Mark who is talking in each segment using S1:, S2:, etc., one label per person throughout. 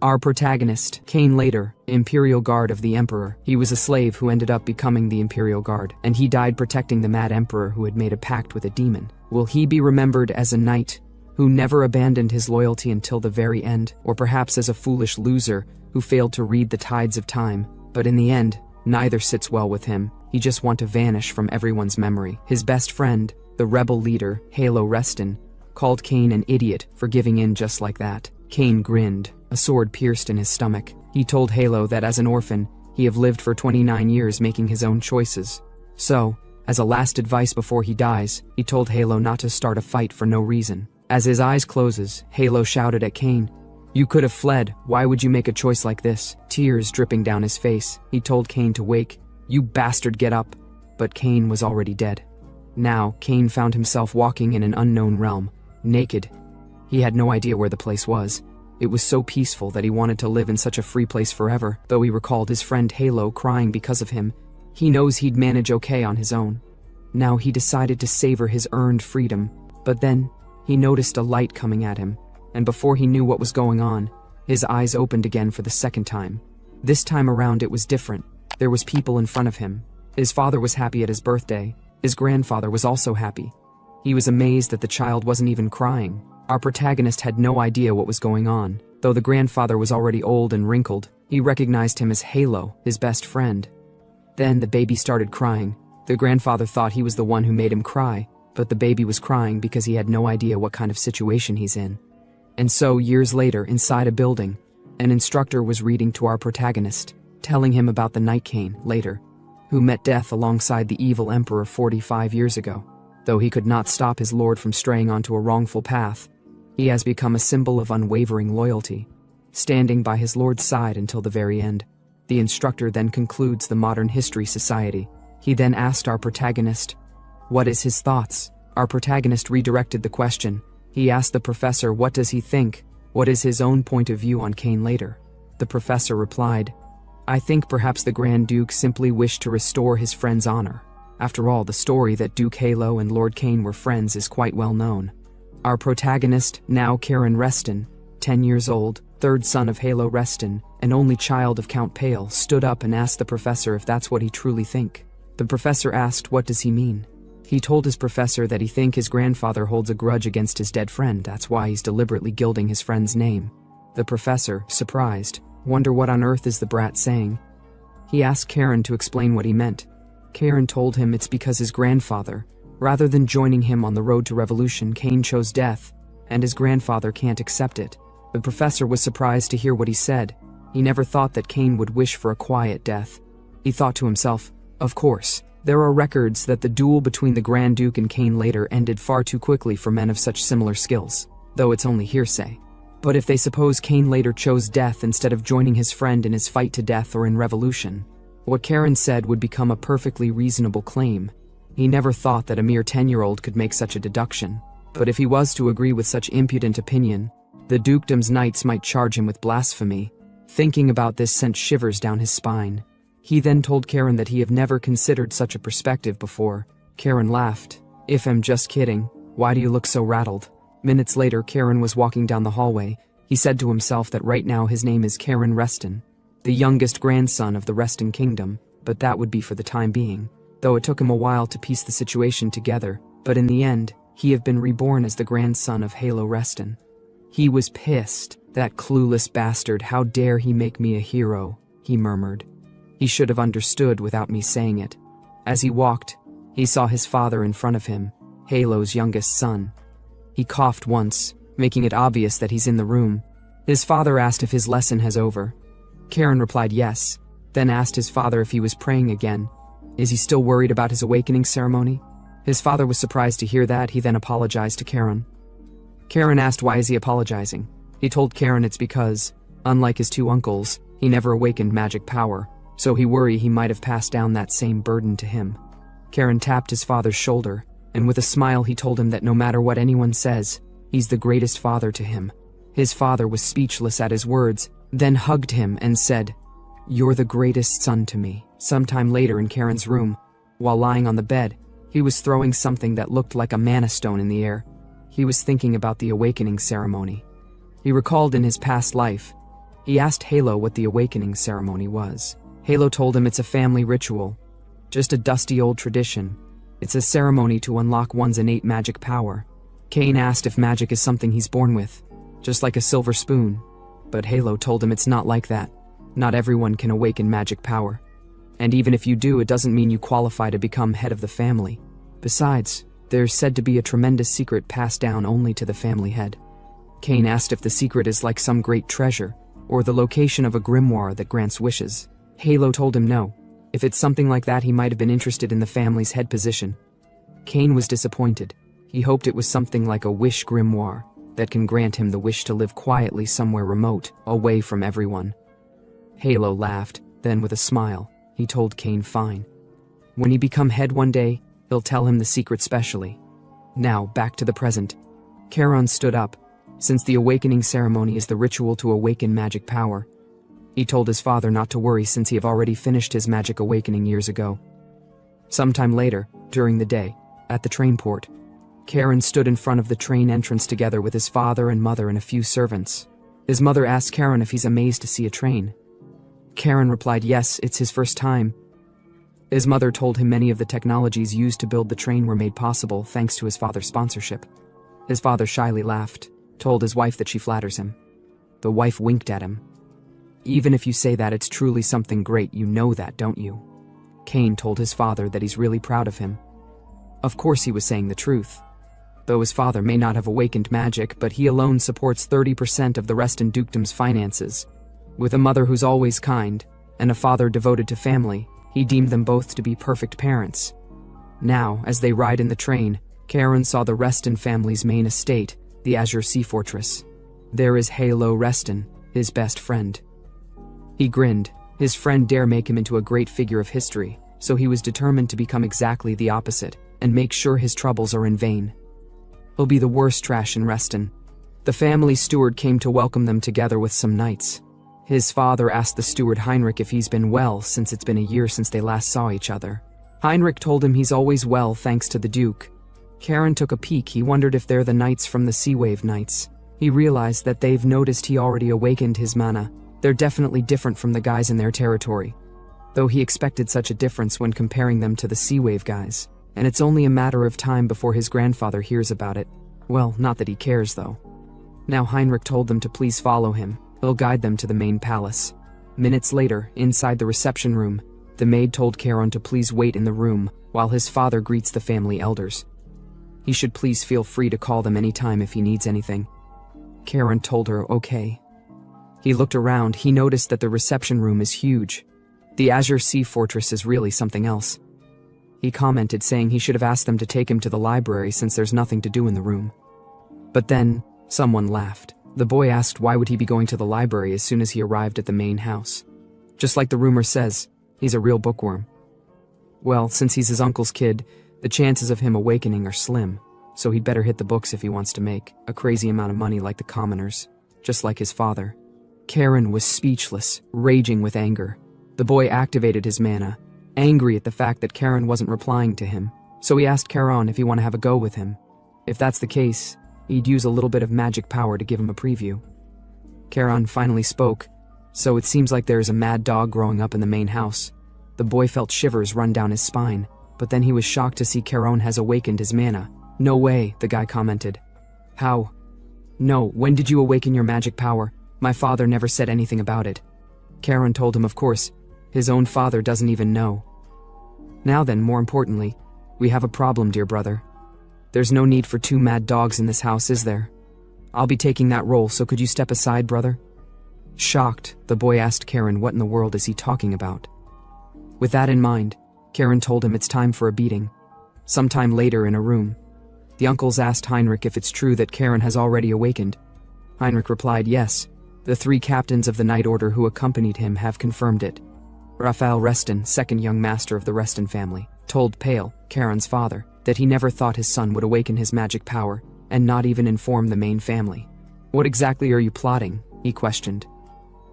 S1: Our protagonist, Cain later, Imperial Guard of the Emperor. He was a slave who ended up becoming the Imperial Guard, and he died protecting the Mad Emperor who had made a pact with a demon. Will he be remembered as a knight who never abandoned his loyalty until the very end, or perhaps as a foolish loser who failed to read the tides of time? But in the end, neither sits well with him. He just wants to vanish from everyone's memory. His best friend, the rebel leader, Yahello Reston, called Cain an idiot for giving in just like that. Cain grinned, a sword pierced in his stomach. He told Yahello that as an orphan, he had lived for 29 years making his own choices. So, as a last advice before he dies, he told Yahello not to start a fight for no reason. As his eyes closes, Yahello shouted at Cain, "You could have fled. Why would you make a choice like this?" Tears dripping down his face, he told Cain to wake. "You bastard, get up." But Cain was already dead. Now, Cain found himself walking in an unknown realm, naked. He had no idea where the place was. It was so peaceful that he wanted to live in such a free place forever. Though he recalled his friend Yahello crying because of him, he knows he'd manage okay on his own. Now he decided to savor his earned freedom, but then he noticed a light coming at him, and before he knew what was going on, his eyes opened again for the second time. This time around it was different. There was people in front of him. His father was happy at his birthday. His grandfather was also happy. He was amazed that the child wasn't even crying. Our protagonist had no idea what was going on. Though the grandfather was already old and wrinkled, he recognized him as Yahello, his best friend. Then the baby started crying. The grandfather thought he was the one who made him cry, but the baby was crying because he had no idea what kind of situation he's in. And so, years later, inside a building, an instructor was reading to our protagonist, telling him about the Knight Cain, later, who met death alongside the evil emperor 45 years ago. Though he could not stop his lord from straying onto a wrongful path, he has become a symbol of unwavering loyalty, standing by his lord's side until the very end. The instructor then concludes the Modern History Society. He then asked our protagonist, what is his thoughts? Our protagonist redirected the question. He asked the professor what does he think, what is his own point of view on Cain later. The professor replied, I think perhaps the Grand Duke simply wished to restore his friend's honor. After all, the story that Duke Yahello and Lord Cain were friends is quite well known. Our protagonist, now Karen Reston, 10 years old, third son of Yahello Reston, and only child of Count Pale, stood up and asked the professor if that's what he truly think. The professor asked what does he mean. He told his professor that he think his grandfather holds a grudge against his dead friend, that's why he's deliberately gilding his friend's name. The professor, surprised, wonder what on earth is the brat saying. He asked Karen to explain what he meant. Karen told him it's because his grandfather, rather than joining him on the road to revolution, Cain chose death, and his grandfather can't accept it. The professor was surprised to hear what he said. He never thought that Cain would wish for a quiet death. He thought to himself, of course, there are records that the duel between the Grand Duke and Cain later ended far too quickly for men of such similar skills, though it's only hearsay. But if they suppose Cain later chose death instead of joining his friend in his fight to death or in revolution, what Karen said would become a perfectly reasonable claim. He never thought that a mere 10-year-old could make such a deduction. But if he was to agree with such impudent opinion, the dukedom's knights might charge him with blasphemy. Thinking about this sent shivers down his spine. He then told Karen that he had never considered such a perspective before. Karen laughed. If I'm just kidding, why do you look so rattled? Minutes later, Karen was walking down the hallway. He said to himself that right now his name is Karen Reston, the youngest grandson of the Reston Kingdom, but that would be for the time being. Though it took him a while to piece the situation together, but in the end, he had been reborn as the grandson of Yahello Reston. He was pissed. That clueless bastard, how dare he make me a hero, he murmured. He should have understood without me saying it. As he walked, he saw his father in front of him, Yahello's youngest son. He coughed once, making it obvious that he's in the room. His father asked if his lesson has over. Karen replied yes, then asked his father if he was praying again. Is he still worried about his awakening ceremony? His father was surprised to hear that. He then apologized to Karen. Karen asked why is he apologizing. He told Karen it's because, unlike his two uncles, he never awakened magic power, so he worried he might have passed down that same burden to him. Karen tapped his father's shoulder, and with a smile he told him that no matter what anyone says, he's the greatest father to him. His father was speechless at his words, then hugged him and said, "You're the greatest son to me." Sometime later in Karen's room, while lying on the bed, he was throwing something that looked like a mana stone in the air. He was thinking about the awakening ceremony. He recalled in his past life, He asked Yahello what the awakening ceremony was. Yahello told him it's a family ritual, just a dusty old tradition. It's a ceremony to unlock one's innate magic power. Cain asked if magic is something he's born with, just like a silver spoon. But Yahello told him it's not like that. Not everyone can awaken magic power. And even if you do, it doesn't mean you qualify to become head of the family. Besides, there's said to be a tremendous secret passed down only to the family head. Cain asked if the secret is like some great treasure, or the location of a grimoire that grants wishes. Yahello told him no. If it's something like that, he might have been interested in the family's head position. Cain was disappointed. He hoped it was something like a wish grimoire that can grant him the wish to live quietly somewhere remote, away from everyone. Yahello laughed, then with a smile, he told Cain fine. When he become head one day, he'll tell him the secret specially. Now, back to the present. Charon stood up. Since the awakening ceremony is the ritual to awaken magic power, he told his father not to worry since he had already finished his magic awakening years ago. Sometime later, during the day, at the train port, Charon stood in front of the train entrance together with his father and mother and a few servants. His mother asked Charon if he's amazed to see a train. Charon replied yes, it's his first time. His mother told him many of the technologies used to build the train were made possible thanks to his father's sponsorship. His father shyly laughed, told his wife that she flatters him. The wife winked at him. Even if you say that it's truly something great, you know that, don't you? Cain told his father that he's really proud of him. Of course he was saying the truth. Though his father may not have awakened magic, but he alone supports 30% of the Reston dukedom's finances. With a mother who's always kind, and a father devoted to family, he deemed them both to be perfect parents. Now, as they ride in the train, Charon saw the Reston family's main estate, the Azure Sea Fortress. There is Yahello Reston, his best friend. He grinned. His friend dare make him into a great figure of history, so he was determined to become exactly the opposite, and make sure his troubles are in vain. He'll be the worst trash in Reston. The family steward came to welcome them together with some knights. His father asked the steward Heinrich if he's been well since it's been a year since they last saw each other. Heinrich told him he's always well thanks to the Duke. Charon took a peek. He wondered if they're the knights from the Sea Wave Knights. He realized that they've noticed he already awakened his mana. They're definitely different from the guys in their territory. Though he expected such a difference when comparing them to the Sea Wave guys. And it's only a matter of time before his grandfather hears about it. Well, not that he cares though. Now Heinrich told them to please follow him. He'll guide them to the main palace. Minutes later, inside the reception room, the maid told Charon to please wait in the room while his father greets the family elders. He should please feel free to call them anytime if he needs anything. Charon told her okay. He looked around. He noticed that the reception room is huge. The Azure Sea Fortress is really something else. He commented, saying he should have asked them to take him to the library since there's nothing to do in the room. But then, someone laughed. The boy asked why would he be going to the library as soon as he arrived at the main house. Just like the rumor says, he's a real bookworm. Well, since he's his uncle's kid, the chances of him awakening are slim, so he'd better hit the books if he wants to make a crazy amount of money like the commoners, just like his father. Charon was speechless, raging with anger. The boy activated his mana, angry at the fact that Charon wasn't replying to him, so he asked Charon if he want to have a go with him. If that's the case, he'd use a little bit of magic power to give him a preview. Charon finally spoke. So it seems like there is a mad dog growing up in the main house. The boy felt shivers run down his spine, but then he was shocked to see Charon has awakened his mana. No way, the guy commented. How? No, when did you awaken your magic power? My father never said anything about it. Charon told him of course, his own father doesn't even know. Now then, more importantly, we have a problem, dear brother. There's no need for two mad dogs in this house, is there? I'll be taking that role, so could you step aside, brother? Shocked, the boy asked Charon what in the world is he talking about. With that in mind, Charon told him it's time for a beating. Sometime later in a room, the uncles asked Heinrich if it's true that Charon has already awakened. Heinrich replied yes. The three captains of the Night Order who accompanied him have confirmed it. Raphael Reston, second young master of the Reston family, told Pale, Charon's father, that he never thought his son would awaken his magic power, and not even inform the main family. What exactly are you plotting? He questioned.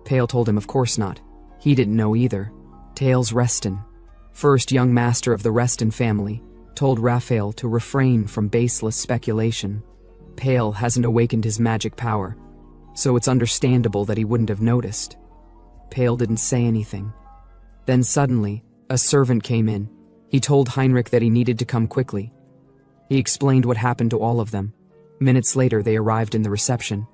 S1: Pale told him of course not. He didn't know either. Tails Reston, first young master of the Reston family, told Raphael to refrain from baseless speculation. Pale hasn't awakened his magic power. so it's understandable that he wouldn't have noticed. Pale didn't say anything. Then suddenly, a servant came in. He told Heinrich that he needed to come quickly. He explained what happened to all of them. Minutes later, they arrived in the reception.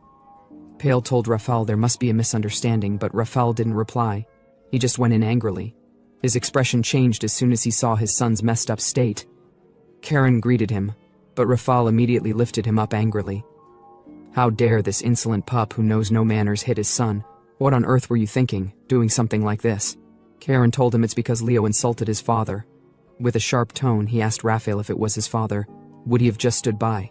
S1: Pale told Raphael there must be a misunderstanding, but Raphael didn't reply. He just went in angrily. His expression changed as soon as he saw his son's messed up state. Karen greeted him, but Raphael immediately lifted him up angrily. How dare this insolent pup who knows no manners hit his son? What on earth were you thinking, doing something like this? Karen told him it's because Leo insulted his father. With a sharp tone, he asked Raphael if it was his father. Would he have just stood by?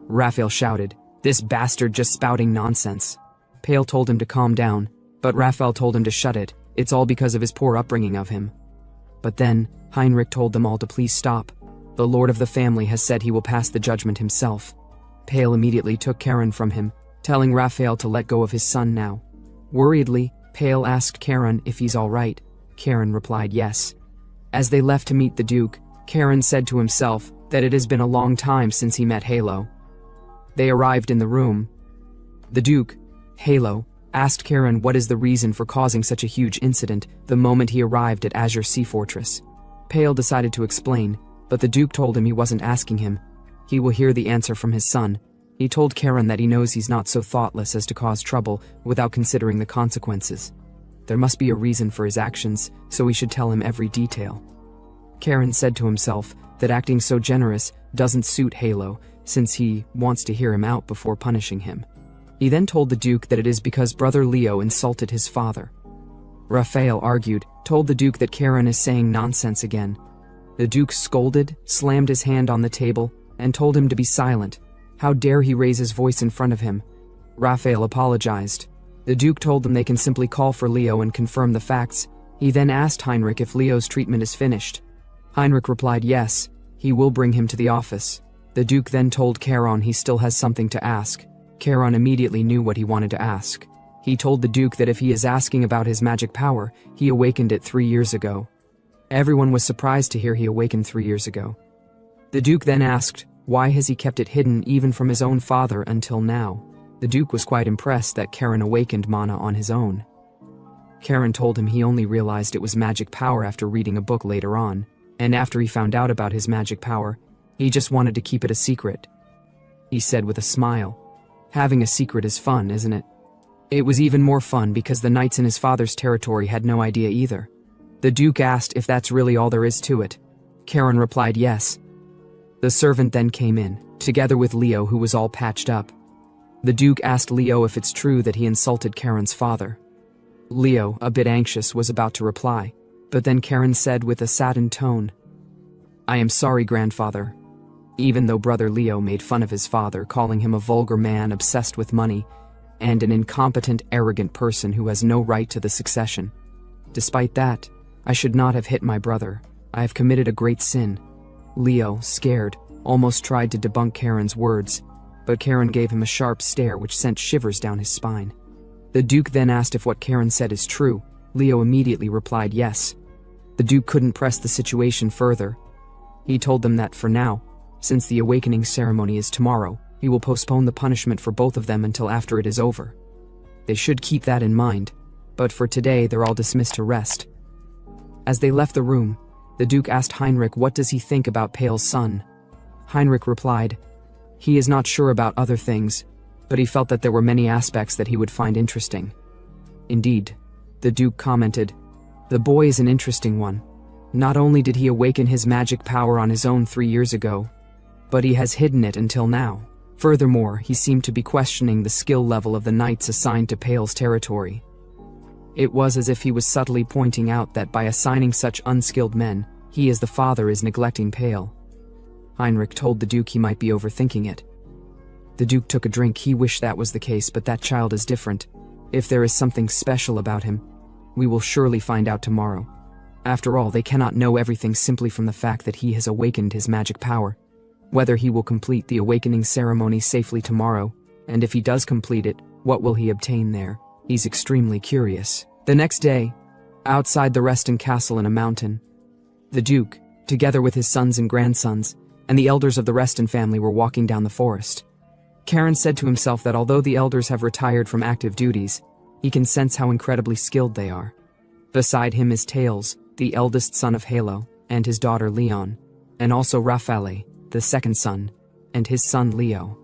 S1: Raphael shouted, "This bastard just spouting nonsense." Pale told him to calm down, but Raphael told him to shut it. It's all because of his poor upbringing of him. But then, Heinrich told them all to please stop. The lord of the family has said he will pass the judgment himself. Pale immediately took Karen from him, telling Raphael to let go of his son now. Worriedly, Pale asked Karen if he's all right. Karen replied yes. As they left to meet the Duke, Karen said to himself that it has been a long time since he met Yahello. They arrived in the room. The Duke, Yahello, asked Karen what is the reason for causing such a huge incident the moment he arrived at Azure Sea Fortress. Pale decided to explain, but the Duke told him he wasn't asking him. He will hear the answer from his son. He told Karen that he knows he's not so thoughtless as to cause trouble without considering the consequences. There must be a reason for his actions, so he should tell him every detail. Karen said to himself that acting so generous doesn't suit Yahello, since he wants to hear him out before punishing him. He then told the Duke that it is because brother Leo insulted his father. Raphael argued, told the Duke that Karen is saying nonsense again. The Duke scolded, slammed his hand on the table, and told him to be silent. How dare he raise his voice in front of him? Raphael apologized. The Duke told them they can simply call for Leo and confirm the facts. He then asked Heinrich if Leo's treatment is finished. Heinrich replied yes, he will bring him to the office. The Duke then told Karen he still has something to ask. Karen immediately knew what he wanted to ask. He told the Duke that if he is asking about his magic power, he awakened it 3 years ago. Everyone was surprised to hear he awakened 3 years ago. The Duke then asked, why has he kept it hidden even from his own father until now? The Duke was quite impressed that Karen awakened mana on his own. Karen told him he only realized it was magic power after reading a book later on, and after he found out about his magic power, he just wanted to keep it a secret. He said with a smile, having a secret is fun, isn't it? It was even more fun because the knights in his father's territory had no idea either. The Duke asked if that's really all there is to it. Karen replied yes. The servant then came in, together with Leo, who was all patched up. The Duke asked Leo if it's true that he insulted Karen's father. Leo, a bit anxious, was about to reply, but then Karen said with a saddened tone, I am sorry, grandfather. Even though brother Leo made fun of his father, calling him a vulgar man obsessed with money, and an incompetent, arrogant person who has no right to the succession. Despite that, I should not have hit my brother. I have committed a great sin. Leo, scared, almost tried to debunk Karen's words, but Karen gave him a sharp stare which sent shivers down his spine. The Duke then asked if what Karen said is true. Leo immediately replied yes. The Duke couldn't press the situation further. He told them that for now, since the awakening ceremony is tomorrow, he will postpone the punishment for both of them until after it is over. They should keep that in mind, but for today they're all dismissed to rest. As they left the room, the Duke asked Heinrich what does he think about Pale's son. Heinrich replied, he is not sure about other things, but he felt that there were many aspects that he would find interesting. Indeed, the Duke commented, the boy is an interesting one. Not only did he awaken his magic power on his own 3 years ago, but he has hidden it until now. Furthermore, he seemed to be questioning the skill level of the knights assigned to Pale's territory. It was as if he was subtly pointing out that by assigning such unskilled men, he as the father is neglecting Pale. Heinrich told the Duke he might be overthinking it. The Duke took a drink. He wished that was the case, but that child is different. If there is something special about him, we will surely find out tomorrow. After all, they cannot know everything simply from the fact that he has awakened his magic power. Whether he will complete the awakening ceremony safely tomorrow, and if he does complete it, what will he obtain there? He's extremely curious. The next day, outside the Reston Castle in a mountain, the Duke, together with his sons and grandsons, and the elders of the Reston family were walking down the forest. Karen said to himself that although the elders have retired from active duties, he can sense how incredibly skilled they are. Beside him is Tails, the eldest son of Yahello, and his daughter Leon, and also Rafale, the second son, and his son Leo.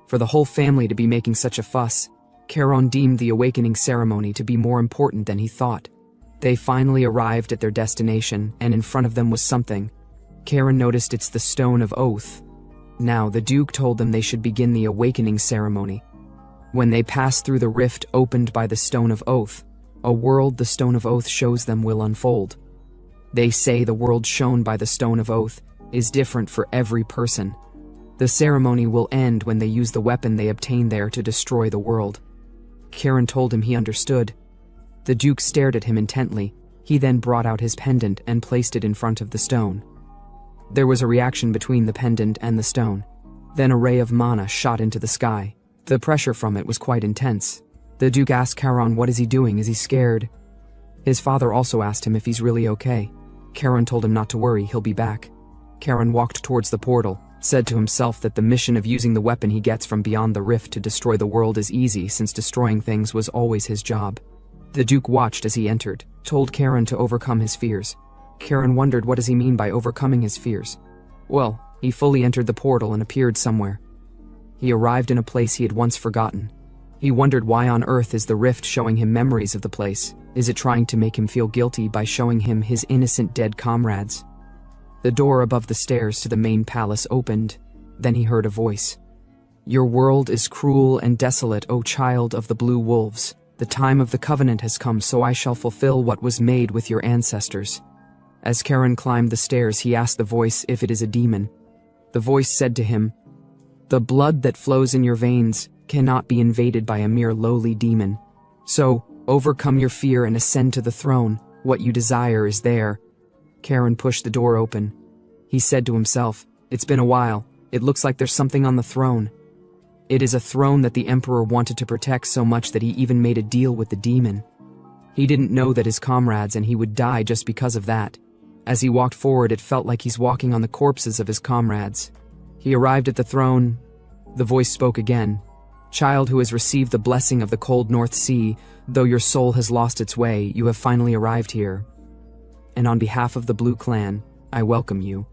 S1: For the whole family to be making such a fuss, Karen deemed the awakening ceremony to be more important than he thought. They finally arrived at their destination, and in front of them was something. Karen noticed it's the Stone of Oath. Now, the Duke told them they should begin the awakening ceremony. When they pass through the rift opened by the Stone of Oath, a world the Stone of Oath shows them will unfold. They say the world shown by the Stone of Oath is different for every person. The ceremony will end when they use the weapon they obtain there to destroy the world. Karen told him he understood. The Duke stared at him intently. He then brought out his pendant and placed it in front of the stone. There was a reaction between the pendant and the stone. Then a ray of mana shot into the sky. The pressure from it was quite intense. The Duke asked Karen what is he doing, is he scared? His father also asked him if he's really okay. Karen told him not to worry, he'll be back. Karen walked towards the portal, said to himself that the mission of using the weapon he gets from beyond the rift to destroy the world is easy since destroying things was always his job. The Duke watched as he entered, told Karen to overcome his fears. Karen wondered what does he mean by overcoming his fears. Well, he fully entered the portal and appeared somewhere. He arrived in a place he had once forgotten. He wondered why on earth is the rift showing him memories of the place. Is it trying to make him feel guilty by showing him his innocent dead comrades? The door above the stairs to the main palace opened. Then he heard a voice. Your world is cruel and desolate, O child of the blue wolves. The time of the covenant has come, so I shall fulfill what was made with your ancestors. As Karen climbed the stairs, he asked the voice if it is a demon. The voice said to him, the blood that flows in your veins cannot be invaded by a mere lowly demon. So, overcome your fear and ascend to the throne. What you desire is there. Karen pushed the door open. He said to himself, it's been a while. It looks like there's something on the throne. It is a throne that the Emperor wanted to protect so much that he even made a deal with the demon. He didn't know that his comrades and he would die just because of that. As he walked forward, it felt like he's walking on the corpses of his comrades. He arrived at the throne. The voice spoke again. Child who has received the blessing of the cold North Sea, though your soul has lost its way, you have finally arrived here. And on behalf of the Blue Clan, I welcome you.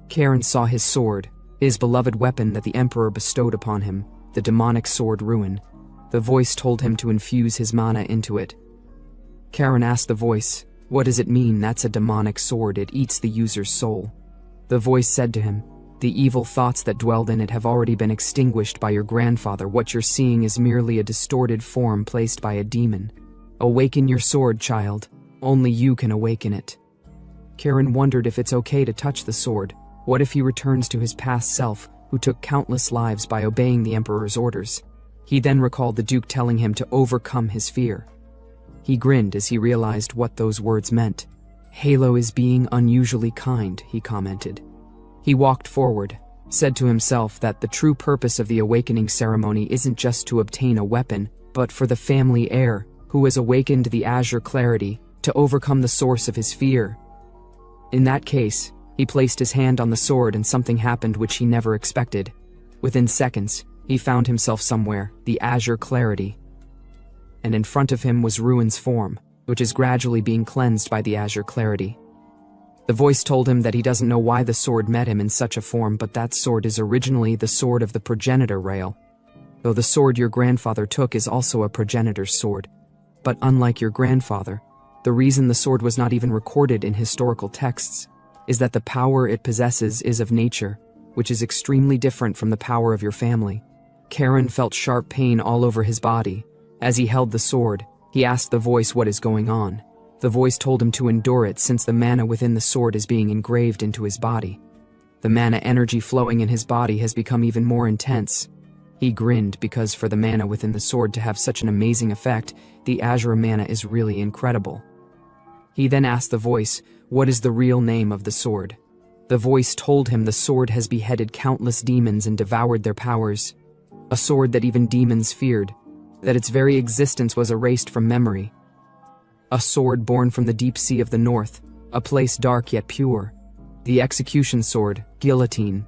S1: Karen saw his sword, his beloved weapon that the Emperor bestowed upon him, the demonic sword Ruin. The voice told him to infuse his mana into it. Karen asked the voice, what does it mean? That's a demonic sword, it eats the user's soul. The voice said to him, the evil thoughts that dwelled in it have already been extinguished by your grandfather. What you're seeing is merely a distorted form placed by a demon. Awaken your sword, child. Only you can awaken it. Karen wondered if it's okay to touch the sword. What if he returns to his past self, who took countless lives by obeying the Emperor's orders? He then recalled the Duke telling him to overcome his fear. He grinned as he realized what those words meant. Yahello is being unusually kind, he commented. He walked forward, said to himself that the true purpose of the awakening ceremony isn't just to obtain a weapon, but for the family heir, who has awakened the azure clarity, to overcome the source of his fear. In that case, he placed his hand on the sword and something happened which he never expected. Within seconds, he found himself somewhere, the azure clarity. And in front of him was Ruin's form, which is gradually being cleansed by the azure clarity. The voice told him that he doesn't know why the sword met him in such a form, but that sword is originally the sword of the progenitor rail. Though the sword your grandfather took is also a progenitor's sword. But unlike your grandfather, the reason the sword was not even recorded in historical texts is that the power it possesses is of nature, which is extremely different from the power of your family. Karen felt sharp pain all over his body. As he held the sword, he asked the voice what is going on. The voice told him to endure it since the mana within the sword is being engraved into his body. The mana energy flowing in his body has become even more intense. He grinned because for the mana within the sword to have such an amazing effect, the azure mana is really incredible. He then asked the voice, what is the real name of the sword? The voice told him the sword has beheaded countless demons and devoured their powers. A sword that even demons feared, that its very existence was erased from memory. A sword born from the deep sea of the north, a place dark yet pure. The execution sword, guillotine.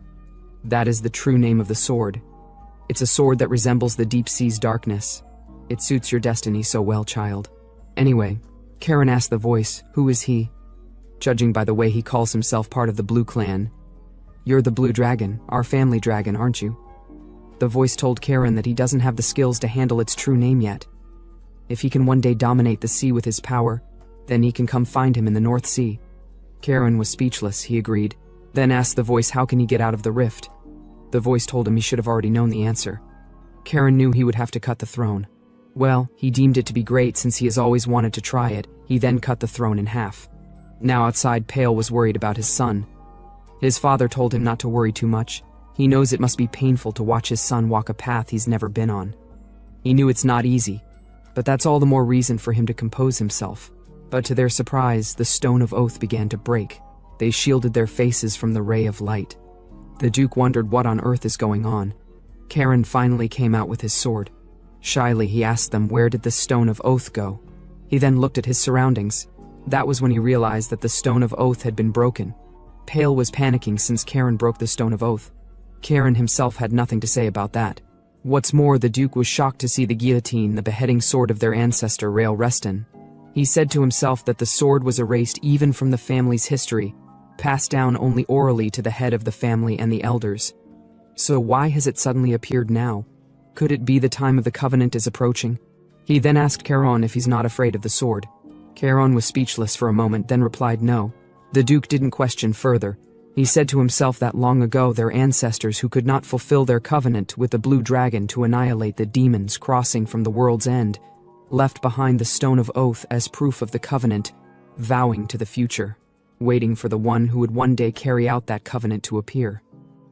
S1: That is the true name of the sword. It's a sword that resembles the deep sea's darkness. It suits your destiny so well, child. Anyway, Karen asked the voice, who is he? Judging by the way he calls himself part of the Blue Clan. You're the Blue Dragon, our family dragon, aren't you? The voice told Karen that he doesn't have the skills to handle its true name yet. If he can one day dominate the sea with his power, then he can come find him in the North Sea. Karen was speechless, he agreed, then asked the voice how can he get out of the rift. The voice told him he should have already known the answer. Karen knew he would have to cut the throne. Well, he deemed it to be great since he has always wanted to try it. He then cut the throne in half. Now outside, Pale was worried about his son. His father told him not to worry too much. He knows it must be painful to watch his son walk a path he's never been on. He knew it's not easy, but that's all the more reason for him to compose himself. But to their surprise, the stone of oath began to break. They shielded their faces from the ray of light. The Duke wondered what on earth is going on. Karen finally came out with his sword. Shyly, he asked them where did the stone of oath go. He then looked at his surroundings. That was when he realized that the stone of oath had been broken. Pale was panicking since Karen broke the stone of oath. Karen himself had nothing to say about that. What's more, the Duke was shocked to see the guillotine, the beheading sword of their ancestor Rael Reston. He said to himself that the sword was erased even from the family's history, passed down only orally to the head of the family and the elders. So why has it suddenly appeared now? Could it be the time of the covenant is approaching? He then asked Karen if he's not afraid of the sword. Karen was speechless for a moment, then replied no. The Duke didn't question further. He said to himself that long ago their ancestors who could not fulfill their covenant with the Blue Dragon to annihilate the demons crossing from the world's end, left behind the Stone of Oath as proof of the covenant, vowing to the future, waiting for the one who would one day carry out that covenant to appear.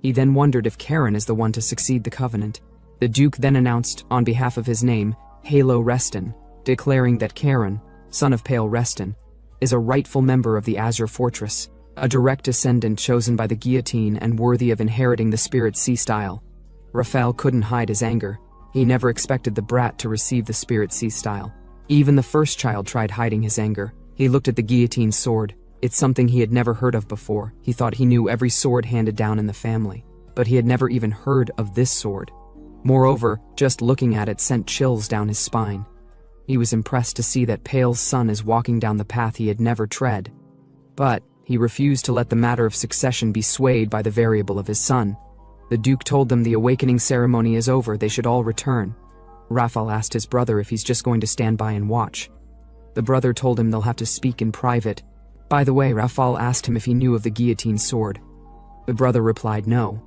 S1: He then wondered if Karen is the one to succeed the covenant. The Duke then announced, on behalf of his name, Yahello Reston, declaring that Karen, son of Pale Reston, is a rightful member of the Azure Fortress, a direct descendant chosen by the guillotine and worthy of inheriting the Spirit Sea style. Raphael couldn't hide his anger. He never expected the brat to receive the Spirit Sea style. Even the first child tried hiding his anger. He looked at the guillotine sword. It's something he had never heard of before. He thought he knew every sword handed down in the family, but he had never even heard of this sword. Moreover, just looking at it sent chills down his spine. He was impressed to see that Pale's son is walking down the path he had never tread. But he refused to let the matter of succession be swayed by the variable of his son. The Duke told them the awakening ceremony is over, they should all return. Raphael asked his brother if he's just going to stand by and watch. The brother told him they'll have to speak in private. By the way, Raphael asked him if he knew of the guillotine sword. The brother replied no.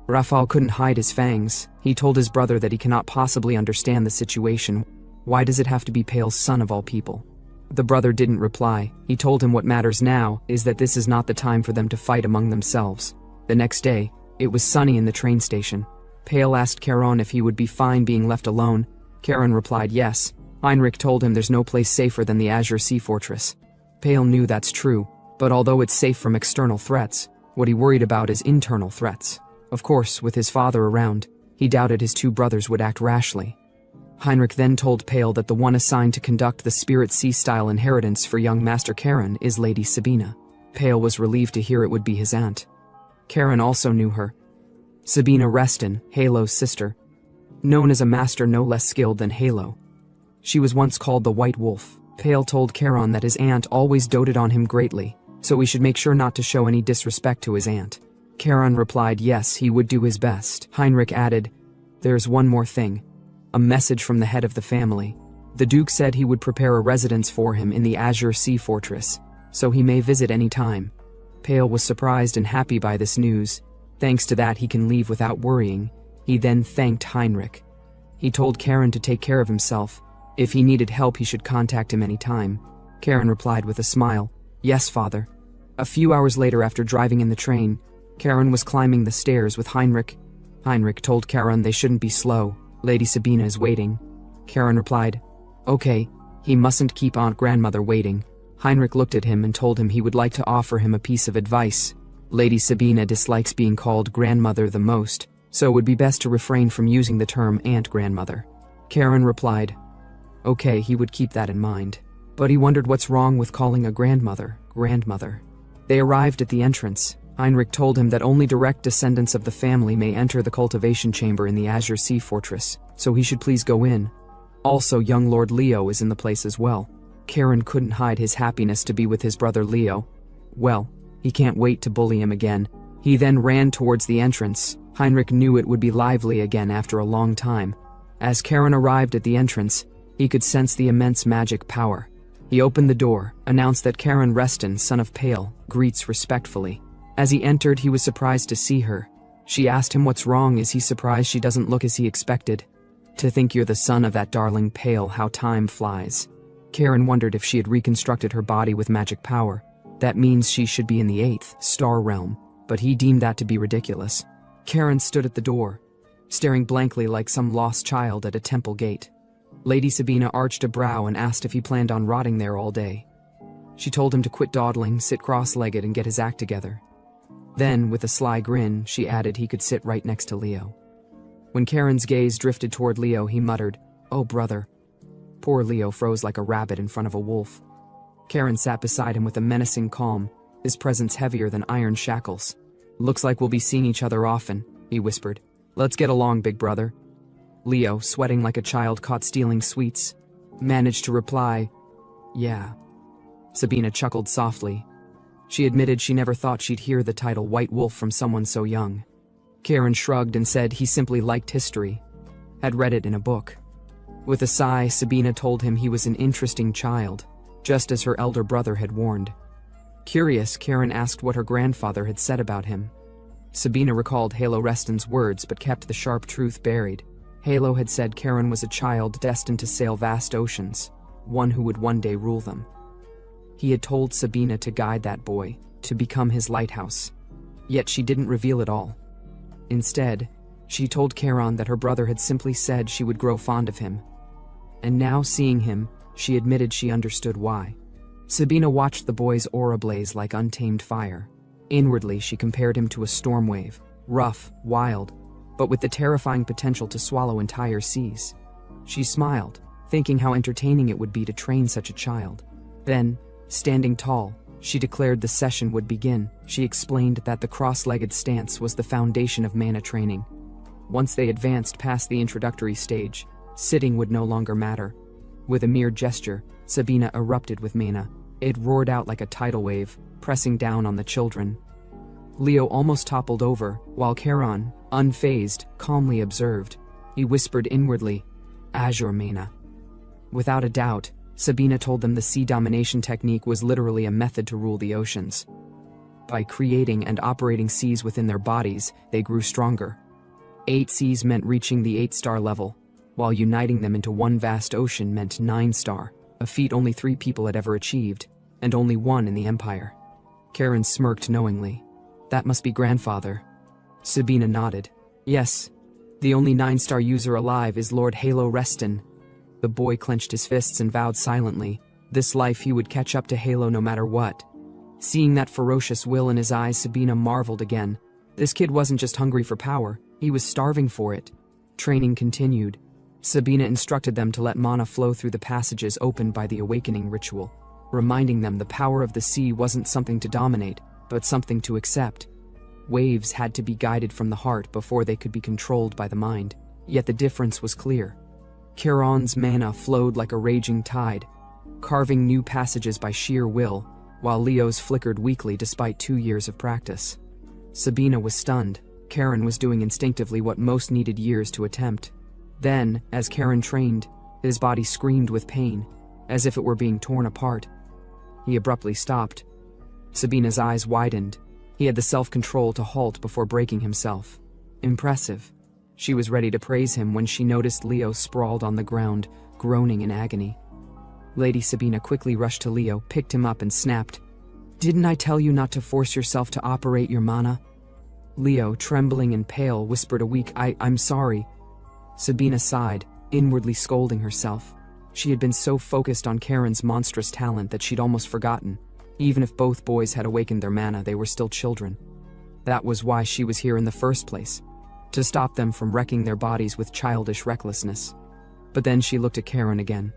S1: Raphael couldn't hide his fangs. He told his brother that he cannot possibly understand the situation. Why does it have to be Pale's son of all people? The brother didn't reply. He told him what matters now is that this is not the time for them to fight among themselves. The next day, it was sunny in the train station. Pale asked Karen if he would be fine being left alone. Karen replied yes. Heinrich told him there's no place safer than the Azure Sea Fortress. Pale knew that's true, but although it's safe from external threats, what he worried about is internal threats. Of course, with his father around, he doubted his two brothers would act rashly. Heinrich then told Pale that the one assigned to conduct the Spirit Sea-style inheritance for young Master Karen is Lady Sabina. Pale was relieved to hear it would be his aunt. Karen also knew her. Sabina Reston, Yahello's sister, known as a master no less skilled than Yahello. She was once called the White Wolf. Pale told Karen that his aunt always doted on him greatly, so he should make sure not to show any disrespect to his aunt. Karen replied yes, he would do his best. Heinrich added, there's one more thing. A message from the head of the family. The Duke said he would prepare a residence for him in the Azure Sea Fortress, so he may visit any time. Pale was surprised and happy by this news. Thanks to that, he can leave without worrying. He then thanked Heinrich. He told Karen to take care of himself. If he needed help, he should contact him any time. Karen replied with a smile, yes, father. A few hours later, after driving in the train, Karen was climbing the stairs with Heinrich. Heinrich told Karen they shouldn't be slow. Lady Sabina is waiting. Karen replied, okay, he mustn't keep Aunt Grandmother waiting. Heinrich looked at him and told him he would like to offer him a piece of advice. Lady Sabina dislikes being called grandmother the most, so it would be best to refrain from using the term Aunt Grandmother. Karen replied, okay, he would keep that in mind. But he wondered what's wrong with calling a grandmother, grandmother. They arrived at the entrance. Heinrich told him that only direct descendants of the family may enter the cultivation chamber in the Azure Sea Fortress, so he should please go in. Also, young Lord Leo is in the place as well. Karen couldn't hide his happiness to be with his brother Leo. Well, he can't wait to bully him again. He then ran towards the entrance. Heinrich knew it would be lively again after a long time. As Karen arrived at the entrance, he could sense the immense magic power. He opened the door, announced that Karen Reston, son of Pale, greets respectfully. As he entered, he was surprised to see her. She asked him what's wrong. Is he surprised she doesn't look as he expected? To think you're the son of that darling Pale, how time flies. Karen wondered if she had reconstructed her body with magic power. That means she should be in the 8th star realm, but he deemed that to be ridiculous. Karen stood at the door, staring blankly like some lost child at a temple gate. Lady Sabina arched a brow and asked if he planned on rotting there all day. She told him to quit dawdling, sit cross-legged, and get his act together. Then, with a sly grin, she added he could sit right next to Leo. When Karen's gaze drifted toward Leo, he muttered, "Oh, brother." Poor Leo froze like a rabbit in front of a wolf. Karen sat beside him with a menacing calm, his presence heavier than iron shackles. "Looks like we'll be seeing each other often," he whispered. "Let's get along, big brother." Leo, sweating like a child caught stealing sweets, managed to reply, "Yeah." Sabina chuckled softly. She admitted she never thought she'd hear the title White Wolf from someone so young. Karen shrugged and said he simply liked history, had read it in a book. With a sigh, Sabina told him he was an interesting child, just as her elder brother had warned. Curious, Karen asked what her grandfather had said about him. Sabina recalled Yahello Reston's words but kept the sharp truth buried. Yahello had said Karen was a child destined to sail vast oceans, one who would one day rule them. He had told Sabina to guide that boy, to become his lighthouse. Yet she didn't reveal it all. Instead, she told Karen that her brother had simply said she would grow fond of him. And now, seeing him, she admitted she understood why. Sabina watched the boy's aura blaze like untamed fire. Inwardly, she compared him to a storm wave, rough, wild, but with the terrifying potential to swallow entire seas. She smiled, thinking how entertaining it would be to train such a child. Then, standing tall, she declared the session would begin. She explained that the cross-legged stance was the foundation of mana training. Once they advanced past the introductory stage, sitting would no longer matter. With a mere gesture, Sabina erupted with mana. It roared out like a tidal wave, pressing down on the children. Leo almost toppled over, while Karen, unfazed, calmly observed. He whispered inwardly, "Azure mana." Without a doubt, Sabina told them the sea domination technique was literally a method to rule the oceans. By creating and operating seas within their bodies, they grew stronger. 8 seas meant reaching the 8-star level, while uniting them into one vast ocean meant 9-star, a feat only 3 people had ever achieved, and only 1 in the Empire. Karen smirked knowingly. "That must be grandfather." Sabina nodded. "Yes. The only 9-star user alive is Lord Yahello Reston." The boy clenched his fists and vowed silently. This life he would catch up to Yahello no matter what. Seeing that ferocious will in his eyes, Sabina marveled again. This kid wasn't just hungry for power, he was starving for it. Training continued. Sabina instructed them to let mana flow through the passages opened by the awakening ritual, reminding them the power of the sea wasn't something to dominate, but something to accept. Waves had to be guided from the heart before they could be controlled by the mind, yet the difference was clear. Karen's mana flowed like a raging tide, carving new passages by sheer will, while Leo's flickered weakly despite 2 years of practice. Sabina was stunned. Karen was doing instinctively what most needed years to attempt. Then, as Karen trained, his body screamed with pain, as if it were being torn apart. He abruptly stopped. Sabina's eyes widened. He had the self-control to halt before breaking himself. Impressive. She was ready to praise him when she noticed Leo sprawled on the ground, groaning in agony. Lady Sabina quickly rushed to Leo, picked him up and snapped, "Didn't I tell you not to force yourself to operate your mana?" Leo, trembling and pale, whispered a weak, I'm sorry." Sabina sighed, inwardly scolding herself. She had been so focused on Karen's monstrous talent that she'd almost forgotten. Even if both boys had awakened their mana, they were still children. That was why she was here in the first place, to stop them from wrecking their bodies with childish recklessness. But then she looked at Karen again.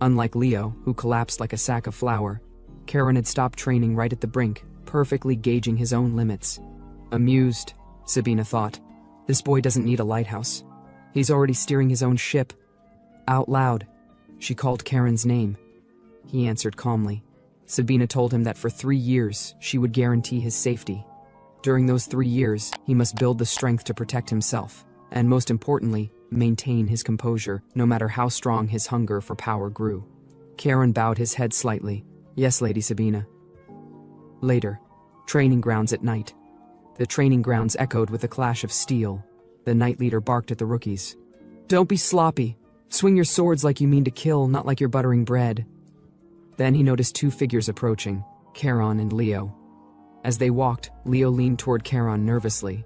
S1: Unlike Leo, who collapsed like a sack of flour, Karen had stopped training right at the brink, perfectly gauging his own limits. Amused, Sabina thought. This boy doesn't need a lighthouse. He's already steering his own ship. Out loud, she called Karen's name. He answered calmly. Sabina told him that for 3 years, she would guarantee his safety. During those 3 years, he must build the strength to protect himself, and most importantly, maintain his composure, no matter how strong his hunger for power grew. Karen bowed his head slightly. Yes, Lady Sabina. Later, training grounds at night. The training grounds echoed with a clash of steel. The knight leader barked at the rookies. Don't be sloppy. Swing your swords like you mean to kill, not like you're buttering bread. Then he noticed 2 figures approaching, Charon and Leo. As they walked, Leo leaned toward Charon nervously.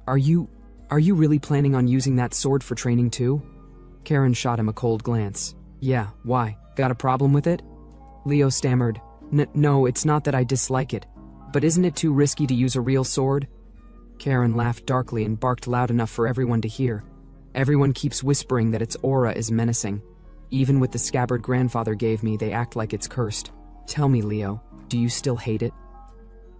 S1: Are you really planning on using that sword for training too? Charon shot him a cold glance. Yeah, why? Got a problem with it? Leo stammered. No, it's not that I dislike it. But isn't it too risky to use a real sword? Charon laughed darkly and barked loud enough for everyone to hear. Everyone keeps whispering that its aura is menacing. Even with the scabbard grandfather gave me, they act like it's cursed. Tell me, Leo, do you still hate it?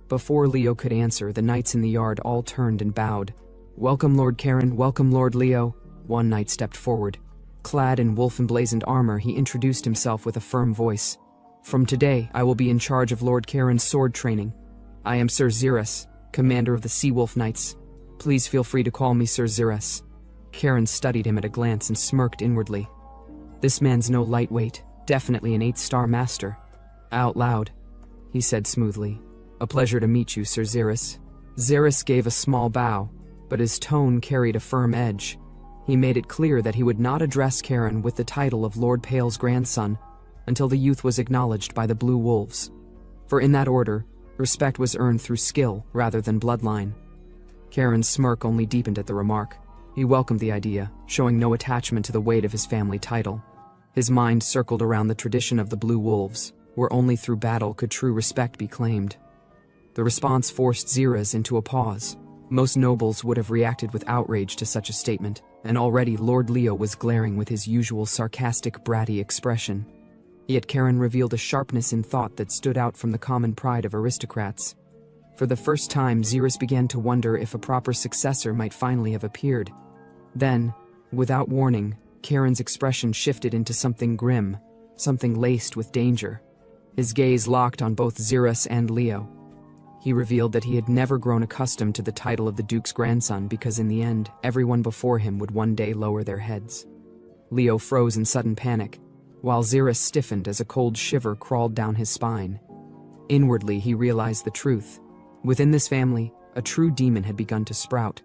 S1: Before Leo could answer, the knights in the yard all turned and bowed. Welcome, Lord Charon, welcome, Lord Leo. One knight stepped forward. Clad in wolf-emblazoned armor, he introduced himself with a firm voice. From today, I will be in charge of Lord Charon's sword training. I am Sir Xerus, commander of the Sea Wolf Knights. Please feel free to call me Sir Xerus. Charon studied him at a glance and smirked inwardly. This man's no lightweight, definitely an 8-star master. Out loud, he said smoothly. A pleasure to meet you, Sir Xerus. Xerus gave a small bow, but his tone carried a firm edge. He made it clear that he would not address Charon with the title of Lord Pale's grandson until the youth was acknowledged by the Blue Wolves. For in that order, respect was earned through skill rather than bloodline. Charon's smirk only deepened at the remark. He welcomed the idea, showing no attachment to the weight of his family title. His mind circled around the tradition of the Blue Wolves, where only through battle could true respect be claimed. The response forced Xerus into a pause. Most nobles would have reacted with outrage to such a statement, and already Lord Leo was glaring with his usual sarcastic, bratty expression. Yet Charon revealed a sharpness in thought that stood out from the common pride of aristocrats. For the first time, Xerus began to wonder if a proper successor might finally have appeared. Then, without warning, Charon's expression shifted into something grim, something laced with danger. His gaze locked on both Xerus and Leo. He revealed that he had never grown accustomed to the title of the Duke's grandson because in the end, everyone before him would one day lower their heads. Leo froze in sudden panic, while Xerus stiffened as a cold shiver crawled down his spine. Inwardly, he realized the truth. Within this family, a true demon had begun to sprout.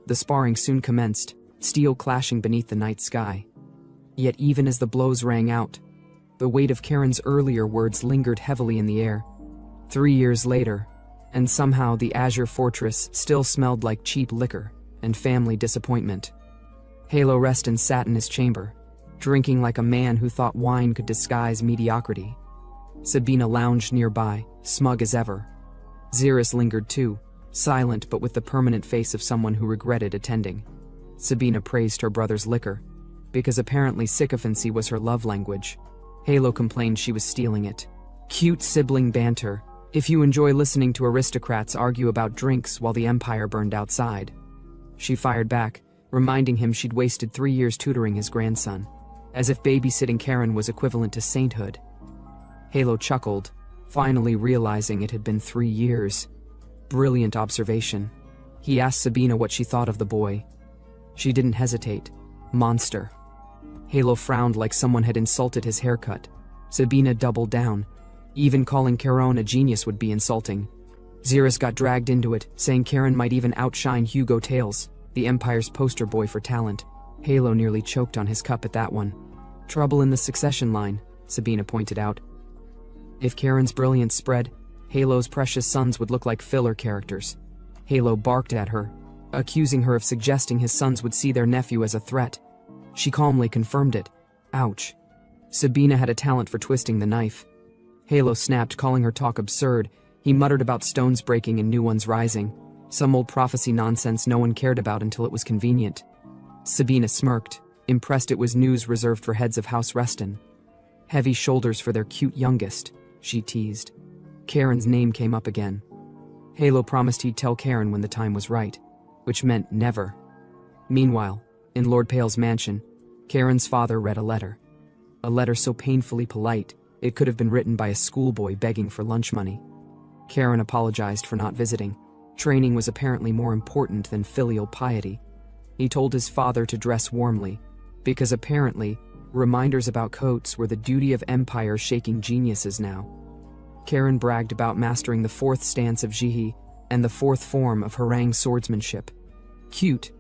S1: The sparring soon commenced, steel clashing beneath the night sky. Yet even as the blows rang out, the weight of Charon's earlier words lingered heavily in the air. 3 years later, and somehow the Azure Fortress still smelled like cheap liquor and family disappointment. Yahello Reston sat in his chamber, drinking like a man who thought wine could disguise mediocrity. Sabina lounged nearby, smug as ever. Xerus lingered too, silent but with the permanent face of someone who regretted attending. Sabina praised her brother's liquor, because apparently sycophancy was her love language. Yahello complained she was stealing it. Cute sibling banter, if you enjoy listening to aristocrats argue about drinks while the empire burned outside. She fired back, reminding him she'd wasted 3 years tutoring his grandson, as if babysitting Charon was equivalent to sainthood. Yahello chuckled, finally realizing it had been 3 years. Brilliant observation. He asked Sabina what she thought of the boy. She didn't hesitate. Monster. Yahello frowned like someone had insulted his haircut. Sabina doubled down. Even calling Charon a genius would be insulting. Xerus got dragged into it, saying Charon might even outshine Hugo Tails, the Empire's poster boy for talent. Yahello nearly choked on his cup at that one. Trouble in the succession line, Sabina pointed out. If Charon's brilliance spread, Yahello's precious sons would look like filler characters. Yahello barked at her, accusing her of suggesting his sons would see their nephew as a threat. She calmly confirmed it. Ouch. Sabina had a talent for twisting the knife. Yahello snapped, calling her talk absurd. He muttered about stones breaking and new ones rising. Some old prophecy nonsense no one cared about until it was convenient. Sabina smirked, impressed it was news reserved for heads of House Reston. Heavy shoulders for their cute youngest, she teased. Charon's name came up again. Yahello promised he'd tell Karen when the time was right, which meant never. Meanwhile, in Lord Pale's mansion, Karen's father read a letter. A letter so painfully polite, it could have been written by a schoolboy begging for lunch money. Karen apologized for not visiting. Training was apparently more important than filial piety. He told his father to dress warmly, because apparently, reminders about coats were the duty of empire-shaking geniuses now. Karen bragged about mastering the 4th stance of Jihi and the 4th form of harangue swordsmanship. Cute.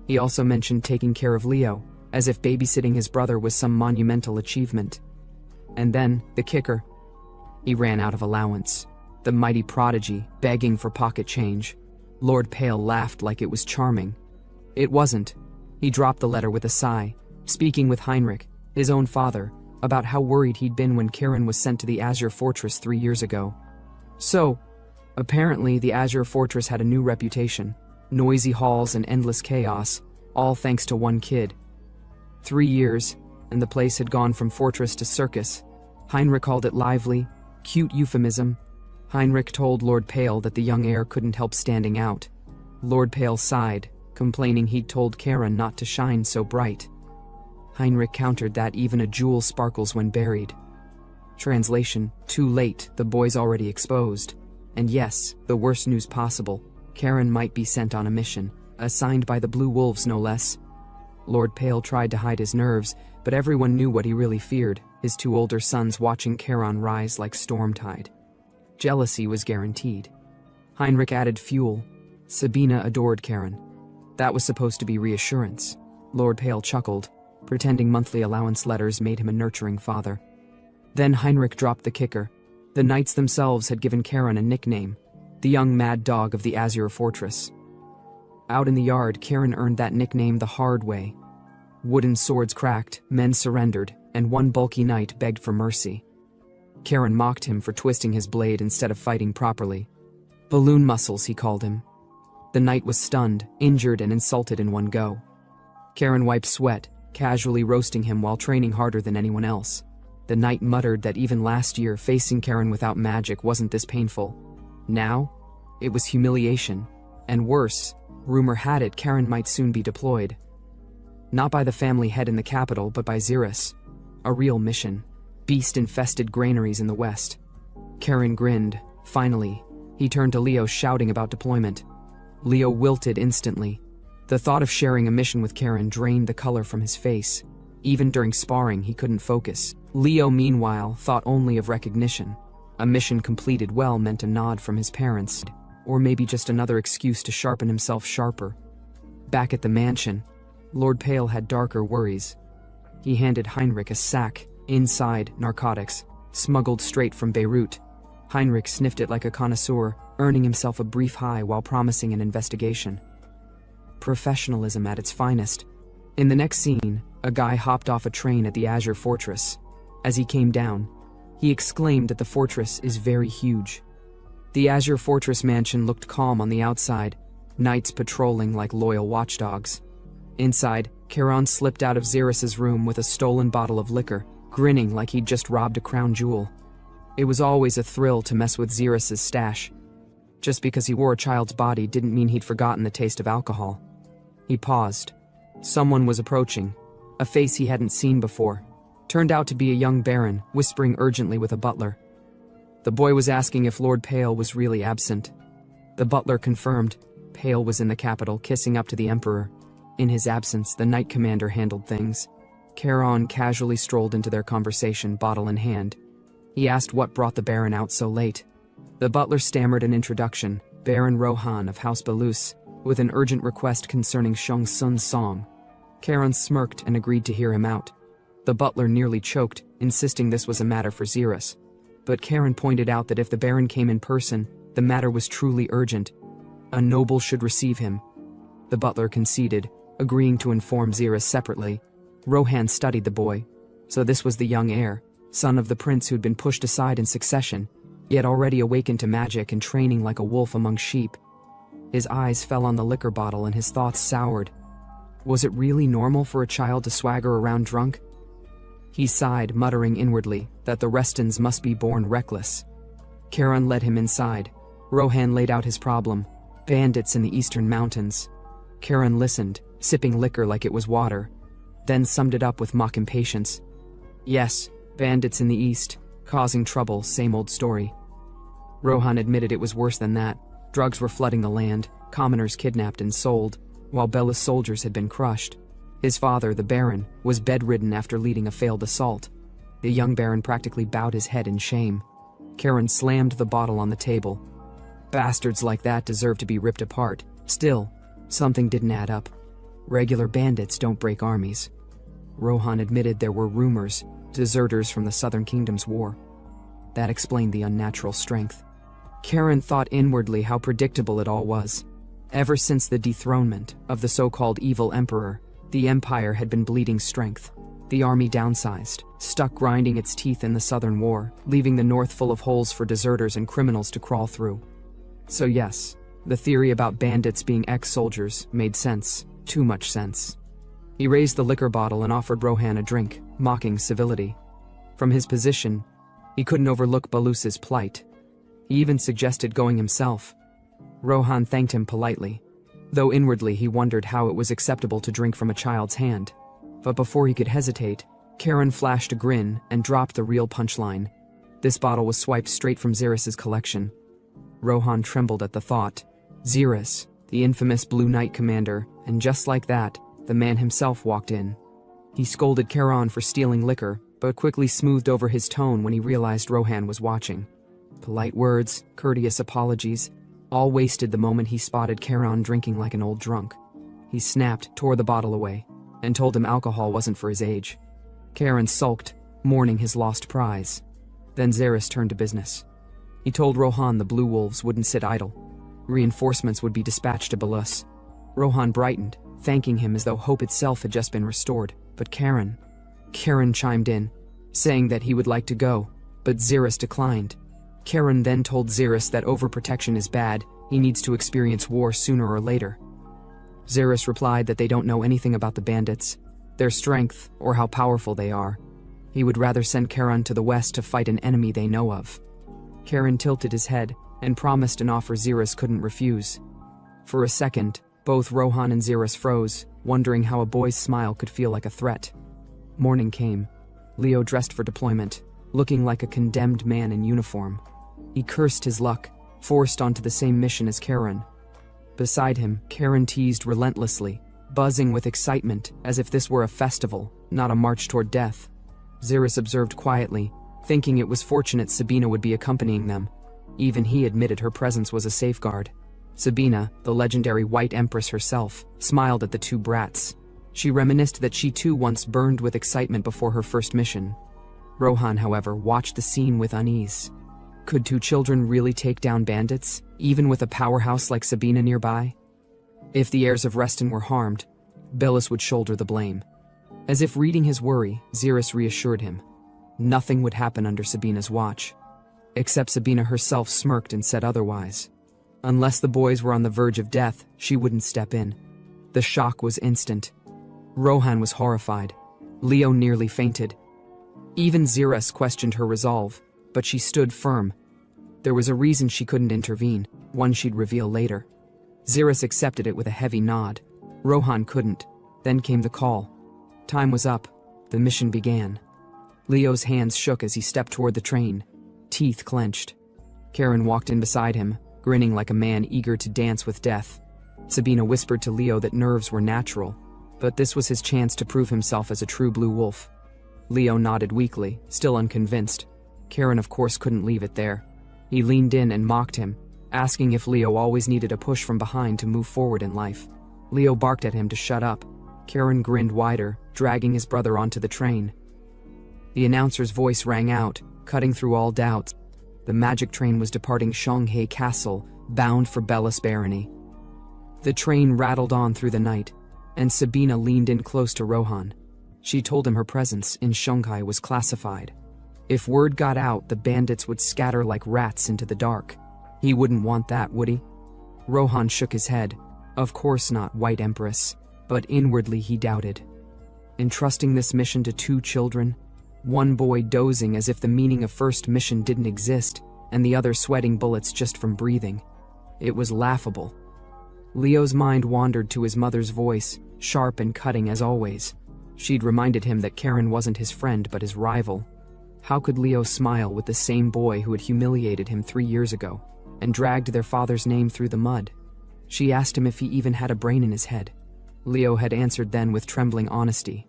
S1: He also mentioned taking care of Leo, as if babysitting his brother was some monumental achievement. And then, the kicker. He ran out of allowance. The mighty prodigy, begging for pocket change. Lord Pale laughed like it was charming. It wasn't. He dropped the letter with a sigh, speaking with Heinrich, his own father, about how worried he'd been when Karen was sent to the Azure Fortress 3 years ago. So, apparently the Azure Fortress had a new reputation. Noisy halls and endless chaos, all thanks to one kid. 3 years, and the place had gone from fortress to circus. Heinrich called it lively, cute euphemism. Heinrich told Lord Pale that the young heir couldn't help standing out. Lord Pale sighed, complaining he'd told Karen not to shine so bright. Heinrich countered that even a jewel sparkles when buried. Translation: too late, the boy's already exposed. And yes, the worst news possible, Karen might be sent on a mission, assigned by the Blue Wolves no less. Lord Pale tried to hide his nerves, but everyone knew what he really feared, his 2 older sons watching Karen rise like storm tide. Jealousy was guaranteed. Heinrich added fuel. Sabina adored Karen. That was supposed to be reassurance. Lord Pale chuckled, pretending monthly allowance letters made him a nurturing father. Then Heinrich dropped the kicker. The knights themselves had given Karen a nickname, the young mad dog of the Azure Fortress. Out in the yard, Karen earned that nickname the hard way. Wooden swords cracked, men surrendered, and one bulky knight begged for mercy. Karen mocked him for twisting his blade instead of fighting properly. Balloon muscles, he called him. The knight was stunned, injured, and insulted in one go. Karen wiped sweat, casually roasting him while training harder than anyone else. The knight muttered that even last year, facing Karen without magic wasn't this painful. Now, it was humiliation. And worse, rumor had it Karen might soon be deployed. Not by the family head in the capital, but by Xerus. A real mission. Beast-infested granaries in the west. Karen grinned. Finally, he turned to Leo, shouting about deployment. Leo wilted instantly. The thought of sharing a mission with Karen drained the color from his face. Even during sparring, he couldn't focus. Leo, meanwhile, thought only of recognition. A mission completed well meant a nod from his parents, or maybe just another excuse to sharpen himself sharper. Back at the mansion, Lord Pale had darker worries. He handed Heinrich a sack. Inside, narcotics, smuggled straight from Beirut. Heinrich sniffed it like a connoisseur, earning himself a brief high while promising an investigation. Professionalism at its finest. In the next scene, a guy hopped off a train at the Azure Fortress. As he came down, he exclaimed that the fortress is very huge. The Azure Fortress mansion looked calm on the outside, knights patrolling like loyal watchdogs. Inside, Karen slipped out of Xerus's room with a stolen bottle of liquor, grinning like he'd just robbed a crown jewel. It was always a thrill to mess with Xerus's stash. Just because he wore a child's body didn't mean he'd forgotten the taste of alcohol. He paused. Someone was approaching, a face he hadn't seen before. Turned out to be a young baron, whispering urgently with a butler. The boy was asking if Lord Pale was really absent. The butler confirmed. Pale was in the capital, kissing up to the emperor. In his absence, the knight commander handled things. Karen casually strolled into their conversation, bottle in hand. He asked what brought the Baron out so late. The butler stammered an introduction, Baron Rohan of House Balus, with an urgent request concerning Shang Tsung's song. Karen smirked and agreed to hear him out. The butler nearly choked, insisting this was a matter for Xerus. But Karen pointed out that if the Baron came in person, the matter was truly urgent. A noble should receive him. The butler conceded, agreeing to inform Xerus separately. Rohan studied the boy. So this was the young heir, son of the prince who'd been pushed aside in succession, yet already awakened to magic and training like a wolf among sheep. His eyes fell on the liquor bottle and his thoughts soured. Was it really normal for a child to swagger around drunk? He sighed, muttering inwardly that the Restons must be born reckless. Karen led him inside. Rohan laid out his problem. Bandits in the eastern mountains. Karen listened, sipping liquor like it was water, then summed it up with mock impatience. Yes, bandits in the east, causing trouble, same old story. Rohan admitted it was worse than that. Drugs were flooding the land, commoners kidnapped and sold, while Bella's soldiers had been crushed. His father, the Baron, was bedridden after leading a failed assault. The young Baron practically bowed his head in shame. Karen slammed the bottle on the table. Bastards like that deserve to be ripped apart. Still, something didn't add up. Regular bandits don't break armies. Rohan admitted there were rumors, deserters from the Southern Kingdom's war. That explained the unnatural strength. Karen thought inwardly how predictable it all was. Ever since the dethronement of the so-called evil emperor, the empire had been bleeding strength. The army downsized, stuck grinding its teeth in the Southern War, leaving the North full of holes for deserters and criminals to crawl through. So yes, the theory about bandits being ex-soldiers made sense, too much sense. He raised the liquor bottle and offered Rohan a drink, mocking civility. From his position, he couldn't overlook Balus's plight. He even suggested going himself. Rohan thanked him politely, though inwardly he wondered how it was acceptable to drink from a child's hand. But before he could hesitate, Karen flashed a grin and dropped the real punchline. This bottle was swiped straight from Xeris's collection. Rohan trembled at the thought. Xeris, the infamous Blue Knight commander, and just like that, the man himself walked in. He scolded Karen for stealing liquor, but quickly smoothed over his tone when he realized Rohan was watching. Polite words, courteous apologies, all wasted the moment he spotted Karen drinking like an old drunk. He snapped, tore the bottle away, and told him alcohol wasn't for his age. Karen sulked, mourning his lost prize. Then Xeris turned to business. He told Rohan the Blue Wolves wouldn't sit idle. Reinforcements would be dispatched to Balus. Rohan brightened, thanking him as though hope itself had just been restored. But Karen chimed in, saying that he would like to go, but Xeris declined. Karen then told Xeris that overprotection is bad, he needs to experience war sooner or later. Xeris replied that they don't know anything about the bandits, their strength, or how powerful they are. He would rather send Karen to the west to fight an enemy they know of. Karen tilted his head and promised an offer Xeris couldn't refuse. For a second, both Rohan and Xeris froze, wondering how a boy's smile could feel like a threat. Morning came. Leo dressed for deployment, looking like a condemned man in uniform. He cursed his luck, forced onto the same mission as Karen. Beside him, Karen teased relentlessly, buzzing with excitement as if this were a festival, not a march toward death. Xeris observed quietly, thinking it was fortunate Sabina would be accompanying them. Even he admitted her presence was a safeguard. Sabina, the legendary White Empress herself, smiled at the two brats. She reminisced that she too once burned with excitement before her first mission. Rohan, however, watched the scene with unease. Could two children really take down bandits, even with a powerhouse like Sabina nearby? If the heirs of Reston were harmed, Belus would shoulder the blame. As if reading his worry, Xeris reassured him. Nothing would happen under Sabina's watch. Except Sabina herself smirked and said otherwise. Unless the boys were on the verge of death, she wouldn't step in. The shock was instant. Rohan was horrified. Leo nearly fainted. Even Xeris questioned her resolve, but she stood firm. There was a reason she couldn't intervene, one she'd reveal later. Xeris accepted it with a heavy nod. Rohan couldn't. Then came the call. Time was up. The mission began. Leo's hands shook as he stepped toward the train, teeth clenched. Karen walked in beside him, grinning like a man eager to dance with death. Sabina whispered to Leo that nerves were natural, but this was his chance to prove himself as a true blue wolf. Leo nodded weakly, still unconvinced. Karen, of course, couldn't leave it there. He leaned in and mocked him, asking if Leo always needed a push from behind to move forward in life. Leo barked at him to shut up. Karen grinned wider, dragging his brother onto the train. The announcer's voice rang out, cutting through all doubts. The magic train was departing Shanghai Castle, bound for Belus Barony. The train rattled on through the night, and Sabina leaned in close to Rohan. She told him her presence in Shanghai was classified. If word got out, the bandits would scatter like rats into the dark. He wouldn't want that, would he? Rohan shook his head. Of course not, White Empress, but inwardly he doubted. Entrusting this mission to two children, one boy dozing as if the meaning of first mission didn't exist, and the other sweating bullets just from breathing. It was laughable. Leo's mind wandered to his mother's voice, sharp and cutting as always. She'd reminded him that Karen wasn't his friend but his rival. How could Leo smile with the same boy who had humiliated him 3 years ago and dragged their father's name through the mud? She asked him if he even had a brain in his head. Leo had answered then with trembling honesty.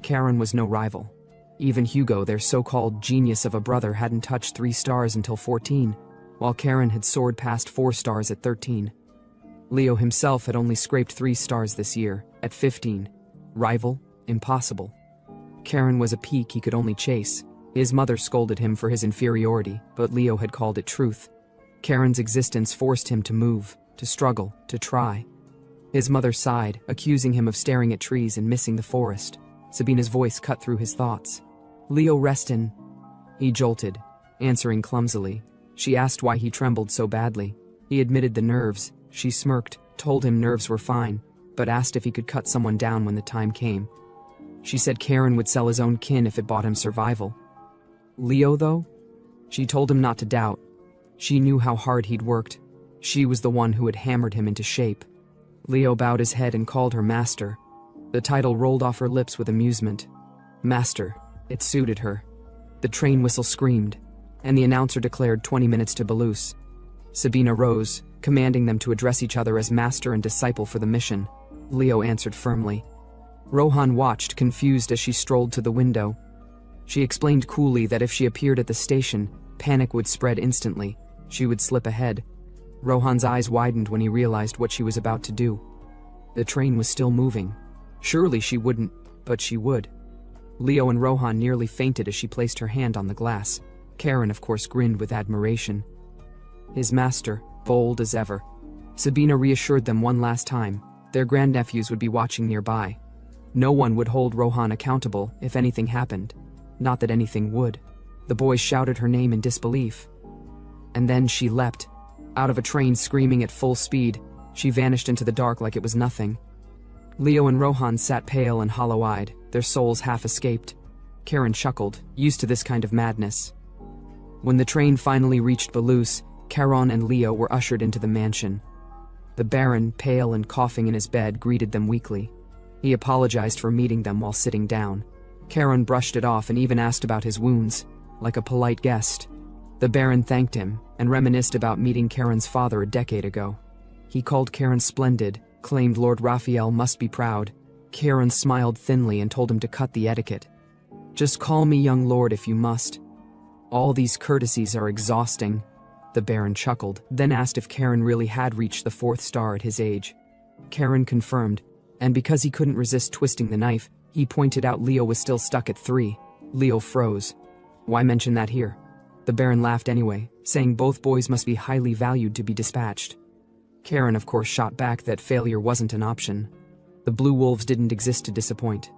S1: Karen was no rival. Even Hugo, their so-called genius of a brother, hadn't touched 3 stars until 14, while Karen had soared past 4 stars at 13. Leo himself had only scraped 3 stars this year, at 15. Rival? Impossible. Karen was a peak he could only chase. His mother scolded him for his inferiority, but Leo had called it truth. Karen's existence forced him to move, to struggle, to try. His mother sighed, accusing him of staring at trees and missing the forest. Sabina's voice cut through his thoughts. "Leo Reston." He jolted, answering clumsily. She asked why he trembled so badly. He admitted the nerves. She smirked, told him nerves were fine, but asked if he could cut someone down when the time came. She said Karen would sell his own kin if it bought him survival. Leo, though? She told him not to doubt. She knew how hard he'd worked. She was the one who had hammered him into shape. Leo bowed his head and called her master. The title rolled off her lips with amusement. Master. It suited her. The train whistle screamed, and the announcer declared 20 minutes to Belus. Sabina rose, commanding them to address each other as master and disciple for the mission. Leo answered firmly. Rohan watched, confused, as she strolled to the window. She explained coolly that if she appeared at the station, panic would spread instantly. She would slip ahead. Rohan's eyes widened when he realized what she was about to do. The train was still moving. Surely she wouldn't, but she would. Leo and Rohan nearly fainted as she placed her hand on the glass. Karen, of course, grinned with admiration. His master, bold as ever. Sabina reassured them one last time. Their grandnephews would be watching nearby. No one would hold Rohan accountable if anything happened. Not that anything would. The boys shouted her name in disbelief. And then she leapt. Out of a train, screaming at full speed, she vanished into the dark like it was nothing. Leo and Rohan sat pale and hollow-eyed, their souls half escaped. Karen chuckled, used to this kind of madness. When the train finally reached Belus, Karen and Leo were ushered into the mansion. The Baron, pale and coughing in his bed, greeted them weakly. He apologized for meeting them while sitting down. Karen brushed it off and even asked about his wounds, like a polite guest. The Baron thanked him and reminisced about meeting Karen's father a decade ago. He called Karen splendid, claimed Lord Raphael must be proud. Karen smiled thinly and told him to cut the etiquette. Just call me young lord if you must. All these courtesies are exhausting. The Baron chuckled, then asked if Karen really had reached the 4th star at his age. Karen confirmed, and because he couldn't resist twisting the knife, he pointed out Leo was still stuck at 3. Leo froze. Why mention that here? The Baron laughed anyway, saying both boys must be highly valued to be dispatched. Karen, of course, shot back that failure wasn't an option. The Blue Wolves didn't exist to disappoint.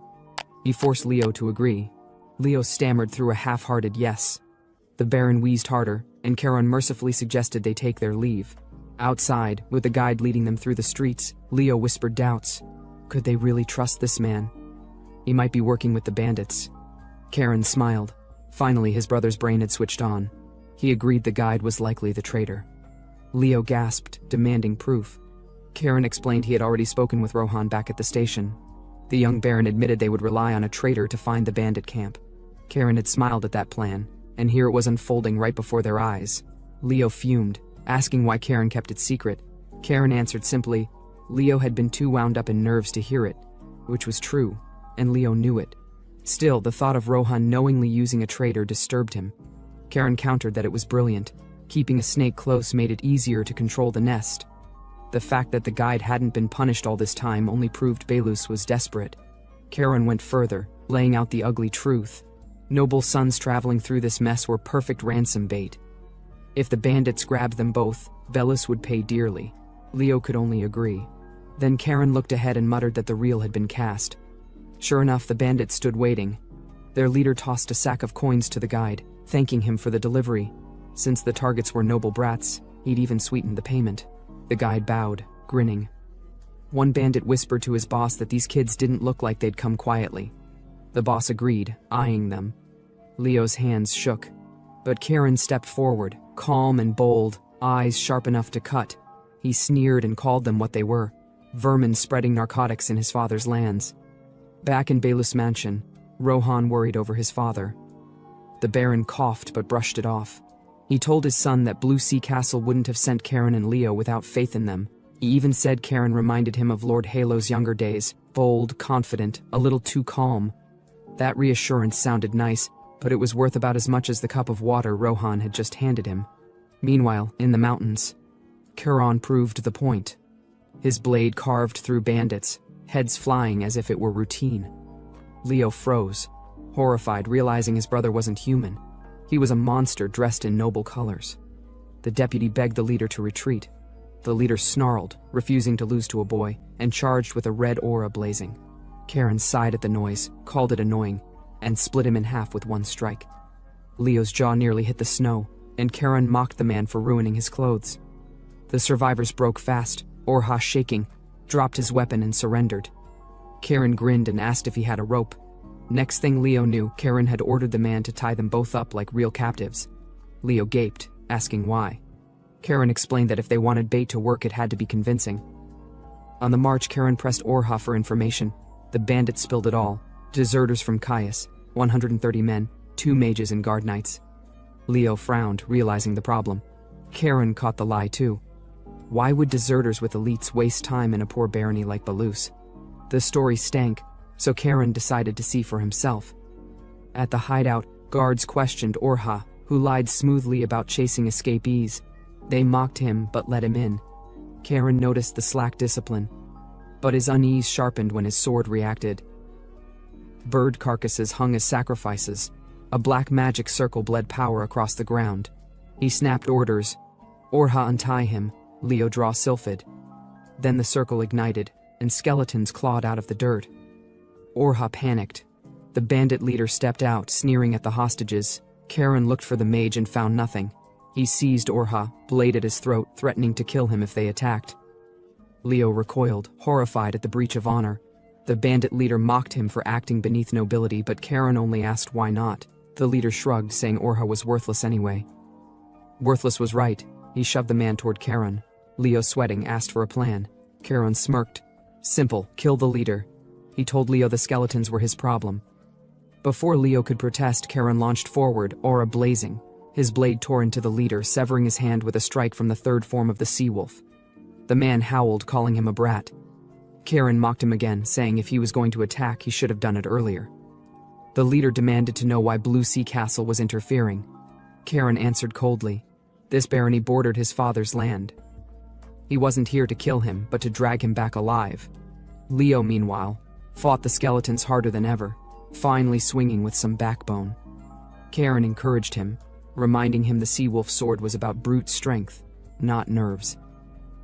S1: He forced Leo to agree. Leo stammered through a half-hearted yes. The Baron wheezed harder, and Karen mercifully suggested they take their leave. Outside, with the guide leading them through the streets, Leo whispered doubts. Could they really trust this man? He might be working with the bandits. Karen smiled. Finally, his brother's brain had switched on. He agreed the guide was likely the traitor. Leo gasped, demanding proof. Karen explained he had already spoken with Rohan back at the station. The young Baron admitted they would rely on a traitor to find the bandit camp. Karen had smiled at that plan, and here it was unfolding right before their eyes. Leo fumed, asking why Karen kept it secret. Karen answered simply. Leo had been too wound up in nerves to hear it, which was true, and Leo knew it. Still, the thought of Rohan knowingly using a traitor disturbed him. Karen countered that it was brilliant. Keeping a snake close made it easier to control the nest. The fact that the guide hadn't been punished all this time only proved Belus was desperate. Karen went further, laying out the ugly truth. Noble sons traveling through this mess were perfect ransom bait. If the bandits grabbed them both, Belus would pay dearly. Leo could only agree. Then Karen looked ahead and muttered that the reel had been cast. Sure enough, the bandits stood waiting. Their leader tossed a sack of coins to the guide, thanking him for the delivery. Since the targets were noble brats, he'd even sweetened the payment. The guide bowed, grinning. One bandit whispered to his boss that these kids didn't look like they'd come quietly. The boss agreed, eyeing them. Leo's hands shook. But Karen stepped forward, calm and bold, eyes sharp enough to cut. He sneered and called them what they were: vermin spreading narcotics in his father's lands. Back in Belus Mansion, Rohan worried over his father. The Baron coughed but brushed it off. He told his son that Blue Sea Castle wouldn't have sent Karen and Leo without faith in them. He even said Karen reminded him of Lord Halo's younger days, bold, confident, a little too calm. That reassurance sounded nice, but it was worth about as much as the cup of water Rohan had just handed him. Meanwhile, in the mountains, Karen proved the point. His blade carved through bandits, heads flying as if it were routine. Leo froze, horrified, realizing his brother wasn't human. He was a monster dressed in noble colors. The deputy begged the leader to retreat. The leader snarled, refusing to lose to a boy, and charged with a red aura blazing. Karen sighed at the noise, called it annoying, and split him in half with one strike. Leo's jaw nearly hit the snow, and Karen mocked the man for ruining his clothes. The survivors broke fast. Orha, shaking, dropped his weapon and surrendered. Karen grinned and asked if he had a rope. Next thing Leo knew, Karen had ordered the man to tie them both up like real captives. Leo gaped, asking why. Karen explained that if they wanted bait to work, it had to be convincing. On the march, Karen pressed Orha for information. The bandits spilled it all. Deserters from Caius, 130 men, 2 mages and guard knights. Leo frowned, realizing the problem. Karen caught the lie too. Why would deserters with elites waste time in a poor barony like Belus? The story stank, so Karen decided to see for himself. At the hideout, guards questioned Orha, who lied smoothly about chasing escapees. They mocked him but let him in. Karen noticed the slack discipline, but his unease sharpened when his sword reacted. Bird carcasses hung as sacrifices. A black magic circle bled power across the ground. He snapped orders. Orha, untie him. Leo, draw Sylphid. Then the circle ignited, and skeletons clawed out of the dirt. Orha panicked. The bandit leader stepped out, sneering at the hostages. Karen looked for the mage and found nothing. He seized Orha, blade at his throat, threatening to kill him if they attacked. Leo recoiled, horrified at the breach of honor. The bandit leader mocked him for acting beneath nobility, but Karen only asked why not. The leader shrugged, saying Orha was worthless anyway. Worthless was right. He shoved the man toward Karen. Leo, sweating, asked for a plan. Karen smirked. Simple, kill the leader. He told Leo the skeletons were his problem. Before Leo could protest, Karen launched forward, aura blazing. His blade tore into the leader, severing his hand with a strike from the third form of the sea wolf. The man howled, calling him a brat. Karen mocked him again, saying if he was going to attack, he should have done it earlier. The leader demanded to know why Blue Sea Castle was interfering. Karen answered coldly. This barony bordered his father's land. He wasn't here to kill him, but to drag him back alive. Leo, meanwhile, fought the skeletons harder than ever, finally swinging with some backbone. Karen encouraged him, reminding him the sea wolf sword was about brute strength, not nerves.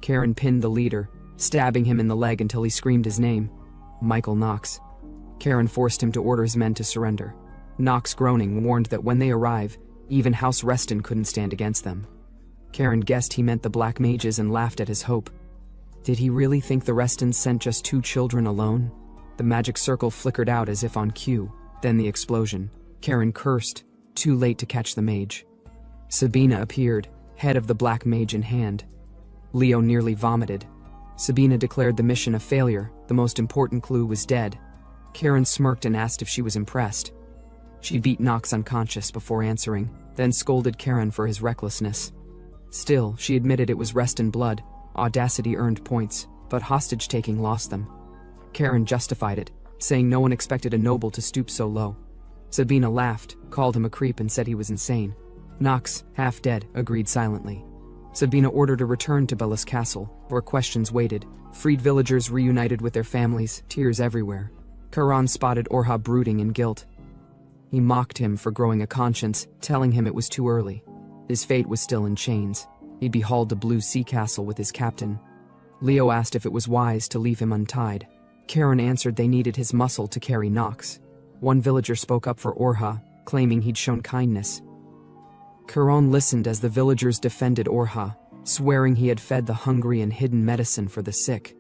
S1: Karen pinned the leader, stabbing him in the leg until he screamed his name, Michael Knox. Karen forced him to order his men to surrender. Knox, groaning, warned that when they arrive, even House Reston couldn't stand against them. Karen guessed he meant the black mages and laughed at his hope. Did he really think the Restons sent just 2 children alone? The magic circle flickered out as if on cue, then the explosion. Karen cursed, too late to catch the mage. Sabina appeared, head of the black mage in hand. Leo nearly vomited. Sabina declared the mission a failure. The most important clue was dead. Karen smirked and asked if she was impressed. She beat Knox unconscious before answering, then scolded Karen for his recklessness. Still, she admitted it was Reston blood. Audacity earned points, but hostage-taking lost them. Karen justified it, saying no one expected a noble to stoop so low. Sabina laughed, called him a creep and said he was insane. Knox, half dead, agreed silently. Sabina ordered a return to Belus Castle, where questions waited. Freed villagers reunited with their families, tears everywhere. Karen spotted Orha brooding in guilt. He mocked him for growing a conscience, telling him it was too early. His fate was still in chains. He'd be hauled to Blue Sea Castle with his captain. Leo asked if it was wise to leave him untied. Karen answered they needed his muscle to carry Knox. One villager spoke up for Orha, claiming he'd shown kindness. Karen listened as the villagers defended Orha, swearing he had fed the hungry and hidden medicine for the sick.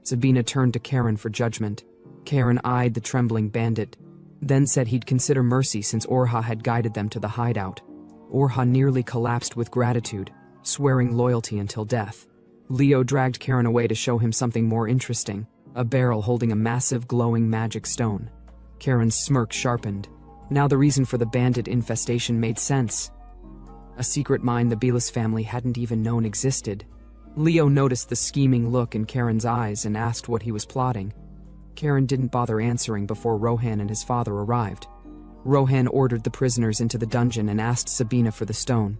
S1: Sabina turned to Karen for judgment. Karen eyed the trembling bandit, then said he'd consider mercy since Orha had guided them to the hideout. Orphan nearly collapsed with gratitude, swearing loyalty until death. Leo dragged Karen away to show him something more interesting, a barrel holding a massive glowing magic stone. Karen's smirk sharpened. Now the reason for the bandit infestation made sense. A secret mine the Belis family hadn't even known existed. Leo noticed the scheming look in Karen's eyes and asked what he was plotting. Karen didn't bother answering before Rohan and his father arrived. Rohan ordered the prisoners into the dungeon and asked Sabina for the stone.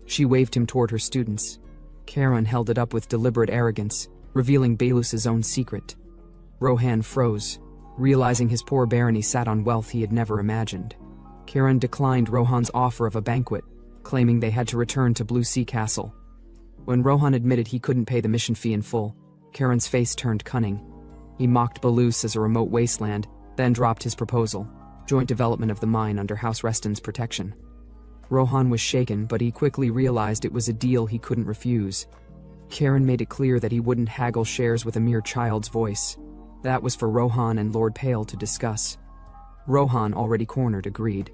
S1: She waved him toward her students. Karen held it up with deliberate arrogance, revealing Belus's own secret. Rohan froze, realizing his poor barony sat on wealth he had never imagined. Karen declined Rohan's offer of a banquet, claiming they had to return to Blue Sea Castle. When Rohan admitted he couldn't pay the mission fee in full, Karen's face turned cunning. He mocked Belus as a remote wasteland, then dropped his proposal: joint development of the mine under House Reston's protection. Rohan was shaken, but he quickly realized it was a deal he couldn't refuse. Karen made it clear that he wouldn't haggle shares with a mere child's voice. That was for Rohan and Lord Pale to discuss. Rohan, already cornered, agreed.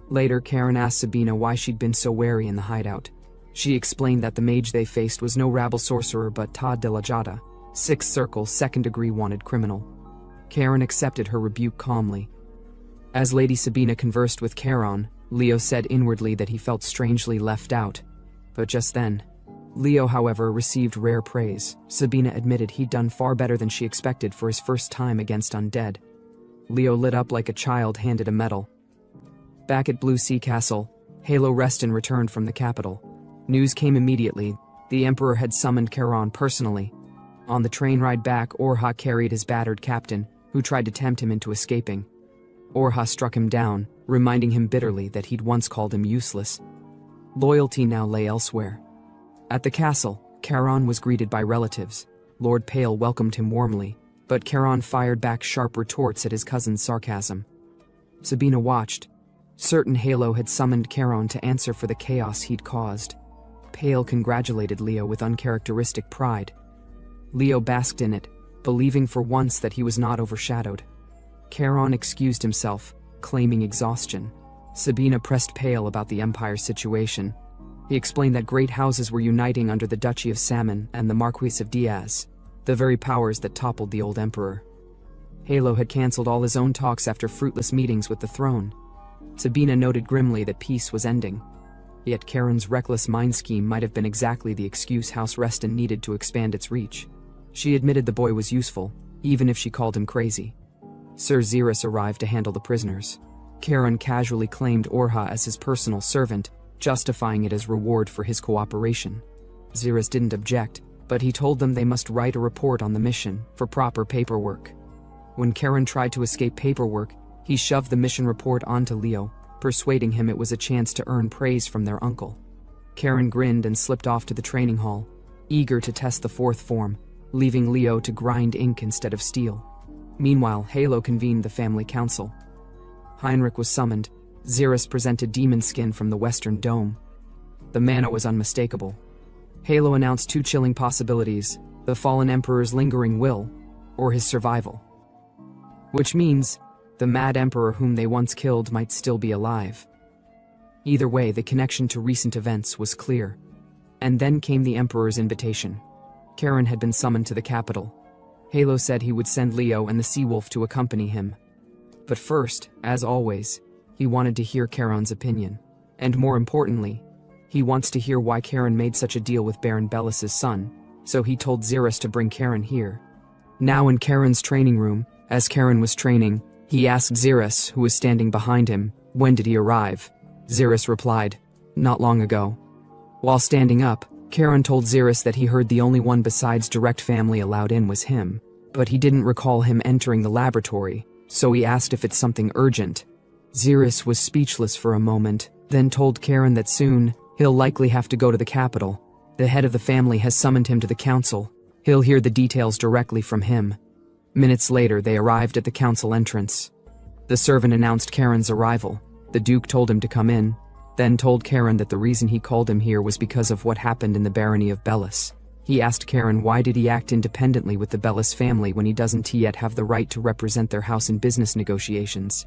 S1: Later, Karen asked Sabina why she'd been so wary in the hideout. She explained that the mage they faced was no rabble sorcerer but Todd de la Jada, Sixth Circle, second-degree wanted criminal. Karen accepted her rebuke calmly. As Lady Sabina conversed with Karen, Leo said inwardly that he felt strangely left out. But just then, Leo, however, received rare praise. Sabina admitted he'd done far better than she expected for his first time against undead. Leo lit up like a child handed a medal. Back at Blue Sea Castle, Yahello Reston returned from the capital. News came immediately. The Emperor had summoned Karen personally. On the train ride back, Orha carried his battered captain, who tried to tempt him into escaping. Orha struck him down, reminding him bitterly that he'd once called him useless. Loyalty now lay elsewhere. At the castle, Karen was greeted by relatives. Lord Pale welcomed him warmly, but Karen fired back sharp retorts at his cousin's sarcasm. Sabina watched. Certain Yahello had summoned Karen to answer for the chaos he'd caused. Pale congratulated Leo with uncharacteristic pride. Leo basked in it, believing for once that he was not overshadowed. Karen excused himself, claiming exhaustion. Sabina pressed Pale about the Empire's situation. He explained that great houses were uniting under the Duchy of Salmon and the Marquis of Diaz, the very powers that toppled the old emperor. Yahello had cancelled all his own talks after fruitless meetings with the throne. Sabina noted grimly that peace was ending. Yet Karen's reckless mind scheme might have been exactly the excuse House Reston needed to expand its reach. She admitted the boy was useful, even if she called him crazy. Sir Xerus arrived to handle the prisoners. Karen casually claimed Orha as his personal servant, justifying it as reward for his cooperation. Xerus didn't object, but he told them they must write a report on the mission for proper paperwork. When Karen tried to escape paperwork, he shoved the mission report onto Leo, persuading him it was a chance to earn praise from their uncle. Karen grinned and slipped off to the training hall, eager to test the fourth form, leaving Leo to grind ink instead of steel. Meanwhile, Yahello convened the family council. Heinrich was summoned. Xerus presented demon skin from the Western Dome. The mana was unmistakable. Yahello announced two chilling possibilities: the fallen emperor's lingering will, or his survival. Which means, the mad emperor whom they once killed might still be alive. Either way, the connection to recent events was clear. And then came the emperor's invitation. Karen had been summoned to the capital. Yahello said he would send Leo and the Seawolf to accompany him. But first, as always, he wanted to hear Karen's opinion. And more importantly, he wants to hear why Karen made such a deal with Baron Bellis's son, so he told Xerus to bring Karen here. Now in Karen's training room, as Karen was training, he asked Xerus, who was standing behind him, when did he arrive? Xerus replied, not long ago. While standing up, Karen told Xerus that he heard the only one besides direct family allowed in was him, but he didn't recall him entering the laboratory, so he asked if it's something urgent. Xerus was speechless for a moment, then told Karen that soon, he'll likely have to go to the capital. The head of the family has summoned him to the council. He'll hear the details directly from him. Minutes later, they arrived at the council entrance. The servant announced Karen's arrival. The Duke told him to come in, then told Karen that the reason he called him here was because of what happened in the barony of Bellis. He asked Karen why did he act independently with the Bellis family when he doesn't yet have the right to represent their house in business negotiations.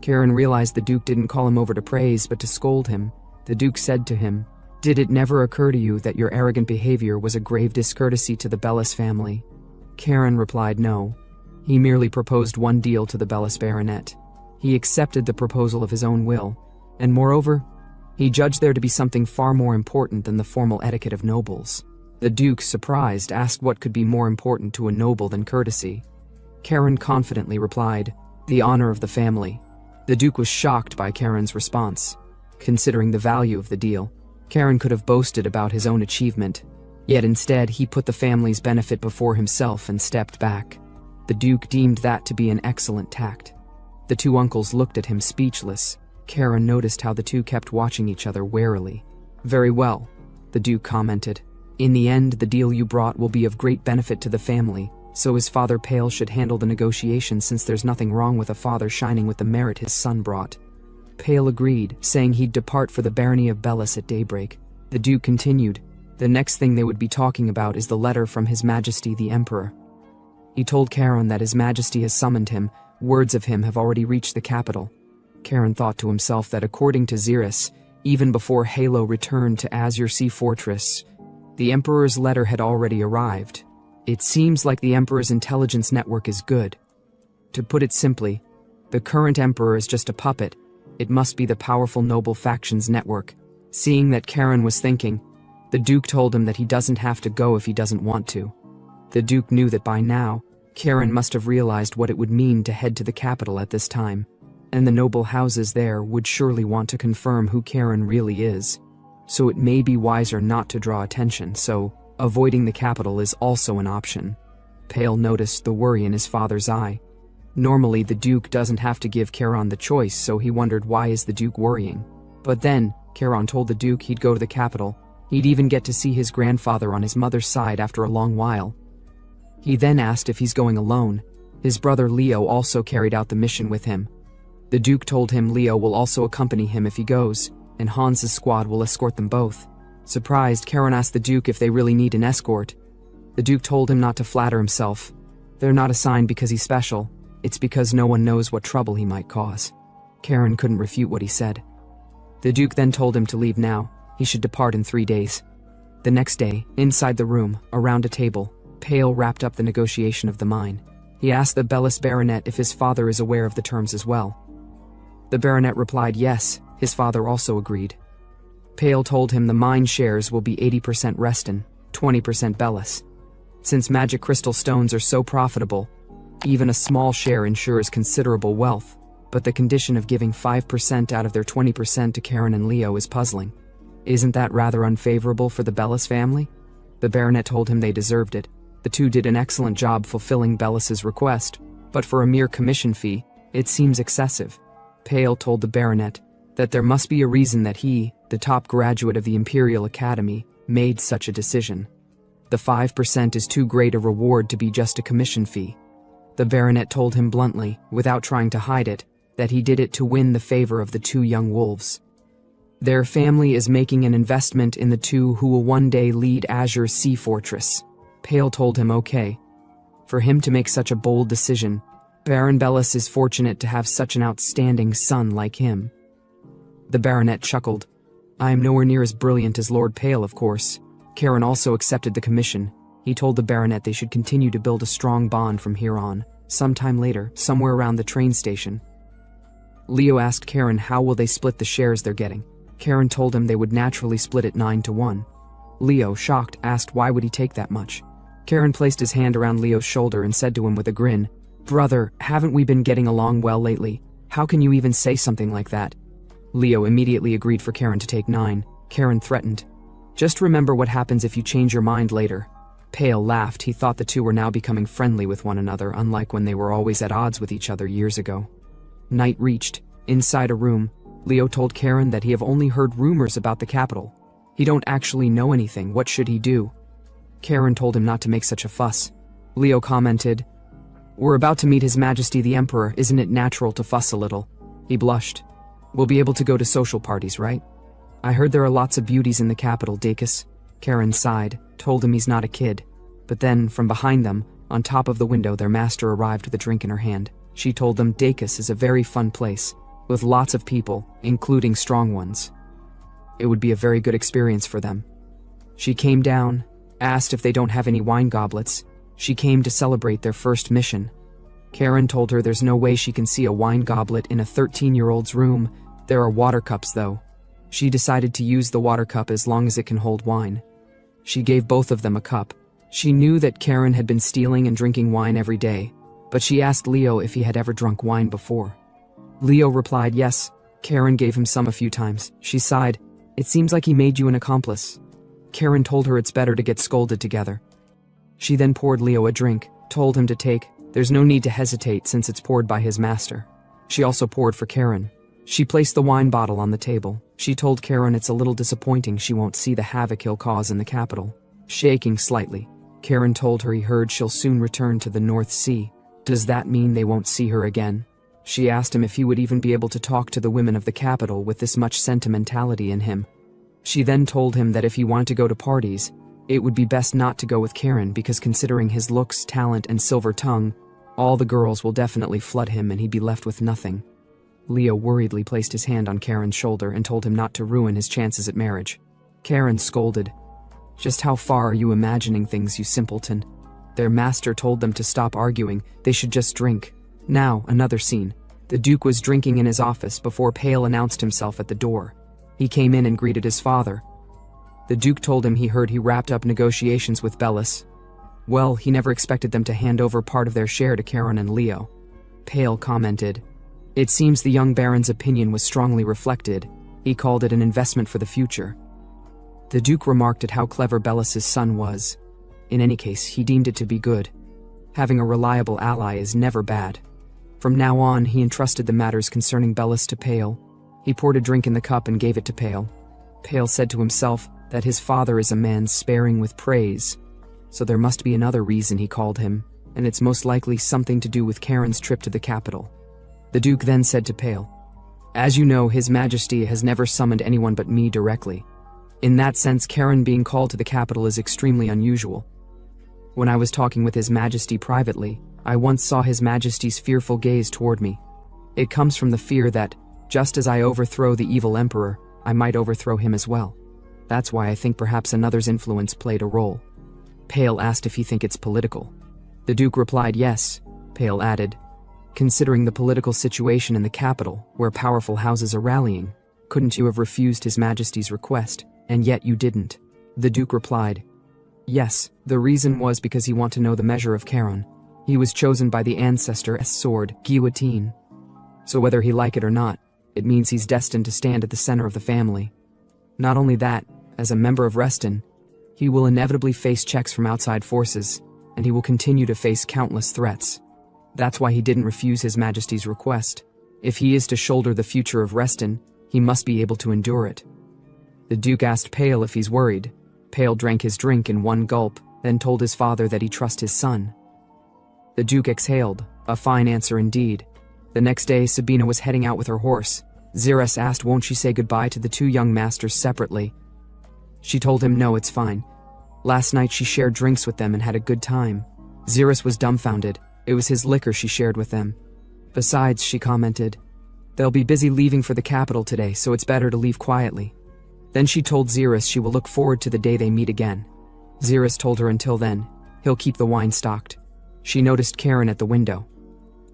S1: Karen realized the Duke didn't call him over to praise but to scold him. The Duke said to him, "Did it never occur to you that your arrogant behavior was a grave discourtesy to the Bellis family?" Karen replied no. He merely proposed one deal to the Bellis baronet. He accepted the proposal of his own will, and moreover, he judged there to be something far more important than the formal etiquette of nobles. The Duke, surprised, asked what could be more important to a noble than courtesy. Karen confidently replied, "The honor of the family." The Duke was shocked by Karen's response. Considering the value of the deal, Karen could have boasted about his own achievement, yet instead he put the family's benefit before himself and stepped back. The Duke deemed that to be an excellent tact. The two uncles looked at him speechless. Karen noticed how the two kept watching each other warily. "Very well," the Duke commented. "In the end, the deal you brought will be of great benefit to the family, so his father Pale should handle the negotiations, since there's nothing wrong with a father shining with the merit his son brought." Pale agreed, saying he'd depart for the barony of Bellis at daybreak. The Duke continued, "The next thing they would be talking about is the letter from His Majesty the Emperor." He told Karen that His Majesty has summoned him. Words of him have already reached the capital. Karen thought to himself that according to Xeris, even before Yahello returned to Azure Sea Fortress, the Emperor's letter had already arrived. It seems like the Emperor's intelligence network is good. To put it simply, the current Emperor is just a puppet. It must be the powerful noble faction's network. Seeing that Karen was thinking, the Duke told him that he doesn't have to go if he doesn't want to. The Duke knew that by now, Karen must have realized what it would mean to head to the capital at this time, and the noble houses there would surely want to confirm who Karen really is. So it may be wiser not to draw attention, so avoiding the capital is also an option. Pale noticed the worry in his father's eye. Normally, the Duke doesn't have to give Karen the choice, so he wondered why is the Duke worrying. But then, Karen told the Duke he'd go to the capital. He'd even get to see his grandfather on his mother's side after a long while. He then asked if he's going alone. His brother Leo also carried out the mission with him. The Duke told him Leo will also accompany him if he goes, and Hans's squad will escort them both. Surprised, Karen asked the Duke if they really need an escort. The Duke told him not to flatter himself. They're not assigned because he's special. It's because no one knows what trouble he might cause. Karen couldn't refute what he said. The Duke then told him to leave now. He should depart in 3 days. The next day, inside the room, around a table, Pale wrapped up the negotiation of the mine. He asked the Bellis baronet if his father is aware of the terms as well. The baronet replied yes. His father also agreed. Pale told him the mine shares will be 80% Reston, 20% Bellis. Since magic crystal stones are so profitable, even a small share ensures considerable wealth, but the condition of giving 5% out of their 20% to Karen and Leo is puzzling. Isn't that rather unfavorable for the Bellis family? The baronet told him they deserved it. The two did an excellent job fulfilling Bellis's request, but for a mere commission fee, it seems excessive. Pale told the baronet that there must be a reason that he, the top graduate of the Imperial Academy, made such a decision. The 5% is too great a reward to be just a commission fee. The baronet told him bluntly, without trying to hide it, that he did it to win the favor of the two young wolves. Their family is making an investment in the two who will one day lead Azure Sea Fortress. Pale told him okay. For him to make such a bold decision, Baron Bellis is fortunate to have such an outstanding son like him. The baronet chuckled. I am nowhere near as brilliant as Lord Pale, of course. Karen also accepted the commission. He told the baronet they should continue to build a strong bond from here on. Sometime later, somewhere around the train station, Leo asked Karen how will they split the shares they're getting. Karen told him they would naturally split it 9-1. Leo, shocked, asked why would he take that much. Karen placed his hand around Leo's shoulder and said to him with a grin, Brother, haven't we been getting along well lately? How can you even say something like that? Leo immediately agreed for Karen to take 9. Karen threatened, Just remember what happens if you change your mind later. Pale laughed. He thought the two were now becoming friendly with one another, unlike when they were always at odds with each other years ago. Night reached. Inside a room, Leo told Karen that he have only heard rumors about the capital. He don't actually know anything. What should he do? Karen told him not to make such a fuss. Leo commented, We're about to meet His Majesty the Emperor. Isn't it natural to fuss a little? He blushed. We'll be able to go to social parties, right? I heard there are lots of beauties in the capital, Dacus. Karen sighed, told him he's not a kid. But then, from behind them, on top of the window, their master arrived with a drink in her hand. She told them Dacus is a very fun place, with lots of people, including strong ones. It would be a very good experience for them. She came down, asked if they don't have any wine goblets. She came to celebrate their first mission. Karen told her there's no way she can see a wine goblet in a 13-year-old's room. There are water cups, though. She decided to use the water cup as long as it can hold wine. She gave both of them a cup. She knew that Karen had been stealing and drinking wine every day, but she asked Leo if he had ever drunk wine before. Leo replied yes. Karen gave him some a few times. She sighed. It seems like he made you an accomplice. Karen told her it's better to get scolded together. She then poured Leo a drink, told him to take. There's no need to hesitate since it's poured by his master. She also poured for Karen. She placed the wine bottle on the table. She told Karen it's a little disappointing she won't see the havoc he'll cause in the capital. Shaking slightly, Karen told her he heard she'll soon return to the North Sea. Does that mean they won't see her again? She asked him if he would even be able to talk to the women of the capital with this much sentimentality in him. She then told him that if he wanted to go to parties, it would be best not to go with Karen because considering his looks, talent, and silver tongue, all the girls will definitely flood him and he'd be left with nothing. Leo worriedly placed his hand on Karen's shoulder and told him not to ruin his chances at marriage. Karen scolded. Just how far are you imagining things, you simpleton? Their master told them to stop arguing, they should just drink. Now, another scene. The Duke was drinking in his office before Pale announced himself at the door. He came in and greeted his father. The Duke told him he heard he wrapped up negotiations with Bellis. Well, he never expected them to hand over part of their share to Karen and Leo. Pale commented. It seems the young Baron's opinion was strongly reflected. He called it an investment for the future. The Duke remarked at how clever Bellis's son was. In any case, he deemed it to be good. Having a reliable ally is never bad. From now on, he entrusted the matters concerning Bellis to Pale. He poured a drink in the cup and gave it to Pale. Pale said to himself that his father is a man sparing with praise. So there must be another reason he called him, and it's most likely something to do with Karen's trip to the capital. The Duke then said to Pale, As you know, His Majesty has never summoned anyone but me directly. In that sense, Karen being called to the capital is extremely unusual. When I was talking with His Majesty privately, I once saw His Majesty's fearful gaze toward me. It comes from the fear that, just as I overthrow the evil emperor, I might overthrow him as well. That's why I think perhaps another's influence played a role. Pale asked if he think it's political. The Duke replied yes. Pale added, Considering the political situation in the capital, where powerful houses are rallying, couldn't you have refused His Majesty's request, and yet you didn't? The Duke replied, Yes, the reason was because he wanted to know the measure of Karen. He was chosen by the ancestor's sword, guillotine. So whether he like it or not, it means he's destined to stand at the center of the family. Not only that, as a member of Reston, he will inevitably face checks from outside forces, and he will continue to face countless threats. That's why he didn't refuse His Majesty's request. If he is to shoulder the future of Reston, he must be able to endure it. The Duke asked Pale if he's worried. Pale drank his drink in one gulp, then told his father that he trusts his son. The Duke exhaled, a fine answer indeed. The next day, Sabina was heading out with her horse. Xeris asked won't she say goodbye to the two young masters separately. She told him no, it's fine. Last night she shared drinks with them and had a good time. Xeris was dumbfounded. It was his liquor she shared with them. Besides, she commented, they'll be busy leaving for the capital today, so it's better to leave quietly. Then she told Xeris she will look forward to the day they meet again. Xeris told her until then, he'll keep the wine stocked. She noticed Karen at the window.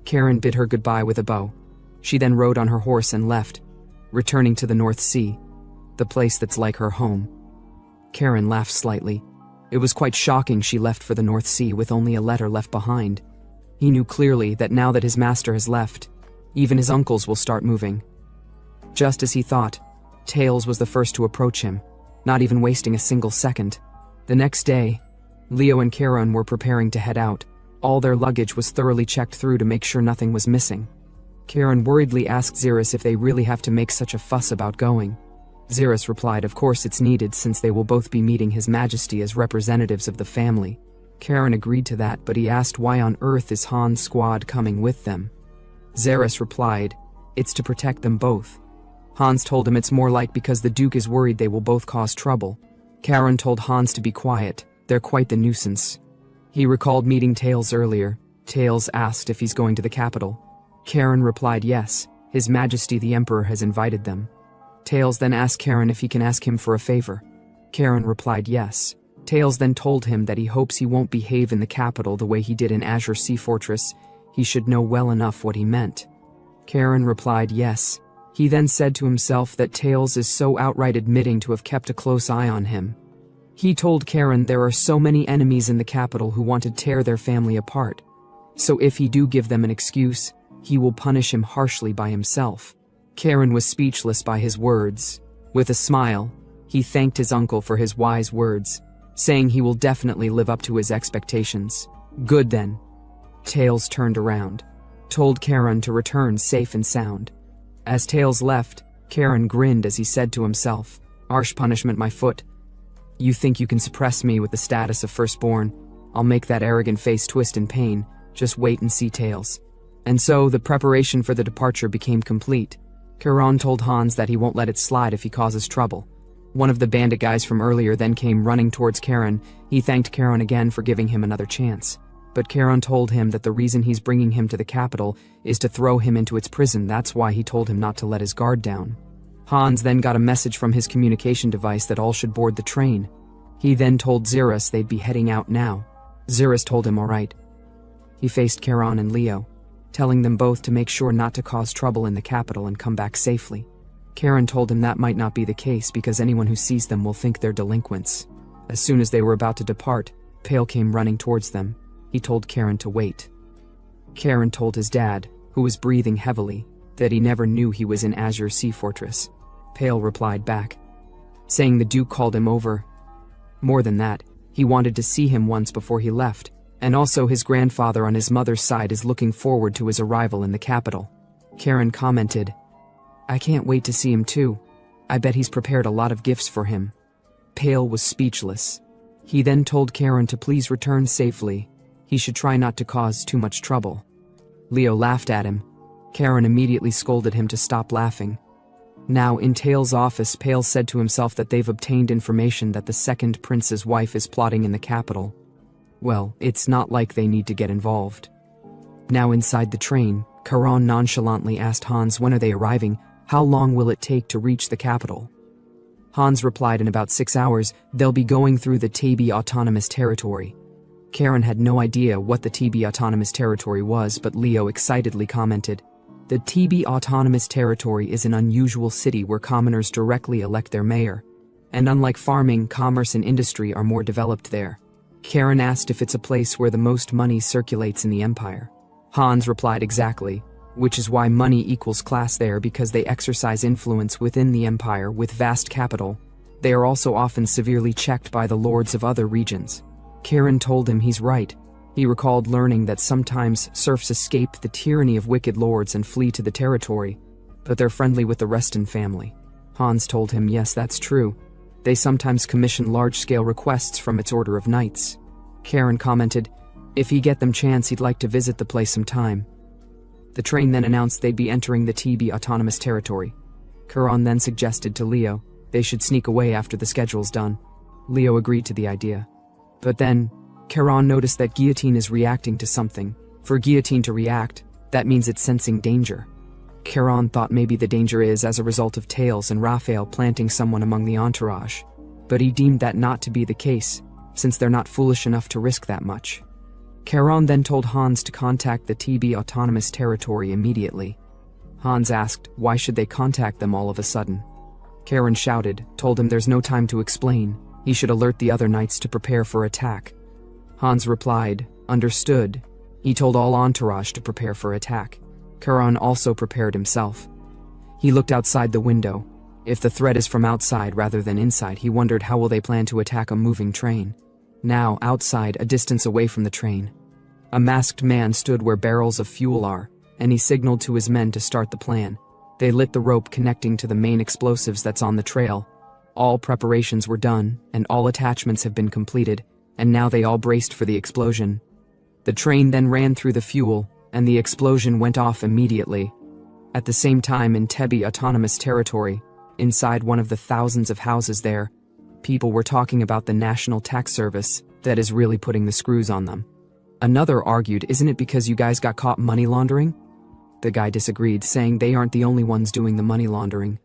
S1: Karen bid her goodbye with a bow. She then rode on her horse and left, returning to the North Sea, the place that's like her home. Karen laughed slightly. It was quite shocking she left for the North Sea with only a letter left behind. He knew clearly that now that his master has left, even his uncles will start moving. Just as he thought, Tails was the first to approach him, not even wasting a single second. The next day, Leo and Karen were preparing to head out. All their luggage was thoroughly checked through to make sure nothing was missing. Karen worriedly asked Xeris if they really have to make such a fuss about going. Xeris replied of course it's needed since they will both be meeting His Majesty as representatives of the family. Karen agreed to that, but he asked why on earth is Han's squad coming with them. Xeris replied, it's to protect them both. Hans told him it's more like because the Duke is worried they will both cause trouble. Karen told Hans to be quiet, they're quite the nuisance. He recalled meeting Tails earlier. Tails asked if he's going to the capital. Karen replied yes, His Majesty the Emperor has invited them. Tails then asked Karen if he can ask him for a favor. Karen replied yes. Tails then told him that he hopes he won't behave in the capital the way he did in Azure Sea Fortress. He should know well enough what he meant. Karen replied yes. He then said to himself that Tails is so outright admitting to have kept a close eye on him. He told Karen there are so many enemies in the capital who want to tear their family apart. So if he do give them an excuse, he will punish him harshly by himself. Karen was speechless by his words. With a smile, he thanked his uncle for his wise words, saying he will definitely live up to his expectations. Good then. Tails turned around, told Karen to return safe and sound. As Tails left, Karen grinned as he said to himself, "Harsh punishment, my foot. You think you can suppress me with the status of firstborn? I'll make that arrogant face twist in pain. Just wait and see, Tails." And so the preparation for the departure became complete. Karen told Hans that he won't let it slide if he causes trouble. One of the bandit guys from earlier then came running towards Karen. He thanked Karen again for giving him another chance. But Karen told him that the reason he's bringing him to the capital is to throw him into its prison. That's why he told him not to let his guard down. Hans then got a message from his communication device that all should board the train. He then told Xerus they'd be heading out now. Xerus told him all right. He faced Karen and Leo, telling them both to make sure not to cause trouble in the capital and come back safely. Karen told him that might not be the case because anyone who sees them will think they're delinquents. As soon as they were about to depart, Pale came running towards them. He told Karen to wait. Karen told his dad, who was breathing heavily, that he never knew he was in Azure Sea Fortress. Pale replied back, saying the Duke called him over. More than that, he wanted to see him once before he left, and also his grandfather on his mother's side is looking forward to his arrival in the capital. Karen commented, "I can't wait to see him too. I bet he's prepared a lot of gifts for him." Pale was speechless. He then told Karen to please return safely. He should try not to cause too much trouble. Leo laughed at him. Karen immediately scolded him to stop laughing. Now, in Tails' office, Pale said to himself that they've obtained information that the second prince's wife is plotting in the capital. Well, it's not like they need to get involved. Now inside the train, Karen nonchalantly asked Hans when are they arriving, how long will it take to reach the capital? Hans replied in about 6 hours, they'll be going through the TB Autonomous Territory. Karen had no idea what the TB Autonomous Territory was, but Leo excitedly commented, "The TB Autonomous Territory is an unusual city where commoners directly elect their mayor. And unlike farming, commerce and industry are more developed there." Karen asked if it's a place where the most money circulates in the empire. Hans replied exactly, which is why money equals class there because they exercise influence within the empire with vast capital. They are also often severely checked by the lords of other regions. Karen told him he's right. He recalled learning that sometimes serfs escape the tyranny of wicked lords and flee to the territory, but they're friendly with the Reston family. Hans told him yes, that's true. They sometimes commission large-scale requests from its order of knights. Karen commented, if he get them chance he'd like to visit the place sometime. The train then announced they'd be entering the TB Autonomous Territory. Karen then suggested to Leo they should sneak away after the schedule's done. Leo agreed to the idea. But then, Karen noticed that Guillotine is reacting to something. For Guillotine to react, that means it's sensing danger. Karen thought maybe the danger is as a result of Tails and Raphael planting someone among the entourage. But he deemed that not to be the case, since they're not foolish enough to risk that much. Karen then told Hans to contact the TB Autonomous Territory immediately. Hans asked why should they contact them all of a sudden. Karen shouted, told him there's no time to explain. He should alert the other knights to prepare for attack. Hans replied, understood. He told all entourage to prepare for attack. Karen also prepared himself. He looked outside the window. If the threat is from outside rather than inside, he wondered how will they plan to attack a moving train. Now, outside, a distance away from the train, a masked man stood where barrels of fuel are, and he signaled to his men to start the plan. They lit the rope connecting to the main explosives that's on the trail. All preparations were done, and all attachments have been completed, and now they all braced for the explosion. The train then ran through the fuel, and the explosion went off immediately. At the same time in TB Autonomous Territory, inside one of the thousands of houses there, people were talking about the National Tax Service that is really putting the screws on them. Another argued, isn't it because you guys got caught money laundering? The guy disagreed, saying they aren't the only ones doing the money laundering.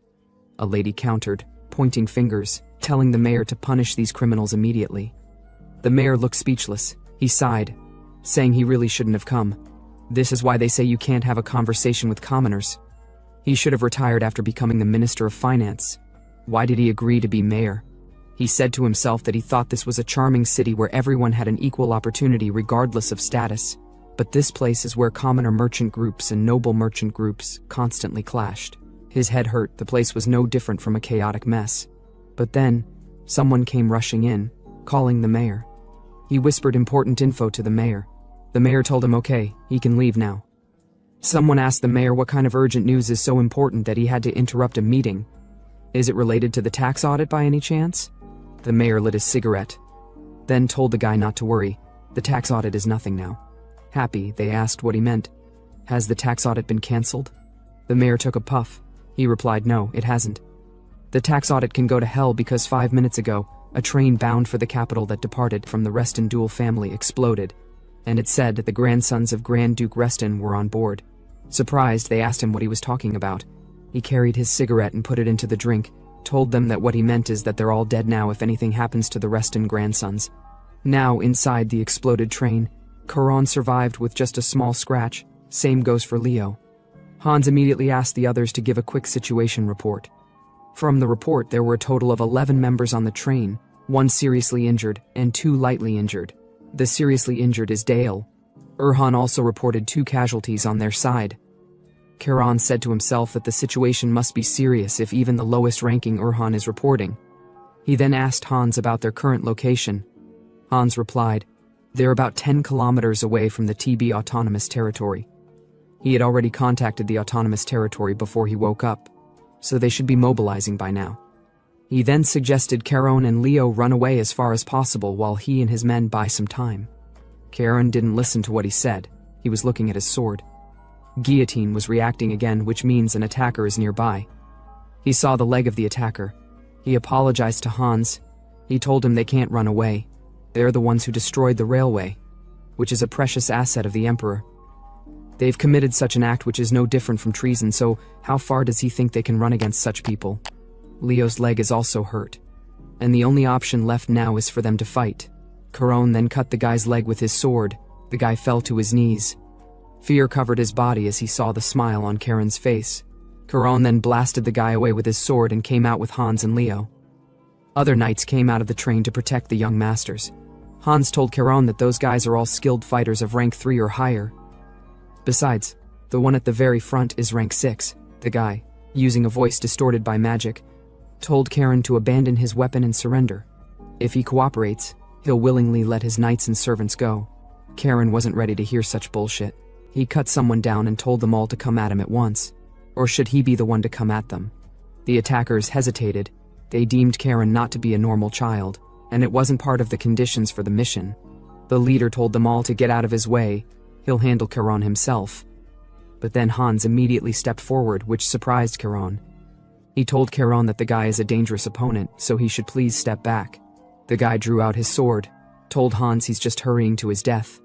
S1: a lady countered, pointing fingers, telling the mayor to punish these criminals immediately. The mayor looked speechless. He sighed, saying he really shouldn't have come. This is why they say you can't have a conversation with commoners. He should have retired after becoming the Minister of Finance. Why did he agree to be mayor? He said to himself that he thought this was a charming city where everyone had an equal opportunity regardless of status. But this place is where commoner merchant groups and noble merchant groups constantly clashed. His head hurt. The place was no different from a chaotic mess. But then, someone came rushing in, calling the mayor. He whispered important info to the mayor. The mayor told him okay, he can leave now. Someone asked the mayor what kind of urgent news is so important that he had to interrupt a meeting. Is it related to the tax audit by any chance? The mayor lit his cigarette, then told the guy not to worry. The tax audit is nothing now. Happy, they asked what he meant. Has the tax audit been cancelled? The mayor took a puff. He replied, no, it hasn't. The tax audit can go to hell because 5 minutes ago, a train bound for the capital that departed from the Reston dual family exploded, and it said that the grandsons of Grand Duke Reston were on board. Surprised, they asked him what he was talking about. He carried his cigarette and put it into the drink, told them that what he meant is that they're all dead now if anything happens to the Reston grandsons. Now, inside the exploded train, Charon survived with just a small scratch. Same goes for Leo. Hans immediately asked the others to give a quick situation report. From the report, there were a total of 11 members on the train, 1 seriously injured and 2 lightly injured. The seriously injured is Dale. Orphan also reported 2 casualties on their side. Charon said to himself that the situation must be serious if even the lowest-ranking Orphan is reporting. He then asked Hans about their current location. Hans replied, they're about 10 kilometers away from the TB Autonomous Territory. He had already contacted the Autonomous Territory before he woke up, so they should be mobilizing by now. He then suggested Charon and Leo run away as far as possible while he and his men buy some time. Charon didn't listen to what he said. He was looking at his sword. Guillotine was reacting again, which means an attacker is nearby. He saw the leg of the attacker. He apologized to Hans. He told him they can't run away. They're the ones who destroyed the railway, which is a precious asset of the Emperor. They've committed such an act which is no different from treason, so how far does he think they can run against such people? Leo's leg is also hurt, and the only option left now is for them to fight. Charon then cut the guy's leg with his sword. The guy fell to his knees. Fear covered his body as he saw the smile on Charon's face. Charon then blasted the guy away with his sword and came out with Hans and Leo. Other knights came out of the train to protect the young masters. Hans told Charon that those guys are all skilled fighters of rank 3 or higher. Besides, the one at the very front is rank 6. The guy, using a voice distorted by magic, told Charon to abandon his weapon and surrender. If he cooperates, he'll willingly let his knights and servants go. Charon wasn't ready to hear such bullshit. He cut someone down and told them all to come at him at once. Or should he be the one to come at them? The attackers hesitated. They deemed Charon not to be a normal child, and it wasn't part of the conditions for the mission. The leader told them all to get out of his way. He'll handle Charon himself. But then Hans immediately stepped forward, which surprised Charon. He told Charon that the guy is a dangerous opponent, so he should please step back. The guy drew out his sword, told Hans he's just hurrying to his death.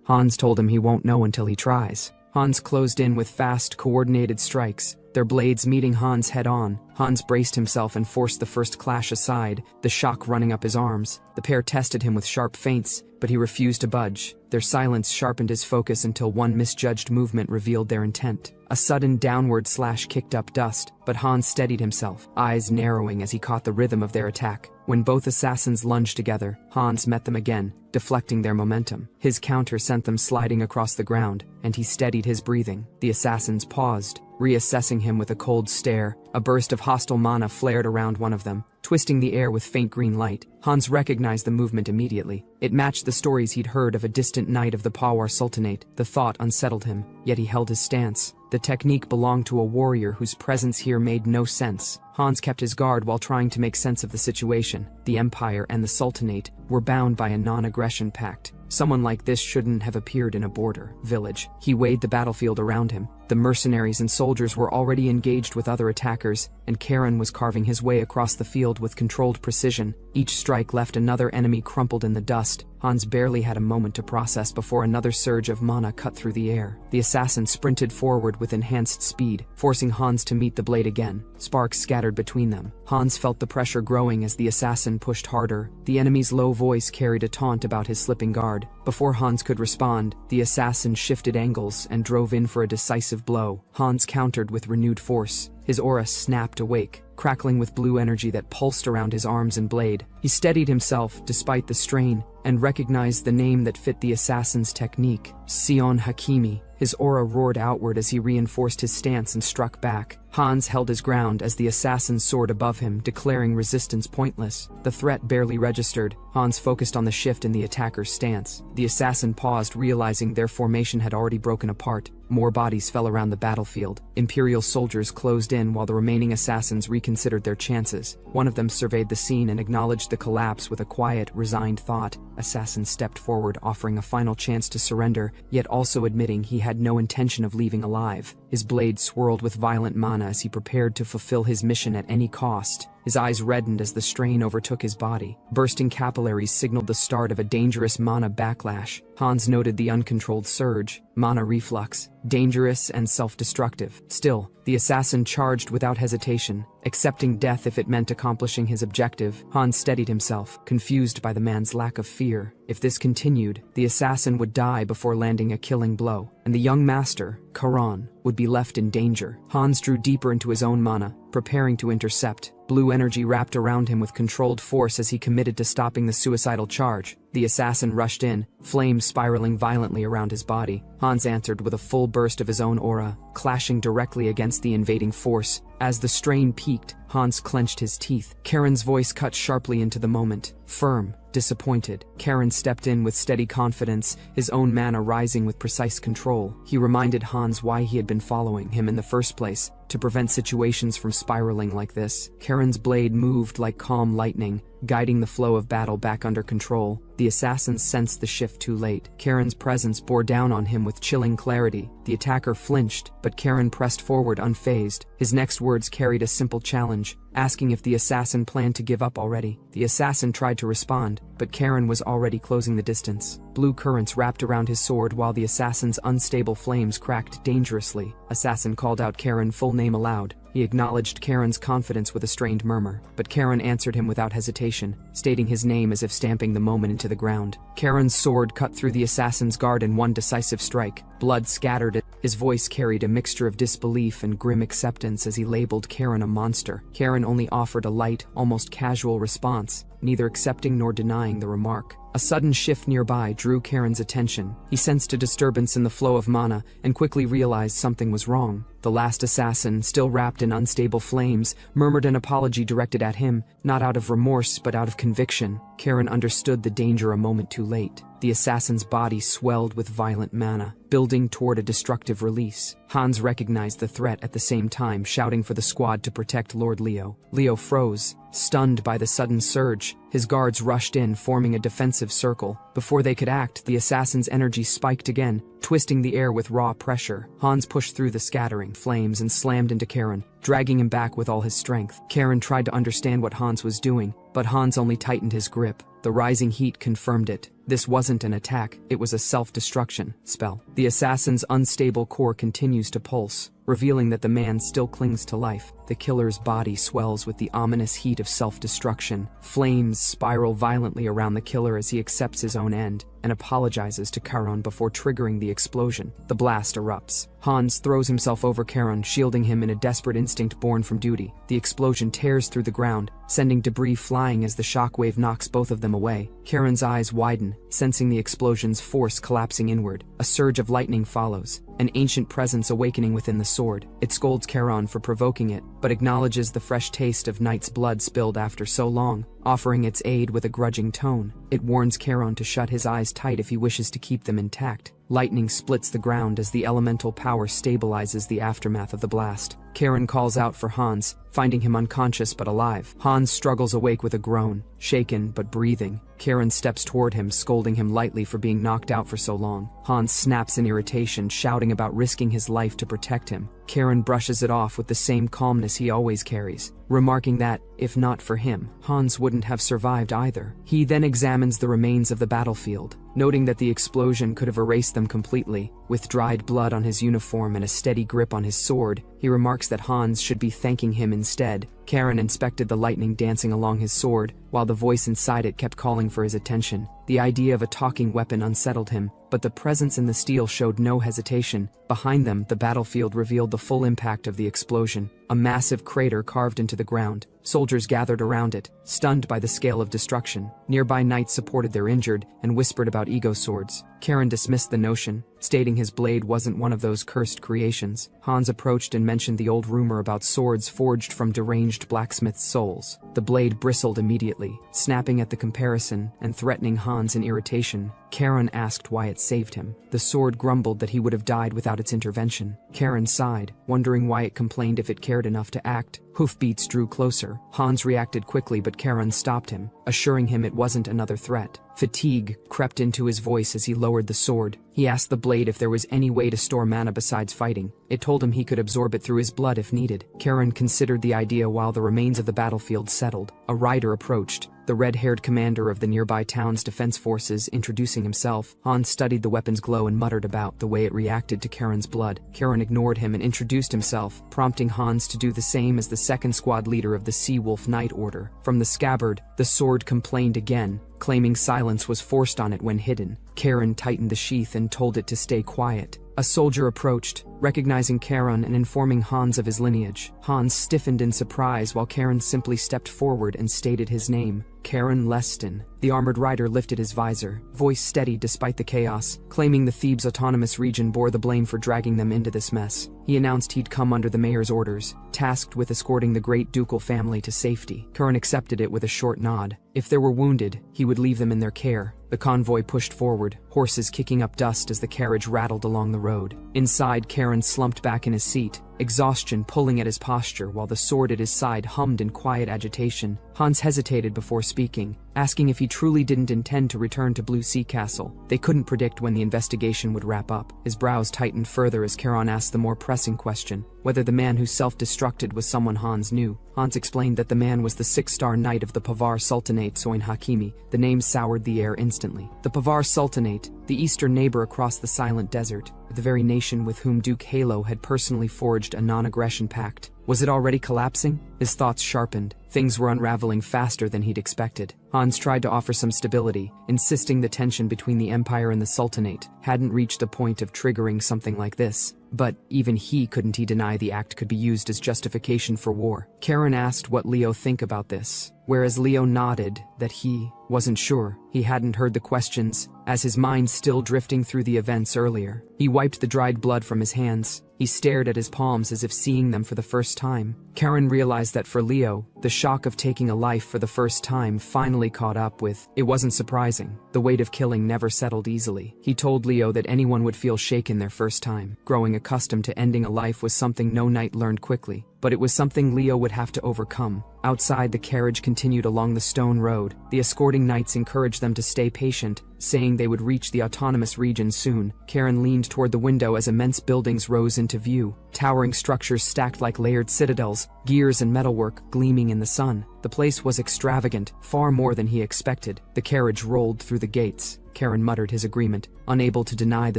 S1: Hans told him he won't know until he tries. Hans closed in with fast, coordinated strikes, their blades meeting Hans head-on. Hans braced himself and forced the first clash aside, the shock running up his arms. The pair tested him with sharp feints, but he refused to budge. Their silence sharpened his focus until one misjudged movement revealed their intent. A sudden downward slash kicked up dust, but Hans steadied himself, eyes narrowing as he caught the rhythm of their attack. When both assassins lunged together, Hans met them again, deflecting their momentum. His counter sent them sliding across the ground, and he steadied his breathing. The assassins paused, reassessing him with a cold stare. A burst of hostile mana flared around one of them, twisting the air with faint green light. Hans recognized the movement immediately. It matched the stories he'd heard of a distant knight of the Pawar Sultanate. The thought unsettled him, yet he held his stance. The technique belonged to a warrior whose presence here made no sense. Hans kept his guard while trying to make sense of the situation. The Empire and the Sultanate were bound by a non-aggression pact. Someone like this shouldn't have appeared in a border village. He weighed the battlefield around him. The mercenaries and soldiers were already engaged with other attackers, and Charon was carving his way across the field with controlled precision. Each strike left another enemy crumpled in the dust. Hans barely had a moment to process before another surge of mana cut through the air. The assassin sprinted forward with enhanced speed, forcing Hans to meet the blade again. Sparks scattered scattered between them. Hans felt the pressure growing as the assassin pushed harder. The enemy's low voice carried a taunt about his slipping guard. Before Hans could respond, the assassin shifted angles and drove in for a decisive blow. Hans countered with renewed force. His aura snapped awake, crackling with blue energy that pulsed around his arms and blade. He steadied himself despite the strain and recognized the name that fit the assassin's technique, Sion Hakimi. His aura roared outward as he reinforced his stance and struck back. Hans held his ground as the assassin soared above him, declaring resistance pointless. The threat barely registered. Hans focused on the shift in the attacker's stance. The assassin paused, realizing their formation had already broken apart. More bodies fell around the battlefield. Imperial soldiers closed in while the remaining assassins reconsidered their chances. One of them surveyed the scene and acknowledged the collapse with a quiet, resigned thought. Assassin stepped forward, offering a final chance to surrender, yet also admitting he had no intention of leaving alive. His blade swirled with violent mana as he prepared to fulfill his mission at any cost. His eyes reddened as the strain overtook his body. Bursting capillaries signaled the start of a dangerous mana backlash. Hans noted the uncontrolled surge, mana reflux, dangerous and self-destructive. Still, the assassin charged without hesitation, accepting death if it meant accomplishing his objective. Hans steadied himself, confused by the man's lack of fear. If this continued, the assassin would die before landing a killing blow, and the young master, Karan, would be left in danger. Hans drew deeper into his own mana, preparing to intercept. Blue energy wrapped around him with controlled force as he committed to stopping the suicidal charge. The assassin rushed in, flames spiraling violently around his body. Hans answered with a full burst of his own aura, clashing directly against the invading force. As the strain peaked, Hans clenched his teeth. Karen's voice cut sharply into the moment. Firm, disappointed. Karen stepped in with steady confidence, his own mana rising with precise control. He reminded Hans why he had been following him in the first place, to prevent situations from spiraling like this. Karen's blade moved like calm lightning, guiding the flow of battle back under control. The assassin sensed the shift too late. Karen's presence bore down on him with chilling clarity. The attacker flinched, but Karen pressed forward unfazed. His next words carried a simple challenge, asking if the assassin planned to give up already. The assassin tried to respond, but Karen was already closing the distance. Blue currents wrapped around his sword while the assassin's unstable flames cracked dangerously. Assassin called out Karen's full name aloud. He acknowledged Karen's confidence with a strained murmur, but Karen answered him without hesitation, stating his name as if stamping the moment into the ground. Karen's sword cut through the assassin's guard in one decisive strike. Blood scattered. His voice carried a mixture of disbelief and grim acceptance as he labeled Karen a monster. Karen only offered a light, almost casual response, neither accepting nor denying the remark. A sudden shift nearby drew Karen's attention. He sensed a disturbance in the flow of mana and quickly realized something was wrong. The last assassin, still wrapped in unstable flames, murmured an apology directed at him, not out of remorse but out of conviction. Karen understood the danger a moment too late. The assassin's body swelled with violent mana, building toward a destructive release. Hans recognized the threat at the same time, shouting for the squad to protect Lord Leo. Leo froze, stunned by the sudden surge. His guards rushed in, forming a defensive circle. Before they could act, the assassin's energy spiked again, twisting the air with raw pressure. Hans pushed through the scattering flames and slammed into Karen, dragging him back with all his strength. Karen tried to understand what Hans was doing, but Hans only tightened his grip. The rising heat confirmed it. This wasn't an attack, it was a self-destruction spell. The assassin's unstable core continues to pulse, revealing that the man still clings to life. The killer's body swells with the ominous heat of self-destruction. Flames spiral violently around the killer as he accepts his own end and apologizes to Charon before triggering the explosion. The blast erupts. Hans throws himself over Charon, shielding him in a desperate instinct born from duty. The explosion tears through the ground, sending debris flying as the shockwave knocks both of them away. Charon's eyes widen, sensing the explosion's force collapsing inward. A surge of lightning follows, an ancient presence awakening within the sword. It scolds Charon for provoking it, but acknowledges the fresh taste of Knight's blood spilled after so long, offering its aid with a grudging tone. It warns Charon to shut his eyes tight if he wishes to keep them intact. Lightning splits the ground as the elemental power stabilizes the aftermath of the blast. Charon calls out for Hans, finding him unconscious but alive. Hans struggles awake with a groan, shaken but breathing. Charon steps toward him, scolding him lightly for being knocked out for so long. Hans snaps in irritation, shouting about risking his life to protect him. Charon brushes it off with the same calmness he always carries, remarking that, if not for him, Hans wouldn't have survived either. He then examines the remains of the battlefield, noting that the explosion could have erased them completely. With dried blood on his uniform and a steady grip on his sword, he remarks that Hans should be thanking him instead. Karen inspected the lightning dancing along his sword, while the voice inside it kept calling for his attention. The idea of a talking weapon unsettled him, but the presence in the steel showed no hesitation. Behind them, the battlefield revealed the full impact of the explosion. A massive crater carved into the ground. Soldiers gathered around it, stunned by the scale of destruction. Nearby knights supported their injured and whispered about ego swords. Karen dismissed the notion, stating his blade wasn't one of those cursed creations. Hans approached and mentioned the old rumor about swords forged from deranged blacksmiths' souls. The blade bristled immediately, snapping at the comparison and threatening Hans in irritation. Karen asked why it saved him. The sword grumbled that he would have died without its intervention. Karen sighed, wondering why it complained if it cared enough to act. Hoofbeats drew closer. Hans reacted quickly, but Karen stopped him, assuring him it wasn't another threat. Fatigue crept into his voice as he lowered the sword. He asked the blade if there was any way to store mana besides fighting. It told him he could absorb it through his blood if needed. Karen considered the idea while the remains of the battlefield settled. A rider approached, the red-haired commander of the nearby town's defense forces, introducing himself. Hans studied the weapon's glow and muttered about the way it reacted to Karen's blood. Karen ignored him and introduced himself, prompting Hans to do the same as the second squad leader of the Sea Wolf Knight Order. From the scabbard, the sword complained again, claiming silence was forced on it when hidden. Karen tightened the sheath and told it to stay quiet. A soldier approached, recognizing Karen and informing Hans of his lineage. Hans stiffened in surprise while Karen simply stepped forward and stated his name, Karen Leston. The armored rider lifted his visor, voice steady despite the chaos, claiming the Thebes Autonomous Region bore the blame for dragging them into this mess. He announced he'd come under the mayor's orders, tasked with escorting the great ducal family to safety. Karen accepted it with a short nod. If there were wounded, he would leave them in their care. The convoy pushed forward, horses kicking up dust as the carriage rattled along the road. Inside, Karen slumped back in his seat, exhaustion pulling at his posture while the sword at his side hummed in quiet agitation. Hans hesitated before speaking, asking if he truly didn't intend to return to Blue Sea Castle. They couldn't predict when the investigation would wrap up. His brows tightened further as Karen asked the more pressing question, whether the man who self-destructed was someone Hans knew. Hans explained that the man was the 6-star knight of the Pavar Sultanate Soin Hakimi. The name soured the air instantly. The Pavar Sultanate, the eastern neighbor across the silent desert, the very nation with whom Duke Yahello had personally forged a non-aggression pact. Was it already collapsing? His thoughts sharpened. Things were unraveling faster than he'd expected. Hans tried to offer some stability, insisting the tension between the Empire and the Sultanate hadn't reached the point of triggering something like this. But even he couldn't deny the act could be used as justification for war. Karen asked what Leo think about this, whereas Leo nodded that he wasn't sure. He hadn't heard the questions, as his mind still drifting through the events earlier. He wiped the dried blood from his hands. He stared at his palms as if seeing them for the first time. Karen realized that for Leo, the shock of taking a life for the first time finally caught up with. It wasn't surprising. The weight of killing never settled easily. He told Leo that anyone would feel shaken their first time. Growing accustomed to ending a life was something no knight learned quickly, but it was something Leo would have to overcome. Outside, the carriage continued along the stone road. The escorting knights encouraged them to stay patient, saying they would reach the autonomous region soon. Karen leaned toward the window as immense buildings rose into view, towering structures stacked like layered citadels, gears and metalwork gleaming in the sun. The place was extravagant, far more than he expected. The carriage rolled through the gates. Karen muttered his agreement, unable to deny the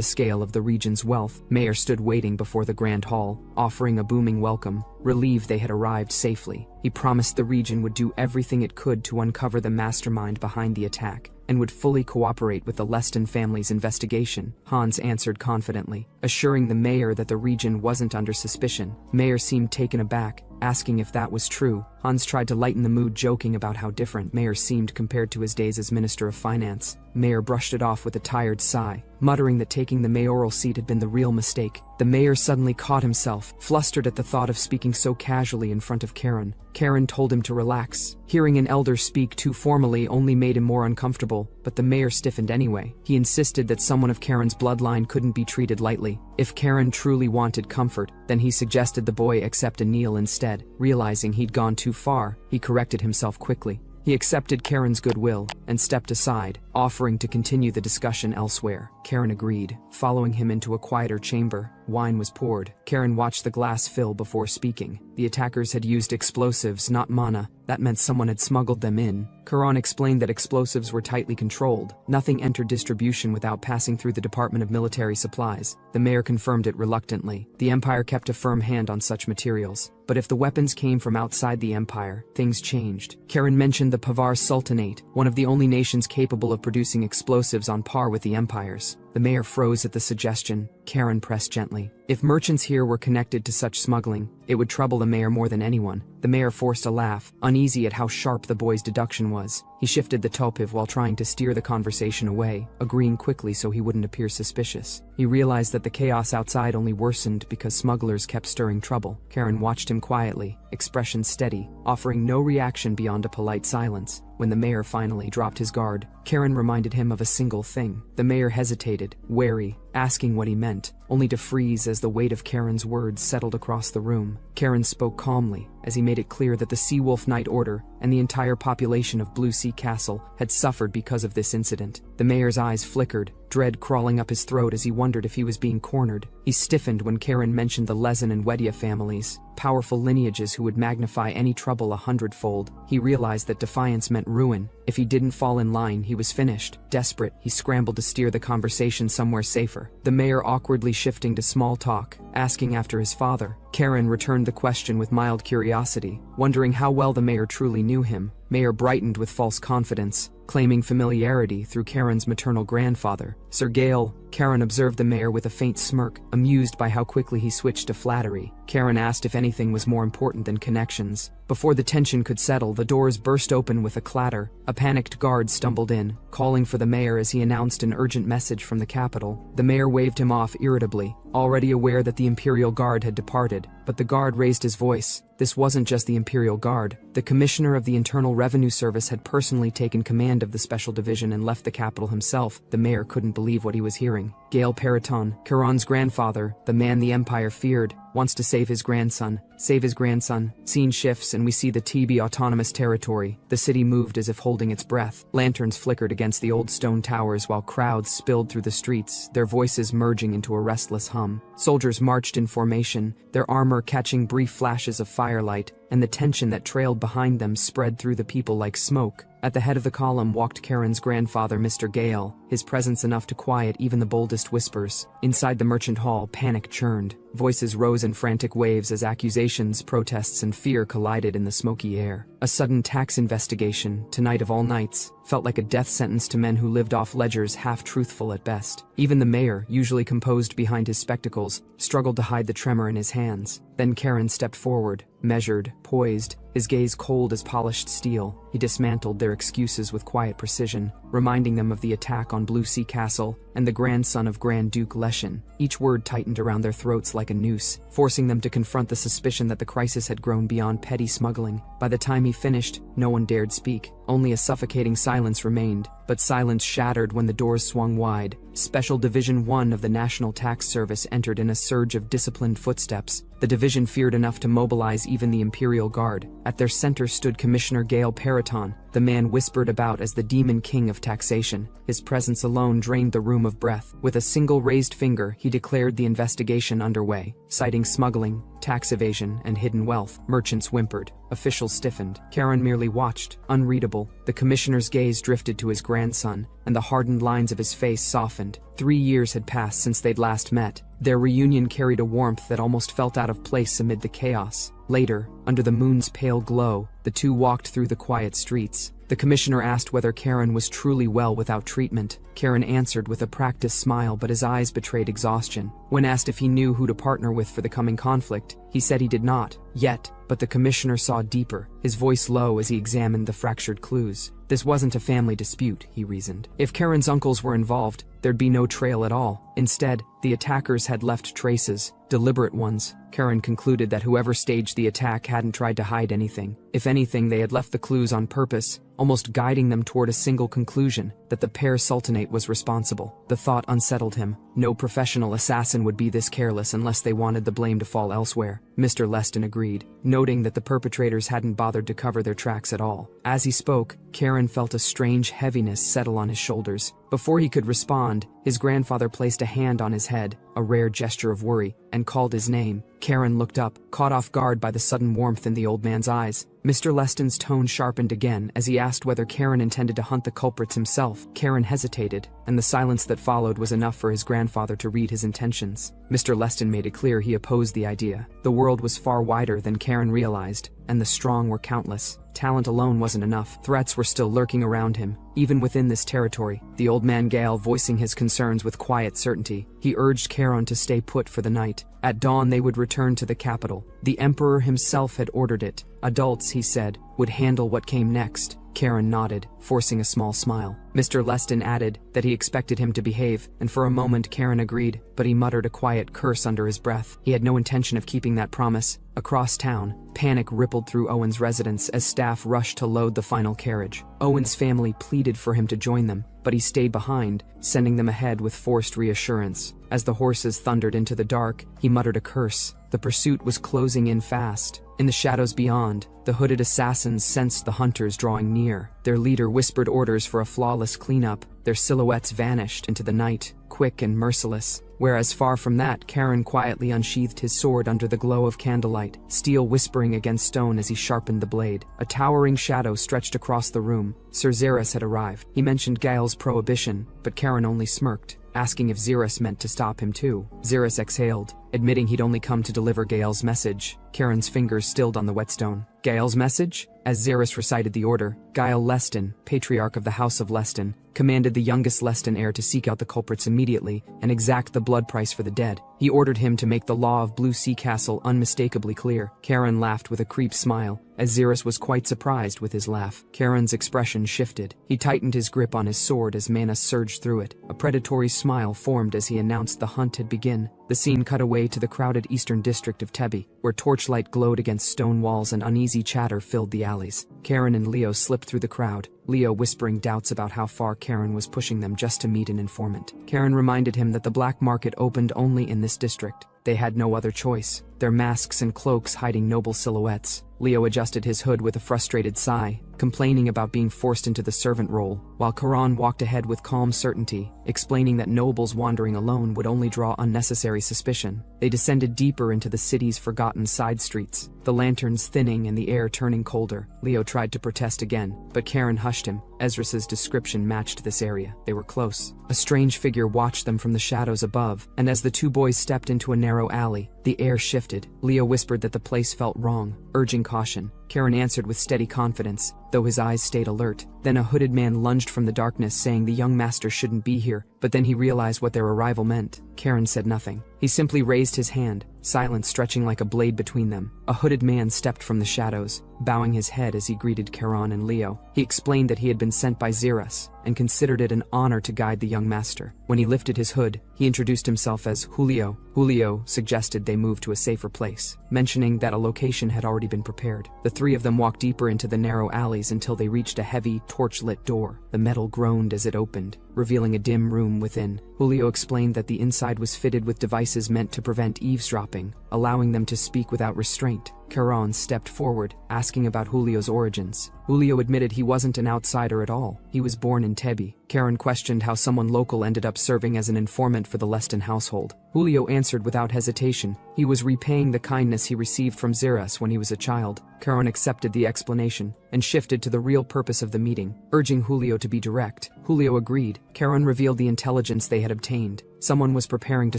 S1: scale of the region's wealth. Mayor stood waiting before the grand hall, offering a booming welcome, relieved they had arrived safely. He promised the region would do everything it could to uncover the mastermind behind the attack, and would fully cooperate with the Leston family's investigation. Hans answered confidently, assuring the mayor that the region wasn't under suspicion. Mayor seemed taken aback, asking if that was true. Hans tried to lighten the mood, joking about how different Mayor seemed compared to his days as Minister of Finance. Mayor brushed it off with a tired sigh, muttering that taking the mayoral seat had been the real mistake. The mayor suddenly caught himself, flustered at the thought of speaking so casually in front of Karen. Karen told him to relax. Hearing an elder speak too formally only made him more uncomfortable, but the mayor stiffened anyway. He insisted that someone of Karen's bloodline couldn't be treated lightly. If Karen truly wanted comfort, then he suggested the boy accept a kneel instead. Realizing he'd gone too far, he corrected himself quickly. He accepted Karen's goodwill and stepped aside, offering to continue the discussion elsewhere. Karen agreed, following him into a quieter chamber. Wine was poured. Karen watched the glass fill before speaking. The attackers had used explosives, not mana. That meant someone had smuggled them in. Karan explained that explosives were tightly controlled. Nothing entered distribution without passing through the Department of Military Supplies. The mayor confirmed it reluctantly. The Empire kept a firm hand on such materials. But if the weapons came from outside the Empire, things changed. Karen mentioned the Pavar Sultanate, one of the only nations capable of producing explosives on par with the Empire's. The mayor froze at the suggestion. Karen pressed gently. If merchants here were connected to such smuggling, it would trouble the mayor more than anyone. The mayor forced a laugh, uneasy at how sharp the boy's deduction was. He shifted the topiv while trying to steer the conversation away, agreeing quickly so he wouldn't appear suspicious. He realized that the chaos outside only worsened because smugglers kept stirring trouble. Karen watched him quietly, expression steady, offering no reaction beyond a polite silence. When the mayor finally dropped his guard, Karen reminded him of a single thing. The mayor hesitated, wary, asking what he meant, only to freeze as the weight of Karen's words settled across the room. Karen spoke calmly, as he made it clear that the Seawolf Knight Order and the entire population of Blue Sea Castle had suffered because of this incident. The mayor's eyes flickered, dread crawling up his throat as he wondered if he was being cornered. He stiffened when Karen mentioned the Lezen and Wedia families, powerful lineages who would magnify any trouble 100-fold. He realized that defiance meant ruin. If he didn't fall in line, he was finished. Desperate, he scrambled to steer the conversation somewhere safer. The mayor awkwardly shifting to small talk, asking after his father. Karen returned the question with mild curiosity, wondering how well the mayor truly knew him. Mayor brightened with false confidence, claiming familiarity through Karen's maternal grandfather, Sir Gale. Karen observed the mayor with a faint smirk, amused by how quickly he switched to flattery. Karen asked if anything was more important than connections. Before the tension could settle, the doors burst open with a clatter. A panicked guard stumbled in, calling for the mayor as he announced an urgent message from the capital. The mayor waved him off irritably, already aware that the Imperial Guard had departed. But the guard raised his voice. This wasn't just the Imperial Guard. The Commissioner of the Internal Revenue Service had personally taken command of the Special Division and left the capital himself. The mayor couldn't believe what he was hearing. Gale Periton, Karan's grandfather, the man the Empire feared, wants to save his grandson. Save his grandson. Scene shifts and we see the TB Autonomous Territory. The city moved as if holding its breath. Lanterns flickered against the old stone towers while crowds spilled through the streets, their voices merging into a restless hum. Soldiers marched in formation, their armor catching brief flashes of firelight, and the tension that trailed behind them spread through the people like smoke. At the head of the column walked Karen's grandfather, Mr. Gale, his presence enough to quiet even the boldest whispers. Inside the merchant hall, panic churned. Voices rose in frantic waves as accusations, protests, and fear collided in the smoky air. A sudden tax investigation, tonight of all nights, felt like a death sentence to men who lived off ledgers half-truthful at best. Even the mayor, usually composed behind his spectacles, struggled to hide the tremor in his hands. Then Karen stepped forward, measured, poised, his gaze cold as polished steel. He dismantled their excuses with quiet precision, reminding them of the attack on Blue Sea Castle and the grandson of Grand Duke Leshen. Each word tightened around their throats like a noose, forcing them to confront the suspicion that the crisis had grown beyond petty smuggling. By the time he finished, no one dared speak. Only a suffocating silence remained, but silence shattered when the doors swung wide. Special Division 1 of the National Tax Service entered in a surge of disciplined footsteps. The division feared enough to mobilize even the Imperial Guard. At their center stood Commissioner Gale Periton, the man whispered about as the Demon King of Taxation. His presence alone drained the room of breath. With a single raised finger, he declared the investigation underway, citing smuggling, tax evasion, and hidden wealth. Merchants whimpered. Officials stiffened. Karen merely watched, unreadable. The commissioner's gaze drifted to his grandson, and the hardened lines of his face softened. 3 years had passed since they'd last met. Their reunion carried a warmth that almost felt out of place amid the chaos. Later, under the moon's pale glow, the two walked through the quiet streets. The commissioner asked whether Karen was truly well without treatment. Karen answered with a practiced smile, but his eyes betrayed exhaustion. When asked if he knew who to partner with for the coming conflict, he said he did not, yet, but the commissioner saw deeper, his voice low as he examined the fractured clues. This wasn't a family dispute, he reasoned. If Karen's uncles were involved, there'd be no trail at all. Instead, the attackers had left traces, deliberate ones. Karen concluded that whoever staged the attack hadn't tried to hide anything. If anything, they had left the clues on purpose, almost guiding them toward a single conclusion, that the Pear Sultanate was responsible. The thought unsettled him. No professional assassin would be this careless unless they wanted the blame to fall elsewhere. Mr. Leston agreed, noting that the perpetrators hadn't bothered to cover their tracks at all. As he spoke, Karen felt a strange heaviness settle on his shoulders. Before he could respond, his grandfather placed a hand on his head, a rare gesture of worry, and called his name. Karen looked up, caught off guard by the sudden warmth in the old man's eyes. Mr. Leston's tone sharpened again as he asked whether Karen intended to hunt the culprits himself. Karen hesitated, and the silence that followed was enough for his grandfather to read his intentions. Mr. Leston made it clear he opposed the idea. The world was far wider than Karen realized, and the strong were countless. Talent alone wasn't enough. Threats were still lurking around him, even within this territory. The old man Gale voicing his concerns with quiet certainty. He urged Karen to stay put for the night. At dawn they would return to the capital. The emperor himself had ordered it. Adults, he said, would handle what came next. Karen nodded, forcing a small smile. Mr. Leston added that he expected him to behave, and for a moment Karen agreed, but he muttered a quiet curse under his breath. He had no intention of keeping that promise. Across town, panic rippled through Owen's residence as staff rushed to load the final carriage. Owen's family pleaded for him to join them, but he stayed behind, sending them ahead with forced reassurance. As the horses thundered into the dark, he muttered a curse. The pursuit was closing in fast. In the shadows beyond, the hooded assassins sensed the hunters drawing near. Their leader whispered orders for a flawless cleanup. Their silhouettes vanished into the night, quick and merciless. Whereas far from that, Karen quietly unsheathed his sword under the glow of candlelight, steel whispering against stone as he sharpened the blade. A towering shadow stretched across the room. Sir Xerus had arrived. He mentioned Gael's prohibition, but Karen only smirked, asking if Xerus meant to stop him too. Xerus exhaled, admitting he'd only come to deliver Gael's message. Karen's fingers stilled on the whetstone. Gael's message? As Xerus recited the order, Gael Leston, patriarch of the House of Leston, commanded the youngest Leston heir to seek out the culprits immediately and exact the blood price for the dead. He ordered him to make the law of Blue Sea Castle unmistakably clear. Karen laughed with a creep smile, as Xerus was quite surprised with his laugh. Karen's expression shifted. He tightened his grip on his sword as mana surged through it. A predatory smile formed as he announced the hunt had begun. The scene cut away to the crowded eastern district of Tebi, where torchlight glowed against stone walls and uneasy chatter filled the alleys. Karen and Leo slipped through the crowd, Leo whispering doubts about how far Karen was pushing them just to meet an informant. Karen reminded him that the black market opened only in this district. They had no other choice, their masks and cloaks hiding noble silhouettes. Leo adjusted his hood with a frustrated sigh, complaining about being forced into the servant role, while Karan walked ahead with calm certainty, explaining that nobles wandering alone would only draw unnecessary suspicion. They descended deeper into the city's forgotten side streets, the lanterns thinning and the air turning colder. Leo tried to protest again, but Karen hushed him. Ezra's description matched this area. They were close. A strange figure watched them from the shadows above, and as the two boys stepped into a narrow alley, the air shifted. Leo whispered that the place felt wrong, urging caution. Karen answered with steady confidence, though his eyes stayed alert. Then a hooded man lunged from the darkness saying the young master shouldn't be here, but then he realized what their arrival meant. Karen said nothing. He simply raised his hand, silence stretching like a blade between them. A hooded man stepped from the shadows, bowing his head as he greeted Karen and Leo. He explained that he had been sent by Xerus, and considered it an honor to guide the young master. When he lifted his hood, he introduced himself as Julio. Julio suggested they move to a safer place, mentioning that a location had already been prepared. The three of them walked deeper into the narrow alleys until they reached a heavy, torch-lit door. The metal groaned as it opened, revealing a dim room within. Julio explained that the inside was fitted with devices meant to prevent eavesdropping, allowing them to speak without restraint. Karen stepped forward, asking about Julio's origins. Julio admitted he wasn't an outsider at all. He was born in Tebi. Karen questioned how someone local ended up serving as an informant for the Leston household. Julio answered without hesitation. He was repaying the kindness he received from Xerus when he was a child. Karen accepted the explanation and shifted to the real purpose of the meeting, urging Julio to be direct. Julio agreed. Karen revealed the intelligence they had obtained. Someone was preparing to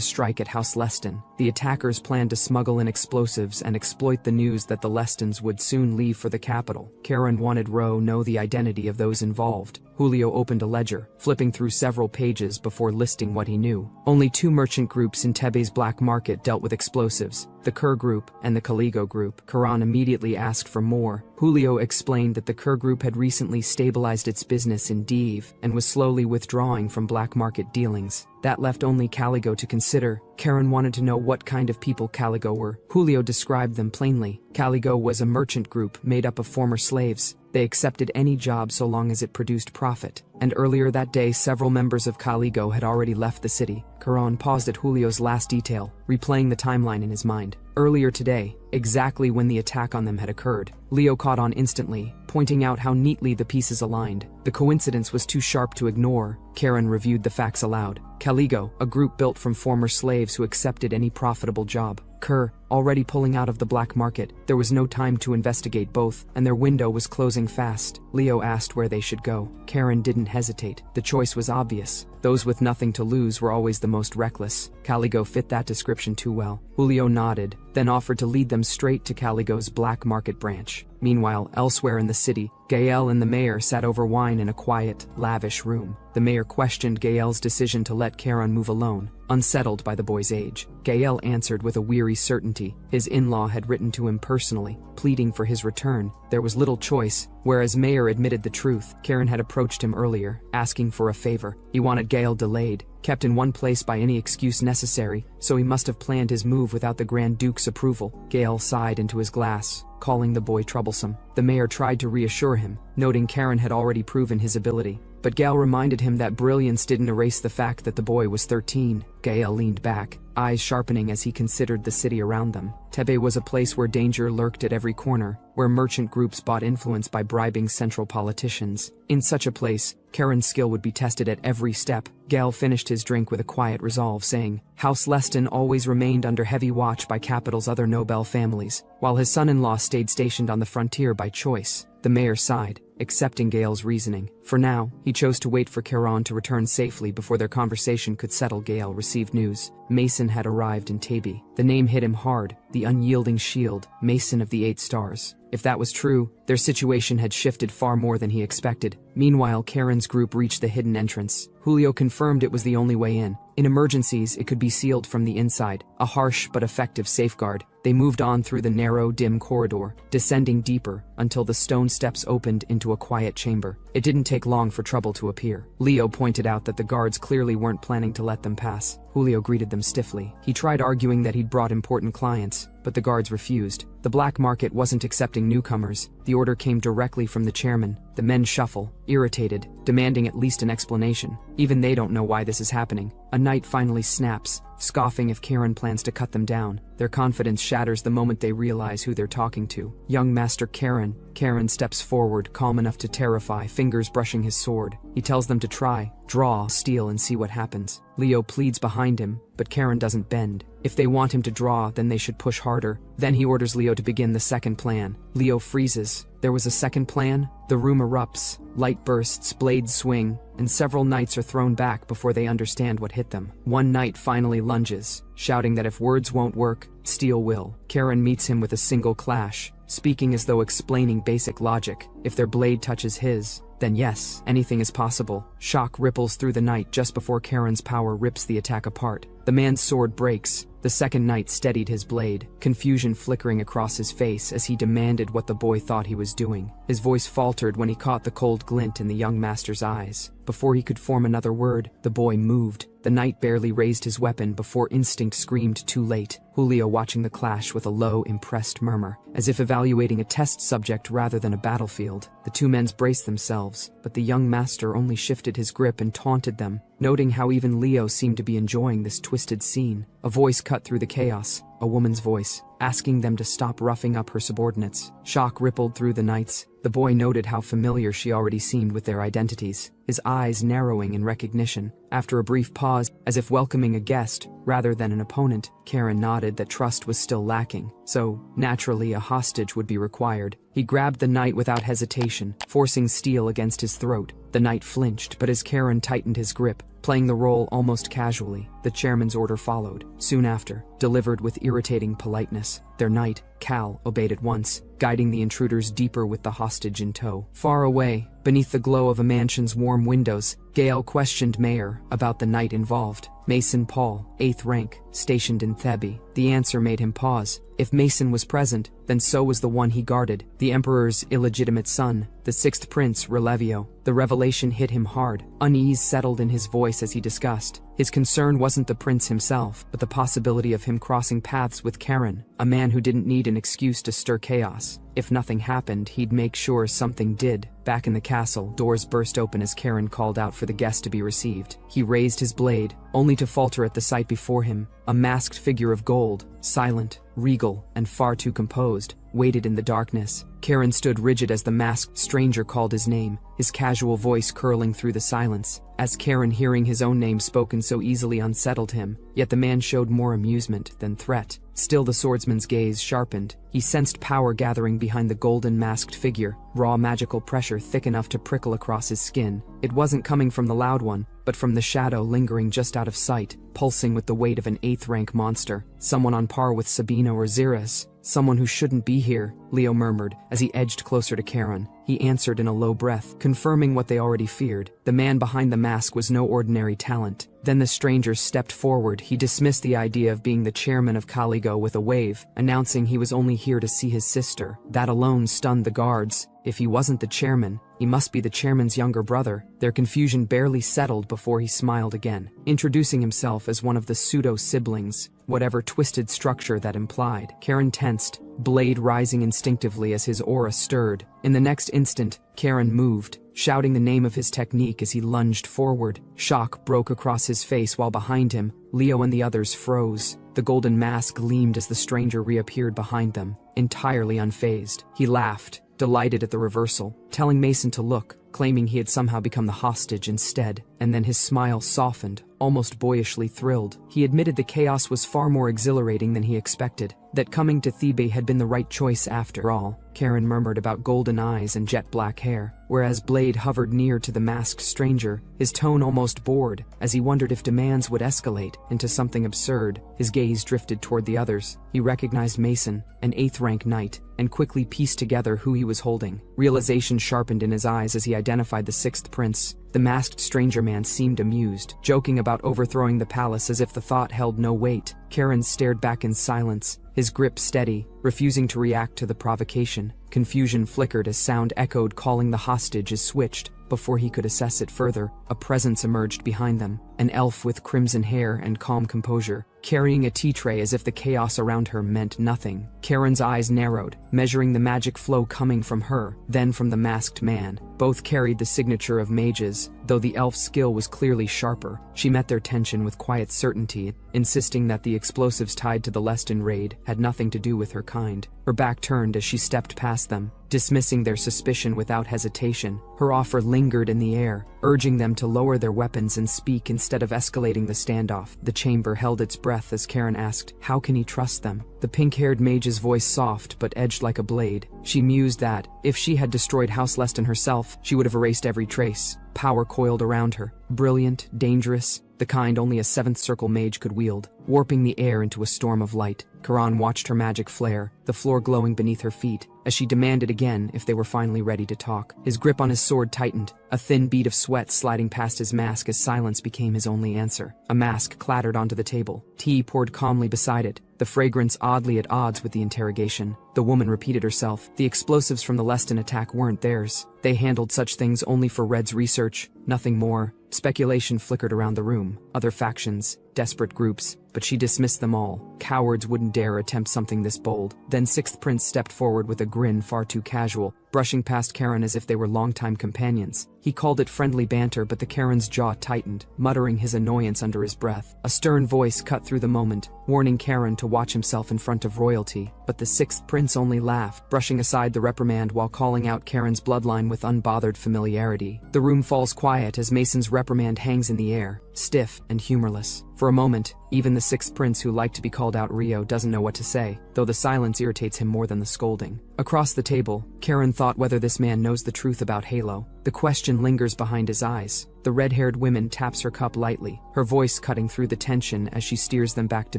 S1: strike at House Leston. The attackers planned to smuggle in explosives and exploit the news that the Lestons would soon leave for the capital. Karen wanted Roe know the identity of those involved. Julio opened a ledger, flipping through several pages before listing what he knew. Only two merchant groups in Tebe's black market dealt with explosives, the Kerr Group and the Caligo Group. Karen immediately asked for more. Julio explained that the Kerr Group had recently stabilized its business in Div and was slowly withdrawing from black market dealings. That left only Caligo to consider. Karen wanted to know what kind of people Caligo were. Julio described them plainly. Caligo was a merchant group made up of former slaves. They accepted any job so long as it produced profit. And earlier that day, several members of Caligo had already left the city. Karen paused at Julio's last detail, replaying the timeline in his mind. earlier today, exactly when the attack on them had occurred. Leo caught on instantly, pointing out how neatly the pieces aligned. The coincidence was too sharp to ignore. Karen reviewed the facts aloud. Caligo, a group built from former slaves who accepted any profitable job. Kerr, already pulling out of the black market. There was no time to investigate both, and their window was closing fast. Leo asked where they should go. Karen didn't hesitate. The choice was obvious. Those with nothing to lose were always the most reckless. Caligo fit that description too well. Julio nodded, then offered to lead them straight to Caligo's black market branch. Meanwhile, elsewhere in the city, Gael and the mayor sat over wine in a quiet, lavish room. The mayor questioned Gael's decision to let Karen move alone, unsettled by the boy's age. Gael answered with a weary certainty. His in-law had written to him personally, pleading for his return. There was little choice, whereas Mayor admitted the truth. Karen had approached him earlier, asking for a favor. He wanted Gael delayed, kept in one place by any excuse necessary, so he must have planned his move without the Grand Duke's approval. Gael sighed into his glass, calling the boy troublesome. The mayor tried to reassure him, noting Karen had already proven his ability. But Gael reminded him that brilliance didn't erase the fact that the boy was 13. Gael leaned back, eyes sharpening as he considered the city around them. Tebe was a place where danger lurked at every corner, where merchant groups bought influence by bribing central politicians. In such a place, Karen's skill would be tested at every step. Gael finished his drink with a quiet resolve, saying, House Leston always remained under heavy watch by capital's other Nobel families, while his son-in-law stayed stationed on the frontier by choice. The mayor sighed, accepting Gael's reasoning. For now, he chose to wait for Karen to return safely before their conversation could settle. Gael received news. Mason had arrived in Tabi. The name hit him hard, the unyielding shield, Mason of the 8 stars. If that was true, their situation had shifted far more than he expected. Meanwhile, Karen's group reached the hidden entrance. Julio confirmed it was the only way in. In emergencies, it could be sealed from the inside, a harsh but effective safeguard. They moved on through the narrow, dim corridor, descending deeper until the stone steps opened into a quiet chamber. It didn't take long for trouble to appear. Leo pointed out that the guards clearly weren't planning to let them pass. Julio greeted them stiffly. He tried arguing that he'd brought important clients, but the guards refused. The black market wasn't accepting newcomers. The order came directly from the chairman. The men shuffle, irritated, demanding at least an explanation. Even they don't know why this is happening. A knight finally snaps, scoffing if Karen plans to cut them down. Their confidence shatters the moment they realize who they're talking to. Young Master Karen. Karen steps forward, calm enough to terrify, fingers brushing his sword. He tells them to try, draw, steal, and see what happens. Leo pleads behind him, but Karen doesn't bend. If they want him to draw, then they should push harder. Then he orders Leo to begin the second plan. Leo freezes. There was a second plan? The room erupts. Light bursts, blades swing, and several knights are thrown back before they understand what hit them. One knight finally lunges, shouting that if words won't work, steel will. Karen meets him with a single clash, speaking as though explaining basic logic. If their blade touches his, then yes, anything is possible. Shock ripples through the knight just before Karen's power rips the attack apart. The man's sword breaks. The second knight steadied his blade, confusion flickering across his face as he demanded what the boy thought he was doing. His voice faltered when he caught the cold glint in the young master's eyes. Before he could form another word, the boy moved. The knight barely raised his weapon before instinct screamed too late. Julio watching the clash with a low, impressed murmur, as if evaluating a test subject rather than a battlefield. The two men braced themselves, but the young master only shifted his grip and taunted them, noting how even Leo seemed to be enjoying this twisted scene. A voice cut through the chaos, a woman's voice, asking them to stop roughing up her subordinates. Shock rippled through the knights. The boy noted how familiar she already seemed with their identities, his eyes narrowing in recognition. After a brief pause, as if welcoming a guest rather than an opponent, Karen nodded that trust was still lacking, so naturally a hostage would be required. He grabbed the knight without hesitation, forcing steel against his throat. The knight flinched, but as Karen tightened his grip, playing the role almost casually, the chairman's order followed. Soon after, delivered with irritating politeness, their knight, Cal, obeyed at once, guiding the intruders deeper with the hostage in tow. Far away, beneath the glow of a mansion's warm windows, Gael questioned Mayor about the knight involved. Mason Paul, 8th rank, stationed in Thebe. The answer made him pause. If Mason was present, then so was the one he guarded, the Emperor's illegitimate son, the 6th Prince, Relevio. The revelation hit him hard. Unease settled in his voice as he discussed. His concern wasn't wasn't the prince himself, but the possibility of him crossing paths with Karen, a man who didn't need an excuse to stir chaos. If nothing happened, he'd make sure something did. Back in the castle, doors burst open as Karen called out for the guest to be received. He raised his blade, only to falter at the sight before him. A masked figure of gold, silent, regal, and far too composed, waited in the darkness. Karen stood rigid as the masked stranger called his name, his casual voice curling through the silence. As Karen, hearing his own name spoken so easily, unsettled him, yet the man showed more amusement than threat. Still, the swordsman's gaze sharpened. He sensed power gathering behind the golden masked figure, raw magical pressure thick enough to prickle across his skin. It wasn't coming from the loud one, but from the shadow lingering just out of sight, pulsing with the weight of an 8th-rank monster. Someone on par with Sabina or Xeris. Someone who shouldn't be here, Leo murmured as he edged closer to Karen. He answered in a low breath, confirming what they already feared. The man behind the mask was no ordinary talent. Then the stranger stepped forward. He dismissed the idea of being the chairman of Caligo with a wave, announcing he was only here to see his sister. That alone stunned the guards. If he wasn't the chairman, he must be the chairman's younger brother. Their confusion barely settled before he smiled again, introducing himself as one of the pseudo-siblings, whatever twisted structure that implied. Karen tensed, blade rising instinctively as his aura stirred. In the next instant, Karen moved, shouting the name of his technique as he lunged forward. Shock broke across his face while behind him, Leo and the others froze. The golden mask gleamed as the stranger reappeared behind them, entirely unfazed. He laughed, delighted at the reversal, telling Mason to look, claiming he had somehow become the hostage instead, and then his smile softened, almost boyishly thrilled. He admitted the chaos was far more exhilarating than he expected, that coming to Thebe had been the right choice after all. Karen murmured about golden eyes and jet black hair, whereas Blade hovered near to the masked stranger, his tone almost bored, as he wondered if demands would escalate into something absurd. His gaze drifted toward the others. He recognized Mason, an 8th-rank knight, and quickly pieced together who he was holding. Realization sharpened in his eyes as he identified the 6th prince. The masked stranger man seemed amused, joking about overthrowing the palace as if the thought held no weight. Karen stared back in silence, his grip steady, refusing to react to the provocation. Confusion flickered as sound echoed calling the hostage is switched. Before he could assess it further, a presence emerged behind them, an elf with crimson hair and calm composure, carrying a tea tray as if the chaos around her meant nothing. Karen's eyes narrowed, measuring the magic flow coming from her, then from the masked man. Both carried the signature of mages, though the elf's skill was clearly sharper. She met their tension with quiet certainty, insisting that the explosives tied to the Leston raid had nothing to do with her kind. Her back turned as she stepped past them, dismissing their suspicion without hesitation. Her offer lingered in the air, urging them to lower their weapons and speak instead of escalating the standoff. The chamber held its breath as Karen asked, "How can he trust them?" The pink-haired mage's voice soft but edged like a blade. She mused that, if she had destroyed House Leston herself, she would have erased every trace. Power coiled around her, brilliant, dangerous, the kind only a 7th circle mage could wield, warping the air into a storm of light. Karan watched her magic flare, the floor glowing beneath her feet, as she demanded again if they were finally ready to talk. His grip on his sword tightened, a thin bead of sweat sliding past his mask as silence became his only answer. A mask clattered onto the table, tea poured calmly beside it, the fragrance oddly at odds with the interrogation. The woman repeated herself. The explosives from the Leston attack weren't theirs. They handled such things only for Red's research, nothing more. Speculation flickered around the room, other factions, desperate groups, but she dismissed them all. Cowards wouldn't dare attempt something this bold. Then 6th Prince stepped forward with a grin far too casual, brushing past Karen as if they were longtime companions. He called it friendly banter, but the Karen's jaw tightened, muttering his annoyance under his breath. A stern voice cut through the moment, warning Karen to watch himself in front of royalty, but the 6th Prince only laughed, brushing aside the reprimand while calling out Karen's bloodline with unbothered familiarity. The room falls quiet as Mason's reprimand hangs in the air, stiff and humorless. For a moment, even the 6th Prince, who liked to be called out Rio, doesn't know what to say, though the silence irritates him more than the scolding. Across the table, Karen thought whether this man knows the truth about Yahello. The question lingers behind his eyes. The red-haired woman taps her cup lightly, her voice cutting through the tension as she steers them back to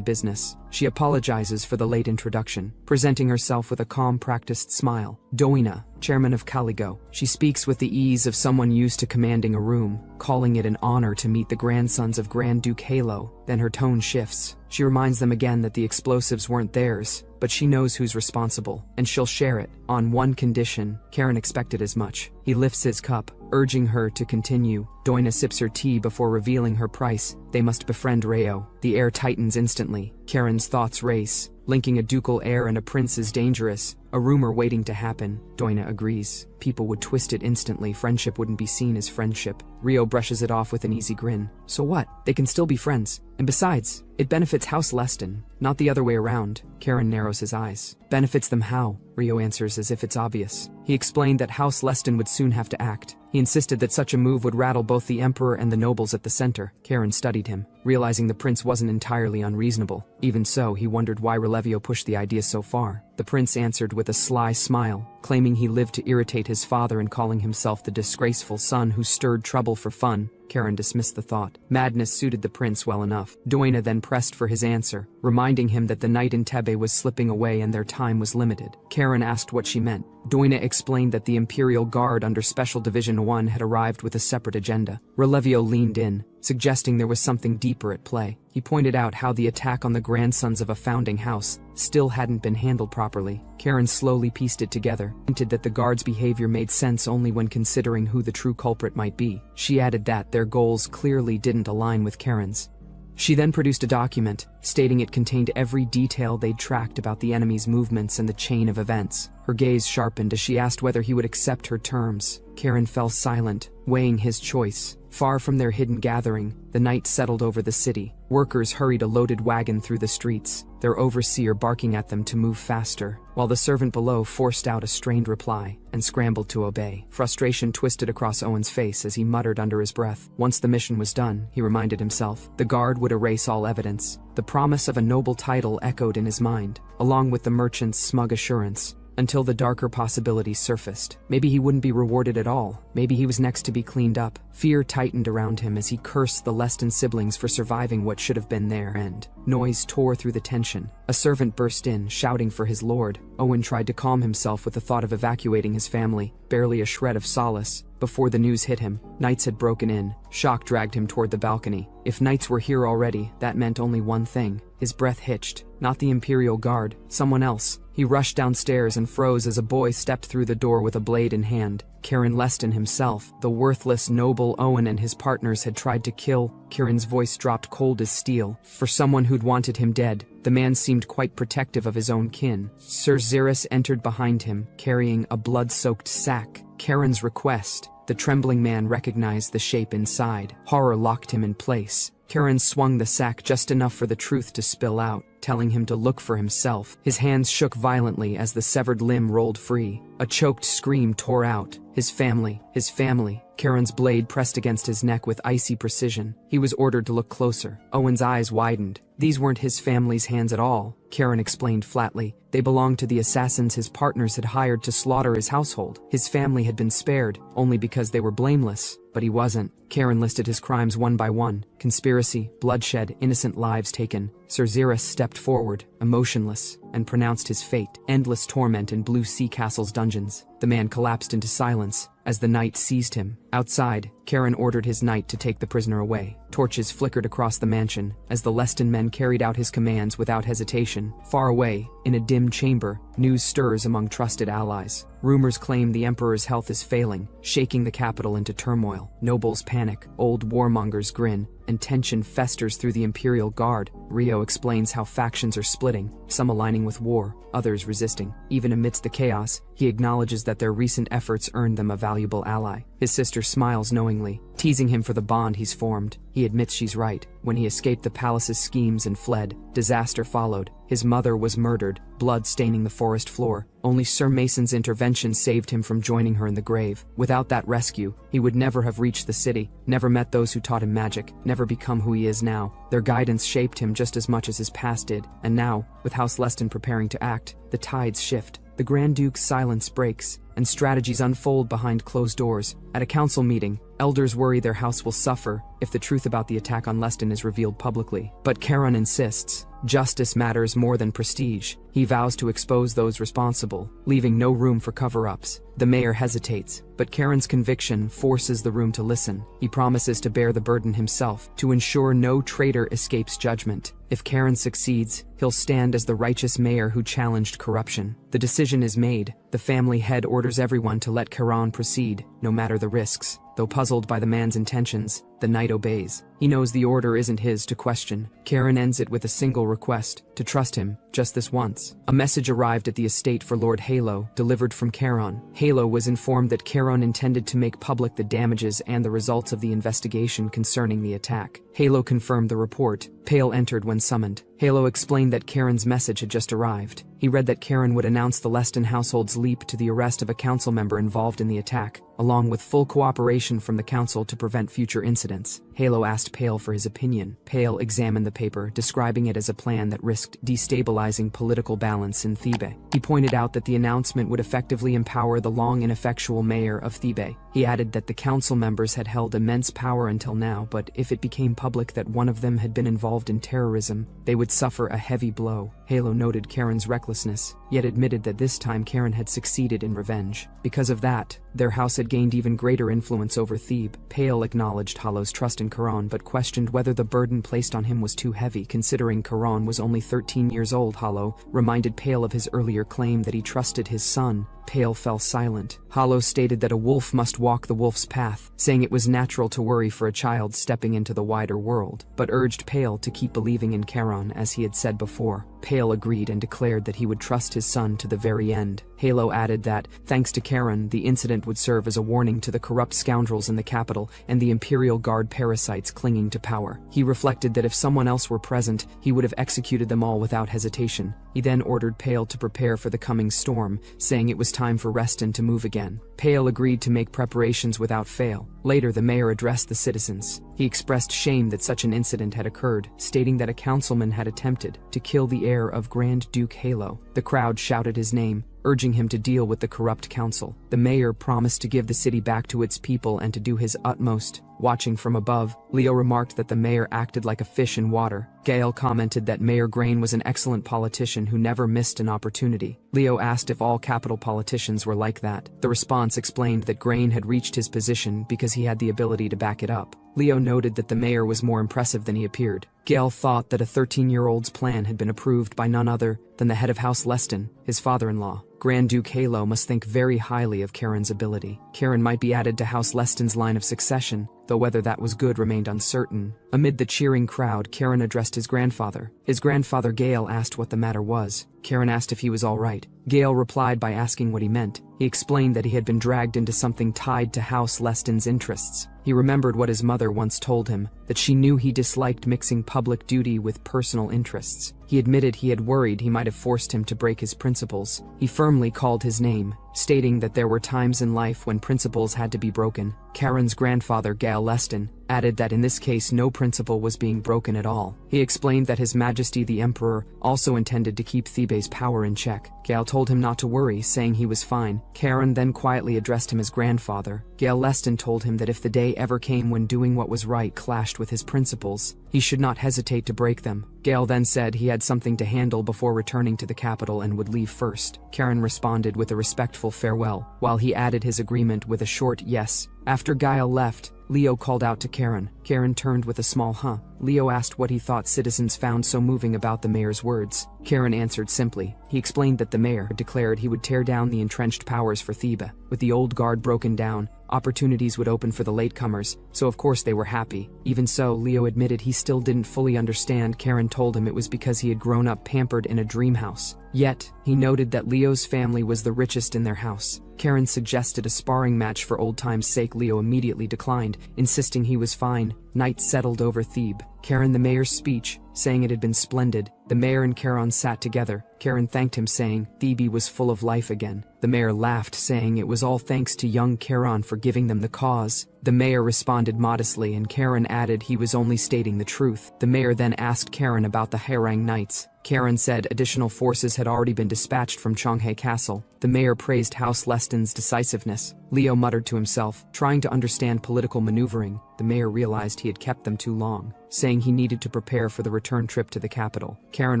S1: business. She apologizes for the late introduction, presenting herself with a calm, practiced smile. Doina, chairman of Caligo. She speaks with the ease of someone used to commanding a room, calling it an honor to meet the grandsons of Grand Duke Yahello. Then her tone shifts. She reminds them again that the explosives weren't theirs, but she knows who's responsible, and she'll share it, on one condition. Karen expected as much. He lifts his cup, urging her to continue. Doina sips her tea before revealing her price. They must befriend Reo. The air tightens instantly. Karen's thoughts race. Linking a ducal heir and a prince is dangerous. A rumor waiting to happen. Doina agrees. People would twist it instantly. Friendship wouldn't be seen as friendship. Rio brushes it off with an easy grin. So what? They can still be friends. And besides, it benefits House Leston, not the other way around. Karen narrows his eyes. Benefits them how? Rio answers as if it's obvious. He explained that House Leston would soon have to act. He insisted that such a move would rattle both the emperor and the nobles at the center. Karen studied him, realizing the prince wasn't entirely unreasonable. Even so, he wondered why Relevio pushed the idea so far. The prince answered with a sly smile, claiming he lived to irritate his father and calling himself the disgraceful son who stirred trouble for fun. Karen dismissed the thought. Madness suited the prince well enough. Doina then pressed for his answer, reminding him that the night in Tebe was slipping away and their time was limited. Karen asked what she meant. Doina explained that the Imperial Guard under Special Division 1 had arrived with a separate agenda. Relevio leaned in, suggesting there was something deeper at play. He pointed out how the attack on the grandsons of a founding house still hadn't been handled properly. Karen slowly pieced it together, hinted that the guard's behavior made sense only when considering who the true culprit might be. She added that their goals clearly didn't align with Karen's. She then produced a document, stating it contained every detail they'd tracked about the enemy's movements and the chain of events. Her gaze sharpened as she asked whether he would accept her terms. Karen fell silent, weighing his choice. Far from their hidden gathering, the night settled over the city. Workers hurried a loaded wagon through the streets, their overseer barking at them to move faster, while the servant below forced out a strained reply and scrambled to obey. Frustration twisted across Owen's face as he muttered under his breath. Once the mission was done, he reminded himself, the guard would erase all evidence. The promise of a noble title echoed in his mind, along with the merchant's smug assurance. Until the darker possibilities surfaced. Maybe he wouldn't be rewarded at all. Maybe he was next to be cleaned up. Fear tightened around him as he cursed the Leston siblings for surviving what should have been their end. Noise tore through the tension. A servant burst in, shouting for his lord. Owen tried to calm himself with the thought of evacuating his family, barely a shred of solace. Before the news hit him, knights had broken in. Shock dragged him toward the balcony. If knights were here already, that meant only one thing. His breath hitched. Not the Imperial Guard, someone else. He rushed downstairs and froze as a boy stepped through the door with a blade in hand. Karen Leston himself, the worthless noble Owen and his partners had tried to kill. Kieran's voice dropped cold as steel. For someone who'd wanted him dead, the man seemed quite protective of his own kin. Sir Xeris entered behind him, carrying a blood-soaked sack. Karen's request. The trembling man recognized the shape inside. Horror locked him in place. Karen swung the sack just enough for the truth to spill out, telling him to look for himself. His hands shook violently as the severed limb rolled free. A choked scream tore out. His family, his family. Karen's blade pressed against his neck with icy precision. He was ordered to look closer. Owen's eyes widened. These weren't his family's hands at all, Karen explained flatly. They belonged to the assassins his partners had hired to slaughter his household. His family had been spared, only because they were blameless. But he wasn't. Karen listed his crimes one by one. Conspiracy, bloodshed, innocent lives taken. Sir Xeris stepped forward, emotionless, and pronounced his fate. Endless torment in Blue Sea Castle's dungeons. The man collapsed into silence as the knight seized him. Outside, Karen ordered his knight to take the prisoner away. Torches flickered across the mansion as the Leston men carried out his commands without hesitation. Far away, in a dim chamber, news stirs among trusted allies. Rumors claim the emperor's health is failing, shaking the capital into turmoil. Nobles panic, old warmongers grin, and tension festers through the Imperial Guard. Rio explains how factions are splitting, some aligning with war, others resisting. Even amidst the chaos, he acknowledges that their recent efforts earned them a valuable ally. His sister smiles knowingly, teasing him for the bond he's formed. He admits she's right. When he escaped the palace's schemes and fled, disaster followed. His mother was murdered, blood staining the forest floor. Only Sir Mason's intervention saved him from joining her in the grave. Without that rescue, he would never have reached the city, never met those who taught him magic, never become who he is now. Their guidance shaped him just as much as his past did. And now, with House Leston preparing to act, the tides shift. The Grand Duke's silence breaks, and strategies unfold behind closed doors. At a council meeting, Elders worry their house will suffer if the truth about the attack on Leston is revealed publicly. But Charon insists. Justice matters more than prestige. He vows to expose those responsible, leaving no room for cover-ups. The mayor hesitates, but Charon's conviction forces the room to listen. He promises to bear the burden himself, to ensure no traitor escapes judgment. If Charon succeeds, he'll stand as the righteous mayor who challenged corruption. The decision is made. The family head orders everyone to let Charon proceed, no matter the risks. Though puzzled by the man's intentions, the knight obeys. He knows the order isn't his to question. Charon ends it with a single request, to trust him, just this once. A message arrived at the estate for Lord Yahello, delivered from Charon. Yahello was informed that Charon intended to make public the damages and the results of the investigation concerning the attack. Yahello confirmed the report. Pale entered when summoned. Yahello explained that Charon's message had just arrived. He read that Charon would announce the Leston household's leap to the arrest of a council member involved in the attack, along with full cooperation from the council to prevent future incidents. Yahello asked Pale for his opinion. Pale examined the paper, describing it as a plan that risked destabilizing political balance in Thebe. He pointed out that the announcement would effectively empower the long ineffectual mayor of Thebe. He added that the council members had held immense power until now, but if it became public that one of them had been involved in terrorism, they would suffer a heavy blow. Yahello noted Charon's recklessness, yet admitted that this time Charon had succeeded in revenge. Because of that, their house had gained even greater influence over Thebe. Pale acknowledged Yahello's trust in Charon, but questioned whether the burden placed on him was too heavy, considering Charon was only 13 years old. Yahello reminded Pale of his earlier claim that he trusted his son. Pale fell silent. Yahello stated that a wolf must walk the wolf's path, saying it was natural to worry for a child stepping into the wider world, but urged Pale to keep believing in Charon as he had said before. Pale agreed and declared that he would trust his son to the very end. Yahello added that, thanks to Charon, the incident would serve as a warning to the corrupt scoundrels in the capital and the Imperial Guard parasites clinging to power. He reflected that if someone else were present, he would have executed them all without hesitation. He then ordered Pale to prepare for the coming storm, saying it was time for Reston to move again. Pale agreed to make preparations without fail. Later, the mayor addressed the citizens. He expressed shame that such an incident had occurred, stating that a councilman had attempted to kill the heir of Grand Duke Yahello. The crowd shouted his name, urging him to deal with the corrupt council. The mayor promised to give the city back to its people and to do his utmost. Watching from above, Leo remarked that the mayor acted like a fish in water. Gail commented that Mayor Grain was an excellent politician who never missed an opportunity. Leo asked if all capital politicians were like that. The response explained that Grain had reached his position because he had the ability to back it up. Leo noted that the mayor was more impressive than he appeared. Gail thought that a 13-year-old's plan had been approved by none other than the head of House Leston, his father-in-law. Grand Duke Yahello must think very highly of Charon's ability. Charon might be added to House Leston's line of succession, though whether that was good remained uncertain. Amid the cheering crowd, Charon addressed his grandfather. His grandfather Gale asked what the matter was. Charon asked if he was all right. Gale replied by asking what he meant. He explained that he had been dragged into something tied to House Leston's interests. He remembered what his mother once told him, that she knew he disliked mixing public duty with personal interests. He admitted he had worried he might have forced him to break his principles. He firmly called his name, stating that there were times in life when principles had to be broken. Charon's grandfather, Gale Leston, added that in this case no principle was being broken at all. He explained that His Majesty the Emperor also intended to keep Thebe's power in check. Gale told him not to worry, saying he was fine. Charon then quietly addressed him as grandfather. Gale Leston told him that if the day ever came when doing what was right clashed with his principles, he should not hesitate to break them. Gale then said he had something to handle before returning to the capital and would leave first. Charon responded with a respectful farewell, while he added his agreement with a short yes. After Gale left, Leo called out to Charon. Charon turned with a small huh. Leo asked what he thought citizens found so moving about the mayor's words. Charon answered simply. He explained that the mayor declared he would tear down the entrenched powers for Thebe. With the old guard broken down, opportunities would open for the latecomers, so of course they were happy. Even so, Leo admitted he still didn't fully understand. Charon told him it was because he had grown up pampered in a dream house. Yet, he noted that Leo's family was the richest in their house. Charon suggested a sparring match for old time's sake. Leo immediately declined, insisting he was fine. Night settled over Thebe. Karen the mayor's speech, saying it had been splendid. The mayor and Karen sat together. Karen thanked him, saying Thebe was full of life again. The mayor laughed, saying it was all thanks to young Karen for giving them the cause. The mayor responded modestly, and Karen added he was only stating the truth. The mayor then asked Karen about the Harang Knights. Karen said additional forces had already been dispatched from Chonghae Castle. The mayor praised House Leston's decisiveness. Leo muttered to himself, trying to understand political maneuvering. The mayor realized he had kept them too long, saying he needed to prepare for the return trip to the capital. Karen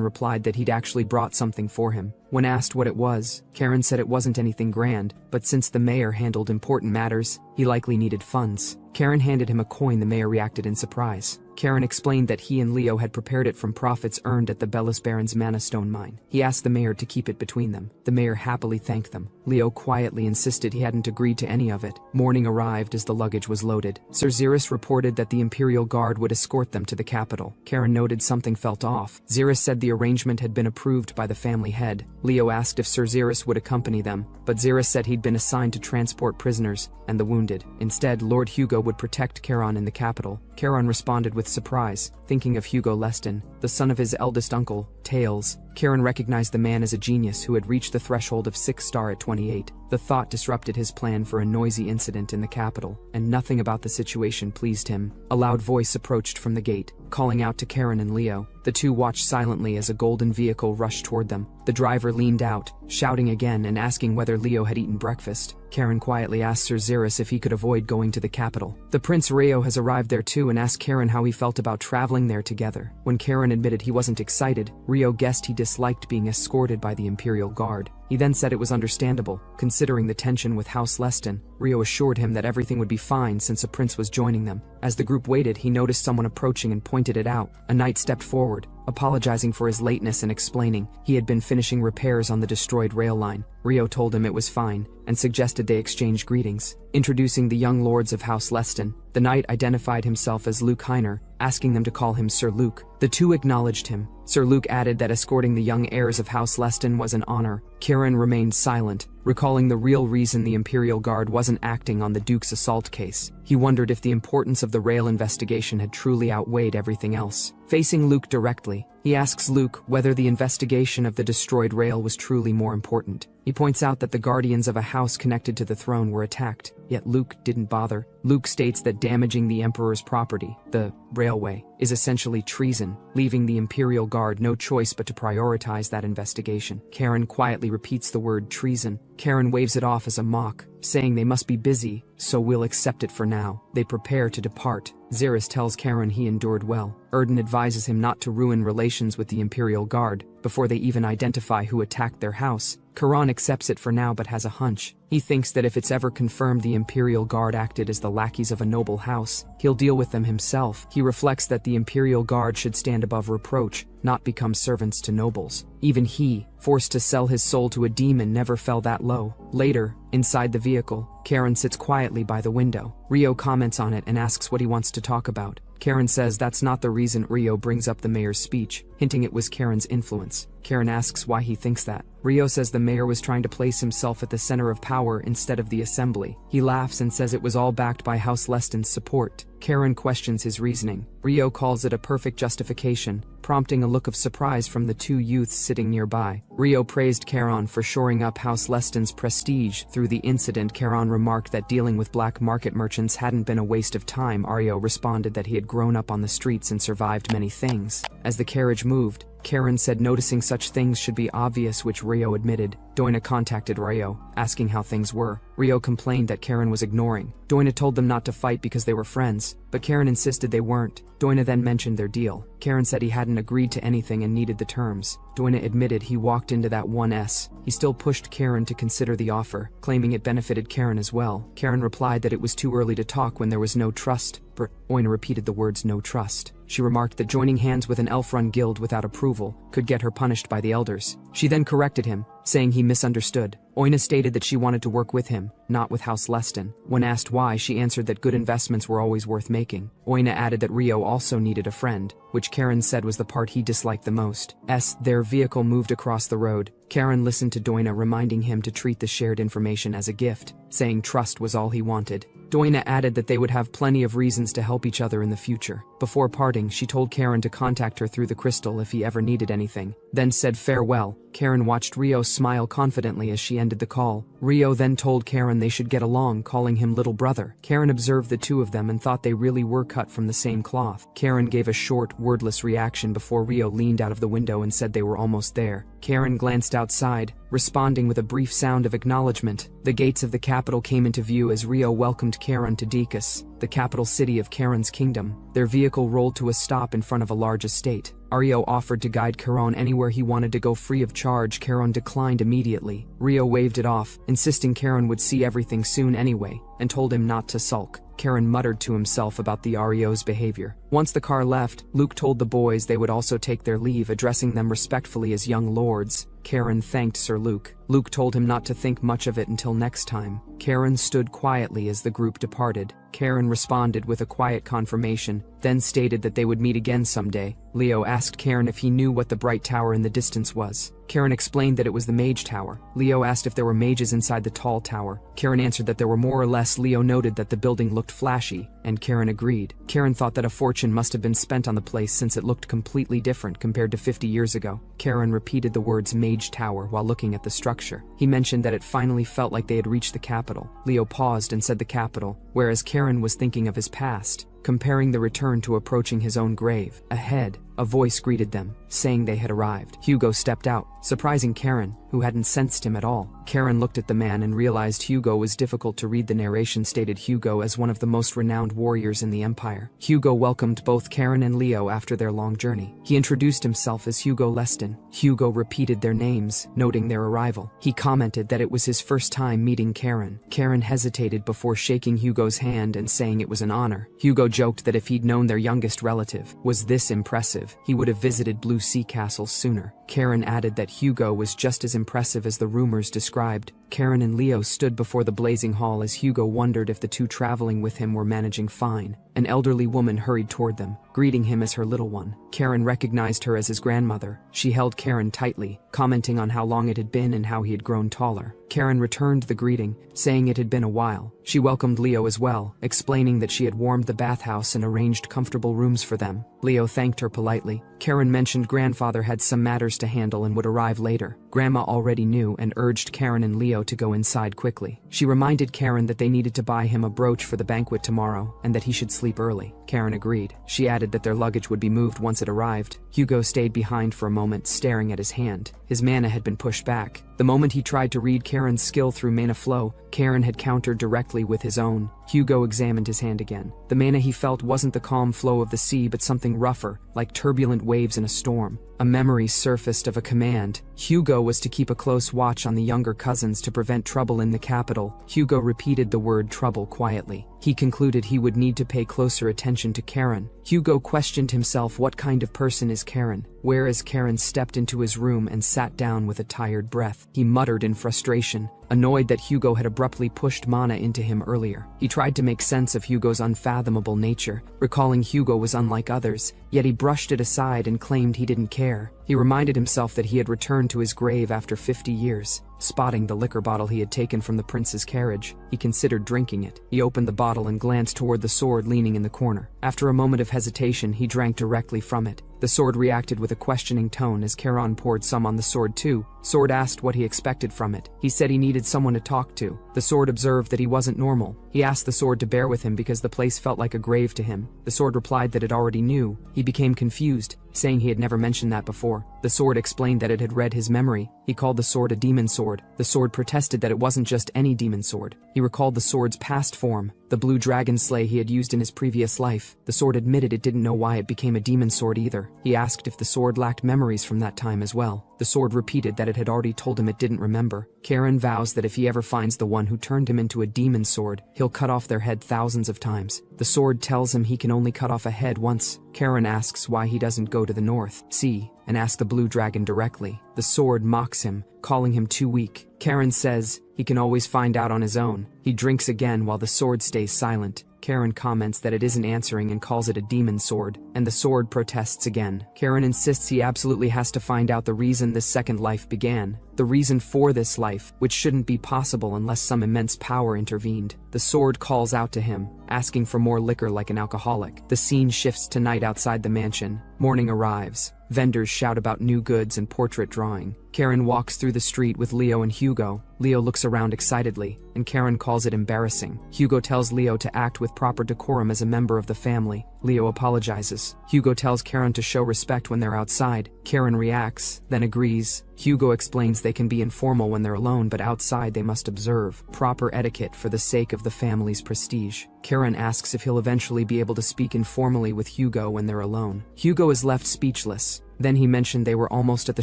S1: replied that he'd actually brought something for him. When asked what it was, Karen said it wasn't anything grand, but since the mayor handled important matters, he likely needed funds. Karen handed him a coin. The mayor reacted in surprise. Karen explained that he and Leo had prepared it from profits earned at the Bellis Baron's Mana Stone mine. He asked the mayor to keep it between them. The mayor happily thanked them. Leo quietly insisted he hadn't agreed to any of it. Morning arrived as the luggage was loaded. Sir Xerus reported that the Imperial Guard would escort them to the capital. Karen noted something felt off. Xerus said the arrangement had been approved by the family head. Leo asked if Sir Xerus would accompany them, but Xerus said he'd been assigned to transport prisoners and the wounded. Instead, Lord Hugo would protect Karen in the capital. Karen responded with surprise, thinking of Hugo Leston, the son of his eldest uncle, Tails. Karen recognized the man as a genius who had reached the threshold of 6-star at 28. The thought disrupted his plan for a noisy incident in the capital, and nothing about the situation pleased him. A loud voice approached from the gate, calling out to Karen and Leo. The two watched silently as a golden vehicle rushed toward them. The driver leaned out, shouting again and asking whether Leo had eaten breakfast. Karen quietly asked Sir Xerus if he could avoid going to the capital. The Prince Reo has arrived there too and asked Karen how he felt about traveling there together. When Karen admitted he wasn't excited, Reo guessed he disliked being escorted by the Imperial Guard. He then said it was understandable, considering the tension with House Leston. Reo assured him that everything would be fine since a prince was joining them. As the group waited, he noticed someone approaching and pointed it out. A knight stepped forward, apologizing for his lateness and explaining he had been finishing repairs on the destroyed rail line. Reo told him it was fine, and suggested they exchange greetings. Introducing the young lords of House Leston, the knight identified himself as Luke Heiner, asking them to call him Sir Luke. The two acknowledged him. Sir Luke added that escorting the young heirs of House Leston was an honor. Karen remained silent, recalling the real reason the Imperial Guard wasn't acting on the Duke's assault case. He wondered if the importance of the rail investigation had truly outweighed everything else. Facing Luke directly, he asks Luke whether the investigation of the destroyed rail was truly more important. He points out that the guardians of a house connected to the throne were attacked, yet Luke didn't bother. Luke states that damaging the Emperor's property, the railway, is essentially treason, leaving the Imperial Guard no choice but to prioritize that investigation. Karen quietly repeats the word treason. Karen waves it off as a mock, saying they must be busy, so we'll accept it for now. They prepare to depart. Xerus tells Karen he endured well. Erden advises him not to ruin relations with the Imperial Guard before they even identify who attacked their house. Karen accepts it for now but has a hunch. He thinks that if it's ever confirmed the Imperial Guard acted as the lackeys of a noble house, he'll deal with them himself. He reflects that the Imperial Guard should stand above reproach, not become servants to nobles. Even he, forced to sell his soul to a demon, never fell that low. Later, inside the vehicle, Karen sits quietly by the window. Reo comments on it and asks what he wants to talk about. Karen says that's not the reason. Reo brings up the mayor's speech, hinting it was Karen's influence. Karen asks why he thinks that. Reo says the mayor was trying to place himself at the center of power instead of the assembly. He laughs and says it was all backed by House Leston's support. Karen questions his reasoning. Reo calls it a perfect justification, prompting a look of surprise from the two youths sitting nearby. Reo praised Karen for shoring up House Leston's prestige through the incident. Karen remarked that dealing with black market merchants hadn't been a waste of time. Reo responded that he had grown up on the streets and survived many things. As the carriage moved, Karen said noticing such things should be obvious, which Reo admitted. Doina contacted Reo, asking how things were. Reo complained that Karen was ignoring. Doina told them not to fight because they were friends, but Karen insisted they weren't. Doina then mentioned their deal. Karen said he hadn't agreed to anything and needed the terms. Doina admitted he walked into that 1s. He still pushed Karen to consider the offer, claiming it benefited Karen as well. Karen replied that it was too early to talk when there was no trust. Doina repeated the words no trust. She remarked that joining hands with an elf-run guild without approval could get her punished by the elders. She then corrected him, saying he misunderstood. Oina stated that she wanted to work with him, not with House Leston. When asked why, she answered that good investments were always worth making. Oina added that Reo also needed a friend, which Karen said was the part he disliked the most. Their vehicle moved across the road. Karen listened to Doina reminding him to treat the shared information as a gift, saying trust was all he wanted. Doina added that they would have plenty of reasons to help each other in the future. Before parting, she told Karen to contact her through the crystal if he ever needed anything, then said farewell. Karen watched Rio smile confidently as she ended the call. Rio then told Karen they should get along, calling him little brother. Karen observed the two of them and thought they really were cut from the same cloth. Karen gave a short, wordless reaction before Rio leaned out of the window and said they were almost there. Karen glanced outside, responding with a brief sound of acknowledgement. The gates of the capital came into view as Rio welcomed Karen to Dekas, the capital city of Karen's kingdom. Their vehicle rolled to a stop in front of a large estate. Rio offered to guide Karen anywhere he wanted to go free of charge. Karen declined immediately. Rio waved it off, insisting Karen would see everything soon anyway, and told him not to sulk. Karen muttered to himself about the Rio's behavior. Once the car left, Luke told the boys they would also take their leave, addressing them respectfully as young lords. Karen thanked Sir Luke. Luke told him not to think much of it until next time. Karen stood quietly as the group departed. Karen responded with a quiet confirmation, then stated that they would meet again someday. Leo asked Karen if he knew what the bright tower in the distance was. Karen explained that it was the Mage Tower. Leo asked if there were mages inside the tall tower. Karen answered that there were more or less. Leo noted that the building looked flashy, and Karen agreed. Karen thought that a fortune must have been spent on the place since it looked completely different compared to 50 years ago. Karen repeated the words Mage Tower while looking at the structure. He mentioned that it finally felt like they had reached the capital. Leo paused and said the capital, whereas Karen was thinking of his past, comparing the return to approaching his own grave. Ahead, a voice greeted them, saying they had arrived. Hugo stepped out, surprising Karen, who hadn't sensed him at all. Karen looked at the man and realized Hugo was difficult to read. The narration stated Hugo as one of the most renowned warriors in the Empire. Hugo welcomed both Karen and Leo after their long journey. He introduced himself as Hugo Leston. Hugo repeated their names, noting their arrival. He commented that it was his first time meeting Karen. Karen hesitated before shaking Hugo's hand and saying it was an honor. Hugo joked that if he'd known their youngest relative was this impressive, he would have visited Blue Sea Castle sooner. Karen added that Hugo was just as impressive as the rumors described. Karen and Leo stood before the blazing hall as Hugo wondered if the two traveling with him were managing fine. An elderly woman hurried toward them, greeting him as her little one. Karen recognized her as his grandmother. She held Karen tightly, commenting on how long it had been and how he had grown taller. Karen returned the greeting, saying it had been a while. She welcomed Leo as well, explaining that she had warmed the bathhouse and arranged comfortable rooms for them. Leo thanked her politely. Karen mentioned grandfather had some matters to handle and would arrive later. Grandma already knew and urged Karen and Leo to go inside quickly. She reminded Karen that they needed to buy him a brooch for the banquet tomorrow and that he should sleep early. Karen agreed. She added that their luggage would be moved once it arrived. Hugo stayed behind for a moment, staring at his hand. His mana had been pushed back. The moment he tried to read Karen's skill through mana flow, Karen had countered directly with his own. Hugo examined his hand again. The mana he felt wasn't the calm flow of the sea but something rougher, like turbulent waves in a storm. A memory surfaced of a command. Hugo was to keep a close watch on the younger cousins to prevent trouble in the capital. Hugo repeated the word trouble quietly. He concluded he would need to pay closer attention to Karen. Hugo questioned himself, what kind of person is Karen? Whereas Karen stepped into his room and sat down with a tired breath. He muttered in frustration, annoyed that Hugo had abruptly pushed mana into him earlier. He tried to make sense of Hugo's unfathomable nature, recalling Hugo was unlike others, yet he brushed it aside and claimed he didn't care. He reminded himself that he had returned to his grave after 50 years. Spotting the liquor bottle he had taken from the prince's carriage, he considered drinking it. He opened the bottle and glanced toward the sword leaning in the corner. After a moment of hesitation, he drank directly from it. The sword reacted with a questioning tone as Karen poured some on the sword too. Sword asked what he expected from it. He said he needed someone to talk to. The sword observed that he wasn't normal. He asked the sword to bear with him because the place felt like a grave to him. The sword replied that it already knew. He became confused, saying he had never mentioned that before. The sword explained that it had read his memory. He called the sword a demon sword. The sword protested that it wasn't just any demon sword. He recalled the sword's past form, the blue dragon slay he had used in his previous life. The sword admitted it didn't know why it became a demon sword either. He asked if the sword lacked memories from that time as well. The sword repeated that it had already told him it didn't remember. Karen vows that if he ever finds the one who turned him into a demon sword, he'll cut off their head thousands of times. The sword tells him he can only cut off a head once. Karen asks why he doesn't go to the North Sea and ask the blue dragon directly. The sword mocks him, calling him too weak. Karen says he can always find out on his own. He drinks again while the sword stays silent. Karen comments that it isn't answering and calls it a demon sword, and the sword protests again. Karen insists he absolutely has to find out the reason this second life began, the reason for this life, which shouldn't be possible unless some immense power intervened. The sword calls out to him, asking for more liquor like an alcoholic. The scene shifts to night outside the mansion. Morning arrives. Vendors shout about new goods and portrait drawing. Karen walks through the street with Leo and Hugo. Leo looks around excitedly, and Karen calls it embarrassing. Hugo tells Leo to act with proper decorum as a member of the family. Leo apologizes. Hugo tells Karen to show respect when they're outside. Karen reacts, then agrees. Hugo explains they can be informal when they're alone, but outside they must observe proper etiquette for the sake of the family's prestige. Karen asks if he'll eventually be able to speak informally with Hugo when they're alone. Hugo is left speechless. Then he mentioned they were almost at the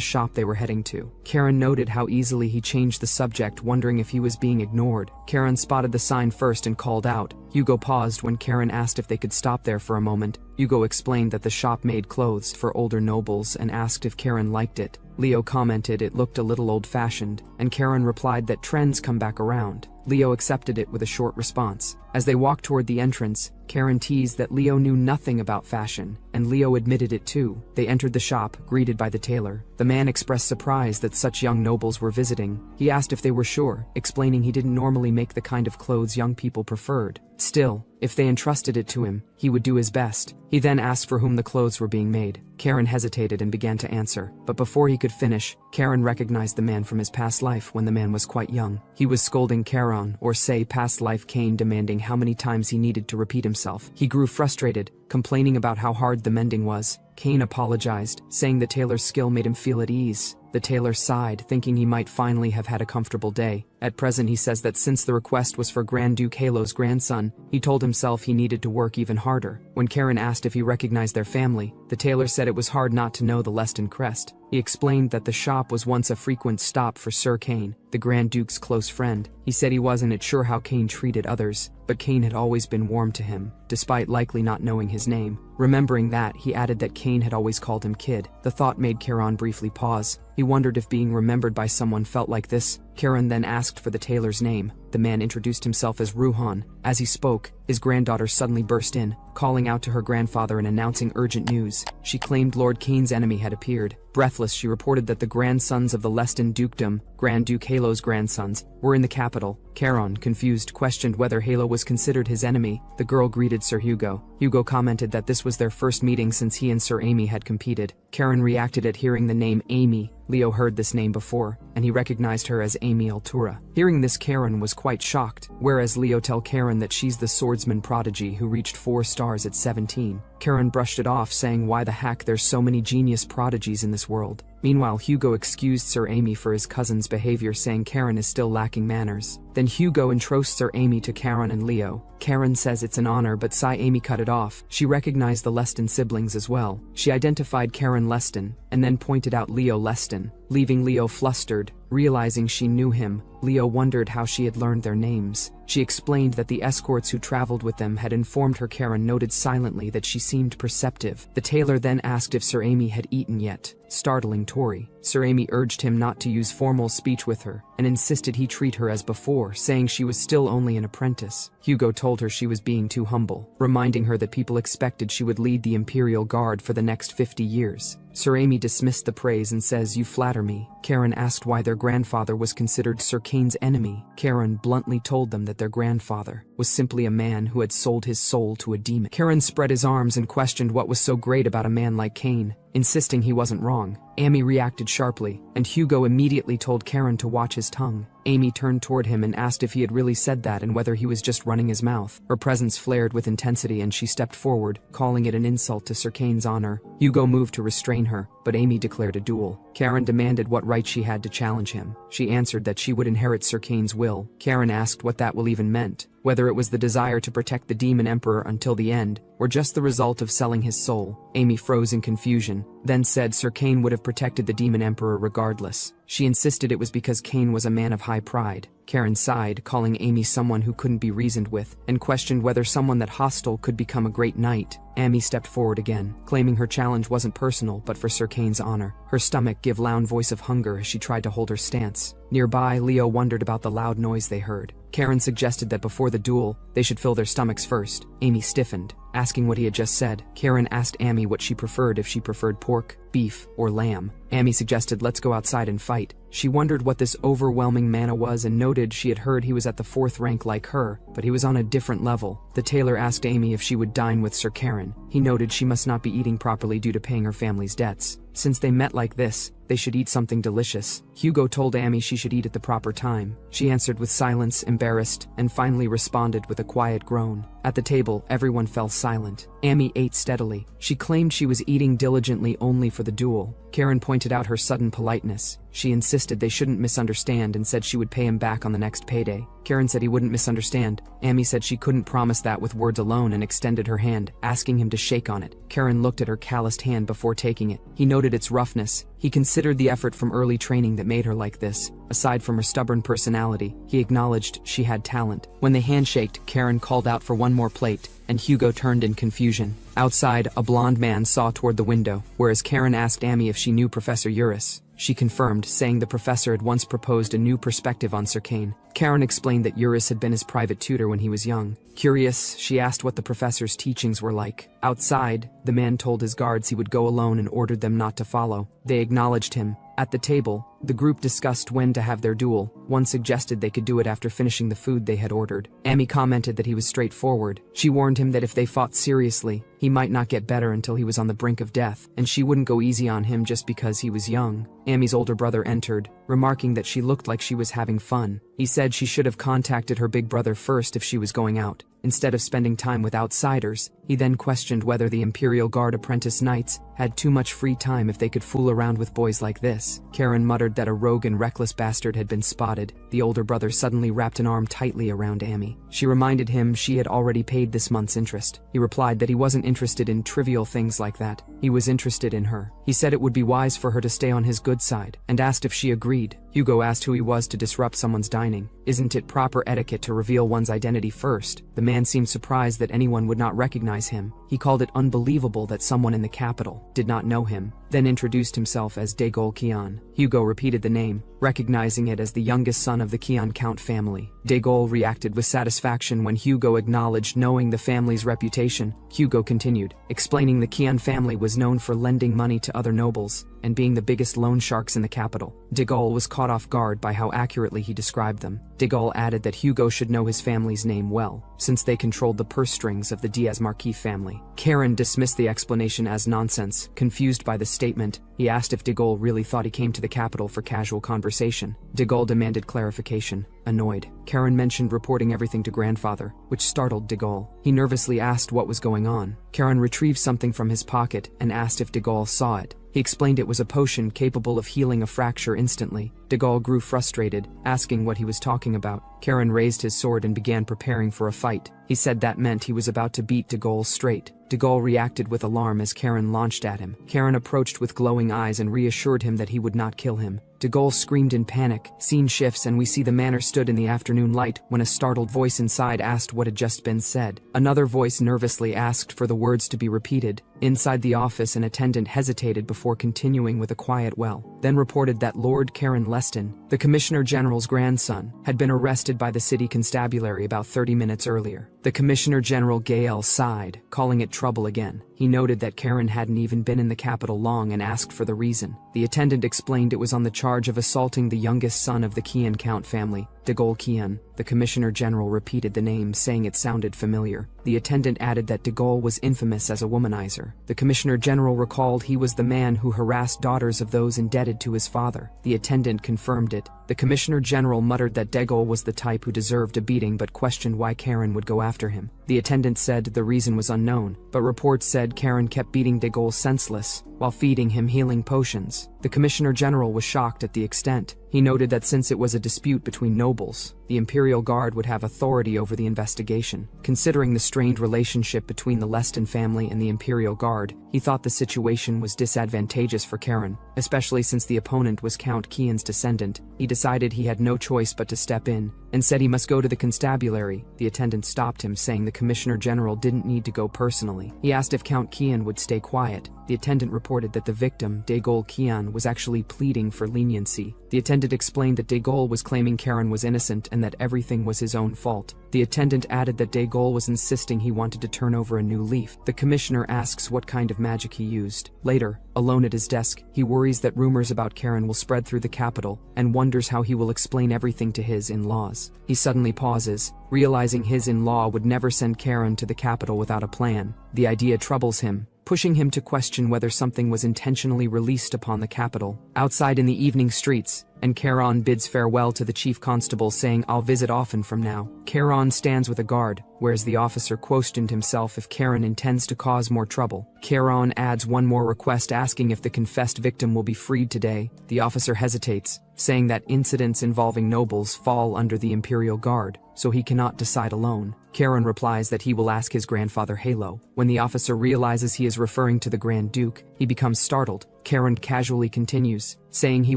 S1: shop they were heading to. Karen noted how easily he changed the subject, wondering if he was being ignored. Karen spotted the sign first and called out. Hugo paused when Karen asked if they could stop there for a moment. Hugo explained that the shop made clothes for older nobles and asked if Karen liked it. Leo commented it looked a little old-fashioned, and Karen replied that trends come back around. Leo accepted it with a short response. As they walked toward the entrance, Karen teased that Leo knew nothing about fashion, and Leo admitted it too. They entered the shop, greeted by the tailor. The man expressed surprise that such young nobles were visiting. He asked if they were sure, explaining he didn't normally make the kind of clothes young people preferred. Still, if they entrusted it to him, he would do his best. He then asked for whom the clothes were being made. Karen hesitated and began to answer, but before he could finish, Karen recognized the man from his past life when the man was quite young. He was scolding Karen, or say past life Kane, demanding how many times he needed to repeat himself. He grew frustrated, complaining about how hard the mending was. Kane apologized, saying the tailor's skill made him feel at ease. The tailor sighed, thinking he might finally have had a comfortable day. At present, he says that since the request was for Grand Duke Yahello's grandson, he told himself he needed to work even harder. When Karen asked if he recognized their family, the tailor said it was hard not to know the Leston crest. He explained that the shop was once a frequent stop for Sir Kane, the Grand Duke's close friend. He said he wasn't sure how Kane treated others, but Kane had always been warm to him, despite likely not knowing his name. Remembering that, he added that Kane had always called him Kid. The thought made Karen briefly pause. He wondered if being remembered by someone felt like this. Karen then asked for the tailor's name. The man introduced himself as Ruhan. As he spoke, his granddaughter suddenly burst in, calling out to her grandfather and announcing urgent news. She claimed Lord Kane's enemy had appeared. Breathless, she reported that the grandsons of the Leston Dukedom, Grand Duke Yahello's grandsons, were in the capital. Karen, confused, questioned whether Yahello was considered his enemy. The girl greeted Sir Hugo. Hugo commented that this was their first meeting since he and Sir Amy had competed. Karen reacted at hearing the name Amy. Leo heard this name before, and he recognized her as Amy Altura. Hearing this, Karen was quite shocked, whereas Leo tells Karen that she's the swordsman prodigy who reached 4 stars at 17. Karen brushed it off, saying why the heck there's so many genius prodigies in this world. Meanwhile, Hugo excused Sir Amy for his cousin's behavior, saying Karen is still lacking manners. Then Hugo entrusts Sir Amy to Karen and Leo. Karen says it's an honor, but Amy cut it off. She recognized the Leston siblings as well. She identified Karen Leston, and then pointed out Leo Leston, leaving Leo flustered. Realizing she knew him, Leo wondered how she had learned their names. She explained that the escorts who traveled with them had informed her. Karen noted silently that she seemed perceptive. The tailor then asked if Sir Amy had eaten yet, startling Tori. Sir Amy urged him not to use formal speech with her, and insisted he treat her as before, saying she was still only an apprentice. Hugo told her she was being too humble, reminding her that people expected she would lead the Imperial Guard for the next 50 years. Sir Amy dismissed the praise and says, "You flatter me." Karen asked why their grandfather was considered Sir Kane's enemy. Karen bluntly told them that their grandfather was simply a man who had sold his soul to a demon. Karen spread his arms and questioned what was so great about a man like Kane, insisting he wasn't wrong. Amy reacted sharply, and Hugo immediately told Karen to watch his tongue. Amy turned toward him and asked if he had really said that and whether he was just running his mouth. Her presence flared with intensity and she stepped forward, calling it an insult to Sir Kane's honor. Hugo moved to restrain her, but Amy declared a duel. Karen demanded what right she had to challenge him. She answered that she would inherit Sir Kane's will. Karen asked what that will even meant, whether it was the desire to protect the demon emperor until the end, or just the result of selling his soul. Amy froze in confusion, then said Sir Kane would have protected the demon emperor regardless. She insisted it was because Kane was a man of high pride. Karen sighed, calling Amy someone who couldn't be reasoned with, and questioned whether someone that hostile could become a great knight. Amy stepped forward again, claiming her challenge wasn't personal but for Sir Kane's honor. Her stomach gave loud voice of hunger as she tried to hold her stance. Nearby, Leo wondered about the loud noise they heard. Karen suggested that before the duel, they should fill their stomachs first. Amy stiffened, asking what he had just said. Karen asked Amy what she preferred, if she preferred pork, beef, or lamb. Amy suggested let's go outside and fight. She wondered what this overwhelming mana was and noted she had heard he was at the 4th rank like her, but he was on a different level. The tailor asked Amy if she would dine with Sir Karen. He noted she must not be eating properly due to paying her family's debts. Since they met like this, they should eat something delicious. Hugo told Amy she should eat at the proper time. She answered with silence, embarrassed, and finally responded with a quiet groan. At the table, everyone fell silent. Amy ate steadily. She claimed she was eating diligently only for the duel. Karen pointed out her sudden politeness. She insisted they shouldn't misunderstand and said she would pay him back on the next payday. Karen said he wouldn't misunderstand. Amy said she couldn't promise that with words alone and extended her hand, asking him to shake on it. Karen looked at her calloused hand before taking it. He noted its roughness. He considered the effort from early training that made her like this. Aside from her stubborn personality, he acknowledged she had talent. When they handshaked, Karen called out for one more plate, and Hugo turned in confusion. Outside, a blond man saw toward the window, whereas Karen asked Amy if she knew Professor Eurus. She confirmed, saying the professor had once proposed a new perspective on Sir Kane. Karen explained that Eurus had been his private tutor when he was young. Curious, she asked what the professor's teachings were like. Outside, the man told his guards he would go alone and ordered them not to follow. They acknowledged him. At the table, the group discussed when to have their duel. One suggested they could do it after finishing the food they had ordered. Amy commented that he was straightforward. She warned him that if they fought seriously, he might not get better until he was on the brink of death, and she wouldn't go easy on him just because he was young. Amy's older brother entered, remarking that she looked like she was having fun. He said she should have contacted her big brother first if she was going out, instead of spending time with outsiders. He then questioned whether the Imperial Guard apprentice knights had too much free time if they could fool around with boys like this. Karen muttered that a rogue and reckless bastard had been spotted. The older brother suddenly wrapped an arm tightly around Amy. She reminded him she had already paid this month's interest. He replied that he wasn't interested in trivial things like that. He was interested in her. He said it would be wise for her to stay on his good side, and asked if she agreed. Hugo asked who he was to disrupt someone's dining. Isn't it proper etiquette to reveal one's identity first? The man seemed surprised that anyone would not recognize him. He called it unbelievable that someone in the capital did not know him, then introduced himself as Degol Kian. Hugo repeated the name, recognizing it as the youngest son of the Kian Count family. Degol reacted with satisfaction when Hugo acknowledged knowing the family's reputation. Hugo continued, explaining the Kian family was known for lending money to other nobles and being the biggest loan sharks in the capital. Degol was caught off guard by how accurately he described them. Degol added that Hugo should know his family's name well, since they controlled the purse strings of the Diaz Marquis family. Karen dismissed the explanation as nonsense. Confused by the statement, he asked if Degol really thought he came to the capital for casual conversation. Degol demanded clarification. Annoyed, Karen mentioned reporting everything to grandfather, which startled Degol. He nervously asked what was going on. Karen retrieved something from his pocket and asked if Degol saw it. He explained it was a potion capable of healing a fracture instantly. Degol grew frustrated, asking what he was talking about. Karen raised his sword and began preparing for a fight. He said that meant he was about to beat Degol straight. Degol reacted with alarm as Karen launched at him. Karen approached with glowing eyes and reassured him that he would not kill him. Degol screamed in panic. Scene shifts and we see the manor stood in the afternoon light when a startled voice inside asked what had just been said. Another voice nervously asked for the words to be repeated. Inside the office, an attendant hesitated before continuing with a quiet well, then reported that Lord Karen Leston, the Commissioner General's grandson, had been arrested by the city constabulary about 30 minutes earlier. The Commissioner General Gael sighed, calling it trouble again. He noted that Karen hadn't even been in the capital long and asked for the reason. The attendant explained it was on the charge of assaulting the youngest son of the Kian Count family, Degol Kian. The Commissioner General repeated the name, saying it sounded familiar. The attendant added that Degol was infamous as a womanizer. The Commissioner General recalled he was the man who harassed daughters of those indebted to his father. The attendant confirmed it. The Commissioner General muttered that Degol was the type who deserved a beating but questioned why Karen would go after him. The attendant said the reason was unknown, but reports said Karen kept beating Degol senseless while feeding him healing potions. The Commissioner General was shocked at the extent. He noted that since it was a dispute between nobles, the Imperial Guard would have authority over the investigation. Considering the strained relationship between the Leston family and the Imperial Guard, he thought the situation was disadvantageous for Karen, especially since the opponent was Count Kian's descendant. He decided he had no choice but to step in, and said he must go to the constabulary. The attendant stopped him, saying the Commissioner General didn't need to go personally. He asked if Count Kian would stay quiet. the attendant reported that the victim, Daegol Kian, was actually pleading for leniency. The attendant explained that Daegol was claiming Karen was innocent and that everything was his own fault. The attendant added that Daegol was insisting he wanted to turn over a new leaf. The commissioner asks what kind of magic he used. Later, alone at his desk, he worries that rumors about Karen will spread through the capital and wonders how he will explain everything to his in-laws. He suddenly pauses, realizing his in-law would never send Karen to the capital without a plan. The idea troubles him, pushing him to question whether something was intentionally released upon the capital. Outside in the evening streets, and Charon bids farewell to the chief constable, saying, "I'll visit often from now." Charon stands with a guard, whereas the officer questioned himself if Karen intends to cause more trouble. Charon adds one more request, asking if the confessed victim will be freed today. The officer hesitates, saying that incidents involving nobles fall under the Imperial Guard, so he cannot decide alone. Charon replies that he will ask his grandfather Yahello. When the officer realizes he is referring to the Grand Duke, he becomes startled. Charon casually continues, saying he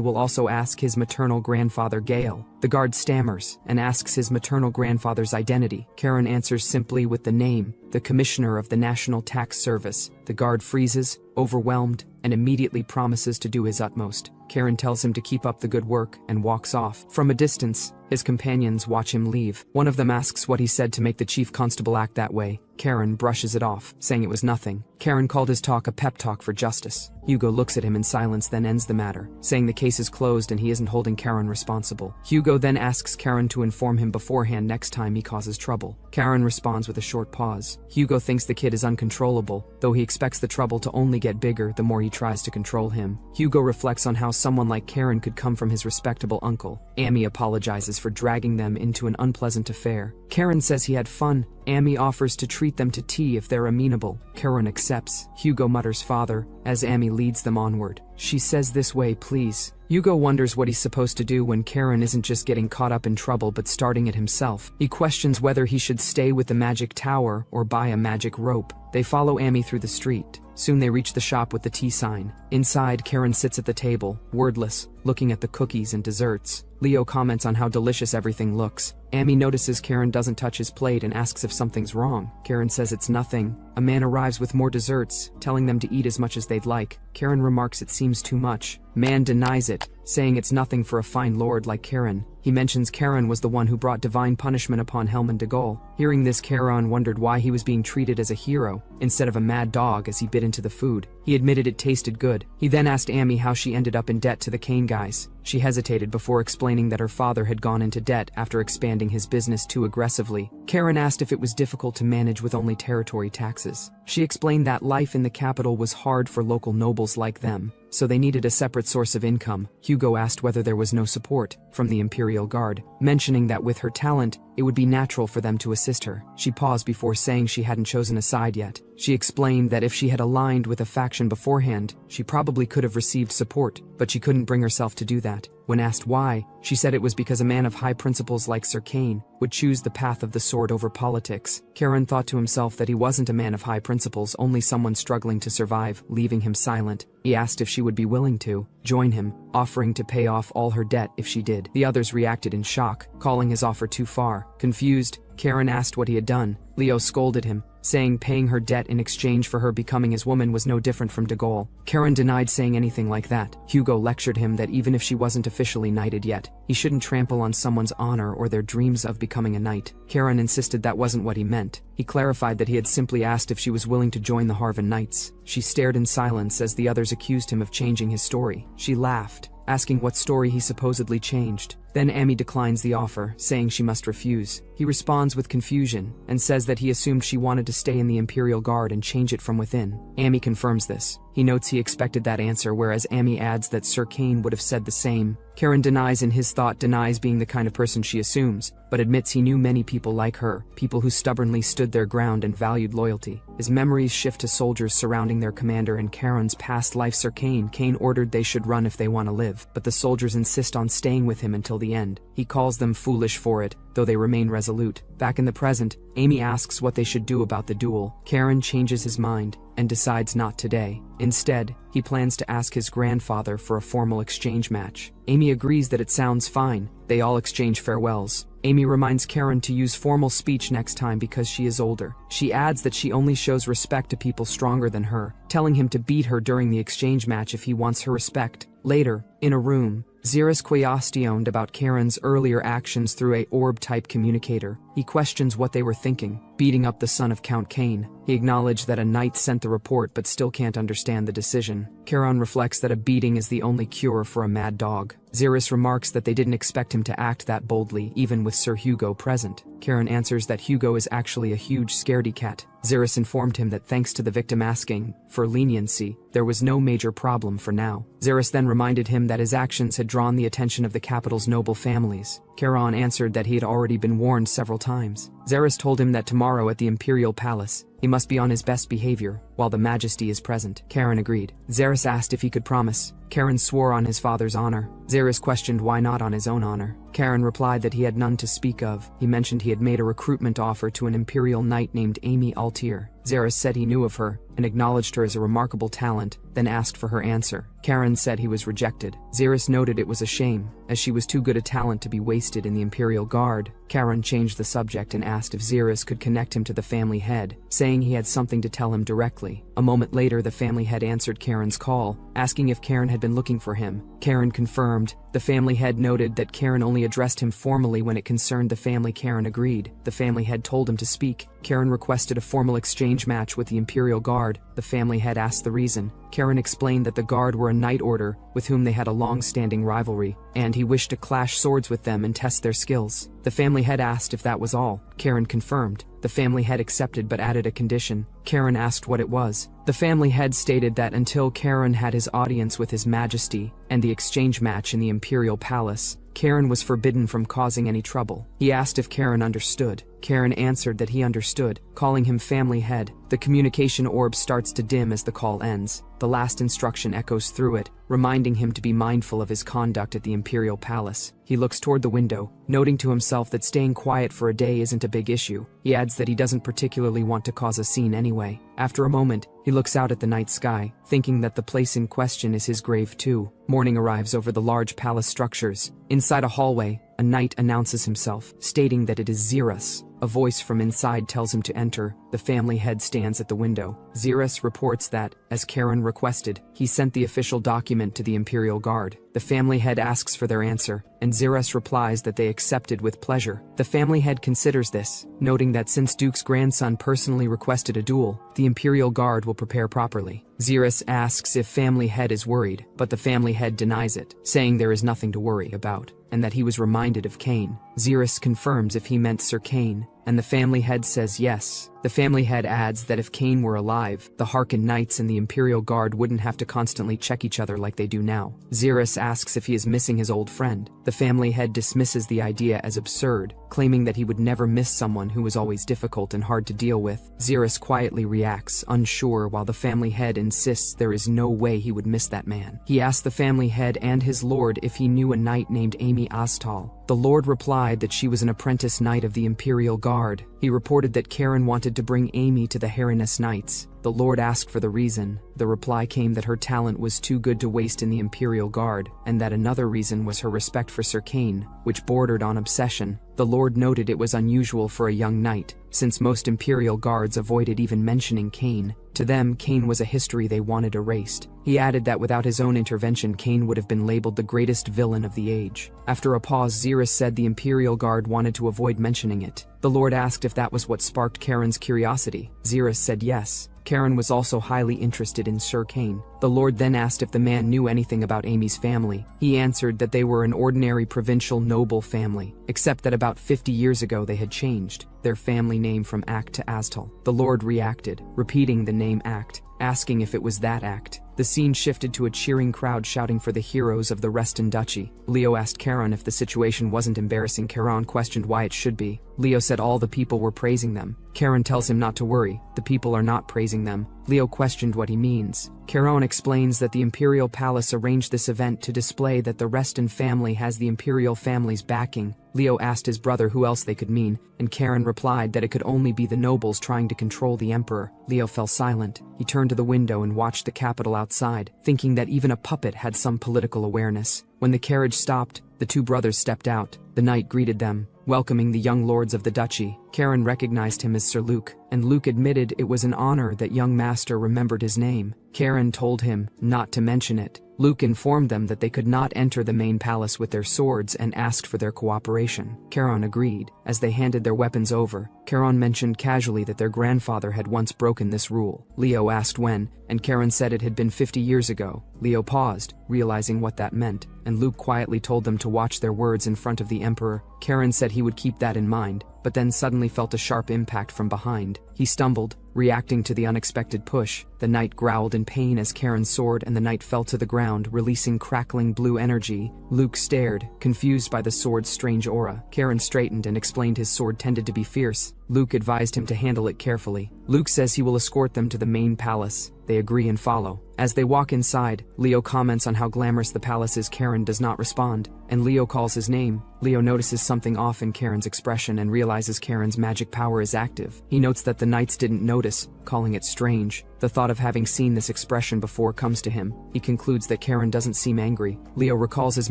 S1: will also ask his maternal grandfather Gale. The guard stammers and asks his maternal grandfather's identity. Charon answers simply with the name, the Commissioner of the National Tax Service. The guard freezes, overwhelmed, and immediately promises to do his utmost. Charon tells him to keep up the good work and walks off. From a distance, his companions watch him leave. One of them asks what he said to make the chief constable act that way. Charon brushes it off, saying it was nothing. Charon called his talk a pep talk for justice. Hugo looks at him in silence, then ends the matter, saying the case is closed and he isn't holding Charon responsible. Hugo then asks Charon to inform him beforehand next time he causes trouble. Charon responds with a short pause. Hugo thinks the kid is uncontrollable, though he expects the trouble to only get bigger the more he tries to control him. Hugo reflects on how someone like Charon could come from his respectable uncle. Amy apologizes for dragging them into an unpleasant affair. Charon says he had fun. Amy offers to treat them to tea if they're amenable. Charon accepts. Hugo mutters "father" as Amy leads them onward. She says, "This way, please." Hugo wonders what he's supposed to do when Charon isn't just getting caught up in trouble but starting it himself. He questions whether he should stay with the magic tower or buy a magic rope. They follow Amy through the street. Soon they reach the shop with the tea sign. Inside, Charon sits at the table, wordless, looking at the cookies and desserts. Leo comments on how delicious everything looks. Amy notices Charon doesn't touch his plate and asks if something's wrong. Charon says it's nothing. A man arrives with more desserts, telling them to eat as much as they'd like. Charon remarks it seems too much. Man denies it, saying it's nothing for a fine lord like Charon. He mentions Charon was the one who brought divine punishment upon Helman de Gaulle. Hearing this, Charon wondered why he was being treated as a hero, instead of a mad dog as he bit into the food. He admitted it tasted good. He then asked Amy how she ended up in debt to the Kane guys. She hesitated before explaining that her father had gone into debt after expanding his business too aggressively. Charon asked if it was difficult to manage with only territory taxes. She explained that life in the capital was hard for local nobles like them, so they needed a separate source of income. Hugo asked whether there was no support from the Imperial Guard, mentioning that with her talent, it would be natural for them to assist her. She paused before saying she hadn't chosen a side yet. She explained that if she had aligned with a faction beforehand, she probably could have received support, but she couldn't bring herself to do that. When asked why, she said it was because a man of high principles like Sir Kane would choose the path of the sword over politics. Charon thought to himself that he wasn't a man of high principles, only someone struggling to survive, leaving him silent. He asked if she would be willing to join him, offering to pay off all her debt if she did. The others reacted in shock, calling his offer too far. Confused, Charon asked what he had done. Leo scolded him, saying paying her debt in exchange for her becoming his woman was no different from de Gaulle. Charon denied saying anything like that. Hugo lectured him that even if she wasn't officially knighted yet, he shouldn't trample on someone's honor or their dreams of becoming a knight. Charon insisted that wasn't what he meant. He clarified that he had simply asked if she was willing to join the Harvan Knights. She stared in silence as the others accused him of changing his story. She laughed, asking what story he supposedly changed. Then Amy declines the offer, saying she must refuse. He responds with confusion and says that he assumed she wanted to stay in the Imperial Guard and change it from within. Amy confirms this. He notes he expected that answer, whereas Amy adds that Sir Kane would have said the same. Charon denies being the kind of person she assumes, but admits he knew many people like her, people who stubbornly stood their ground and valued loyalty. His memories shift to soldiers surrounding their commander and Charon's past life. Sir Kane ordered they should run if they want to live, but the soldiers insist on staying with him until the end. He calls them foolish for it, though they remain resolute. irresolute. Back in the present, Amy asks what they should do about the duel. Karen changes his mind and decides not today. Instead, he plans to ask his grandfather for a formal exchange match. Amy agrees that it sounds fine. They all exchange farewells. Amy reminds Karen to use formal speech next time because she is older. She adds that she only shows respect to people stronger than her, telling him to beat her during the exchange match if he wants her respect. Later, in a room, Xeris questioned about Karen's earlier actions through a orb-type communicator. He questions what they were thinking, beating up the son of Count Cain. He acknowledged that a knight sent the report but still can't understand the decision. Karen reflects that a beating is the only cure for a mad dog. Xeris remarks that they didn't expect him to act that boldly, even with Sir Hugo present. Karen answers that Hugo is actually a huge scaredy cat. Xeris informed him that thanks to the victim asking for leniency, there was no major problem for now. Xeris then reminded him that his actions had drawn the attention of the capital's noble families. Karen answered that he had already been warned several times. Xeris told him that tomorrow at the Imperial Palace, he must be on his best behavior, while the Majesty is present. Karen agreed. Xeris asked if he could promise. Karen swore on his father's honor. Xeris questioned why not on his own honor. Karen replied that he had none to speak of. He mentioned he had made a recruitment offer to an Imperial knight named Amy Altier. Xeris said he knew of her, and acknowledged her as a remarkable talent, then asked for her answer. Karen said he was rejected. Xeris noted it was a shame, as she was too good a talent to be wasted in the Imperial Guard. Karen changed the subject and asked if Xeris could connect him to the family head, saying he had something to tell him directly. A moment later, the family head answered Karen's call, asking if Karen had been looking for him. Karen confirmed. The family head noted that Karen only addressed him formally when it concerned the family. Karen agreed. The family head told him to speak. Karen requested a formal exchange match with the Imperial Guard. The family head asked the reason. Karen explained that the Guard were a knight order with whom they had a long-standing rivalry, and he wished to clash swords with them and test their skills. The family head asked if that was all. Karen confirmed. The family head accepted but added a condition. Karen asked what it was. The family head stated that until Karen had his audience with His Majesty and the exchange match in the Imperial Palace, Karen was forbidden from causing any trouble. He asked if Karen understood. Karen answered that he understood, calling him family head. The communication orb starts to dim as the call ends. The last instruction echoes through it, reminding him to be mindful of his conduct at the Imperial Palace. He looks toward the window, noting to himself that staying quiet for a day isn't a big issue. He adds that he doesn't particularly want to cause a scene anyway. After a moment, he looks out at the night sky, thinking that the place in question is his grave too. Morning arrives over the large palace structures. Inside a hallway, a knight announces himself, stating that it is Xeris. A voice from inside tells him to enter. The family head stands at the window. Xeris reports that, as Karen requested, he sent the official document to the Imperial Guard. The family head asks for their answer, and Xeris replies that they accepted with pleasure. The family head considers this, noting that since Duke's grandson personally requested a duel, the Imperial Guard will prepare properly. Xeris asks if family head is worried, but the family head denies it, saying there is nothing to worry about, and that he was reminded of Cain. Xeris confirms if he meant Sir Cain, and the family head says yes. The family head adds that if Cain were alive, the Harkin Knights and the Imperial Guard wouldn't have to constantly check each other like they do now. Xeris asks if he is missing his old friend. The family head dismisses the idea as absurd, claiming that he would never miss someone who was always difficult and hard to deal with. Xeris quietly reacts, unsure, while the family head insists there is no way he would miss that man. He asks the family head and his lord if he knew a knight named Amy Astal. The lord replied that she was an apprentice knight of the Imperial Guard. He reported that Karen wanted to bring Amy to the Heroness Knights. The lord asked for the reason. The reply came that her talent was too good to waste in the Imperial Guard, and that another reason was her respect for Sir Cain, which bordered on obsession. The lord noted it was unusual for a young knight, since most Imperial Guards avoided even mentioning Cain. To them, Cain was a history they wanted erased. He added that without his own intervention, Cain would have been labeled the greatest villain of the age. After a pause, Xeris said the Imperial Guard wanted to avoid mentioning it. The lord asked if that was what sparked Karen's curiosity. Xeris said yes. Karen was also highly interested in Sir Cain. The lord then asked if the man knew anything about Amy's family. He answered that they were an ordinary provincial noble family, except that about 50 years ago they had changed their family name from Act to Astal. The lord reacted, repeating the name Act, asking if it was that Act. The scene shifted to a cheering crowd shouting for the heroes of the Reston Duchy. Leo asked Karen if the situation wasn't embarrassing. Karen questioned why it should be. Leo said all the people were praising them. Karen tells him not to worry, the people are not praising them. Leo questioned what he means. Karen explains that the Imperial Palace arranged this event to display that the Reston family has the Imperial family's backing. Leo asked his brother who else they could mean, and Karen replied that it could only be the nobles trying to control the emperor. Leo fell silent. He turned to the window and watched the capital outside, thinking that even a puppet had some political awareness. When the carriage stopped, the two brothers stepped out. The knight greeted them, welcoming the young lords of the duchy. Karen recognized him as Sir Luke, and Luke admitted it was an honor that young master remembered his name. Karen told him not to mention it. Luke informed them that they could not enter the main palace with their swords and asked for their cooperation. Karen agreed. As they handed their weapons over, Karen mentioned casually that their grandfather had once broken this rule. Leo asked when, and Karen said it had been 50 years ago. Leo paused, realizing what that meant, and Luke quietly told them to watch their words in front of the emperor. Karen said he would keep that in mind, but then suddenly felt a sharp impact from behind. He stumbled, reacting to the unexpected push. The knight growled in pain as Karen's sword and the knight fell to the ground, releasing crackling blue energy. Luke stared, confused by the sword's strange aura. Karen straightened and explained his sword tended to be fierce. Luke advised him to handle it carefully. Luke says he will escort them to the main palace. They agree and follow. As they walk inside, Leo comments on how glamorous the palace is. Karen does not respond, and Leo calls his name. Leo notices something off in Karen's expression and realizes Karen's magic power is active. He notes that the knights didn't notice, calling it strange. The thought of having seen this expression before comes to him. He concludes that Karen doesn't seem angry. Leo recalls his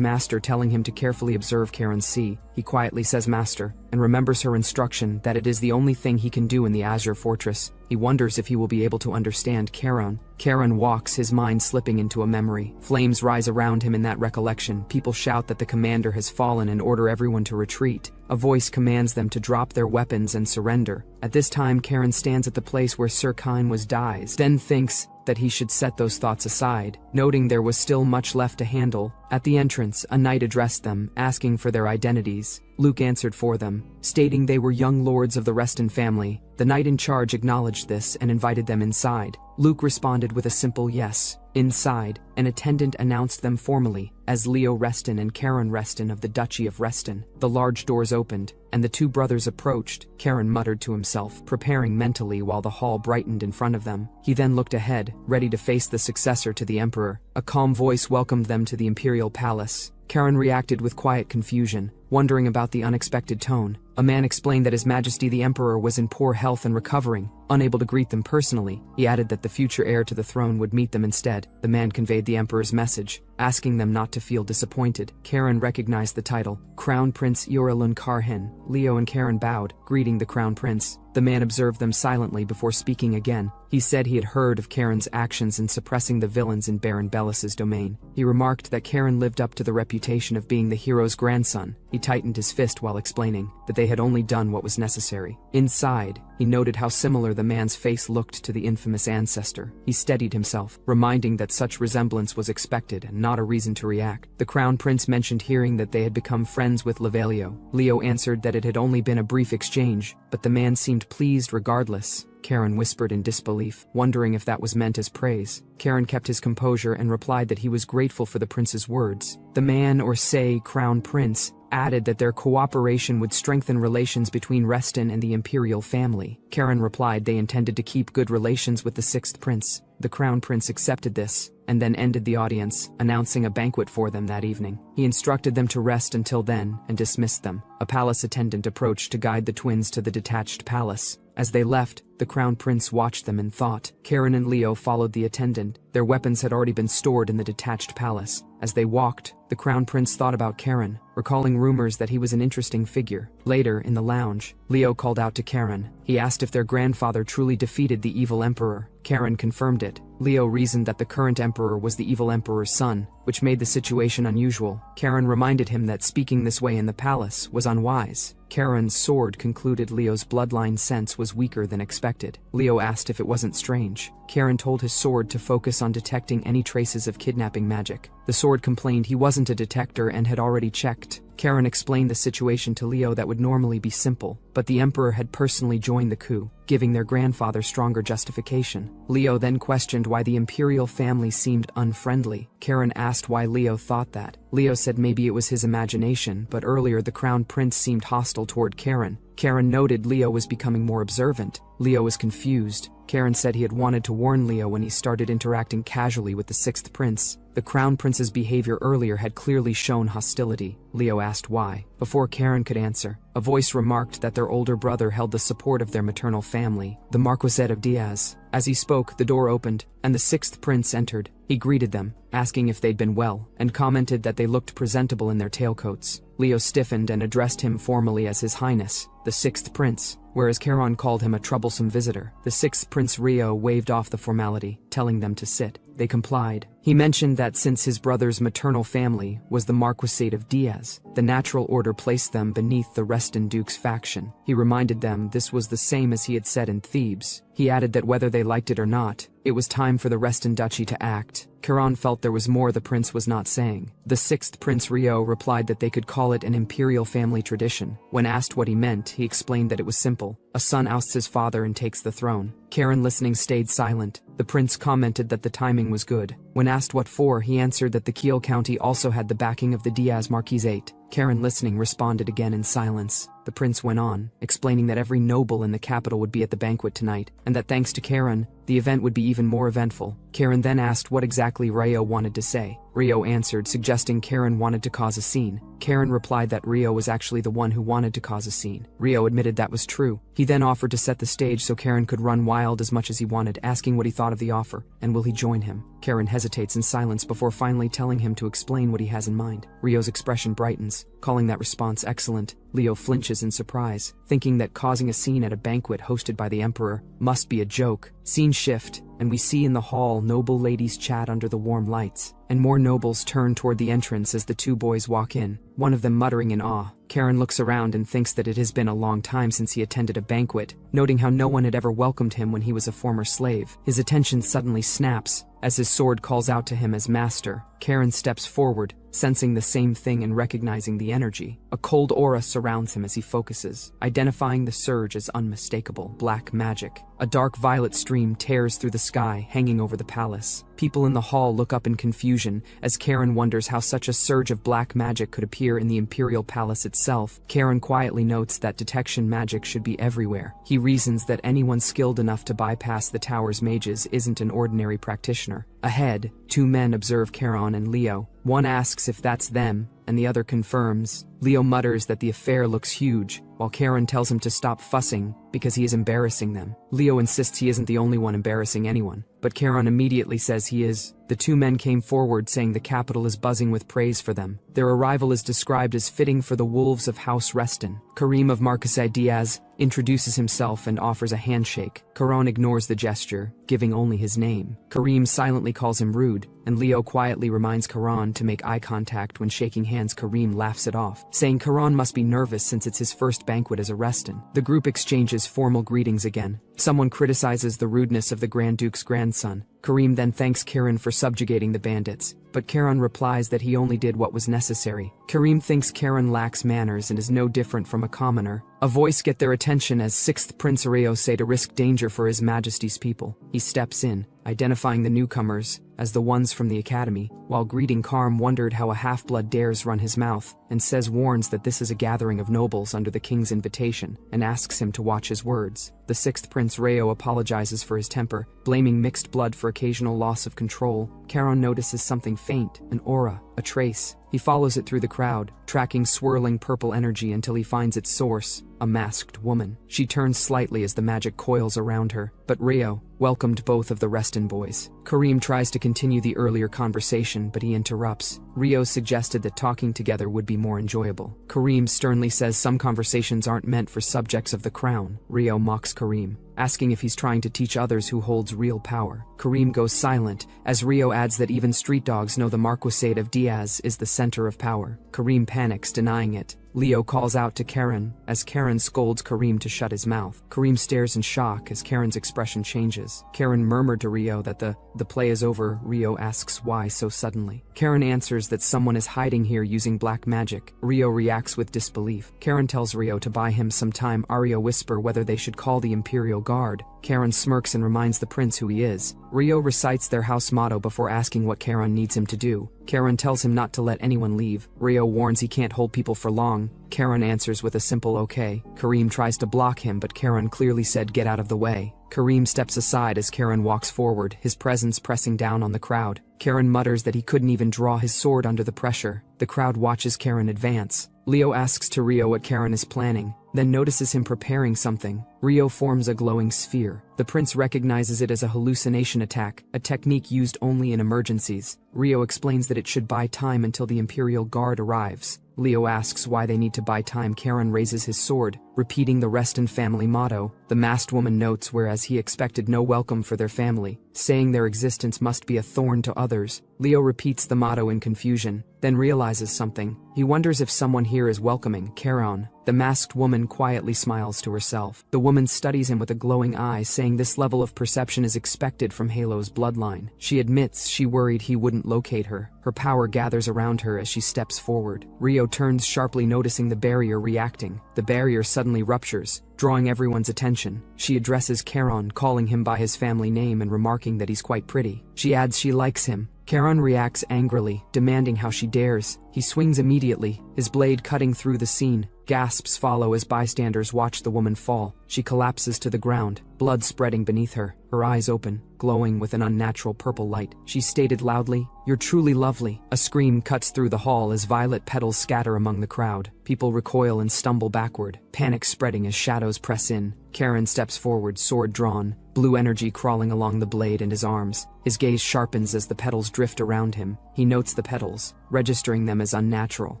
S1: master telling him to carefully observe Karen's sea. He quietly says master, and remembers her instruction that it is the only thing he can do in the Azure Fortress. He wonders if he will be able to understand Karen. Karen walks, his mind slipping into a memory. Flames rise around him in that recollection. People shout that the commander has fallen and order everyone to retreat. A voice commands them to drop their weapons and surrender. At this time, Karen stands at the place where Sir Kine was dies, then thinks that he should set those thoughts aside, noting there was still much left to handle. At the entrance, a knight addressed them, asking for their identities. Luke answered for them, stating they were young lords of the Reston family. The knight in charge acknowledged this and invited them inside. Luke responded with a simple yes. Inside, an attendant announced them formally as Leo Reston and Karen Reston of the Duchy of Reston. The large doors opened, and the two brothers approached. Karen muttered to himself, preparing mentally while the hall brightened in front of them. He then looked ahead, ready to face the successor to the emperor. A calm voice welcomed them to the Imperial Palace. Karen reacted with quiet confusion, wondering about the unexpected tone. A man explained that His Majesty the Emperor was in poor health and recovering, unable to greet them personally. He added that the future heir to the throne would meet them instead. The man conveyed the Emperor's message, asking them not to feel disappointed. Karen recognized the title, Crown Prince Yoralun Karhen. Leo and Karen bowed, greeting the Crown Prince. The man observed them silently before speaking again. He said he had heard of Karen's actions in suppressing the villains in Baron Bellis's domain. He remarked that Karen lived up to the reputation of being the hero's grandson. He tightened his fist while explaining that they had only done what was necessary. Inside, he noted how similar the man's face looked to the infamous ancestor. He steadied himself, reminding that such resemblance was expected and not a reason to react. The Crown Prince mentioned hearing that they had become friends with Levelio. Leo answered that it had only been a brief exchange, but the man seemed pleased regardless. Karen whispered in disbelief, wondering if that was meant as praise. Karen kept his composure and replied that he was grateful for the prince's words. The man, or say Crown Prince, added that their cooperation would strengthen relations between Reston and the imperial family. Karen replied they intended to keep good relations with the sixth prince. The Crown Prince accepted this, and then ended the audience, announcing a banquet for them that evening. He instructed them to rest until then, and dismissed them. A palace attendant approached to guide the twins to the detached palace. As they left, the Crown Prince watched them in thought. Karen and Leo followed the attendant. Their weapons had already been stored in the detached palace. As they walked, the Crown Prince thought about Karen, recalling rumors that he was an interesting figure. Later, in the lounge, Leo called out to Karen. He asked if their grandfather truly defeated the evil emperor. Karen confirmed it. Leo reasoned that the current emperor was the evil emperor's son, which made the situation unusual. Karen reminded him that speaking this way in the palace was unwise. Karen's sword concluded Leo's bloodline sense was weaker than expected. Leo asked if it wasn't strange. Karen told his sword to focus on detecting any traces of kidnapping magic. The sword complained he wasn't a detector and had already checked. Karen explained the situation to Leo that would normally be simple, but the emperor had personally joined the coup, giving their grandfather stronger justification. Leo then questioned why the imperial family seemed unfriendly. Karen asked why Leo thought that. Leo said maybe it was his imagination, but earlier the crown prince seemed hostile toward Karen. Karen noted Leo was becoming more observant. Leo was confused. Karen said he had wanted to warn Leo when he started interacting casually with the sixth prince. The crown prince's behavior earlier had clearly shown hostility. Leo asked why. Before Karen could answer, a voice remarked that their older brother held the support of their maternal family, the Marquisate of Diaz. As he spoke, the door opened, and the sixth prince entered. He greeted them, asking if they'd been well, and commented that they looked presentable in their tailcoats. Leo stiffened and addressed him formally as His Highness, the sixth prince, whereas Karen called him a troublesome visitor. The sixth prince Rio waved off the formality, telling them to sit. They complied. He mentioned that since his brother's maternal family was the Marquisate of Diaz, the natural order placed them beneath the Reston Duke's faction. He reminded them this was the same as he had said in Thebes. He added that whether they liked it or not, it was time for the Reston Duchy to act. Karen felt there was more the prince was not saying. The sixth Prince Rio replied that they could call it an imperial family tradition. When asked what he meant, he explained that it was simple. A son ousts his father and takes the throne. Karen, listening, stayed silent. The prince commented that the timing was good. When asked what for, he answered that the Kiel County also had the backing of the Diaz Marquisate. Karen, listening, responded again in silence. The prince went on, explaining that every noble in the capital would be at the banquet tonight, and that thanks to Karen, the event would be even more eventful. Karen then asked what exactly Rio wanted to say. Rio answered, suggesting Karen wanted to cause a scene. Karen replied that Rio was actually the one who wanted to cause a scene. Rio admitted that was true. He then offered to set the stage so Karen could run wild as much as he wanted, asking what he thought of the offer, and will he join him. Karen hesitates in silence before finally telling him to explain what he has in mind. Rio's expression brightens, calling that response excellent. Leo flinches in surprise, thinking that causing a scene at a banquet hosted by the emperor must be a joke. Scene shift, and we see in the hall noble ladies chat under the warm lights, and more nobles turn toward the entrance as the two boys walk in, one of them muttering in awe. Karen looks around and thinks that it has been a long time since he attended a banquet, noting how no one had ever welcomed him when he was a former slave. His attention suddenly snaps as his sword calls out to him as master. Karen steps forward, sensing the same thing and recognizing the energy. A cold aura surrounds him as he focuses, identifying the surge as unmistakable black magic. A dark violet stream tears through the sky, hanging over the palace. People in the hall look up in confusion as Karen wonders how such a surge of black magic could appear in the imperial palace itself. Karen quietly notes that detection magic should be everywhere. He reasons that anyone skilled enough to bypass the tower's mages isn't an ordinary practitioner. Ahead, two men observe Karen and Leo. One asks if that's them, and the other confirms. Leo mutters that the affair looks huge, while Karen tells him to stop fussing because he is embarrassing them. Leo insists he isn't the only one embarrassing anyone, but Karen immediately says he is. The two men came forward saying the capital is buzzing with praise for them. Their arrival is described as fitting for the wolves of House Reston. Karim of Marquisate Diaz introduces himself and offers a handshake. Karen ignores the gesture, giving only his name. Karim silently calls him rude, and Leo quietly reminds Karen to make eye contact when shaking hands. Karim laughs it off, saying Karen must be nervous since it's his first banquet as a Reston. The group exchanges formal greetings again. Someone criticizes the rudeness of the Grand Duke's grandson. Karim then thanks Karen for subjugating the bandits, but Karen replies that he only did what was necessary. Karim thinks Karen lacks manners and is no different from a commoner. A voice gets their attention as 6th Prince Areo say to risk danger for His Majesty's people. He steps in, identifying the newcomers as the ones from the academy. While greeting, Karm wondered how a half-blood dares run his mouth, and warns that this is a gathering of nobles under the king's invitation, and asks him to watch his words. The 6th Prince Reo apologizes for his temper, blaming mixed blood for occasional loss of control. Karen notices something faint, an aura, a trace. He follows it through the crowd, tracking swirling purple energy until he finds its source, a masked woman. She turns slightly as the magic coils around her, but Rio welcomed both of the Reston boys. Karim tries to continue the earlier conversation, but he interrupts. Rio suggested that talking together would be more enjoyable. Karim sternly says some conversations aren't meant for subjects of the crown. Rio mocks Karim, asking if he's trying to teach others who holds real power. Karim goes silent, as Rio adds that even street dogs know the Marquisate of Diaz is the center of power. Karim panics, denying it, Leo calls out to Karen as Karen scolds Kareem to shut his mouth. Kareem stares in shock as Karen's expression changes. Karen murmured to Rio that the play is over. Rio asks why so suddenly. Karen answers that someone is hiding here using black magic. Rio reacts with disbelief. Karen tells Rio to buy him some time. Rio whisper whether they should call the Imperial Guard. Karen smirks and reminds the prince who he is. Rio recites their house motto before asking what Karen needs him to do. Karen tells him not to let anyone leave. Rio warns he can't hold people for long. Karen answers with a simple okay. Kareem tries to block him, but Karen clearly said get out of the way. Kareem steps aside as Karen walks forward, his presence pressing down on the crowd. Karen mutters that he couldn't even draw his sword under the pressure. The crowd watches Karen advance. Leo asks to Rio what Karen is planning, then notices him preparing something. Rio forms a glowing sphere. The prince recognizes it as a hallucination attack, a technique used only in emergencies. Rio explains that it should buy time until the Imperial Guard arrives. Leo asks why they need to buy time. Karen raises his sword, repeating the Reston family motto. The masked woman notes whereas he expected no welcome for their family, saying their existence must be a thorn to others. Leo repeats the motto in confusion, then realizes something. He wonders if someone here is welcoming Karen. The masked woman quietly smiles to herself. The woman studies him with a glowing eye, saying this level of perception is expected from Halo's bloodline. She admits she worried he wouldn't locate her. Her power gathers around her as she steps forward. Rio turns sharply, noticing the barrier reacting. The barrier suddenly ruptures, drawing everyone's attention. She addresses Karen, calling him by his family name and remarking that he's quite pretty. She adds she likes him. Karen reacts angrily, demanding how she dares. He swings immediately, his blade cutting through the scene. Gasps follow as bystanders watch the woman fall. She collapses to the ground, blood spreading beneath her, her eyes open, glowing with an unnatural purple light. She stated loudly, "You're truly lovely." A scream cuts through the hall as violet petals scatter among the crowd. People recoil and stumble backward, panic spreading as shadows press in. Karen steps forward, sword drawn, blue energy crawling along the blade and his arms. His gaze sharpens as the petals drift around him. He notes the petals, registering them as unnatural.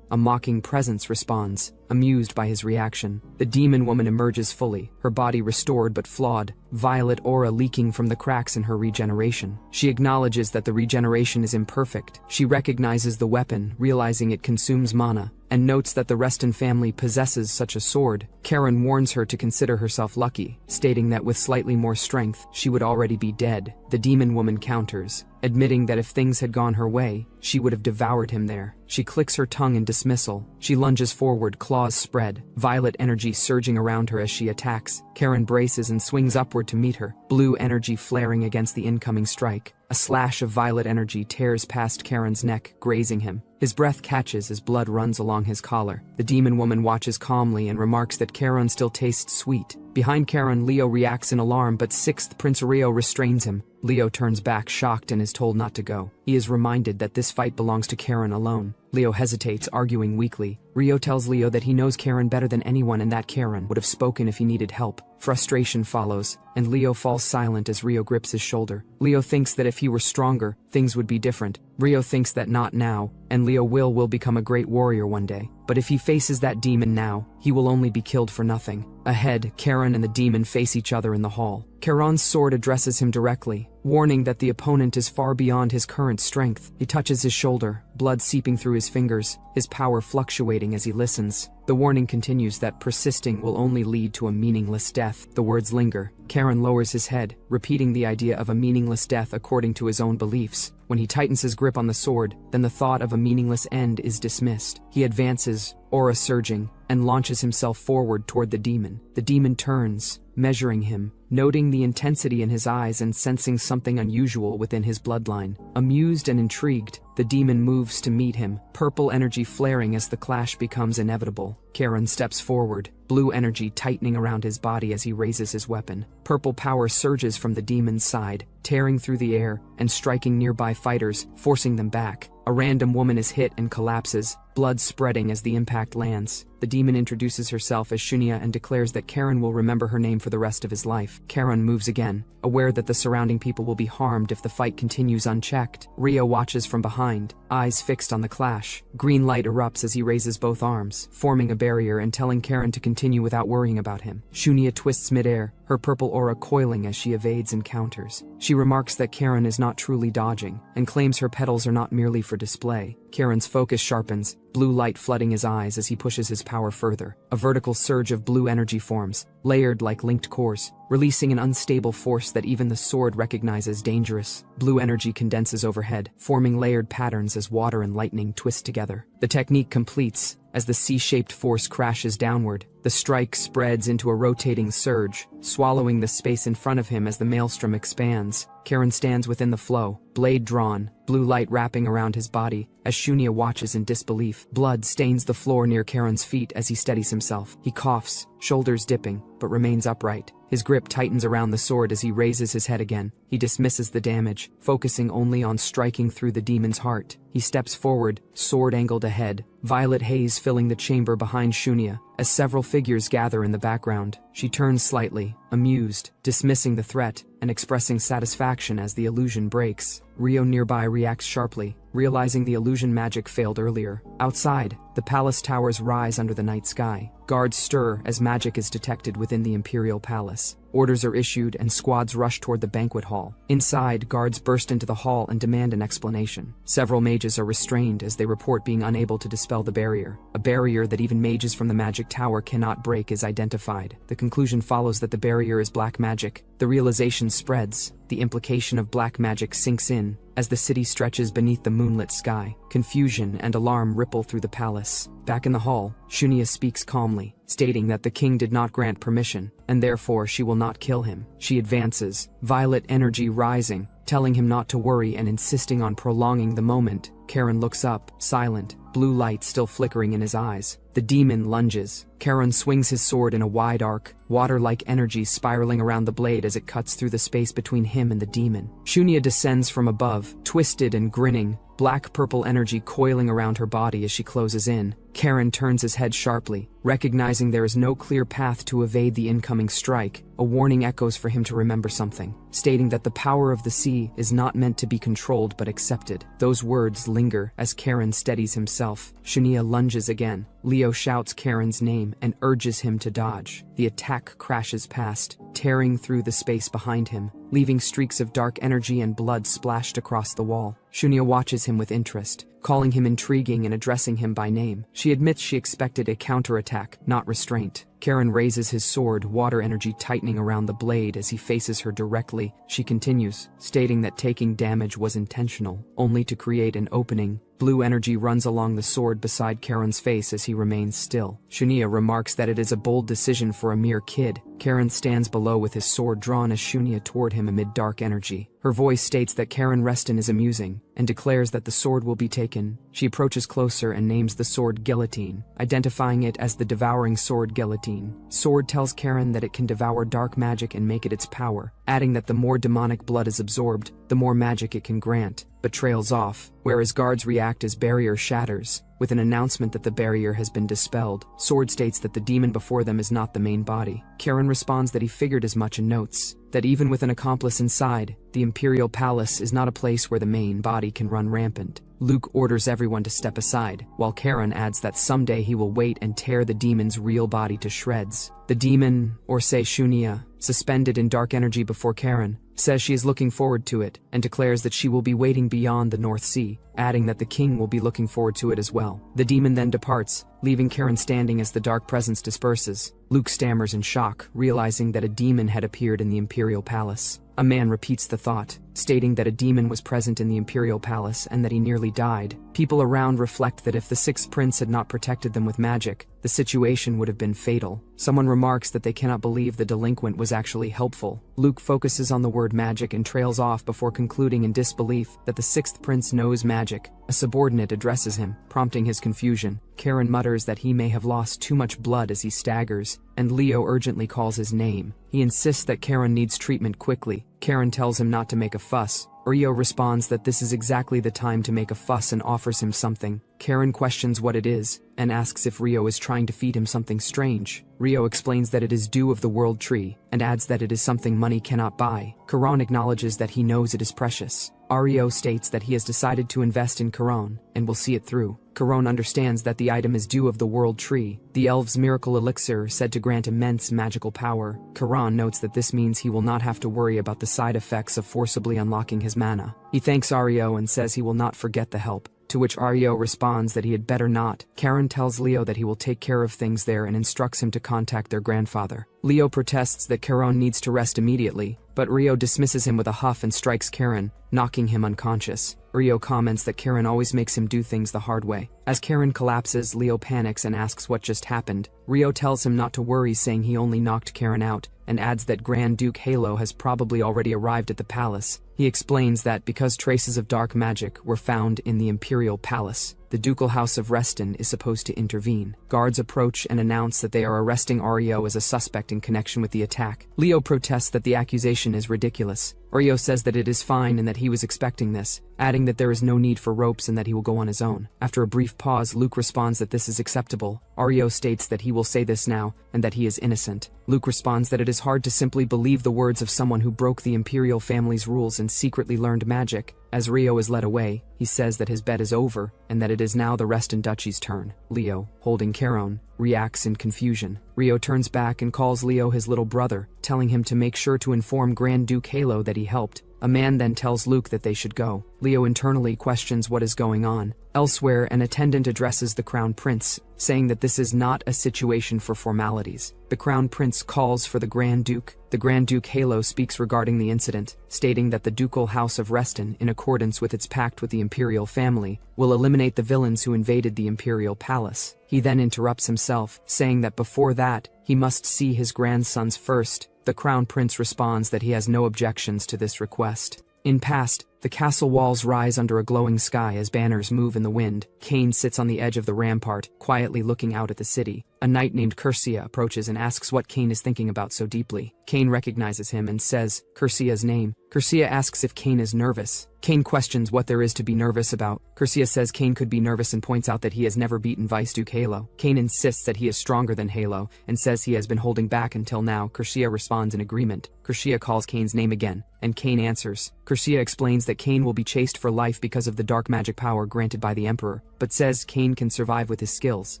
S1: A mocking presence responds, amused by his reaction. The demon woman emerges fully, her body restored but flawed, violet aura leaking from the cracks in her regeneration. She acknowledges that the regeneration is imperfect. She recognizes the weapon, realizing it consumes mana, and notes that the Reston family possesses such a sword. Karen warns her to consider herself lucky, stating that with slightly more strength, she would already be dead. The demon woman counters, admitting that if things had gone her way, she would have devoured him there. She clicks her tongue in dismissal. She lunges forward, claws spread, violet energy surging around her as she attacks. Karen braces and swings upward to meet her, blue energy flaring against the incoming strike. A slash of violet energy tears past Karen's neck, grazing him. His breath catches as blood runs along his collar. The demon woman watches calmly and remarks that Karen still tastes sweet. Behind Karen, Leo reacts in alarm, but sixth Prince Rio restrains him. Leo turns back, shocked, and is told not to go. He is reminded that this fight belongs to Karen alone. Leo hesitates, arguing weakly. Rio tells Leo that he knows Karen better than anyone and that Karen would have spoken if he needed help. Frustration follows, and Leo falls silent as Rio grips his shoulder. Leo thinks that if he were stronger, things would be different. Rio thinks that not now, and Leo will become a great warrior one day. But if he faces that demon now, he will only be killed for nothing. Ahead, Karen and the demon face each other in the hall. Karen's sword addresses him directly, warning that the opponent is far beyond his current strength. He touches his shoulder, blood seeping through his fingers, his power fluctuating as he listens. The warning continues that persisting will only lead to a meaningless death. The words linger. Karen lowers his head, repeating the idea of a meaningless death according to his own beliefs. When he tightens his grip on the sword, then the thought of a meaningless end is dismissed. He advances, aura surging, and launches himself forward toward the demon. The demon turns, measuring him, noting the intensity in his eyes and sensing something unusual within his bloodline. Amused and intrigued, the demon moves to meet him, purple energy flaring as the clash becomes inevitable. Karen steps forward, blue energy tightening around his body as he raises his weapon. Purple power surges from the demon's side, tearing through the air and striking nearby fighters, forcing them back. A random woman is hit and collapses, blood spreading as the impact lands. The demon introduces herself as Shunya and declares that Karen will remember her name for the rest of his life. Karen moves again, aware that the surrounding people will be harmed if the fight continues unchecked. Rio watches from behind, eyes fixed on the clash. Green light erupts as he raises both arms, forming a barrier and telling Karen to continue without worrying about him. Shunya twists midair, her purple aura coiling as she evades and counters. She remarks that Karen is not truly dodging, and claims her petals are not merely for display. Karen's focus sharpens, blue light flooding his eyes as he pushes his power further. A vertical surge of blue energy forms, layered like linked cores, releasing an unstable force that even the sword recognizes dangerous. Blue energy condenses overhead, forming layered patterns as water and lightning twist together. The technique completes. As the C-shaped force crashes downward, the strike spreads into a rotating surge, swallowing the space in front of him as the maelstrom expands. Karen stands within the flow, blade drawn, blue light wrapping around his body. As Shunya watches in disbelief, blood stains the floor near Karen's feet as he steadies himself. He coughs, shoulders dipping, but remains upright. His grip tightens around the sword as he raises his head again. He dismisses the damage, focusing only on striking through the demon's heart. He steps forward, sword angled ahead, violet haze filling the chamber behind Shunya. As several figures gather in the background, she turns slightly, amused, dismissing the threat, and expressing satisfaction as the illusion breaks. Ryo nearby reacts sharply, realizing the illusion magic failed earlier. Outside, the palace towers rise under the night sky. Guards stir as magic is detected within the Imperial Palace. Orders are issued and squads rush toward the banquet hall. Inside, guards burst into the hall and demand an explanation. Several mages are restrained as they report being unable to dispel the barrier. A barrier that even mages from the magic tower cannot break is identified. The conclusion follows that the barrier is black magic. The realization spreads. The implication of black magic sinks in as the city stretches beneath the moonlit sky. Confusion and alarm ripple through the palace. Back in the hall, Shunya speaks calmly, stating that the king did not grant permission, and therefore she will not kill him. She advances, violet energy rising, telling him not to worry and insisting on prolonging the moment. Karen looks up, silent, blue light still flickering in his eyes. The demon lunges. Karen swings his sword in a wide arc, water-like energy spiraling around the blade as it cuts through the space between him and the demon. Shunya descends from above, twisted and grinning, black-purple energy coiling around her body as she closes in. Karen turns his head sharply, recognizing there is no clear path to evade the incoming strike. A warning echoes for him to remember something, stating that the power of the sea is not meant to be controlled but accepted. Those words linger as Karen steadies himself. Shunya lunges again. Leo shouts Karen's name and urges him to dodge. The attack crashes past, tearing through the space behind him, leaving streaks of dark energy and blood splashed across the wall. Shunya watches him with interest, calling him intriguing and addressing him by name. She admits she expected a counterattack, not restraint. Karen raises his sword, water energy tightening around the blade as he faces her directly. She continues, stating that taking damage was intentional, only to create an opening. Blue energy runs along the sword beside Karen's face as he remains still. Shunya remarks that it is a bold decision for a mere kid. Karen stands below with his sword drawn as Shunya toward him amid dark energy. Her voice states that Karen Reston is amusing, and declares that the sword will be taken. She approaches closer and names the sword Guillotine, identifying it as the devouring sword Guillotine. Sword tells Karen that it can devour dark magic and make it its power, adding that the more demonic blood is absorbed, the more magic it can grant, but trails off, whereas guards react as barrier shatters. With an announcement that the barrier has been dispelled, Sword states that the demon before them is not the main body. Karen responds that he figured as much and notes that even with an accomplice inside, the Imperial Palace is not a place where the main body can run rampant. Luke orders everyone to step aside, while Karen adds that someday he will wait and tear the demon's real body to shreds. The demon, or say Shunya, suspended in dark energy before Karen, says she is looking forward to it, and declares that she will be waiting beyond the North Sea, adding that the king will be looking forward to it as well. The demon then departs, leaving Karen standing as the dark presence disperses. Luke stammers in shock, realizing that a demon had appeared in the Imperial Palace. A man repeats the thought, stating that a demon was present in the Imperial Palace and that he nearly died. People around reflect that if the sixth prince had not protected them with magic, the situation would have been fatal. Someone remarks that they cannot believe the delinquent was actually helpful. Luke focuses on the word magic and trails off before concluding in disbelief that the sixth prince knows magic. A subordinate addresses him, prompting his confusion. Karen mutters that he may have lost too much blood as he staggers, and Leo urgently calls his name. He insists that Karen needs treatment quickly. Karen tells him not to make a fuss. Rio responds that this is exactly the time to make a fuss and offers him something. Karen questions what it is, and asks if Rio is trying to feed him something strange. Rio explains that it is dew of the world tree, and adds that it is something money cannot buy. Karan acknowledges that he knows it is precious. Ario states that he has decided to invest in Karan, and will see it through. Karan understands that the item is dew of the world tree, the elf's miracle elixir said to grant immense magical power. Karan notes that this means he will not have to worry about the side effects of forcibly unlocking his mana. He thanks Ario and says he will not forget the help. to which Aryo responds that he had better not. Karen tells Leo that he will take care of things there and instructs him to contact their grandfather. Leo protests that Karen needs to rest immediately, but Ryo dismisses him with a huff and strikes Karen, knocking him unconscious. Ryo comments that Karen always makes him do things the hard way. As Karen collapses, Leo panics and asks what just happened. Ryo tells him not to worry, saying he only knocked Karen out, and adds that Grand Duke Yahello has probably already arrived at the palace. He explains that because traces of dark magic were found in the Imperial Palace, the Ducal House of Reston is supposed to intervene. Guards approach and announce that they are arresting Aryo as a suspect in connection with the attack. Leo protests that the accusation is ridiculous. Aryo says that it is fine and that he was expecting this, adding that there is no need for ropes and that he will go on his own. After a brief pause, Luke responds that this is acceptable. Aryo states that he will say this now and that he is innocent. Luke responds that it is hard to simply believe the words of someone who broke the Imperial family's rules and secretly learned magic. As Ryo is led away, he says that his bet is over and that it is now the Reston Duchy's turn. Leo, holding Karen, reacts in confusion. Ryo turns back and calls Leo his little brother, telling him to make sure to inform Grand Duke Yahello that he helped. A man then tells Luke that they should go. Leo internally questions what is going on. Elsewhere, an attendant addresses the Crown Prince, saying that this is not a situation for formalities. The Crown Prince calls for the Grand Duke. The Grand Duke Yahello speaks regarding the incident, stating that the Ducal House of Reston, in accordance with its pact with the Imperial family, will eliminate the villains who invaded the Imperial Palace. He then interrupts himself, saying that before that, he must see his grandsons first. The Crown Prince responds that he has no objections to this request. In past, the castle walls rise under a glowing sky as banners move in the wind. Kane sits on the edge of the rampart, quietly looking out at the city. A knight named Cursia approaches and asks what Kane is thinking about so deeply. Kane recognizes him and says Cursia's name. Cursia asks if Kane is nervous. Kane questions what there is to be nervous about. Cursia says Kane could be nervous and points out that he has never beaten Vice Duke Yahello. Kane insists that he is stronger than Yahello and says he has been holding back until now. Cursia responds in agreement. Cursia calls Kane's name again, and Kane answers. Cursia explains that Kane will be chased for life because of the dark magic power granted by the Emperor, but says Kane can survive with his skills.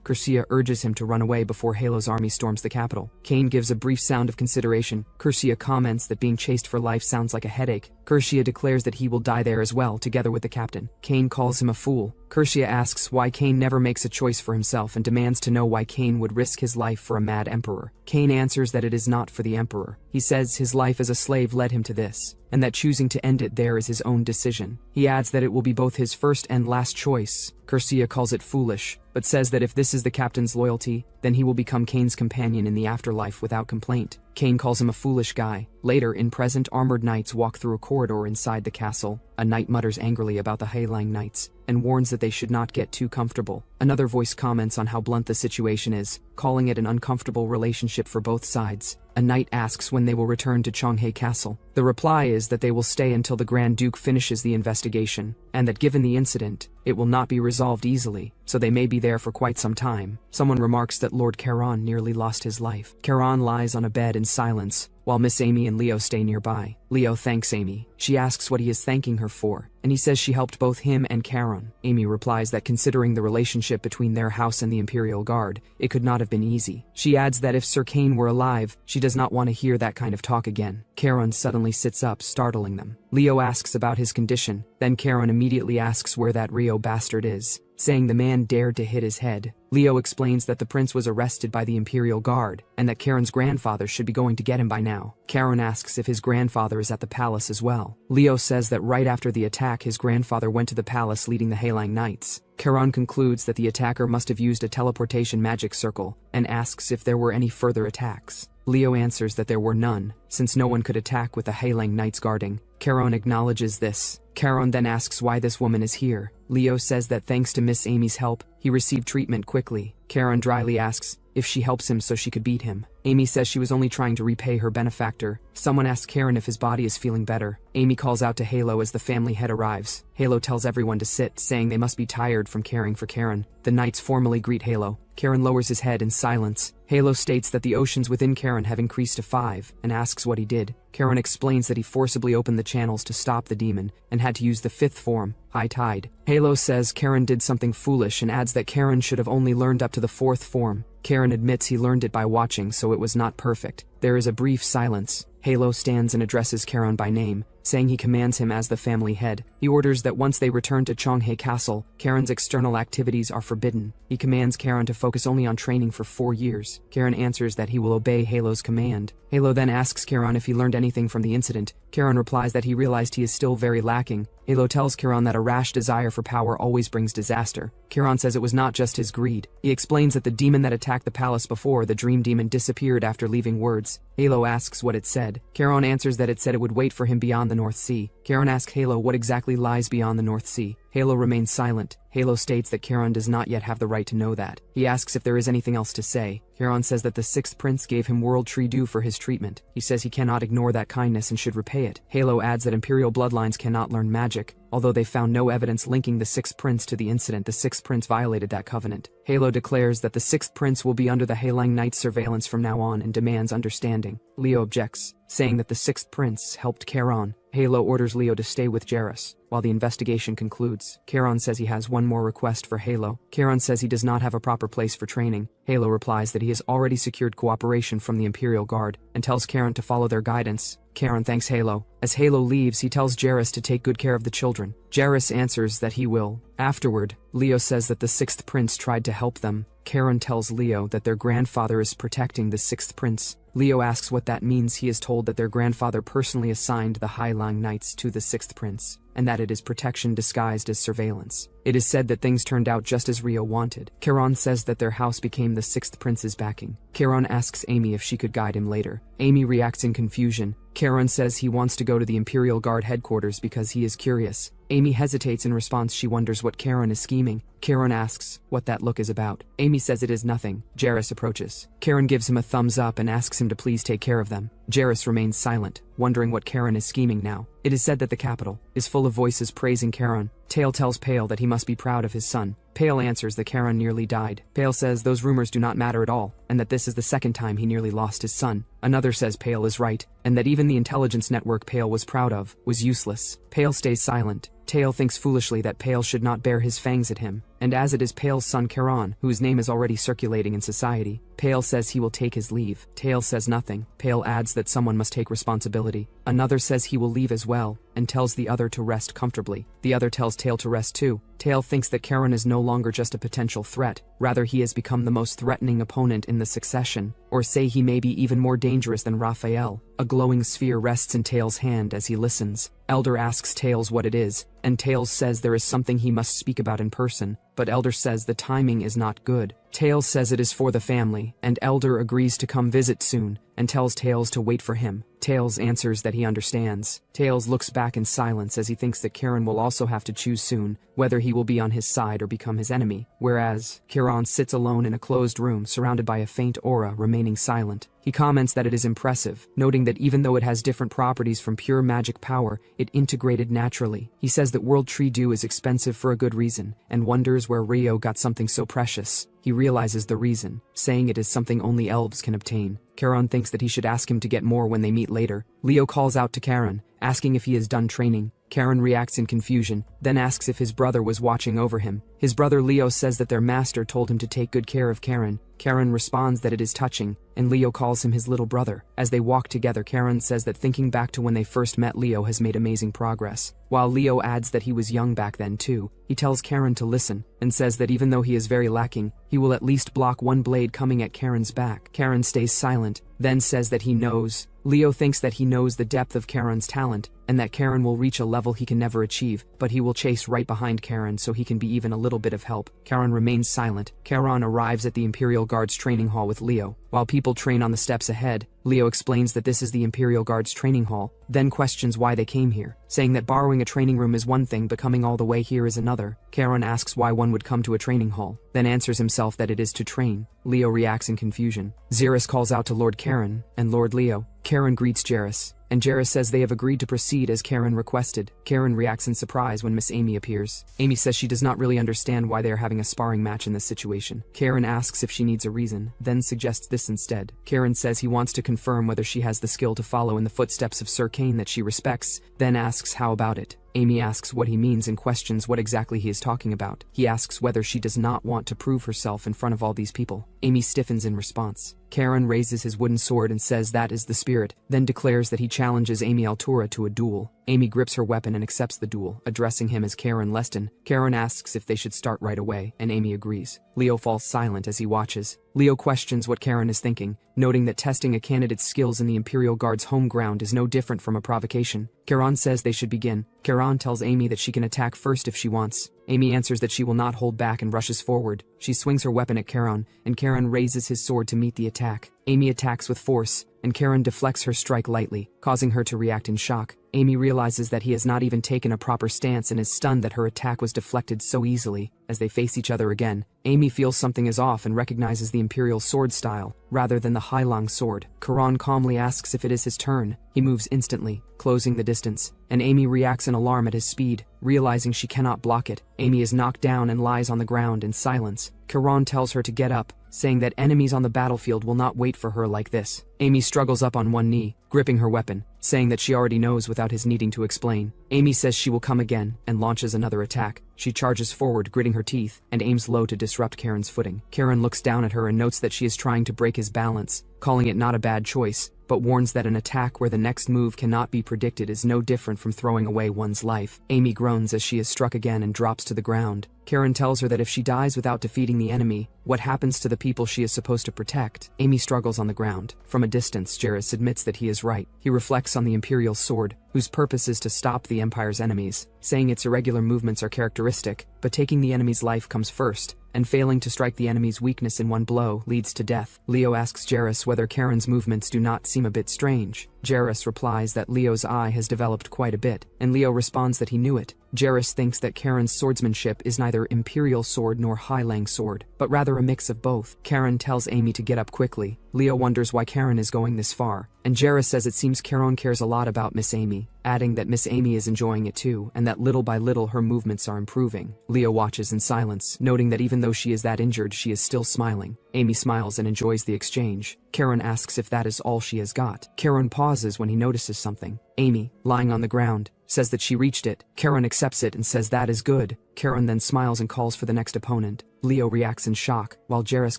S1: Cursia urges him to run away before Yahello's army storms the capital. Kane gives a brief sound of consideration. Cursia comments that being chased for life sounds like a headache. Cursia declares that he will die there as well, together with the captain. Kane calls him a fool. Cursia asks why Kane never makes a choice for himself and demands to know why Kane would risk his life for a mad emperor. Kane answers that it is not for the emperor. He says his life as a slave led him to this, and that choosing to end it there is his own decision. He adds that it will be both his first and last choice. Cursia calls it foolish, but says that if this is the captain's loyalty, then he will become Kane's companion in the afterlife without complaint. Kane calls him a foolish guy. Later, in present, armored knights walk through a corridor inside the castle. A knight mutters angrily about the Heilang Knights, and warns that they should not get too comfortable. Another voice comments on how blunt the situation is, calling it an uncomfortable relationship for both sides. A knight asks when they will return to Chonghae Castle. The reply is that they will stay until the Grand Duke finishes the investigation, and that given the incident, it will not be resolved easily, so they may be there for quite some time. Someone remarks that Lord Charon nearly lost his life. Charon lies on a bed in silence, while Miss Amy and Leo stay nearby. Leo thanks Amy. She asks what he is thanking her for, and he says she helped both him and Charon. Amy replies that considering the relationship between their house and the Imperial Guard, it could not have been easy. She adds that if Sir Kane were alive, she does not want to hear that kind of talk again. Charon suddenly sits up, startling them. Leo asks about his condition, then Charon immediately asks where that Rio bastard is, saying the man dared to hit his head. Leo explains that the prince was arrested by the Imperial Guard, and that Charon's grandfather should be going to get him by now. Charon asks if his grandfather is at the palace as well. Leo says that right after the attack his grandfather went to the palace leading the Heilang Knights. Charon concludes that the attacker must have used a teleportation magic circle, and asks if there were any further attacks. Leo answers that there were none, since no one could attack with the Heilang Knights guarding. Charon acknowledges this. Charon then asks why this woman is here. Leo says that thanks to Miss Amy's help, he received treatment quickly. Charon dryly asks if she helps him so she could beat him. Amy says she was only trying to repay her benefactor. Someone asks Charon if his body is feeling better. Amy calls out to Yahello as the family head arrives. Yahello tells everyone to sit, saying they must be tired from caring for Charon. The knights formally greet Yahello. Charon lowers his head in silence. Yahello states that the oceans within Charon have increased to 5, and asks what he did. Charon explains that he forcibly opened the channels to stop the demon, and had to use the 5th form, high tide. Yahello says Charon did something foolish and adds that Charon should have only learned up to the 4th form. Charon admits he learned it by watching, so it was not perfect. There is a brief silence. Yahello stands and addresses Charon by name, saying he commands him as the family head. He orders that once they return to Chonghae Castle, Karen's external activities are forbidden. He commands Karen to focus only on training for 4 years. Karen answers that he will obey Yahello's command. Yahello then asks Karen if he learned anything from the incident. Karen replies that he realized he is still very lacking. Yahello tells Karen that a rash desire for power always brings disaster. Karen says it was not just his greed. He explains that the demon that attacked the palace before, the dream demon, disappeared after leaving words. Yahello asks what it said. Karen answers that it said it would wait for him beyond the North Sea. Karen asks Yahello what exactly lies beyond the North Sea. Yahello remains silent. Yahello states that Karen does not yet have the right to know that. He asks if there is anything else to say. Karen says that the 6th prince gave him world tree due for his treatment. He says he cannot ignore that kindness and should repay it. Yahello adds that imperial bloodlines cannot learn magic. Although they found no evidence linking the 6th prince to the incident, the 6th prince violated that covenant. Yahello declares that the 6th prince will be under the Halang Knight's surveillance from now on and demands understanding. Leo objects, saying that the 6th prince helped Karen. Yahello orders Leo to stay with Jairus while the investigation concludes. Karen says he has one more request for Yahello. Karen says he does not have a proper place for training. Yahello replies that he has already secured cooperation from the Imperial Guard and tells Karen to follow their guidance. Karen thanks Yahello. As Yahello leaves, he tells Jairus to take good care of the children. Jairus answers that he will. Afterward, Leo says that the 6th prince tried to help them. Karen tells Leo that their grandfather is protecting the 6th prince. Leo asks what that means. He is told that their grandfather personally assigned the Halang Knights to the 6th prince, and that it is protection disguised as surveillance. It is said that things turned out just as Rio wanted. Karen says that their house became the 6th prince's backing. Karen asks Amy if she could guide him later. Amy reacts in confusion. Karen says he wants to go to the Imperial Guard headquarters because he is curious. Amy hesitates. In response, she wonders what Karen is scheming. Karen asks what that look is about. Amy says it is nothing. Jairus approaches. Karen gives him a thumbs up and asks him to please take care of them. Jairus remains silent, wondering what Karen is scheming now. It is said that the capital is full of voices praising Karen. Tail tells Pale that he must be proud of his son. Pale answers that Karen nearly died. Pale says those rumors do not matter at all, and that this is the 2nd time he nearly lost his son. Another says Pale is right, and that even the intelligence network Pale was proud of was useless. Pale stays silent. Tail thinks foolishly that Pale should not bare his fangs at him, and as it is Pale's son Karen, whose name is already circulating in society, Pale says he will take his leave. Tail says nothing. Pale adds that someone must take responsibility. Another says he will leave as well, and tells the other to rest comfortably. The other tells Tail to rest too. Tail thinks that Karen is no longer just a potential threat, rather he has become the most threatening opponent in the succession, or say he may be even more dangerous than Raphael. A glowing sphere rests in Tail's hand as he listens. Elder asks Tails what it is, and Tails says there is something he must speak about in person, but Elder says the timing is not good. Tails says it is for the family, and Elder agrees to come visit soon, and tells Tails to wait for him. Tails answers that he understands. Tails looks back in silence as he thinks that Karen will also have to choose soon, whether he will be on his side or become his enemy, whereas Karen sits alone in a closed room surrounded by a faint aura, remaining silent. He comments that it is impressive, noting that even though it has different properties from pure magic power, it integrated naturally. He says that World Tree Dew is expensive for a good reason, and wonders where Rio got something so precious. He realizes the reason, saying it is something only elves can obtain. Karen thinks that he should ask him to get more when they meet later. Leo calls out to Karen, asking if he is done training. Karen reacts in confusion, then asks if his brother was watching over him. His brother Leo says that their master told him to take good care of Karen. Karen responds that it is touching, and Leo calls him his little brother. As they walk together, Karen says that thinking back to when they first met, Leo has made amazing progress. While Leo adds that he was young back then too, he tells Karen to listen, and says that even though he is very lacking, he will at least block one blade coming at Karen's back. Karen stays silent, then says that he knows. Leo thinks that he knows the depth of Karen's talent, and that Karen will reach a level he can never achieve, but he will chase right behind Karen so he can be even a little bit of help. Karen remains silent. Karen arrives at the Imperial Guard's training hall with Leo. While people train on the steps ahead, Leo explains that this is the Imperial Guard's training hall, then questions why they came here, saying that borrowing a training room is one thing but coming all the way here is another. Karen asks why one would come to a training hall, then answers himself that it is to train. Leo reacts in confusion. Xeris calls out to Lord Karen and Lord Leo. Karen greets Jairus, and Jairus says they have agreed to proceed as Karen requested. Karen reacts in surprise when Miss Amy appears. Amy says she does not really understand why they are having a sparring match in this situation. Karen asks if she needs a reason, then suggests this instead. Karen says he wants to confirm whether she has the skill to follow in the footsteps of Sir Kane that she respects, then asks how about it. Amy asks what he means and questions what exactly he is talking about. He asks whether she does not want to prove herself in front of all these people. Amy stiffens in response. Karen raises his wooden sword and says that is the spirit, then declares that he challenges Amy Altura to a duel. Amy grips her weapon and accepts the duel, addressing him as Karen Leston. Karen asks if they should start right away, and Amy agrees. Leo falls silent as he watches. Leo questions what Karen is thinking, noting that testing a candidate's skills in the Imperial Guard's home ground is no different from a provocation. Karen says they should begin. Karen tells Amy that she can attack first if she wants. Amy answers that she will not hold back and rushes forward. She swings her weapon at Karen, and Karen raises his sword to meet the attack. Amy attacks with force, and Karen deflects her strike lightly, causing her to react in shock. Amy realizes that he has not even taken a proper stance and is stunned that her attack was deflected so easily. As they face each other again, Amy feels something is off and recognizes the Imperial sword style, rather than the Hailong sword. Karen calmly asks if it is his turn. He moves instantly, closing the distance, and Amy reacts in alarm at his speed. Realizing she cannot block it, Amy is knocked down and lies on the ground in silence. Karen tells her to get up, saying that enemies on the battlefield will not wait for her like this. Amy struggles up on one knee, gripping her weapon, saying that she already knows without his needing to explain. Amy says she will come again, and launches another attack. She charges forward, gritting her teeth, and aims low to disrupt Karen's footing. Karen looks down at her and notes that she is trying to break his balance, calling it not a bad choice, but warns that an attack where the next move cannot be predicted is no different from throwing away one's life. Amy groans as she is struck again and drops to the ground. Karen tells her that if she dies without defeating the enemy, what happens to the people she is supposed to protect? Amy struggles on the ground. From a distance, Jarrus admits that he is right. He reflects on the Imperial sword, whose purpose is to stop the Empire's enemies, saying its irregular movements are characteristic, but taking the enemy's life comes first, and failing to strike the enemy's weakness in one blow leads to death. Leo asks Jarrus whether Karen's movements do not seem a bit strange. Jarrus replies that Leo's eye has developed quite a bit, and Leo responds that he knew it. Jarrus thinks that Karen's swordsmanship is neither Imperial sword nor Hailong sword, but rather a mix of both. Karen tells Amy to get up quickly. Leo wonders why Karen is going this far, and Jarrus says it seems Karen cares a lot about Miss Amy, adding that Miss Amy is enjoying it too, and that little by little her movements are improving. Leo watches in silence, noting that even though she is that injured, she is still smiling. Amy smiles and enjoys the exchange. Karen asks if that is all she has got. Karen pauses when he notices something. Amy, lying on the ground, says that she reached it. Karen accepts it and says that is good. Karen then smiles and calls for the next opponent. Leo reacts in shock, while Jarrus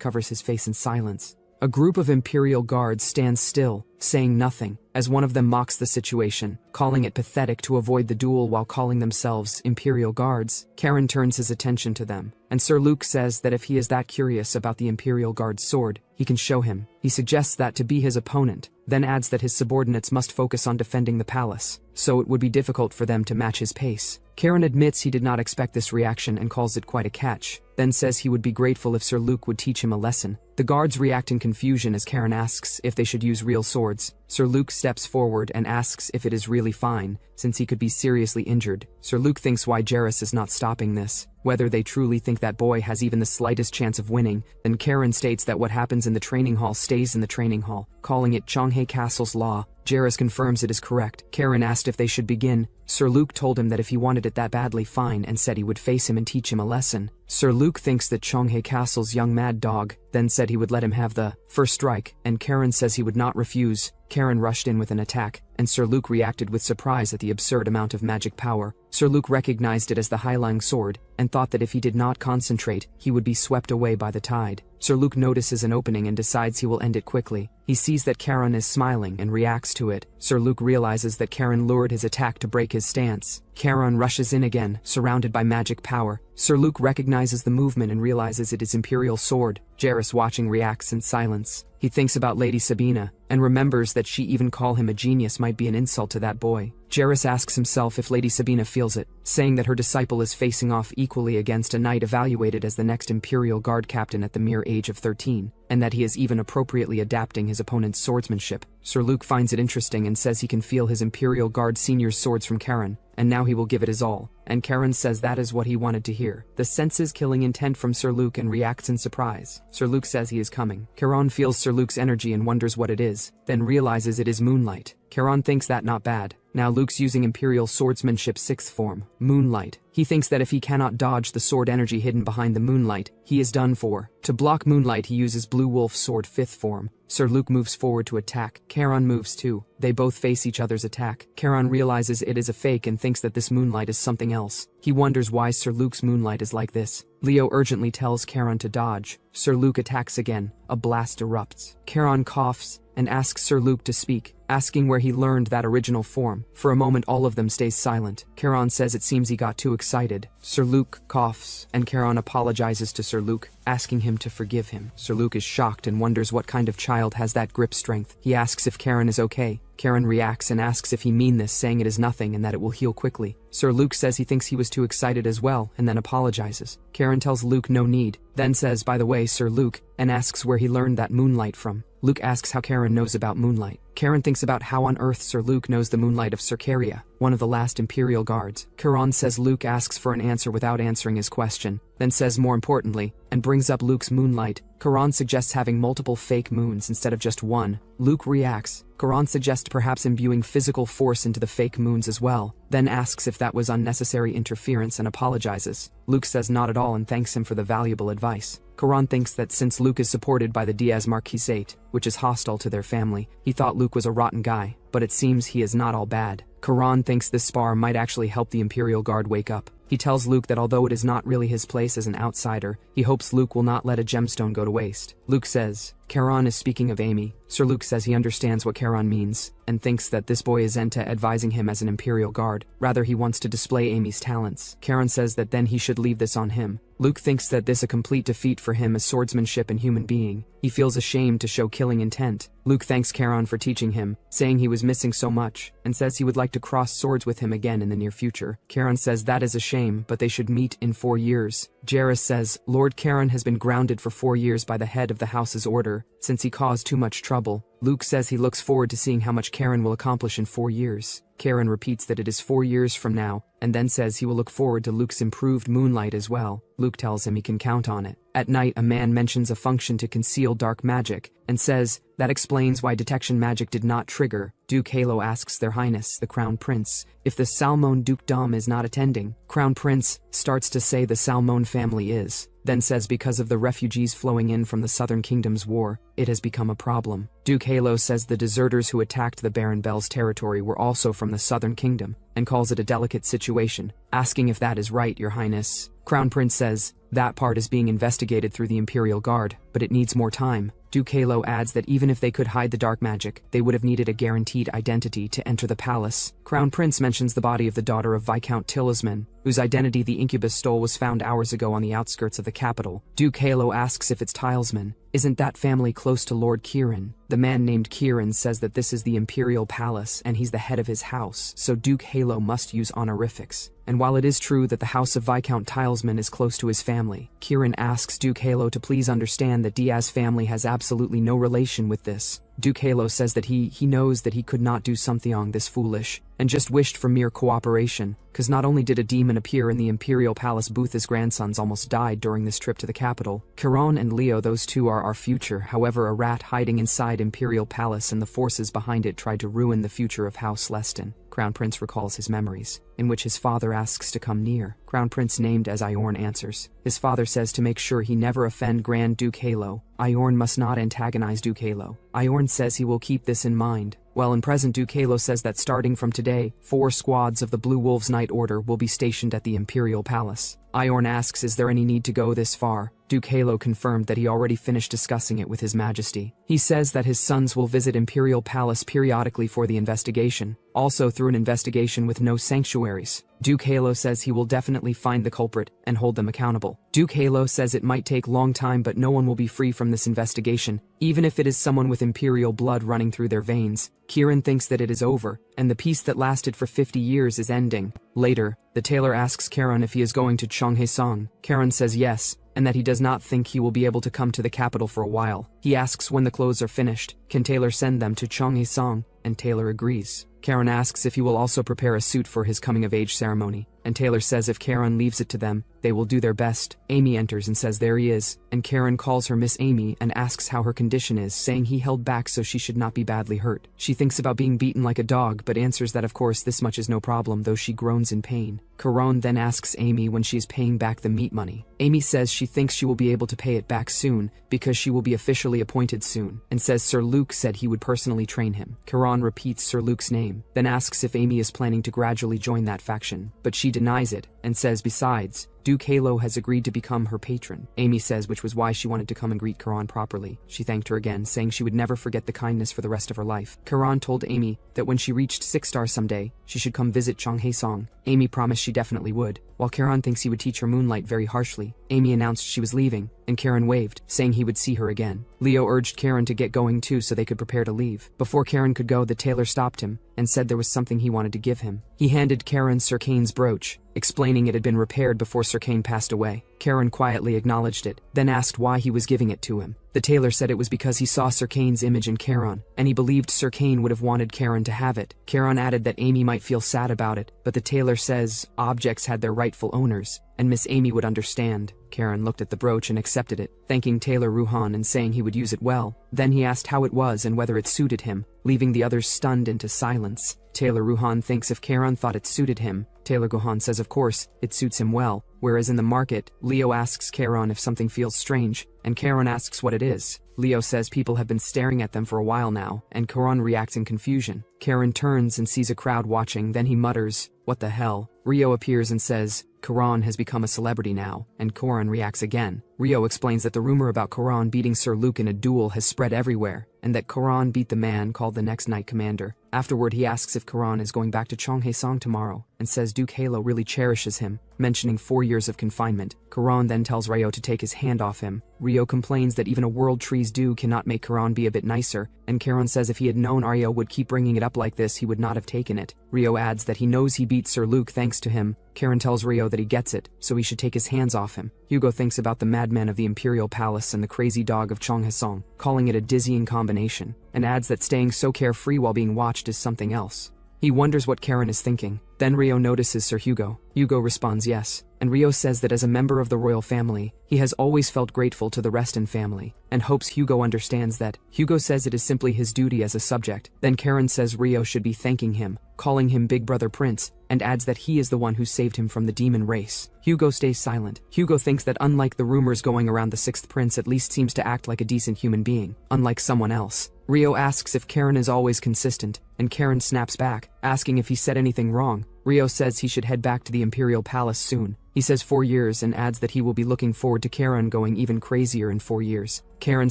S1: covers his face in silence. A group of Imperial guards stands still, saying nothing, as one of them mocks the situation, calling it pathetic to avoid the duel while calling themselves Imperial guards. Karen turns his attention to them, and Sir Luke says that if he is that curious about the Imperial Guard's sword, he can show him. He suggests that to be his opponent, then adds that his subordinates must focus on defending the palace, so it would be difficult for them to match his pace. Karen admits he did not expect this reaction and calls it quite a catch, then says he would be grateful if Sir Luke would teach him a lesson. The guards react in confusion as Karen asks if they should use real swords. Sir Luke steps forward and asks if it is really fine, since he could be seriously injured. Sir Luke thinks why Jarrus is not stopping this, whether they truly think that boy has even the slightest chance of winning. Then Karen states that what happens in the training hall stays in the training hall, calling it Chonghae Castle's law. Jarrus confirms it is correct. Karen asked if they should begin. Sir Luke told him that if he wanted it that badly, fine, and said he would face him and teach him a lesson. Sir Luke thinks that Chonghae Castle's young mad dog, then said he would let him have the first strike, and Karen says he would not refuse. Karen rushed in with an attack, and Sir Luke reacted with surprise at the absurd amount of magic power. Sir Luke recognized it as the Hailong sword, and thought that if he did not concentrate, he would be swept away by the tide. Sir Luke notices an opening and decides he will end it quickly. He sees that Karen is smiling and reacts to it. Sir Luke realizes that Karen lured his attack to break his stance. Karen rushes in again, surrounded by magic power. Sir Luke recognizes the movement and realizes it is Imperial sword. Jarrus, watching, reacts in silence. He thinks about Lady Sabina, and remembers that she even call him a genius might be an insult to that boy. Jarrus asks himself if Lady Sabina feels it, saying that her disciple is facing off equally against a knight evaluated as the next Imperial Guard captain at the mere age of 13, and that he is even appropriately adapting his opponent's swordsmanship. Sir Luke finds it interesting and says he can feel his Imperial Guard senior's swords from Karen, and now he will give it his all. And Karen says that is what he wanted to hear. The senses killing intent from Sir Luke and reacts in surprise. Sir Luke says he is coming. Karen feels Sir Luke's energy and wonders what it is, then realizes it is moonlight. Karen thinks that not bad. Now Luke's using Imperial swordsmanship 6th form, moonlight. He thinks that if he cannot dodge the sword energy hidden behind the moonlight, he is done for. To block moonlight, he uses Blue Wolf Sword 5th form. Sir Luke moves forward to attack. Charon moves too. They both face each other's attack. Charon realizes it is a fake and thinks that this moonlight is something else. He wonders why Sir Luke's moonlight is like this. Leo urgently tells Charon to dodge. Sir Luke attacks again. A blast erupts. Charon coughs and asks Sir Luke to speak, asking where he learned that original form. For a moment, all of them stays silent. Charon says it seems he got too excited. Sir Luke coughs, and Charon apologizes to Sir Luke, asking him to forgive him. Sir Luke is shocked and wonders what kind of child has that grip strength. He asks if Charon is okay. Charon reacts and asks if he mean this, saying it is nothing and that it will heal quickly. Sir Luke says he thinks he was too excited as well, and then apologizes. Charon tells Luke no need, then says, by the way, Sir Luke, and asks where he learned that moonlight from. Luke asks how Charon knows about moonlight. Charon thinks about how on earth Sir Luke knows the moonlight of Circaria, one of the last Imperial guards. Charon says Luke asks for an answer without answering his question, then says more importantly, and brings up Luke's moonlight. Charon suggests having multiple fake moons instead of just one. Luke reacts. Charon suggests perhaps imbuing physical force into the fake moons as well, then asks if that was unnecessary interference and apologizes. Luke says not at all and thanks him for the valuable advice. Charon thinks that since Luke is supported by the Diaz Marquisate, which is hostile to their family, he thought Luke was a rotten guy, but it seems he is not all bad. Charon thinks this spar might actually help the Imperial Guard wake up. He tells Luke that although it is not really his place as an outsider, he hopes Luke will not let a gemstone go to waste. Luke says, Charon is speaking of Amy. Sir Luke says he understands what Charon means, and thinks that this boy is Enta advising him as an Imperial Guard. Rather, he wants to display Amy's talents. Charon says that then he should leave this on him. Luke thinks that this a complete defeat for him as swordsmanship and human being. He feels ashamed to show killing intent. Luke thanks Charon for teaching him, saying he was missing so much, and says he would like to cross swords with him again in the near future. Charon says that is a shame, but they should meet in 4 years. Jairus says, Lord Charon has been grounded for 4 years by the head of the house's order, since he caused too much trouble. Luke says he looks forward to seeing how much Charon will accomplish in 4 years. Charon repeats that it is 4 years from now, and then says he will look forward to Luke's improved moonlight as well. Luke tells him he can count on it. At night, a man mentions a function to conceal dark magic, and says that explains why detection magic did not trigger. Duke Yahello asks Their Highness, the Crown Prince, if the Salmon Dukedom is not attending. Crown Prince starts to say the Salmon family is, then says because of the refugees flowing in from the Southern Kingdom's war, it has become a problem. Duke Yahello says the deserters who attacked the Baron Bell's territory were also from the Southern Kingdom, and calls it a delicate situation, asking if that is right, Your Highness. Crown Prince says, that part is being investigated through the Imperial Guard, but it needs more time. Duke Yahello adds that even if they could hide the dark magic, they would have needed a guaranteed identity to enter the palace. Crown Prince mentions the body of the daughter of Viscount Talisman, whose identity the incubus stole was found hours ago on the outskirts of the capital. Duke Yahello asks if it's Talisman. Isn't that family close to Lord Kieran? The man named Kieran says that this is the Imperial Palace and he's the head of his house, so Duke Yahello must use honorifics. And while it is true that the house of Viscount Talisman is close to his family, Kieran asks Duke Yahello to please understand that Diaz family has absolutely no relation with this. Duke Yahello says that he knows that he could not do something this foolish, and just wished for mere cooperation, cause not only did a demon appear in the Imperial Palace booth, his grandsons almost died during this trip to the capital. Chiron and Leo, those two are our future, however a rat hiding inside Imperial Palace and the forces behind it tried to ruin the future of House Leston. Crown Prince recalls his memories, in which his father asks to come near. Crown Prince named as Iorn answers. His father says to make sure he never offend Grand Duke Yahello. Iorn must not antagonize Duke Yahello. Iorn says he will keep this in mind. While in present, Duke Yahello says that starting from today, 4 squads of the Blue Wolves Night Order will be stationed at the Imperial Palace. Iorn asks is there any need to go this far. Duke Yahello confirmed that he already finished discussing it with His Majesty. He says that his sons will visit Imperial Palace periodically for the investigation, also through an investigation with no sanctuaries. Duke Yahello says he will definitely find the culprit and hold them accountable. Duke Yahello says it might take long time, but no one will be free from this investigation, even if it is someone with Imperial blood running through their veins. Kieran thinks that it is over, and the peace that lasted for 50 years is ending. Later, the tailor asks Charon if he is going to Cheonghaesong. Charon says yes, and that he does not think he will be able to come to the capital for a while. He asks when the clothes are finished, can tailor send them to Cheonghaesong, and Taylor agrees. Karen asks if he will also prepare a suit for his coming-of-age ceremony, and Taylor says if Karen leaves it to them, they will do their best. Amy enters and says there he is, and Karen calls her Miss Amy and asks how her condition is, saying he held back so she should not be badly hurt. She thinks about being beaten like a dog, but answers that of course this much is no problem, though she groans in pain. Karen then asks Amy when she is paying back the meat money. Amy says she thinks she will be able to pay it back soon because she will be officially appointed soon, and says Sir Luke said he would personally train him. Karen repeats Sir Luke's name, then asks if Amy is planning to gradually join that faction, but she denies it and says besides, Duke Yahello has agreed to become her patron. Amy says which was why she wanted to come and greet Karen properly. She thanked her again, saying she would never forget the kindness for the rest of her life. Karen told Amy that when she reached 6 stars someday, she should come visit Cheonghaesong. Amy promised she definitely would. While Karen thinks he would teach her moonlight very harshly, Amy announced she was leaving, and Karen waved, saying he would see her again. Leo urged Karen to get going too so they could prepare to leave. Before Karen could go, the tailor stopped him and said there was something he wanted to give him. He handed Karen Sir Kane's brooch, explaining it had been repaired before Sir Kane passed away. Karen quietly acknowledged it, then asked why he was giving it to him. The tailor said it was because he saw Sir Kane's image in Karen, and he believed Sir Kane would have wanted Karen to have it. Karen added that Amy might feel sad about it, but the tailor says objects had their rightful owners, and Miss Amy would understand. Karen looked at the brooch and accepted it, thanking Tailor Ruhan and saying he would use it well. Then he asked how it was and whether it suited him, leaving the others stunned into silence. Tailor Ruhan thinks if Karen thought it suited him, Tailor Gohan says of course, it suits him well. Whereas in the market, Leo asks Karen if something feels strange, and Karen asks what it is. Leo says people have been staring at them for a while now, and Karen reacts in confusion. Karen turns and sees a crowd watching, then he mutters, "What the hell?" Rio appears and says, Karen has become a celebrity now, and Karen reacts again. Rio explains that the rumor about Karen beating Sir Luke in a duel has spread everywhere, and that Karen beat the man called the next Knight Commander. Afterward he asks if Karen is going back to Cheonghaesong tomorrow, and says Duke Yahello really cherishes him, mentioning 4 years of confinement. Karen then tells Rio to take his hand off him. Rio complains that even a world tree's dew cannot make Karen be a bit nicer, and Karen says if he had known Rio would keep bringing it up like this he would not have taken it. Rio adds that he knows he beat Sir Luke thanks to him. Karen tells Rio that he gets it, so he should take his hands off him. Hugo thinks about the madman of the Imperial Palace and the crazy dog of Cheonghaesong, calling it a dizzying combination, and adds that staying so carefree while being watched is something else. He wonders what Karen is thinking. Then Rio notices Sir Hugo. Hugo responds yes, and Rio says that as a member of the royal family, he has always felt grateful to the Reston family, and hopes Hugo understands that. Hugo says it is simply his duty as a subject. Then Karen says Rio should be thanking him, calling him Big Brother Prince, and adds that he is the one who saved him from the demon race. Hugo stays silent. Hugo thinks that unlike the rumors going around, the 6th prince at least seems to act like a decent human being, unlike someone else. Rio asks if Karen is always consistent, and Karen snaps back, asking if he said anything wrong. Rio says he should head back to the Imperial Palace soon. He says 4 years and adds that he will be looking forward to Karen going even crazier in 4 years. Karen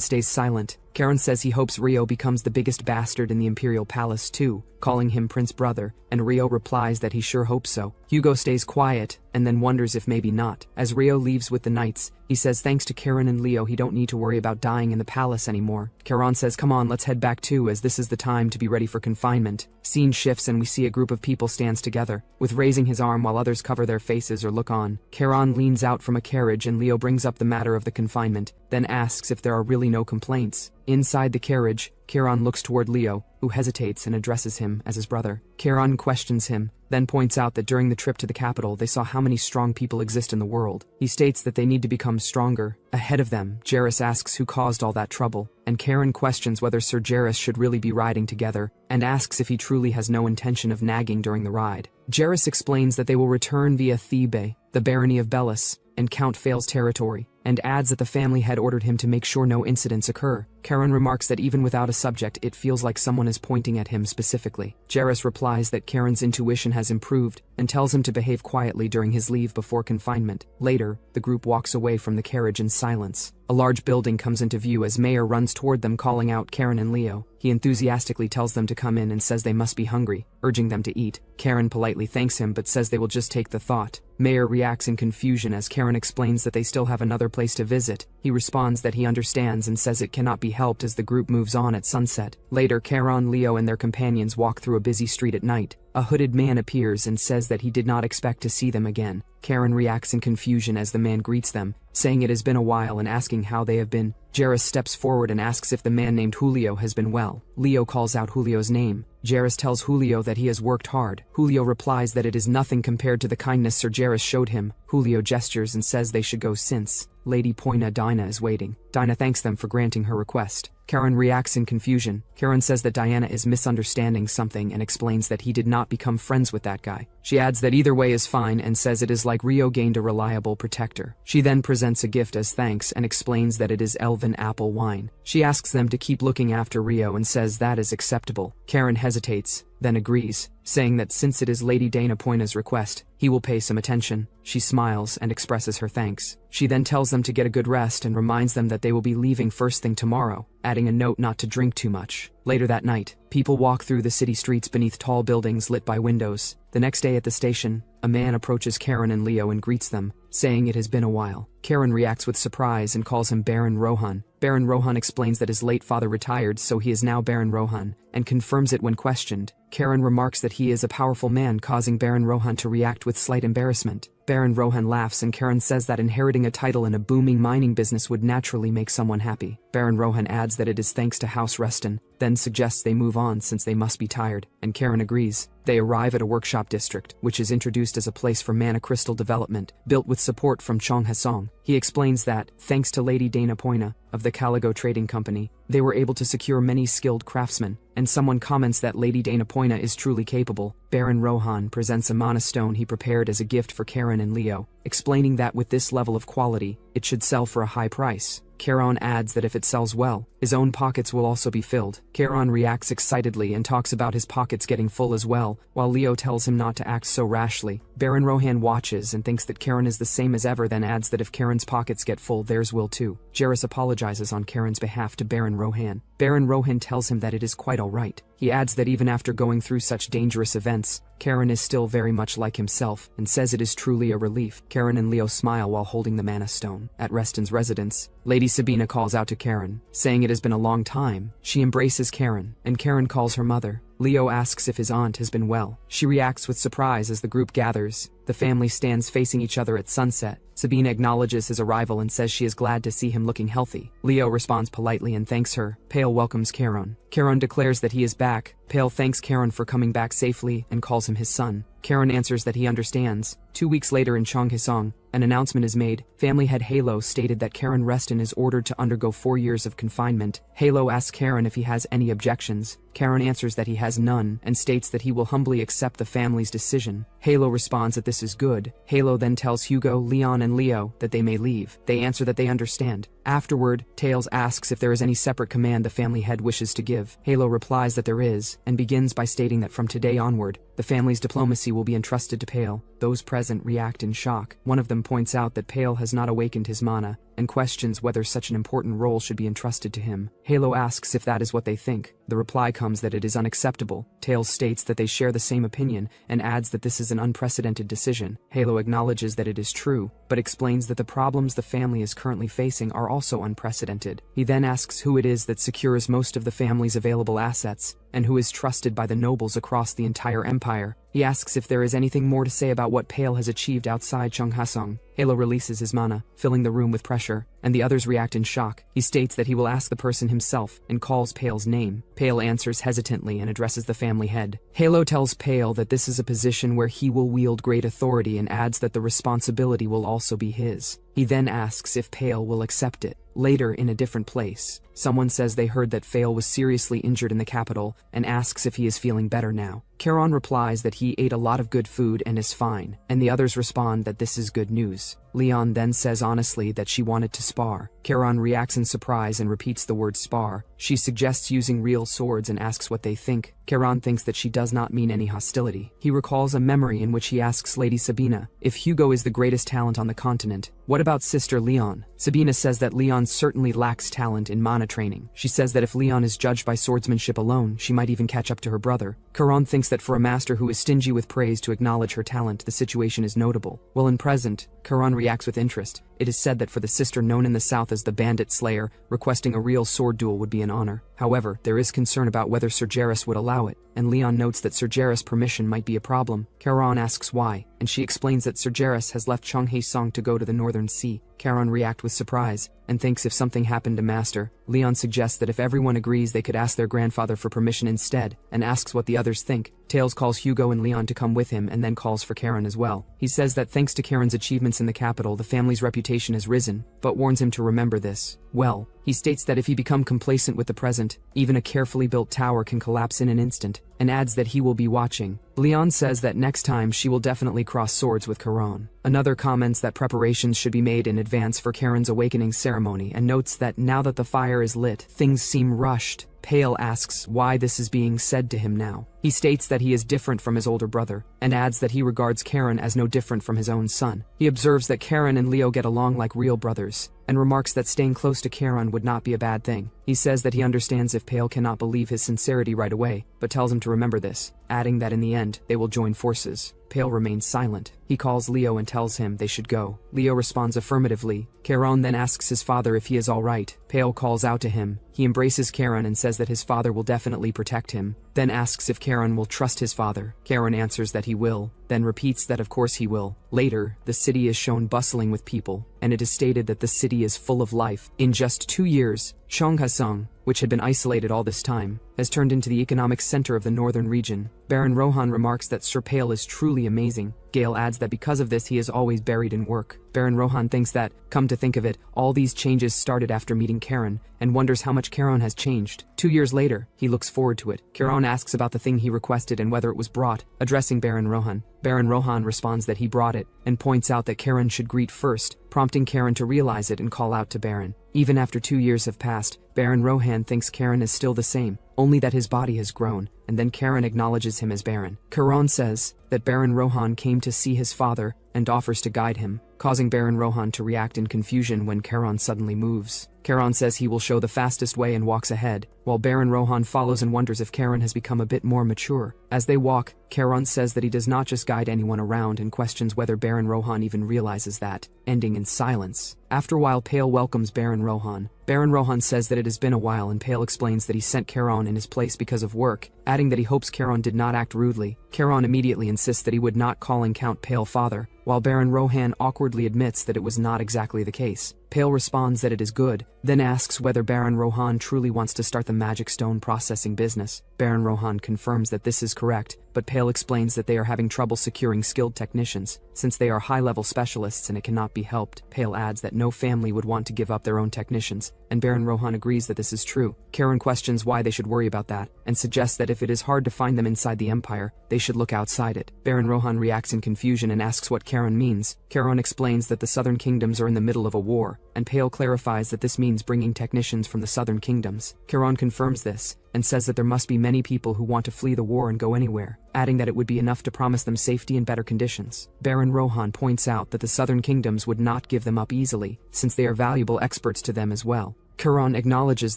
S1: stays silent. Karen says he hopes Rio becomes the biggest bastard in the Imperial Palace too, calling him Prince Brother, and Rio replies that he sure hopes so. Hugo stays quiet, and then wonders if maybe not. As Rio leaves with the knights, he says thanks to Karen and Leo he don't need to worry about dying in the palace anymore. Karen says come on, let's head back too, as this is the time to be ready for confinement. Scene shifts and we see a group of people stands together, with raising his arm while others cover their faces or look on. Karen leans out from a carriage and Leo brings up the matter of the confinement, then asks if there are really no complaints. Inside the carriage, Karen looks toward Leo, who hesitates and addresses him as his brother. Karen questions him, then points out that during the trip to the capital they saw how many strong people exist in the world. He states that they need to become stronger. Ahead of them, Jairus asks who caused all that trouble, and Karen questions whether Sir Jairus should really be riding together, and asks if he truly has no intention of nagging during the ride. Jairus explains that they will return via Thebe, the barony of Bellis, and Count Fail's territory, and adds that the family had ordered him to make sure no incidents occur. Karen remarks that even without a subject it feels like someone is pointing at him specifically. Jairus replies that Karen's intuition has improved, and tells him to behave quietly during his leave before confinement. Later, the group walks away from the carriage in silence. A large building comes into view as Mayor runs toward them calling out Karen and Leo. He enthusiastically tells them to come in and says they must be hungry, urging them to eat. Karen politely thanks him but says they will just take the thought. Mayor reacts in confusion as Karen explains that they still have another place to visit. He responds that he understands and says it cannot be helped as the group moves on at sunset. Later, Karen, Leo and their companions walk through a busy street at night. A hooded man appears and says that he did not expect to see them again. Karen reacts in confusion as the man greets them, saying it has been a while and asking how they have been. Jairus steps forward and asks if the man named Julio has been well. Leo calls out Julio's name. Jairus tells Julio that he has worked hard. Julio replies that it is nothing compared to the kindness Sir Jairus showed him. Julio gestures and says they should go since Lady Poina Dinah is waiting. Dinah thanks them for granting her request. Karen reacts in confusion. Karen says that Diana is misunderstanding something and explains that he did not become friends with that guy. She adds that either way is fine and says it is like Rio gained a reliable protector. She then presents a gift as thanks and explains that it is elven apple wine. She asks them to keep looking after Rio and says that is acceptable. Karen hesitates, then agrees, saying that since it is Lady Dana Poina's request, he will pay some attention. She smiles and expresses her thanks. She then tells them to get a good rest and reminds them that they will be leaving first thing tomorrow, adding a note not to drink too much. Later that night, people walk through the city streets beneath tall buildings lit by windows. The next day at the station, a man approaches Karen and Leo and greets them, saying it has been a while. Karen reacts with surprise and calls him Baron Rohan. Baron Rohan explains that his late father retired, so he is now Baron Rohan, and confirms it when questioned. Karen remarks that he is a powerful man, causing Baron Rohan to react with slight embarrassment. Baron Rohan laughs and Karen says that inheriting a title in a booming mining business would naturally make someone happy. Baron Rohan adds that it is thanks to House Reston, then suggests they move on since they must be tired, and Karen agrees. They arrive at a workshop district, which is introduced as a place for mana crystal development, built with support from Chong Hasong. He explains that, thanks to Lady Dana Poina, of the Caligo Trading Company, they were able to secure many skilled craftsmen, and someone comments that Lady Dana Poina is truly capable. Baron Rohan presents a mana stone he prepared as a gift for Karen and Leo, explaining that with this level of quality, it should sell for a high price. Karen adds that if it sells well, his own pockets will also be filled. Karen reacts excitedly and talks about his pockets getting full as well, while Leo tells him not to act so rashly. Baron Rohan watches and thinks that Karen is the same as ever, then adds that if Karen's pockets get full, theirs will too. Jairus apologizes on Karen's behalf to Baron Rohan. Baron Rohan tells him that it is quite alright. He adds that even after going through such dangerous events, Karen is still very much like himself, and says it is truly a relief. Karen and Leo smile while holding the mana stone. At Reston's residence, Lady Sabina calls out to Karen, saying it has been a long time. She embraces Karen, and Karen calls her mother. Leo asks if his aunt has been well. She reacts with surprise as the group gathers. The family stands facing each other at sunset. Sabina acknowledges his arrival and says she is glad to see him looking healthy. Leo responds politely and thanks her. Pale welcomes Karen. Karen declares that he is back. Pale thanks Karen for coming back safely and calls him his son. Karen answers that he understands. 2 weeks later in Cheonghaesong, an announcement is made. Family head Yahello stated that Karen Reston is ordered to undergo 4 years of confinement. Yahello asks Karen if he has any objections. Karen answers that he has none and states that he will humbly accept the family's decision. Yahello responds that this is good. Yahello then tells Hugo, Leon, and Leo that they may leave. They answer that they understand. Afterward, Tails asks if there is any separate command the family head wishes to give. Yahello replies that there is, and begins by stating that from today onward, the family's diplomacy will be entrusted to Pale. Those present react in shock. One of them points out that Pale has not awakened his mana, and questions whether such an important role should be entrusted to him. Yahello asks if that is what they think. The reply comes that it is unacceptable. Tails states that they share the same opinion, and adds that this is an unprecedented decision. Yahello acknowledges that it is true, but explains that the problems the family is currently facing are also unprecedented. He then asks who it is that secures most of the family's available assets, and who is trusted by the nobles across the entire empire. He asks if there is anything more to say about what Pale has achieved outside Cheonghaesong. Yahello releases his mana, filling the room with pressure, and the others react in shock. He states that he will ask the person himself, and calls Pale's name. Pale answers hesitantly and addresses the family head. Yahello tells Pale that this is a position where he will wield great authority and adds that the responsibility will also be his. He then asks if Pale will accept it. Later, in a different place, someone says they heard that Pale was seriously injured in the capital, and asks if he is feeling better now. Karen replies that he ate a lot of good food and is fine, and the others respond that this is good news. Leon then says honestly that she wanted to spar. Karen reacts in surprise and repeats the word spar. She suggests using real swords and asks what they think. Karen thinks that she does not mean any hostility. He recalls a memory in which he asks Lady Sabina if Hugo is the greatest talent on the continent. What about Sister Leon? Sabina says that Leon certainly lacks talent in mana training. She says that if Leon is judged by swordsmanship alone, she might even catch up to her brother. Karen thinks that for a master who is stingy with praise to acknowledge her talent, the situation is notable. While in present, Karen reacts with interest. It is said that for the sister known in the south as the Bandit Slayer, requesting a real sword duel would be an honor. However, there is concern about whether Sir Jairus would allow it, and Leon notes that Sir Jairus' permission might be a problem. Charon asks why, and she explains that Sir Jairus has left Cheonghae-song to go to the Northern Sea. Charon reacts with surprise, and thinks if something happened to Master. Leon suggests that if everyone agrees they could ask their grandfather for permission instead, and asks what the others think. Tails calls Hugo and Leon to come with him and then calls for Karen as well. He says that thanks to Karen's achievements in the capital, the family's reputation has risen, but warns him to remember this. Well, he states that if he become complacent with the present, even a carefully built tower can collapse in an instant, and adds that he will be watching. Leon says that next time she will definitely cross swords with Charon. Another comments that preparations should be made in advance for Karen's awakening ceremony and notes that now that the fire is lit, things seem rushed. Pale asks why this is being said to him now. He states that he is different from his older brother, and adds that he regards Karen as no different from his own son. He observes that Karen and Leo get along like real brothers, and remarks that staying close to Karen would not be a bad thing. He says that he understands if Pale cannot believe his sincerity right away, but tells him to remember this, adding that in the end, they will join forces. Pale remains silent. He calls Leo and tells him they should go. Leo responds affirmatively. Karen then asks his father if he is alright. Pale calls out to him. He embraces Karen and says that his father will definitely protect him, then asks if Karen will trust his father. Karen answers that he will, then repeats that of course he will. Later, the city is shown bustling with people, and it is stated that the city is full of life. In just 2 years, Cheonghae-song, which had been isolated all this time, has turned into the economic center of the northern region. Baron Rohan remarks that Sir Pale is truly amazing. Gale adds that because of this he is always buried in work. Baron Rohan thinks that, come to think of it, all these changes started after meeting Karen, and wonders how much Karen has changed. 2 years later, he looks forward to it. Karen asks about the thing he requested and whether it was brought, addressing Baron Rohan. Baron Rohan responds that he brought it, and points out that Karen should greet first, prompting Karen to realize it and call out to Baron. Even after 2 years have passed, Baron Rohan thinks Karen is still the same, only that his body has grown, and then Karen acknowledges him as Baron. Karen says that Baron Rohan came to see his father and offers to guide him, causing Baron Rohan to react in confusion when Karen suddenly moves. Karen says he will show the fastest way and walks ahead, while Baron Rohan follows and wonders if Karen has become a bit more mature. As they walk, Karen says that he does not just guide anyone around and questions whether Baron Rohan even realizes that, ending in silence. After a while, Pale welcomes Baron Rohan. Baron Rohan says that it has been a while, and Pale explains that he sent Karen in his place because of work, adding that he hopes Karen did not act rudely. Karen immediately insists that he would not calling Count Pale father, while Baron Rohan awkwardly admits that it was not exactly the case. Pale responds that it is good, then asks whether Baron Rohan truly wants to start the magic stone processing business. Baron Rohan confirms that this is correct, but Pale explains that they are having trouble securing skilled technicians, since they are high-level specialists and it cannot be helped. Pale adds that no family would want to give up their own technicians, and Baron Rohan agrees that this is true. Karen questions why they should worry about that, and suggests that if it is hard to find them inside the Empire, they should look outside it. Baron Rohan reacts in confusion and asks what Karen means. Karen explains that the southern kingdoms are in the middle of a war, and Pale clarifies that this means bringing technicians from the southern kingdoms. Karen confirms this, and says that there must be many people who want to flee the war and go anywhere, adding that it would be enough to promise them safety and better conditions. Baron Rohan points out that the southern kingdoms would not give them up easily, since they are valuable experts to them as well. Karen acknowledges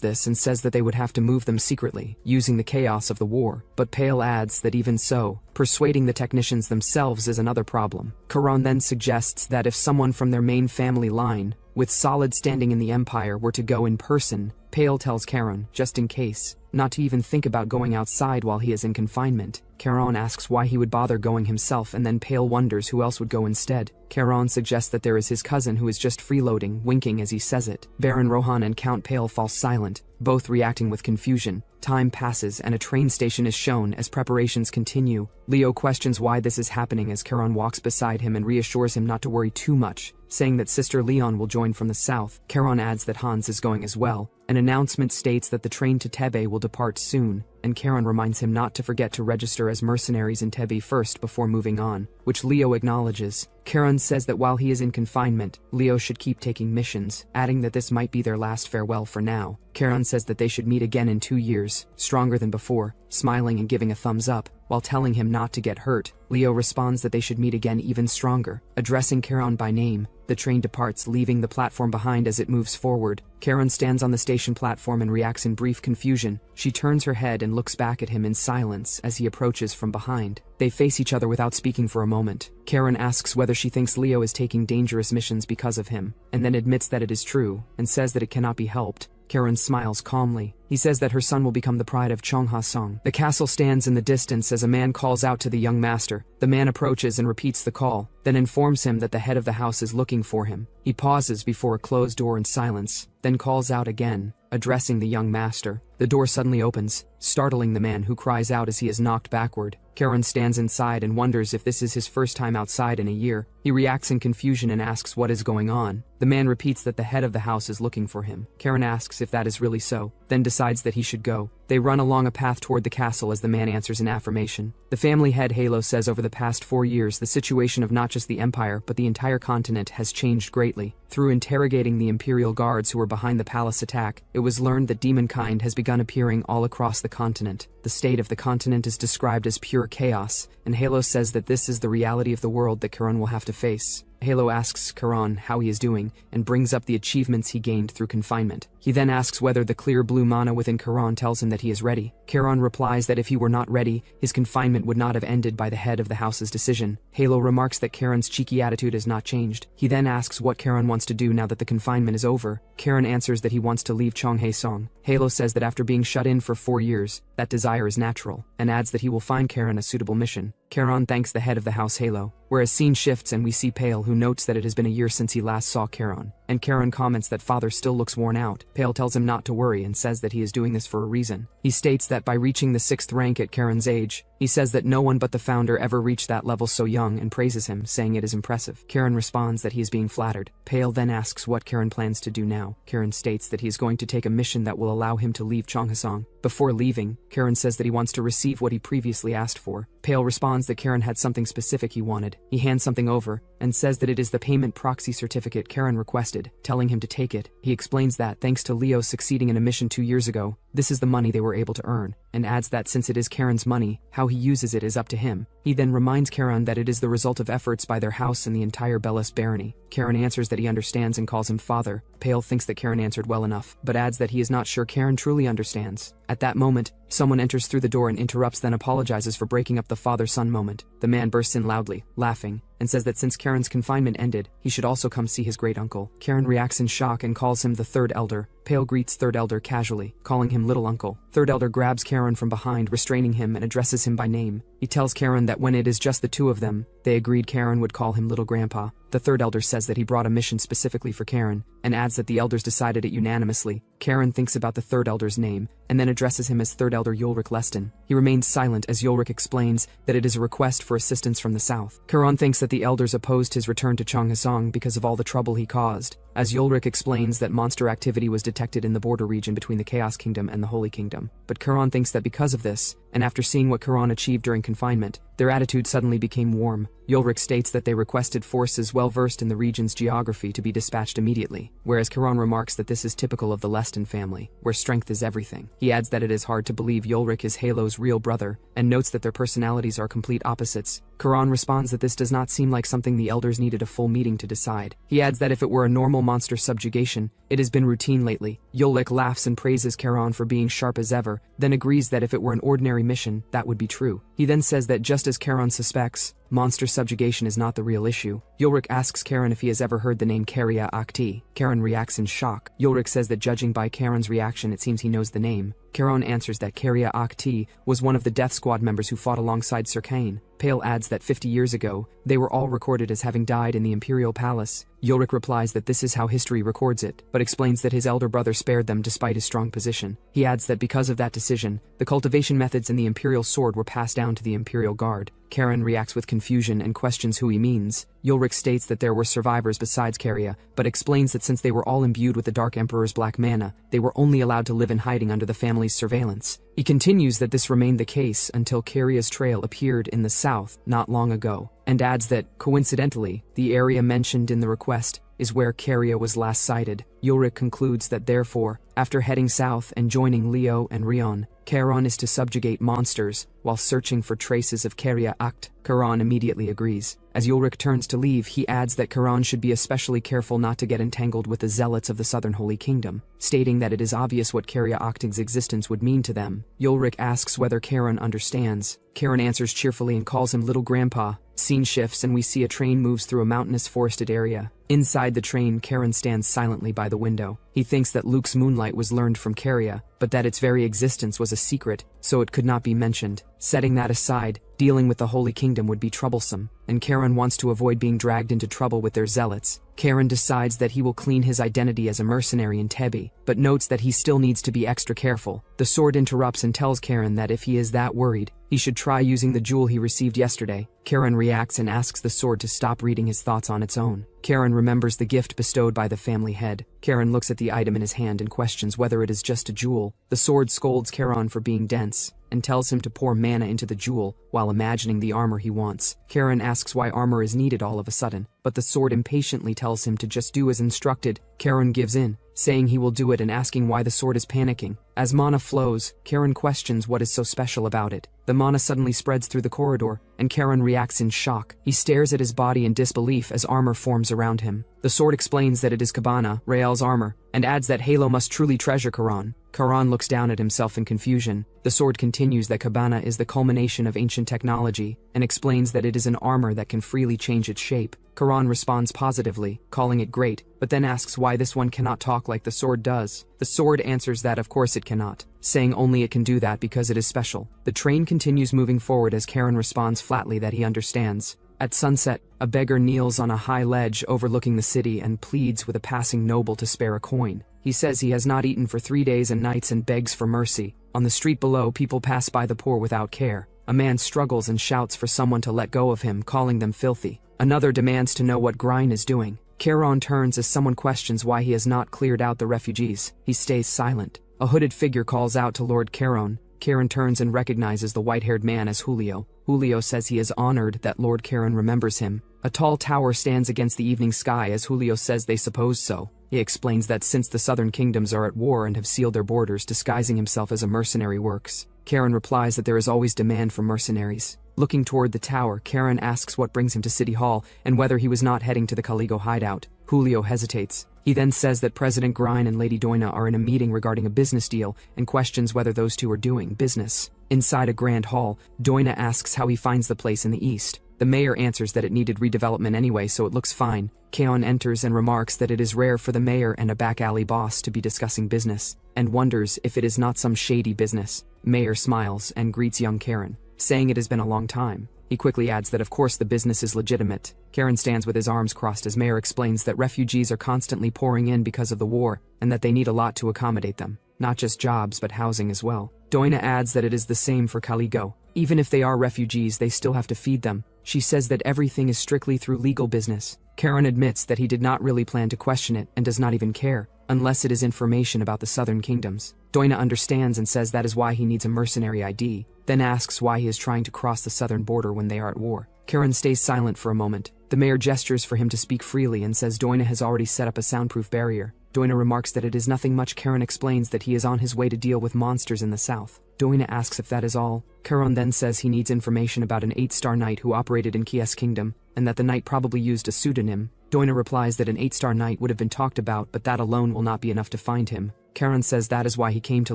S1: this and says that they would have to move them secretly, using the chaos of the war, but Pale adds that even so, persuading the technicians themselves is another problem. Karen then suggests that if someone from their main family line, with solid standing in the Empire, were to go in person, Pale tells Karen, just in case, not to even think about going outside while he is in confinement. Karen asks why he would bother going himself, and then Pale wonders who else would go instead. Karen suggests that there is his cousin who is just freeloading, winking as he says it. Baron Rohan and Count Pale fall silent, both reacting with confusion. Time passes and a train station is shown as preparations continue. Leo questions why this is happening as Karen walks beside him and reassures him not to worry too much, saying that Sister Leon will join from the south. Karen adds that Hans is going as well. An announcement states that the train to Tebe will depart soon, and Karen reminds him not to forget to register as mercenaries in Tebe first before moving on, which Leo acknowledges. Karen says that while he is in confinement, Leo should keep taking missions, adding that this might be their last farewell for now. Karen says that they should meet again in 2 years, stronger than before. Smiling and giving a thumbs up, while telling him not to get hurt. Leo responds that they should meet again even stronger. Addressing Charon by name, the train departs, leaving the platform behind as it moves forward. Charon stands on the station platform and reacts in brief confusion. She turns her head and looks back at him in silence as he approaches from behind. They face each other without speaking for a moment. Charon asks whether she thinks Leo is taking dangerous missions because of him, and then admits that it is true, and says that it cannot be helped. Charon smiles calmly. He says that her son will become the pride of Cheonghwa-song. The castle stands in the distance as a man calls out to the young master. The man approaches and repeats the call, then informs him that the head of the house is looking for him. He pauses before a closed door in silence, then calls out again, addressing the young master. The door suddenly opens, startling the man, who cries out as he is knocked backward. Charon stands inside and wonders if this is his first time outside in a year. He reacts in confusion and asks what is going on. The man repeats that the head of the house is looking for him. Charon asks if that is really so, then decides that he should go. They run along a path toward the castle as the man answers in affirmation. The family head Yahello says over the past 4 years the situation of not just the empire but the entire continent has changed greatly. Through interrogating the imperial guards who were behind the palace attack, it was learned that demonkind has begun appearing all across the continent. The state of the continent is described as pure chaos, and Yahello says that this is the reality of the world that Charon will have to face. Yahello asks Charon how he is doing, and brings up the achievements he gained through confinement. He then asks whether the clear blue mana within Charon tells him that he is ready. Charon replies that if he were not ready, his confinement would not have ended by the head of the house's decision. Yahello remarks that Charon's cheeky attitude has not changed. He then asks what Charon wants to do now that the confinement is over. Charon answers that he wants to leave Cheonghwa-song. Yahello says that after being shut in for 4 years, that desire is natural, and adds that he will find Charon a suitable mission. Charon thanks the head of the house Yahello, whereas scene shifts and we see Pale, who notes that it has been a year since he last saw Charon, and Charon comments that father still looks worn out. Pale tells him not to worry and says that he is doing this for a reason. He states that by reaching the 6th rank at Charon's age, he says that no one but the founder ever reached that level so young, and praises him, saying it is impressive. Charon responds that he is being flattered. Pale then asks what Charon plans to do now. Charon states that he is going to take a mission that will allow him to leave Cheonghwa-song. Before leaving, Charon says that he wants to receive what he previously asked for. Pale responds that Charon had something specific he wanted. He hands something over, and says that it is the payment proxy certificate Charon requested, telling him to take it. He explains that, thanks to Leo succeeding in a mission 2 years ago, this is the money they were able to earn, and adds that since it is Charon's money, how he uses it is up to him. He then reminds Charon that it is the result of efforts by their house and the entire Bellis barony. Charon answers that he understands and calls him father. Pale thinks that Charon answered well enough, but adds that he is not sure Charon truly understands. At that moment, someone enters through the door and interrupts, then apologizes for breaking up the father-son moment. The man bursts in loudly, laughing, and says that since Charon's confinement ended, he should also come see his great uncle. Charon reacts in shock and calls him the third elder. Pale greets third elder casually, calling him little uncle. Third elder grabs Charon from behind, restraining him, and addresses him by name. He tells Charon that when it is just the two of them, they agreed Charon would call him little grandpa. The third elder says that he brought a mission specifically for Charon, and adds that the elders decided it unanimously. Charon thinks about the third elder's name, and then addresses him as third elder Ulrich Leston. He remains silent as Ulrich explains that it is a request for assistance from the south. Charon thinks that the elders opposed his return to Cheonghwa-song because of all the trouble he caused, as Ulrich explains that monster activity was detected in the border region between the Chaos Kingdom and the Holy Kingdom. But Charon thinks that because of this, and after seeing what Charon achieved during confinement, their attitude suddenly became warm. Ulrich states that they requested forces well versed in the region's geography to be dispatched immediately, whereas Charon remarks that this is typical of the Leston family, where strength is everything. He adds that it is hard to believe Ulrich is Yahello's real brother, and notes that their personalities are complete opposites. Charon responds that this does not seem like something the elders needed a full meeting to decide. He adds that if it were a normal monster subjugation, it has been routine lately. Ulrich laughs and praises Charon for being sharp as ever, then agrees that if it were an ordinary mission, that would be true. He then says that just as Charon suspects, monster subjugation is not the real issue. Ulrich asks Charon if he has ever heard the name Karya-Akti. Charon reacts in shock. Ulrich says that judging by Charon's reaction, it seems he knows the name. Charon answers that Karya-Akti was one of the Death Squad members who fought alongside Sir Kane. Pale adds that 50 years ago, they were all recorded as having died in the Imperial Palace. Ulrich replies that this is how history records it, but explains that his elder brother spared them despite his strong position. He adds that because of that decision, the cultivation methods and the Imperial sword were passed down to the Imperial Guard. Charon reacts with confusion and questions who he means. Ulrich states that there were survivors besides Karya, but explains that since they were all imbued with the Dark Emperor's black mana, they were only allowed to live in hiding under the family's surveillance. He continues that this remained the case until Karya's trail appeared in the south not long ago, and adds that, coincidentally, the area mentioned in the request is where Karya was last sighted. Ulrich concludes that therefore, after heading south and joining Leo and Rion, Charon is to subjugate monsters while searching for traces of Karya Act. Charon immediately agrees. As Ulrich turns to leave, he adds that Charon should be especially careful not to get entangled with the zealots of the Southern Holy Kingdom, stating that it is obvious what Karya Akt's existence would mean to them. Ulrich asks whether Charon understands. Charon answers cheerfully and calls him Little Grandpa. Scene shifts and we see a train moves through a mountainous forested area. Inside the train, Charon stands silently by the window. He thinks that Luke's moonlight was learned from Karya, but that its very existence was a secret, so it could not be mentioned. Setting that aside, dealing with the Holy Kingdom would be troublesome, and Charon wants to avoid being dragged into trouble with their zealots. Charon decides that he will clean his identity as a mercenary in Tebi, but notes that he still needs to be extra careful. The sword interrupts and tells Charon that if he is that worried, he should try using the jewel he received yesterday. Charon reacts and asks the sword to stop reading his thoughts on its own. Charon remembers the gift bestowed by the family head. Charon looks at the item in his hand and questions whether it is just a jewel. The sword scolds Charon for being dense, and tells him to pour mana into the jewel while imagining the armor he wants. Charon asks why armor is needed all of a sudden, but the sword impatiently tells him to just do as instructed. Charon gives in, saying he will do it and asking why the sword is panicking. As mana flows, Charon questions what is so special about it. The mana suddenly spreads through the corridor, and Charon reacts in shock. He stares at his body in disbelief as armor forms around him. The sword explains that it is Cabana, Rael's armor, and adds that Yahello must truly treasure Charon. Charon looks down at himself in confusion. The sword continues that Cabana is the culmination of ancient technology, and explains that it is an armor that can freely change its shape. Charon responds positively, calling it great, but then asks why this one cannot talk like the sword does. The sword answers that of course it cannot, saying only it can do that because it is special. The train continues moving forward as Charon responds flatly that he understands. At sunset, a beggar kneels on a high ledge overlooking the city and pleads with a passing noble to spare a coin. He says he has not eaten for 3 days and nights and begs for mercy. On the street below, people pass by the poor without care. A man struggles and shouts for someone to let go of him, calling them filthy. Another demands to know what Grine is doing. Charon turns as someone questions why he has not cleared out the refugees. He stays silent. A hooded figure calls out to Lord Charon. Charon turns and recognizes the white-haired man as Julio. Julio says he is honored that Lord Charon remembers him. A tall tower stands against the evening sky as Julio says they suppose so. He explains that since the southern kingdoms are at war and have sealed their borders, disguising himself as a mercenary works. Charon replies that there is always demand for mercenaries. Looking toward the tower, Charon asks what brings him to City Hall and whether he was not heading to the Caligo hideout. Julio hesitates. He then says that President Grine and Lady Doina are in a meeting regarding a business deal and questions whether those two are doing business. Inside a grand hall, Doina asks how he finds the place in the east. The mayor answers that it needed redevelopment anyway, so it looks fine. Kaon enters and remarks that it is rare for the mayor and a back alley boss to be discussing business, and wonders if it is not some shady business. Mayor smiles and greets young Charon, saying it has been a long time. He quickly adds that of course the business is legitimate. Charon stands with his arms crossed as Mayor explains that refugees are constantly pouring in because of the war, and that they need a lot to accommodate them. Not just jobs but housing as well. Doina adds that it is the same for Caligo. Even if they are refugees, they still have to feed them. She says that everything is strictly through legal business. Charon admits that he did not really plan to question it and does not even care, unless it is information about the southern kingdoms. Doina understands and says that is why he needs a mercenary ID, then asks why he is trying to cross the southern border when they are at war. Charon stays silent for a moment. The mayor gestures for him to speak freely and says Doina has already set up a soundproof barrier. Doina remarks that it is nothing much. Charon explains that he is on his way to deal with monsters in the south. Doina asks if that is all. Charon then says he needs information about an 8-star knight who operated in Kies Kingdom, and that the knight probably used a pseudonym. Doina replies that an 8-star knight would have been talked about, but that alone will not be enough to find him. Charon says that is why he came to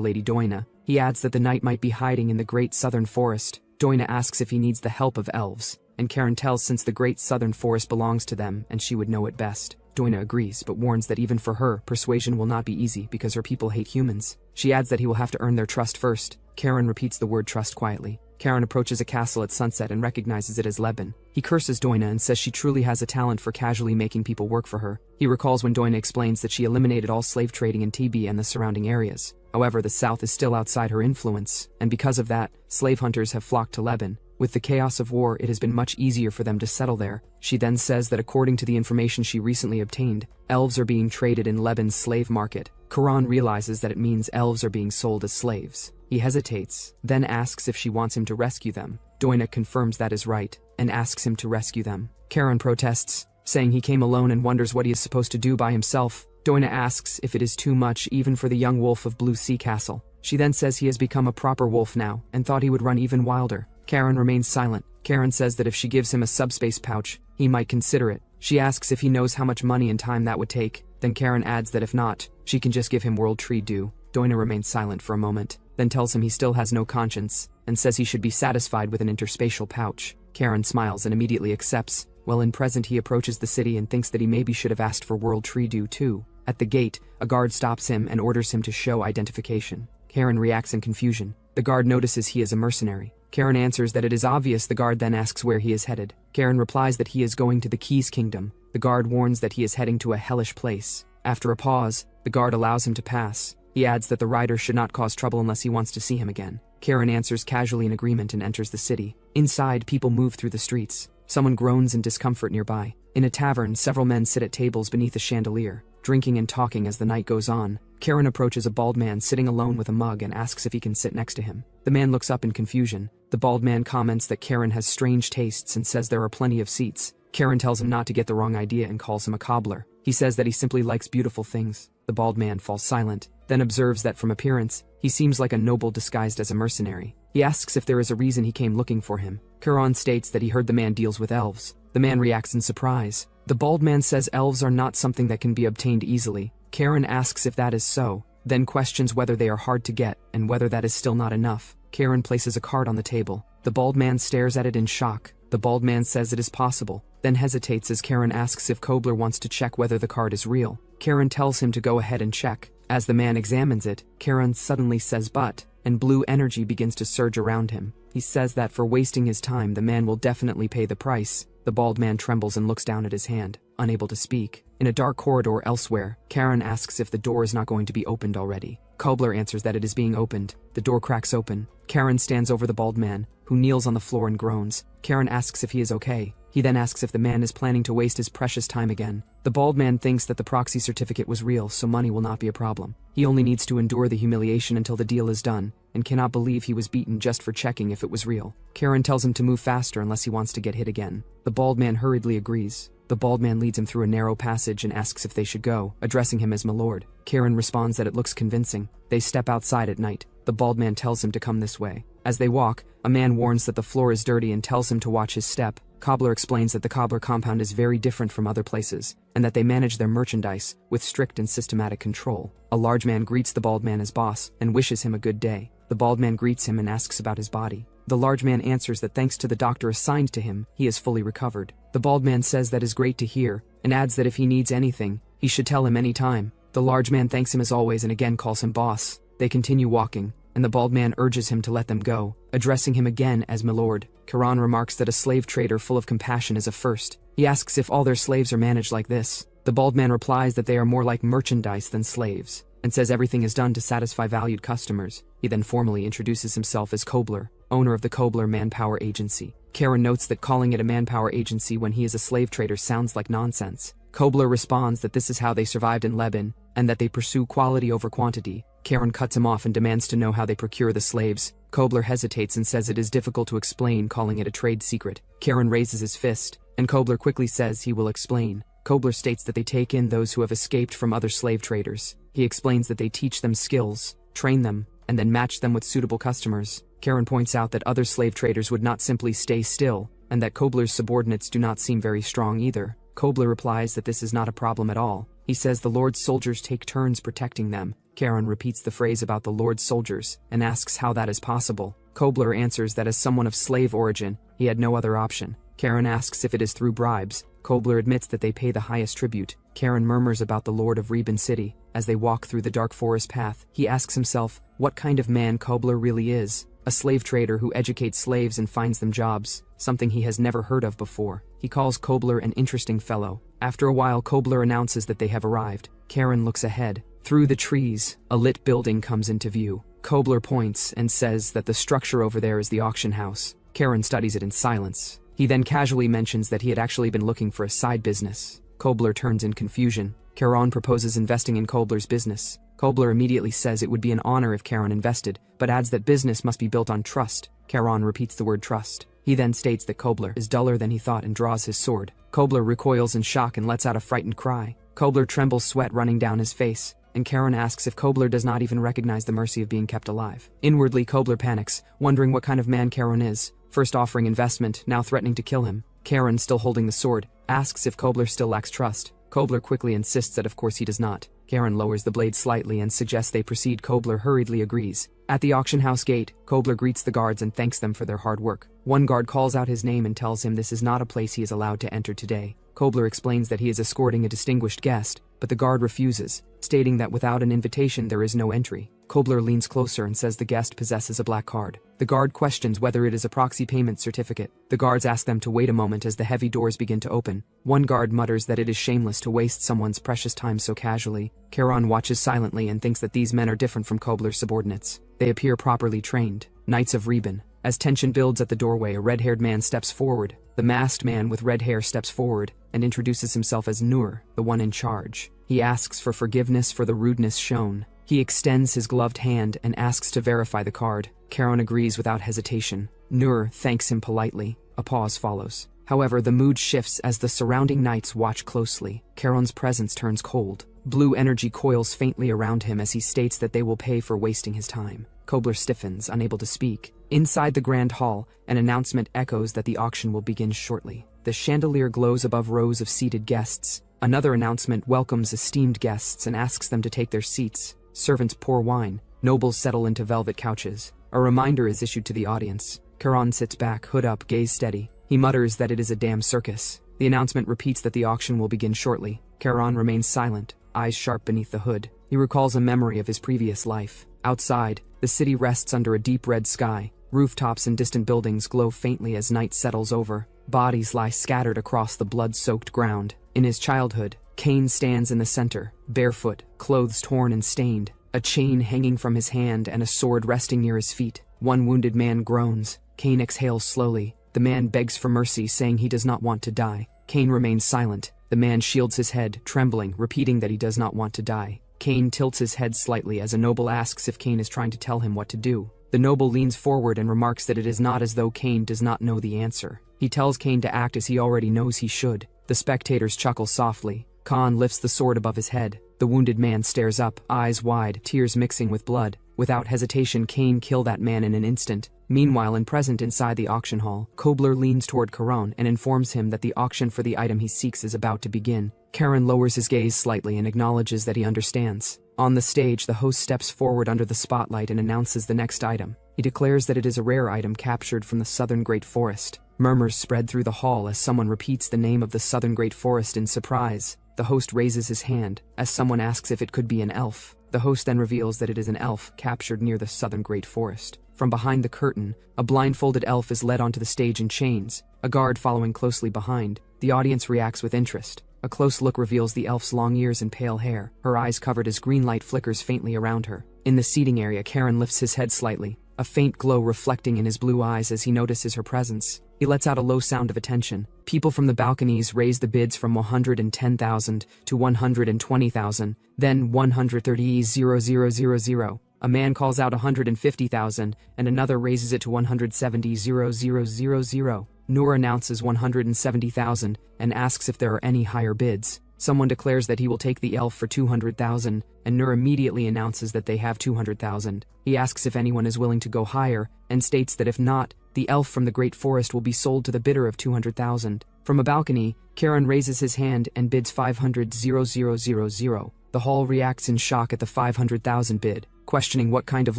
S1: Lady Doina. He adds that the knight might be hiding in the great southern forest. Doina asks if he needs the help of elves, and Charon tells since the great southern forest belongs to them and she would know it best. Doina agrees, but warns that even for her, persuasion will not be easy because her people hate humans. She adds that he will have to earn their trust first. Charon repeats the word trust quietly. Charon approaches a castle at sunset and recognizes it as Lebanon. He curses Doina and says she truly has a talent for casually making people work for her. He recalls when Doina explains that she eliminated all slave trading in TB and the surrounding areas. However, the south is still outside her influence, and because of that, slave hunters have flocked to Lebanon. With the chaos of war, it has been much easier for them to settle there. She then says that according to the information she recently obtained, elves are being traded in Lebanon's slave market. Charon realizes that it means elves are being sold as slaves. He hesitates, then asks if she wants him to rescue them. Doina confirms that is right, and asks him to rescue them. Charon protests. saying he came alone and wonders what he is supposed to do by himself. Doina asks if it is too much even for the young wolf of Blue Sea Castle. She then says he has become a proper wolf now and thought he would run even wilder. Karen remains silent. Karen says that if she gives him a subspace pouch, he might consider it. She asks if he knows how much money and time that would take. Then Karen adds that if not, she can just give him World Tree Dew. Doina remains silent for a moment, then tells him he still has no conscience, and says he should be satisfied with an interspatial pouch. Karen smiles and immediately accepts. Well, in present he approaches the city and thinks that he maybe should have asked for World Tree Dew too. At the gate, a guard stops him and orders him to show identification. Karen reacts in confusion. The guard notices he is a mercenary. Karen answers that it is obvious. The guard then asks where he is headed. Karen replies that he is going to the Keys Kingdom. The guard warns that he is heading to a hellish place. After a pause, the guard allows him to pass. He adds that the rider should not cause trouble unless he wants to see him again. Karen answers casually in agreement and enters the city. Inside, people move through the streets. Someone groans in discomfort nearby. In a tavern, several men sit at tables beneath a chandelier, drinking and talking as the night goes on. Karen approaches a bald man sitting alone with a mug and asks if he can sit next to him. The man looks up in confusion. The bald man comments that Karen has strange tastes and says there are plenty of seats. Karen tells him not to get the wrong idea and calls him a cobbler. He says that he simply likes beautiful things. The bald man falls silent, then observes that from appearance, he seems like a noble disguised as a mercenary. He asks if there is a reason he came looking for him. Karen states that he heard the man deals with elves. The man reacts in surprise. The bald man says elves are not something that can be obtained easily. Karen asks if that is so, then questions whether they are hard to get and whether that is still not enough. Karen places a card on the table. The bald man stares at it in shock. The bald man says it is possible, then hesitates as Karen asks if Kobler wants to check whether the card is real. Karen tells him to go ahead and check. As the man examines it, Karen suddenly says but, and blue energy begins to surge around him. He says that for wasting his time the man will definitely pay the price. The bald man trembles and looks down at his hand, unable to speak. In a dark corridor elsewhere, Karen asks if the door is not going to be opened already. Kobler answers that it is being opened. The door cracks open. Karen stands over the bald man, who kneels on the floor and groans. Karen asks if he is okay. He then asks if the man is planning to waste his precious time again. The bald man thinks that the proxy certificate was real, so money will not be a problem. He only needs to endure the humiliation until the deal is done, and cannot believe he was beaten just for checking if it was real. Karen tells him to move faster unless he wants to get hit again. The bald man hurriedly agrees. The bald man leads him through a narrow passage and asks if they should go, addressing him as my lord. Karen responds that it looks convincing. They step outside at night. The bald man tells him to come this way. As they walk, a man warns that the floor is dirty and tells him to watch his step. Cobbler explains that the cobbler compound is very different from other places, and that they manage their merchandise with strict and systematic control. A large man greets the bald man as boss and wishes him a good day. The bald man greets him and asks about his body. The large man answers that thanks to the doctor assigned to him, he is fully recovered. The bald man says that is great to hear, and adds that if he needs anything, he should tell him any time. The large man thanks him as always and again calls him boss. They continue walking, and the bald man urges him to let them go, addressing him again as my lord. Karan remarks that a slave trader full of compassion is a first. He asks if all their slaves are managed like this. The bald man replies that they are more like merchandise than slaves, and says everything is done to satisfy valued customers. He then formally introduces himself as Kobler, owner of the Kobler Manpower Agency. Karen notes that calling it a manpower agency when he is a slave trader sounds like nonsense. Kobler responds that this is how they survived in Lebanon, and that they pursue quality over quantity. Karen cuts him off and demands to know how they procure the slaves. Kobler hesitates and says it is difficult to explain, calling it a trade secret. Karen raises his fist, and Kobler quickly says he will explain. Kobler states that they take in those who have escaped from other slave traders. He explains that they teach them skills, train them, and then match them with suitable customers. Karen points out that other slave traders would not simply stay still, and that Kobler's subordinates do not seem very strong either. Kobler replies that this is not a problem at all. He says the Lord's soldiers take turns protecting them. Karen repeats the phrase about the Lord's soldiers, and asks how that is possible. Kobler answers that as someone of slave origin, he had no other option. Karen asks if it is through bribes. Kobler admits that they pay the highest tribute. Karen murmurs about the Lord of Reben City. As they walk through the dark forest path, he asks himself what kind of man Kobler really is. A slave trader who educates slaves and finds them jobs, something he has never heard of before. He calls Kobler an interesting fellow. After a while, Kobler announces that they have arrived. Karen looks ahead. Through the trees, a lit building comes into view. Kobler points and says that the structure over there is the auction house. Karen studies it in silence. He then casually mentions that he had actually been looking for a side business. Kobler turns in confusion. Karen proposes investing in Kobler's business. Kobler immediately says it would be an honor if Karen invested, but adds that business must be built on trust. Karen repeats the word trust. He then states that Kobler is duller than he thought and draws his sword. Kobler recoils in shock and lets out a frightened cry. Kobler trembles, sweat running down his face, and Karen asks if Kobler does not even recognize the mercy of being kept alive. Inwardly, Kobler panics, wondering what kind of man Karen is, first offering investment, now threatening to kill him. Karen, still holding the sword, asks if Kobler still lacks trust. Kobler quickly insists that of course he does not. Karen lowers the blade slightly and suggests they proceed. Kobler hurriedly agrees. At the auction house gate, Kobler greets the guards and thanks them for their hard work. One guard calls out his name and tells him this is not a place he is allowed to enter today. Kobler explains that he is escorting a distinguished guest, but the guard refuses, stating that without an invitation there is no entry. Kobler leans closer and says the guest possesses a black card. The guard questions whether it is a proxy payment certificate. The guards ask them to wait a moment as the heavy doors begin to open. One guard mutters that it is shameless to waste someone's precious time so casually. Karen watches silently and thinks that these men are different from Kobler's subordinates. They appear properly trained. Knights of Reben. As tension builds at the doorway, a red-haired man steps forward. The masked man with red hair steps forward and introduces himself as Nur, the one in charge. He asks for forgiveness for the rudeness shown. He extends his gloved hand and asks to verify the card. Karen agrees without hesitation. Nur thanks him politely. A pause follows. However, the mood shifts as the surrounding knights watch closely. Karen's presence turns cold. Blue energy coils faintly around him as he states that they will pay for wasting his time. Kobler stiffens, unable to speak. Inside the grand hall, an announcement echoes that the auction will begin shortly. The chandelier glows above rows of seated guests. Another announcement welcomes esteemed guests and asks them to take their seats. Servants pour wine. Nobles settle into velvet couches. A reminder is issued to the audience. Karen sits back, hood up, gaze steady. He mutters that it is a damn circus. The announcement repeats that the auction will begin shortly. Karen remains silent, eyes sharp beneath the hood. He recalls a memory of his previous life. Outside, the city rests under a deep red sky. Rooftops and distant buildings glow faintly as night settles over. Bodies lie scattered across the blood-soaked ground. In his childhood, Cain stands in the center, barefoot, clothes torn and stained, a chain hanging from his hand and a sword resting near his feet. One wounded man groans. Cain exhales slowly. The man begs for mercy, saying he does not want to die. Cain remains silent. The man shields his head, trembling, repeating that he does not want to die. Cain tilts his head slightly as a noble asks if Cain is trying to tell him what to do. The noble leans forward and remarks that it is not as though Cain does not know the answer. He tells Cain to act as he already knows he should. The spectators chuckle softly. Khan lifts the sword above his head. The wounded man stares up, eyes wide, tears mixing with blood. Without hesitation, Cain kills that man in an instant. Meanwhile, present inside the auction hall, Kobler leans toward Karen and informs him that the auction for the item he seeks is about to begin. Karen lowers his gaze slightly and acknowledges that he understands. On the stage, the host steps forward under the spotlight and announces the next item. He declares that it is a rare item captured from the southern Great Forest. Murmurs spread through the hall as someone repeats the name of the southern Great Forest in surprise. The host raises his hand as someone asks if it could be an elf. The host then reveals that it is an elf captured near the southern Great Forest. From behind the curtain, a blindfolded elf is led onto the stage in chains, a guard following closely behind. The audience reacts with interest. A close look reveals the elf's long ears and pale hair, her eyes covered as green light flickers faintly around her. In the seating area, Karen lifts his head slightly, a faint glow reflecting in his blue eyes as he notices her presence. He lets out a low sound of attention. People from the balconies raise the bids from 110,000 to 120,000, then 130,000. A man calls out 150,000, and another raises it to 170,000. Nur announces 170,000 and asks if there are any higher bids. Someone declares that he will take the elf for 200,000, and Nur immediately announces that they have 200,000. He asks if anyone is willing to go higher, and states that if not, the elf from the Great Forest will be sold to the bidder of 200,000. From a balcony, Karen raises his hand and bids 500,000. The hall reacts in shock at the 500,000 bid, questioning what kind of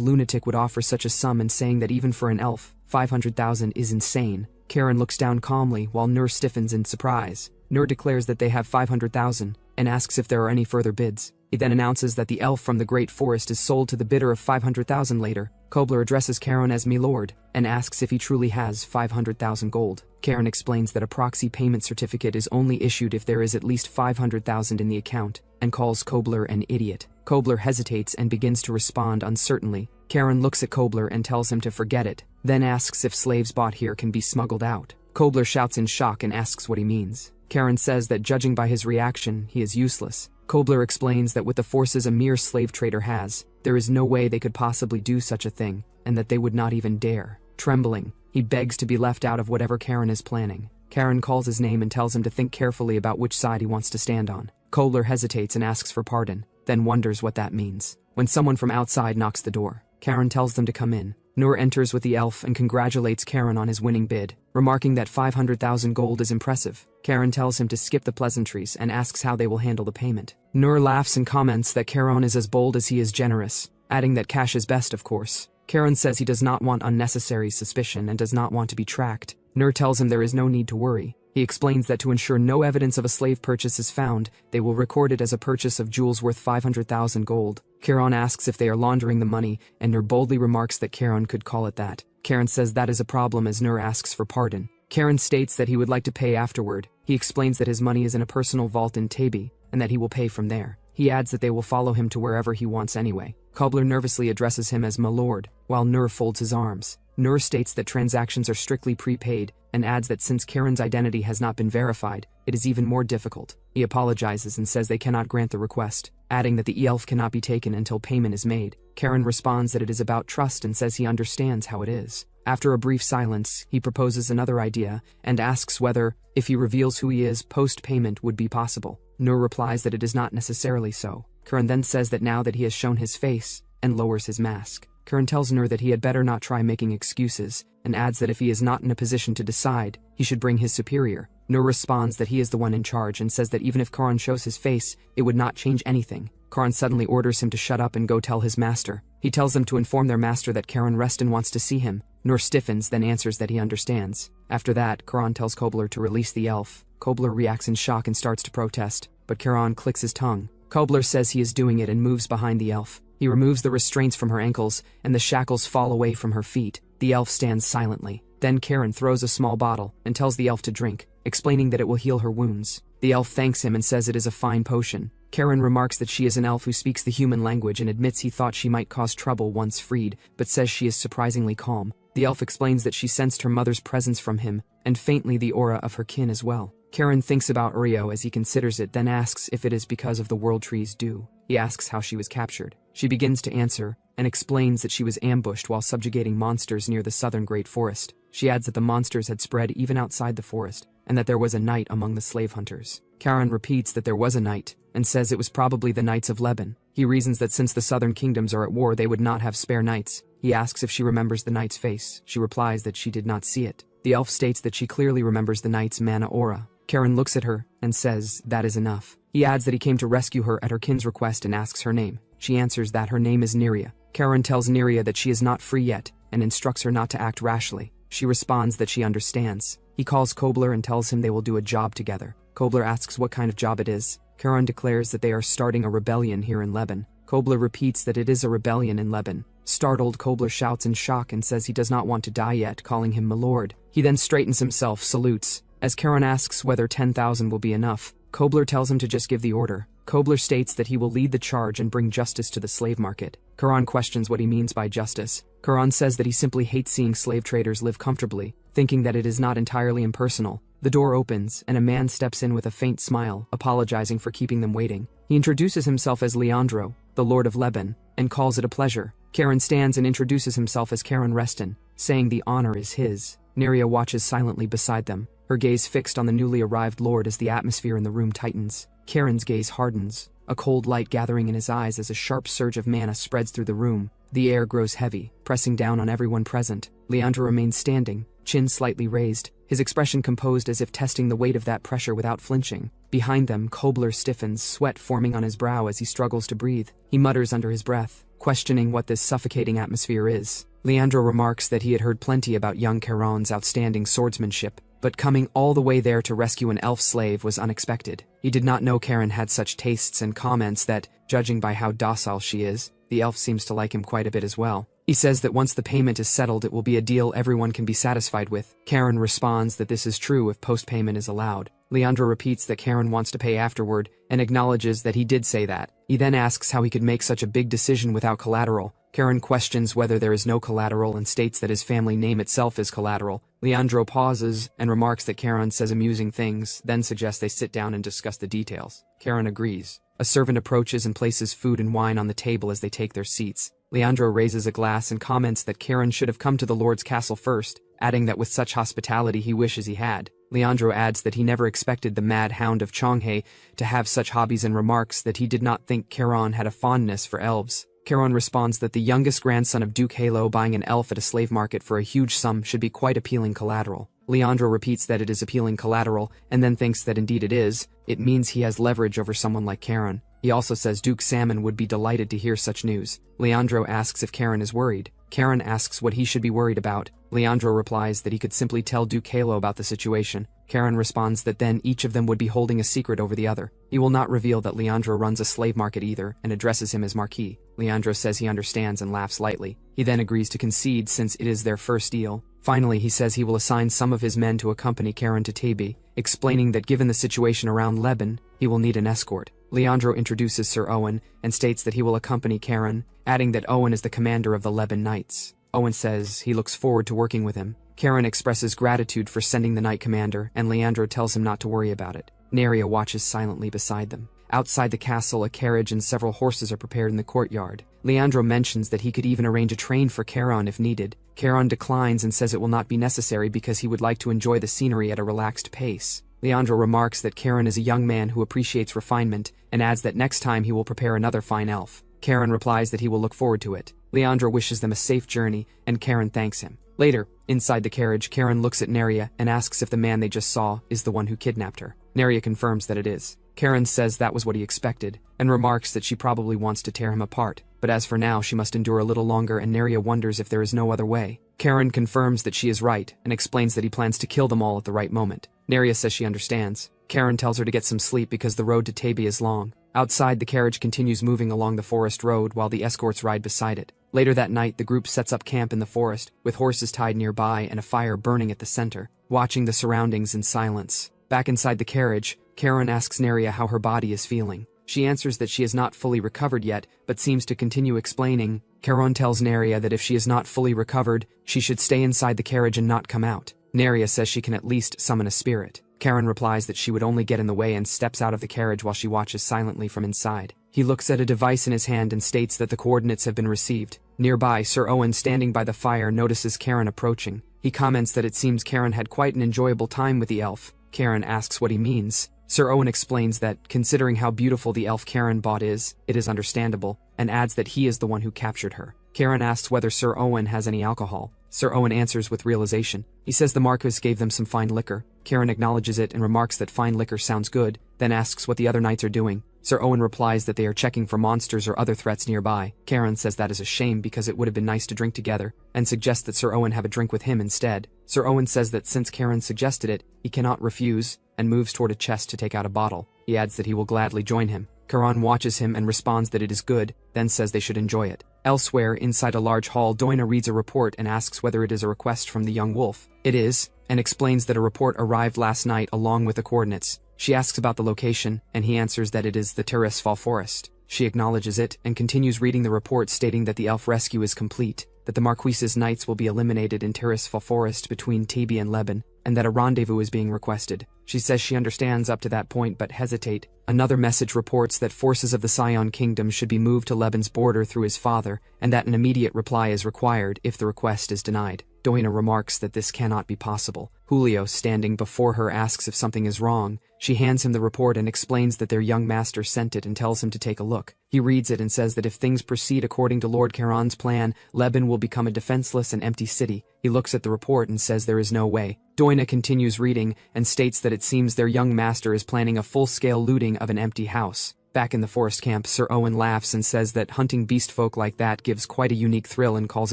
S1: lunatic would offer such a sum and saying that even for an elf, 500,000 is insane. Karen looks down calmly while Nur stiffens in surprise. Nur declares that they have 500,000 and asks if there are any further bids. He then announces that the elf from the Great Forest is sold to the bidder of 500,000 later. Kobler addresses Karen as "Milord" and asks if he truly has 500,000 gold. Karen explains that a proxy payment certificate is only issued if there is at least 500,000 in the account, and calls Kobler an idiot. Kobler hesitates and begins to respond uncertainly. Karen looks at Kobler and tells him to forget it, then asks if slaves bought here can be smuggled out. Kobler shouts in shock and asks what he means. Karen says that judging by his reaction, he is useless. Kobler explains that with the forces a mere slave trader has, there is no way they could possibly do such a thing, and that they would not even dare. Trembling, He begs to be left out of whatever Karen is planning. Karen calls his name and tells him to think carefully about which side he wants to stand on. Kobler hesitates and asks for pardon, then wonders what that means. When someone from outside knocks the door, Karen tells them to come in. Nur enters with the elf and congratulates Karen on his winning bid, remarking that 500,000 gold is impressive. Karen tells him to skip the pleasantries and asks how they will handle the payment. Nur laughs and comments that Karen is as bold as he is generous, adding that cash is best, of course. Karen says he does not want unnecessary suspicion and does not want to be tracked. Nur tells him there is no need to worry. He explains that to ensure no evidence of a slave purchase is found, they will record it as a purchase of jewels worth 500,000 gold. Karen asks if they are laundering the money, and Nur boldly remarks that Karen could call it that. Karen says that is a problem as Nur asks for pardon. Karen states that he would like to pay afterward. He explains that his money is in a personal vault in Tabi, and that he will pay from there. He adds that they will follow him to wherever he wants anyway. Kobler nervously addresses him as my lord, while Nur folds his arms. Nur states that transactions are strictly prepaid, and adds that since Karen's identity has not been verified, it is even more difficult. He apologizes and says they cannot grant the request, adding that the elf cannot be taken until payment is made. Karen responds that it is about trust and says he understands how it is. After a brief silence, he proposes another idea and asks whether, if he reveals who he is, post-payment would be possible. Nur replies that it is not necessarily so. Karen then says that now that he has shown his face, and lowers his mask. Karen tells Nur that he had better not try making excuses, and adds that if he is not in a position to decide, he should bring his superior. Nur responds that he is the one in charge and says that even if Karen shows his face, it would not change anything. Karen suddenly orders him to shut up and go tell his master. He tells them to inform their master that Karen Reston wants to see him. Nur stiffens, then answers that he understands. After that, Karen tells Kobler to release the elf. Kobler reacts in shock and starts to protest, but Karen clicks his tongue. Kobler says he is doing it and moves behind the elf. He removes the restraints from her ankles, and the shackles fall away from her feet. The elf stands silently. Then Karen throws a small bottle and tells the elf to drink, explaining that it will heal her wounds. The elf thanks him and says it is a fine potion. Karen remarks that she is an elf who speaks the human language and admits he thought she might cause trouble once freed, but says she is surprisingly calm. The elf explains that she sensed her mother's presence from him, and faintly the aura of her kin as well. Karen thinks about Rio as he considers it, then asks if it is because of the world tree's dew. He asks how she was captured. She begins to answer, and explains that she was ambushed while subjugating monsters near the southern Great Forest. She adds that the monsters had spread even outside the forest, and that there was a knight among the slave hunters. Karen repeats that there was a knight, and says it was probably the Knights of Lebanon. He reasons that since the southern kingdoms are at war, they would not have spare knights. He asks if she remembers the knight's face. She replies that she did not see it. The elf states that she clearly remembers the knight's mana aura. Karen looks at her and says that is enough. He adds that he came to rescue her at her kin's request and asks her name. She answers that her name is Neria. Karen tells Neria that she is not free yet and instructs her not to act rashly. She responds that she understands. He calls Kobler and tells him they will do a job together. Kobler asks what kind of job it is. Karen declares that they are starting a rebellion here in Lebanon. Kobler repeats that it is a rebellion in Lebanon. Startled, Kobler shouts in shock and says he does not want to die yet, calling him my lord. He then straightens himself, salutes. As Karen asks whether 10,000 will be enough, Kobler tells him to just give the order. Kobler states that he will lead the charge and bring justice to the slave market. Karen questions what he means by justice. Karen says that he simply hates seeing slave traders live comfortably, thinking that it is not entirely impersonal. The door opens, and a man steps in with a faint smile, apologizing for keeping them waiting. He introduces himself as Leandro, the Lord of Lebanon, and calls it a pleasure. Karen stands and introduces himself as Karen Reston, saying the honor is his. Neria watches silently beside them, her gaze fixed on the newly arrived lord as the atmosphere in the room tightens. Karen's gaze hardens, a cold light gathering in his eyes as a sharp surge of mana spreads through the room. The air grows heavy, pressing down on everyone present. Leandro remains standing, chin slightly raised, his expression composed as if testing the weight of that pressure without flinching. Behind them, Kobler stiffens, sweat forming on his brow as he struggles to breathe. He mutters under his breath, questioning what this suffocating atmosphere is. Leandro remarks that he had heard plenty about young Karan's outstanding swordsmanship, but coming all the way there to rescue an elf slave was unexpected. He did not know Karen had such tastes, and comments that, judging by how docile she is, the elf seems to like him quite a bit as well. He says that once the payment is settled, it will be a deal everyone can be satisfied with. Karen responds that this is true if post-payment is allowed. Leandro repeats that Karen wants to pay afterward, and acknowledges that he did say that. He then asks how he could make such a big decision without collateral. Karen questions whether there is no collateral and states that his family name itself is collateral. Leandro pauses and remarks that Karen says amusing things, then suggests they sit down and discuss the details. Karen agrees. A servant approaches and places food and wine on the table as they take their seats. Leandro raises a glass and comments that Karen should have come to the Lord's castle first, adding that with such hospitality he wishes he had. Leandro adds that he never expected the mad hound of Chonghae to have such hobbies and remarks that he did not think Karen had a fondness for elves. Karen responds that the youngest grandson of Duke Yahello buying an elf at a slave market for a huge sum should be quite appealing collateral. Leandro repeats that it is appealing collateral and then thinks that indeed it is. It means he has leverage over someone like Karen. He also says Duke Salmon would be delighted to hear such news. Leandro asks if Karen is worried. Karen asks what he should be worried about. Leandro replies that he could simply tell Duke Yahello about the situation. Karen responds that then each of them would be holding a secret over the other. He will not reveal that Leandro runs a slave market either, and addresses him as Marquis. Leandro says he understands and laughs lightly. He then agrees to concede since it is their first deal. Finally, he says he will assign some of his men to accompany Karen to Tabi, explaining that given the situation around Lebanon, he will need an escort. Leandro introduces Sir Owen and states that he will accompany Karen, adding that Owen is the commander of the Lebanon Knights. Owen says he looks forward to working with him. Karen expresses gratitude for sending the knight commander, and Leandro tells him not to worry about it. Neria watches silently beside them. Outside the castle, a carriage and several horses are prepared in the courtyard. Leandro mentions that he could even arrange a train for Karen if needed. Karen declines and says it will not be necessary because he would like to enjoy the scenery at a relaxed pace. Leandro remarks that Karen is a young man who appreciates refinement, and adds that next time he will prepare another fine elf. Karen replies that he will look forward to it. Leandro wishes them a safe journey, and Karen thanks him. Later, inside the carriage, Karen looks at Neria and asks if the man they just saw is the one who kidnapped her. Neria confirms that it is. Karen says that was what he expected, and remarks that she probably wants to tear him apart, but as for now she must endure a little longer, and Neria wonders if there is no other way. Karen confirms that she is right, and explains that he plans to kill them all at the right moment. Neria says she understands. Karen tells her to get some sleep because the road to Tabi is long. Outside, the carriage continues moving along the forest road while the escorts ride beside it. Later that night, the group sets up camp in the forest, with horses tied nearby and a fire burning at the center, watching the surroundings in silence. Back inside the carriage, Karen asks Neria how her body is feeling. She answers that she is not fully recovered yet, but seems to continue explaining. Karen tells Neria that if she is not fully recovered, she should stay inside the carriage and not come out. Neria says she can at least summon a spirit. Karen replies that she would only get in the way and steps out of the carriage while she watches silently from inside. He looks at a device in his hand and states that the coordinates have been received. Nearby, Sir Owen, standing by the fire, notices Karen approaching. He comments that it seems Karen had quite an enjoyable time with the elf. Karen asks what he means. Sir Owen explains that, considering how beautiful the elf Karen bought is, it is understandable, and adds that he is the one who captured her. Karen asks whether Sir Owen has any alcohol. Sir Owen answers with realization. He says the Marquis gave them some fine liquor. Karen acknowledges it and remarks that fine liquor sounds good, then asks what the other knights are doing. Sir Owen replies that they are checking for monsters or other threats nearby. Karen says that is a shame because it would have been nice to drink together, and suggests that Sir Owen have a drink with him instead. Sir Owen says that since Karen suggested it, he cannot refuse, and moves toward a chest to take out a bottle. He adds that he will gladly join him. Karen watches him and responds that it is good, then says they should enjoy it. Elsewhere, inside a large hall, Doina reads a report and asks whether it is a request from the young wolf. It is, and explains that a report arrived last night along with the coordinates. She asks about the location, and he answers that it is the Terresfall Forest. She acknowledges it, and continues reading the report stating that the elf rescue is complete, that the Marquis's knights will be eliminated in Terresfall Forest between Tabi and Lebanon, and that a rendezvous is being requested. She says she understands up to that point but hesitate. Another message reports that forces of the Scion Kingdom should be moved to Lebanon's border through his father, and that an immediate reply is required if the request is denied. Doina remarks that this cannot be possible. Julio, standing before her, asks if something is wrong. She hands him the report and explains that their young master sent it and tells him to take a look. He reads it and says that if things proceed according to Lord Charon's plan, Lebanon will become a defenseless and empty city. He looks at the report and says there is no way. Doina continues reading and states that it seems their young master is planning a full-scale looting of an empty house. Back in the forest camp, Sir Owen laughs and says that hunting beast folk like that gives quite a unique thrill and calls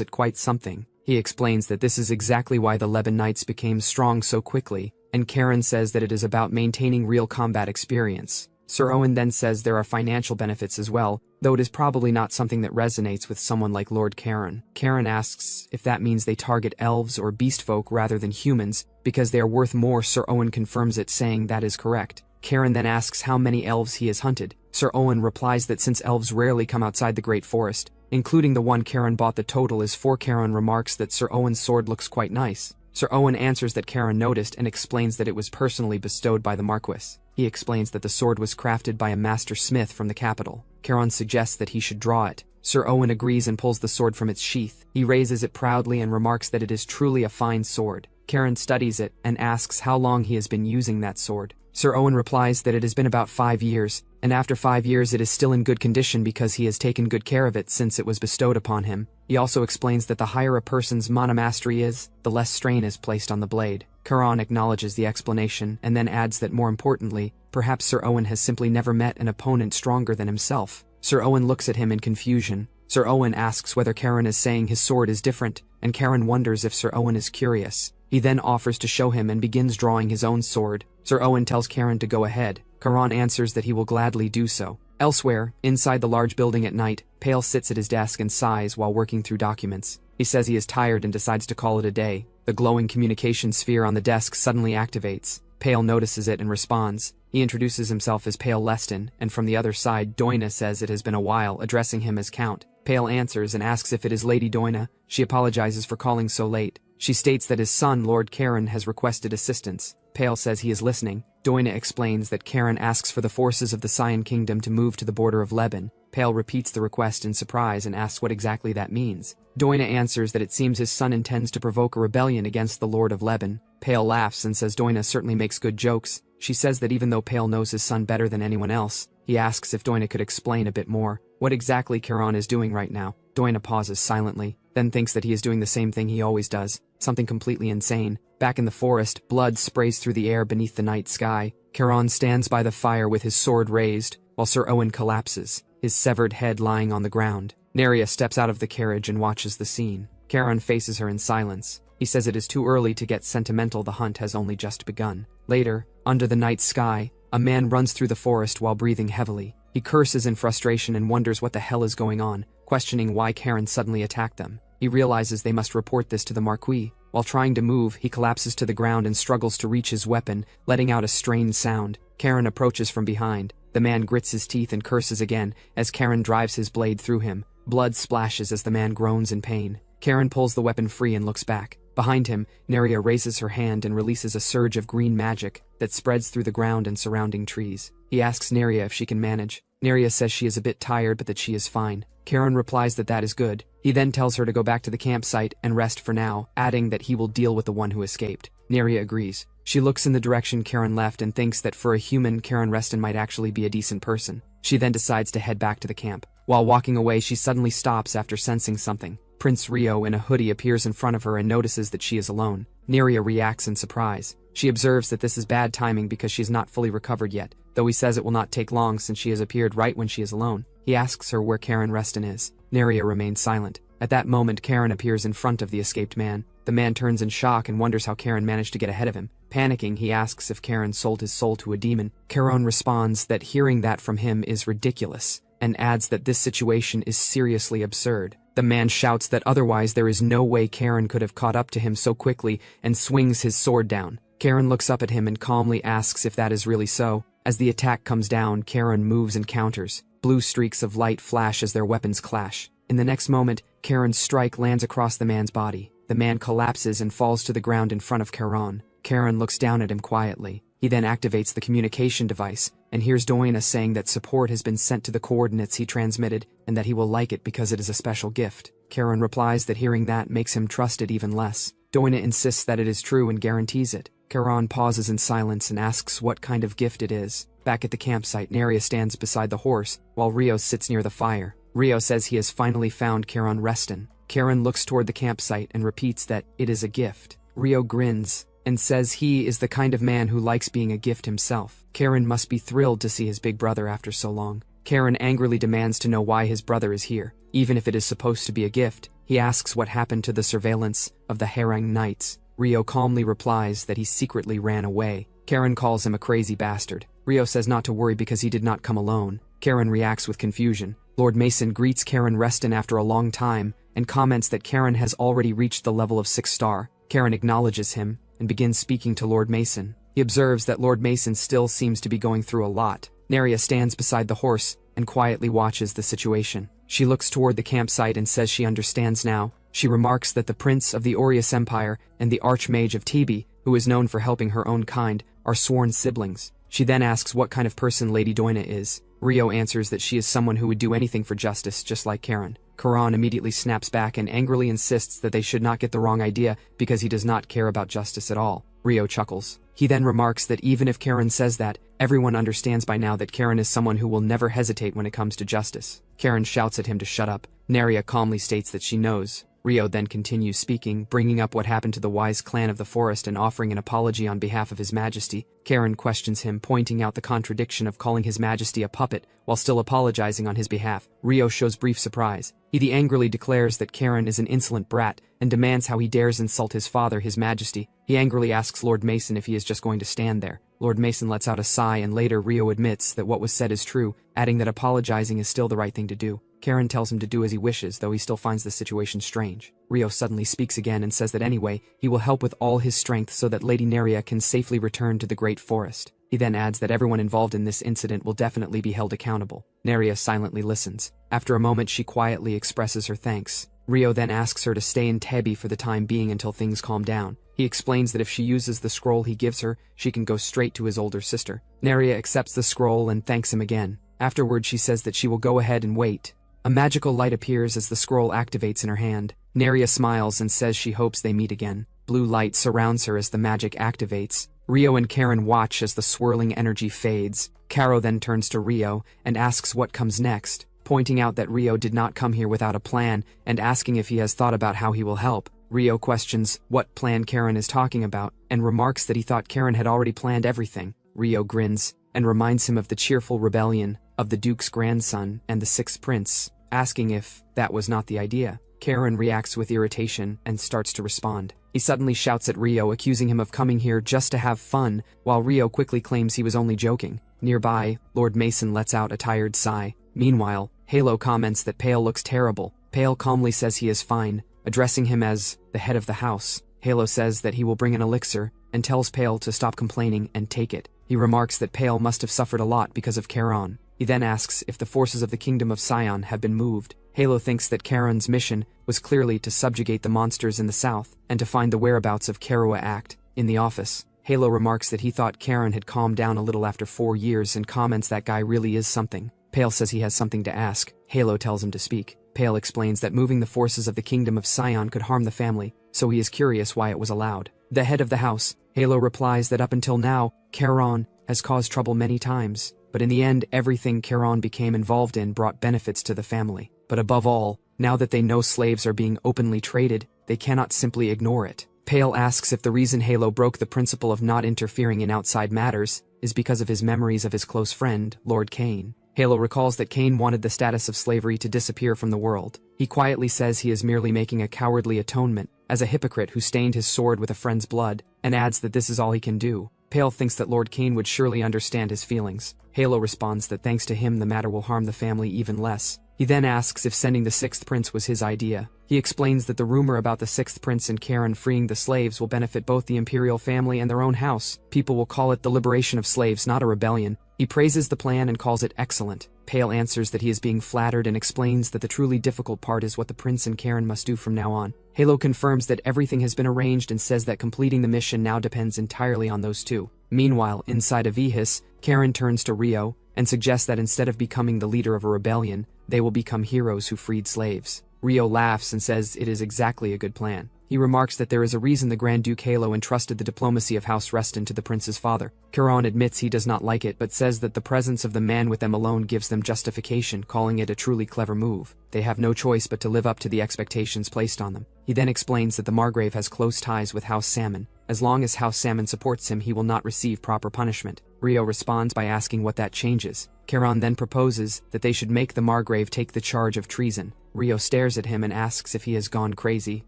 S1: it quite something. He explains that this is exactly why the Lebanon Knights became strong so quickly, and Karen says that it is about maintaining real combat experience. Sir Owen then says there are financial benefits as well, though it is probably not something that resonates with someone like Lord Karen. Karen asks if that means they target elves or beast folk rather than humans, because they are worth more. Sir Owen confirms it, saying that is correct. Karen then asks how many elves he has hunted. Sir Owen replies that since elves rarely come outside the Great Forest, including the one Karen bought, the total is 4. Karen remarks that Sir Owen's sword looks quite nice. Sir Owen answers that Karen noticed and explains that it was personally bestowed by the Marquis. He explains that the sword was crafted by a master smith from the capital. Karen suggests that he should draw it. Sir Owen agrees and pulls the sword from its sheath. He raises it proudly and remarks that it is truly a fine sword. Karen studies it and asks how long he has been using that sword. Sir Owen replies that it has been about 5 years, and after 5 years it is still in good condition because he has taken good care of it since it was bestowed upon him. He also explains that the higher a person's mana mastery is, the less strain is placed on the blade. Karan acknowledges the explanation and then adds that more importantly, perhaps Sir Owen has simply never met an opponent stronger than himself. Sir Owen looks at him in confusion. Sir Owen asks whether Karen is saying his sword is different, and Karen wonders if Sir Owen is curious. He then offers to show him and begins drawing his own sword. Sir Owen tells Karen to go ahead. Karan answers that he will gladly do so. Elsewhere, inside the large building at night, Pale sits at his desk and sighs while working through documents. He says he is tired and decides to call it a day. The glowing communication sphere on the desk suddenly activates. Pale notices it and responds. He introduces himself as Pale Leston, and from the other side Doina says it has been a while, addressing him as Count. Pale answers and asks if it is Lady Doina. She apologizes for calling so late. She states that his son, Lord Karen, has requested assistance. Pale says he is listening. Doina explains that Karen asks for the forces of the Cyan Kingdom to move to the border of Lebanon. Pale repeats the request in surprise and asks what exactly that means. Doina answers that it seems his son intends to provoke a rebellion against the Lord of Lebanon. Pale laughs and says Doina certainly makes good jokes. She says that even though Pale knows his son better than anyone else, he asks if Doina could explain a bit more what exactly Karen is doing right now. Doina pauses silently, then thinks that he is doing the same thing he always does, something completely insane. Back in the forest, blood sprays through the air beneath the night sky. Karen stands by the fire with his sword raised, while Sir Owen collapses, his severed head lying on the ground. Neria steps out of the carriage and watches the scene. Karen faces her in silence. He says it is too early to get sentimental, the hunt has only just begun. Later, under the night sky, a man runs through the forest while breathing heavily. He curses in frustration and wonders what the hell is going on, questioning why Karen suddenly attacked them. He realizes they must report this to the Marquis. While trying to move, he collapses to the ground and struggles to reach his weapon, letting out a strained sound. Karen approaches from behind. The man grits his teeth and curses again as Karen drives his blade through him. Blood splashes as the man groans in pain. Karen pulls the weapon free and looks back. Behind him, Neria raises her hand and releases a surge of green magic that spreads through the ground and surrounding trees. He asks Neria if she can manage. Neria says she is a bit tired but that she is fine. Karen replies that that is good. He then tells her to go back to the campsite and rest for now, adding that he will deal with the one who escaped. Neria agrees. She looks in the direction Karen left and thinks that for a human, Karen Reston might actually be a decent person. She then decides to head back to the camp. While walking away, she suddenly stops after sensing something. Prince Rio in a hoodie appears in front of her and notices that she is alone. Neria reacts in surprise. She observes that this is bad timing because she is not fully recovered yet, though he says it will not take long since she has appeared right when she is alone. He asks her where Karen Reston is. Neria remains silent. At that moment, Karen appears in front of the escaped man. The man turns in shock and wonders how Karen managed to get ahead of him. Panicking, he asks if Karen sold his soul to a demon. Karen responds that hearing that from him is ridiculous, and adds that this situation is seriously absurd. The man shouts that otherwise there is no way Karen could have caught up to him so quickly and swings his sword down. Karen looks up at him and calmly asks if that is really so. As the attack comes down, Karen moves and counters. Blue streaks of light flash as their weapons clash. In the next moment, Karen's strike lands across the man's body. The man collapses and falls to the ground in front of Karen. Karen looks down at him quietly. He then activates the communication device and hears Doina saying that support has been sent to the coordinates he transmitted and that he will like it because it is a special gift. Karen replies that hearing that makes him trust it even less. Doina insists that it is true and guarantees it. Karen pauses in silence and asks what kind of gift it is. Back at the campsite, Neria stands beside the horse, while Rio sits near the fire. Rio says he has finally found Karen Reston. Karen looks toward the campsite and repeats that it is a gift. Rio grins and says he is the kind of man who likes being a gift himself. Karen must be thrilled to see his big brother after so long. Karen angrily demands to know why his brother is here, even if it is supposed to be a gift. He asks what happened to the surveillance of the Harang Knights. Rio calmly replies that he secretly ran away. Karen calls him a crazy bastard. Rio says not to worry because he did not come alone. Karen reacts with confusion. Lord Mason greets Karen Reston after a long time and comments that Karen has already reached the level of 6-star. Karen acknowledges him and begins speaking to Lord Mason. He observes that Lord Mason still seems to be going through a lot. Neria stands beside the horse and quietly watches the situation. She looks toward the campsite and says she understands now. She remarks that the Prince of the Aureus Empire and the Archmage of Tibi, who is known for helping her own kind, are sworn siblings. She then asks what kind of person Lady Doina is. Rio answers that she is someone who would do anything for justice, just like Karen. Karan immediately snaps back and angrily insists that they should not get the wrong idea because he does not care about justice at all. Rio chuckles. He then remarks that even if Karen says that, everyone understands by now that Karen is someone who will never hesitate when it comes to justice. Karen shouts at him to shut up. Naria calmly states that she knows. Rio then continues speaking, bringing up what happened to the wise clan of the forest and offering an apology on behalf of His Majesty. Karen questions him, pointing out the contradiction of calling His Majesty a puppet while still apologizing on his behalf. Rio shows brief surprise. He angrily declares that Karen is an insolent brat and demands how he dares insult his father, His Majesty. He angrily asks Lord Mason if he is just going to stand there. Lord Mason lets out a sigh, and later Rio admits that what was said is true, adding that apologizing is still the right thing to do. Karen tells him to do as he wishes, though he still finds the situation strange. Rio suddenly speaks again and says that anyway, he will help with all his strength so that Lady Naria can safely return to the Great Forest. He then adds that everyone involved in this incident will definitely be held accountable. Naria silently listens. After a moment, she quietly expresses her thanks. Rio then asks her to stay in Tebi for the time being until things calm down. He explains that if she uses the scroll he gives her, she can go straight to his older sister. Naria accepts the scroll and thanks him again. Afterward, she says that she will go ahead and wait. A magical light appears as the scroll activates in her hand. Naria smiles and says she hopes they meet again. Blue light surrounds her as the magic activates. Rio and Karen watch as the swirling energy fades. Caro then turns to Rio and asks what comes next, pointing out that Rio did not come here without a plan and asking if he has thought about how he will help. Rio questions what plan Karen is talking about and remarks that he thought Karen had already planned everything. Rio grins and reminds him of the cheerful rebellion of the Duke's grandson and the sixth prince, asking if that was not the idea. Karen reacts with irritation and starts to respond. He suddenly shouts at Rio, accusing him of coming here just to have fun, while Rio quickly claims he was only joking. Nearby, Lord Mason lets out a tired sigh. Meanwhile, Yahello comments that Pale looks terrible. Pale calmly says he is fine, addressing him as the head of the house. Yahello says that he will bring an elixir and tells Pale to stop complaining and take it. He remarks that Pale must have suffered a lot because of Karen. He then asks if the forces of the Kingdom of Sion have been moved. Yahello thinks that Karen's mission was clearly to subjugate the monsters in the south and to find the whereabouts of Karua Act. In the office, Yahello remarks that he thought Karen had calmed down a little after 4 years and comments that guy really is something. Pale says he has something to ask. Yahello tells him to speak. Pale explains that moving the forces of the Kingdom of Sion could harm the family, so he is curious why it was allowed. The head of the house, Yahello replies that up until now, Karen has caused trouble many times, but in the end, everything Karen became involved in brought benefits to the family. But above all, now that they know slaves are being openly traded, they cannot simply ignore it. Pale asks if the reason Yahello broke the principle of not interfering in outside matters is because of his memories of his close friend, Lord Cain. Yahello recalls that Cain wanted the status of slavery to disappear from the world. He quietly says he is merely making a cowardly atonement, as a hypocrite who stained his sword with a friend's blood, and adds that this is all he can do. Pale thinks that Lord Cain would surely understand his feelings. Yahello responds that thanks to him the matter will harm the family even less. He then asks if sending the sixth prince was his idea. He explains that the rumor about the sixth prince and Karen freeing the slaves will benefit both the imperial family and their own house. People will call it the liberation of slaves, not a rebellion. He praises the plan and calls it excellent. Pale answers that he is being flattered and explains that the truly difficult part is what the prince and Karen must do from now on. Yahello confirms that everything has been arranged and says that completing the mission now depends entirely on those two. Meanwhile, inside of Ehis, Karen turns to Rio and suggests that instead of becoming the leader of a rebellion, they will become heroes who freed slaves. Rio laughs and says it is exactly a good plan. He remarks that there is a reason the Grand Duke Yahello entrusted the diplomacy of House Reston to the prince's father. Karen admits he does not like it but says that the presence of the man with them alone gives them justification, calling it a truly clever move. They have no choice but to live up to the expectations placed on them. He then explains that the Margrave has close ties with House Salmon. As long as House Salmon supports him, he will not receive proper punishment. Rio responds by asking what that changes. Karen then proposes that they should make the Margrave take the charge of treason. Rio stares at him and asks if he has gone crazy.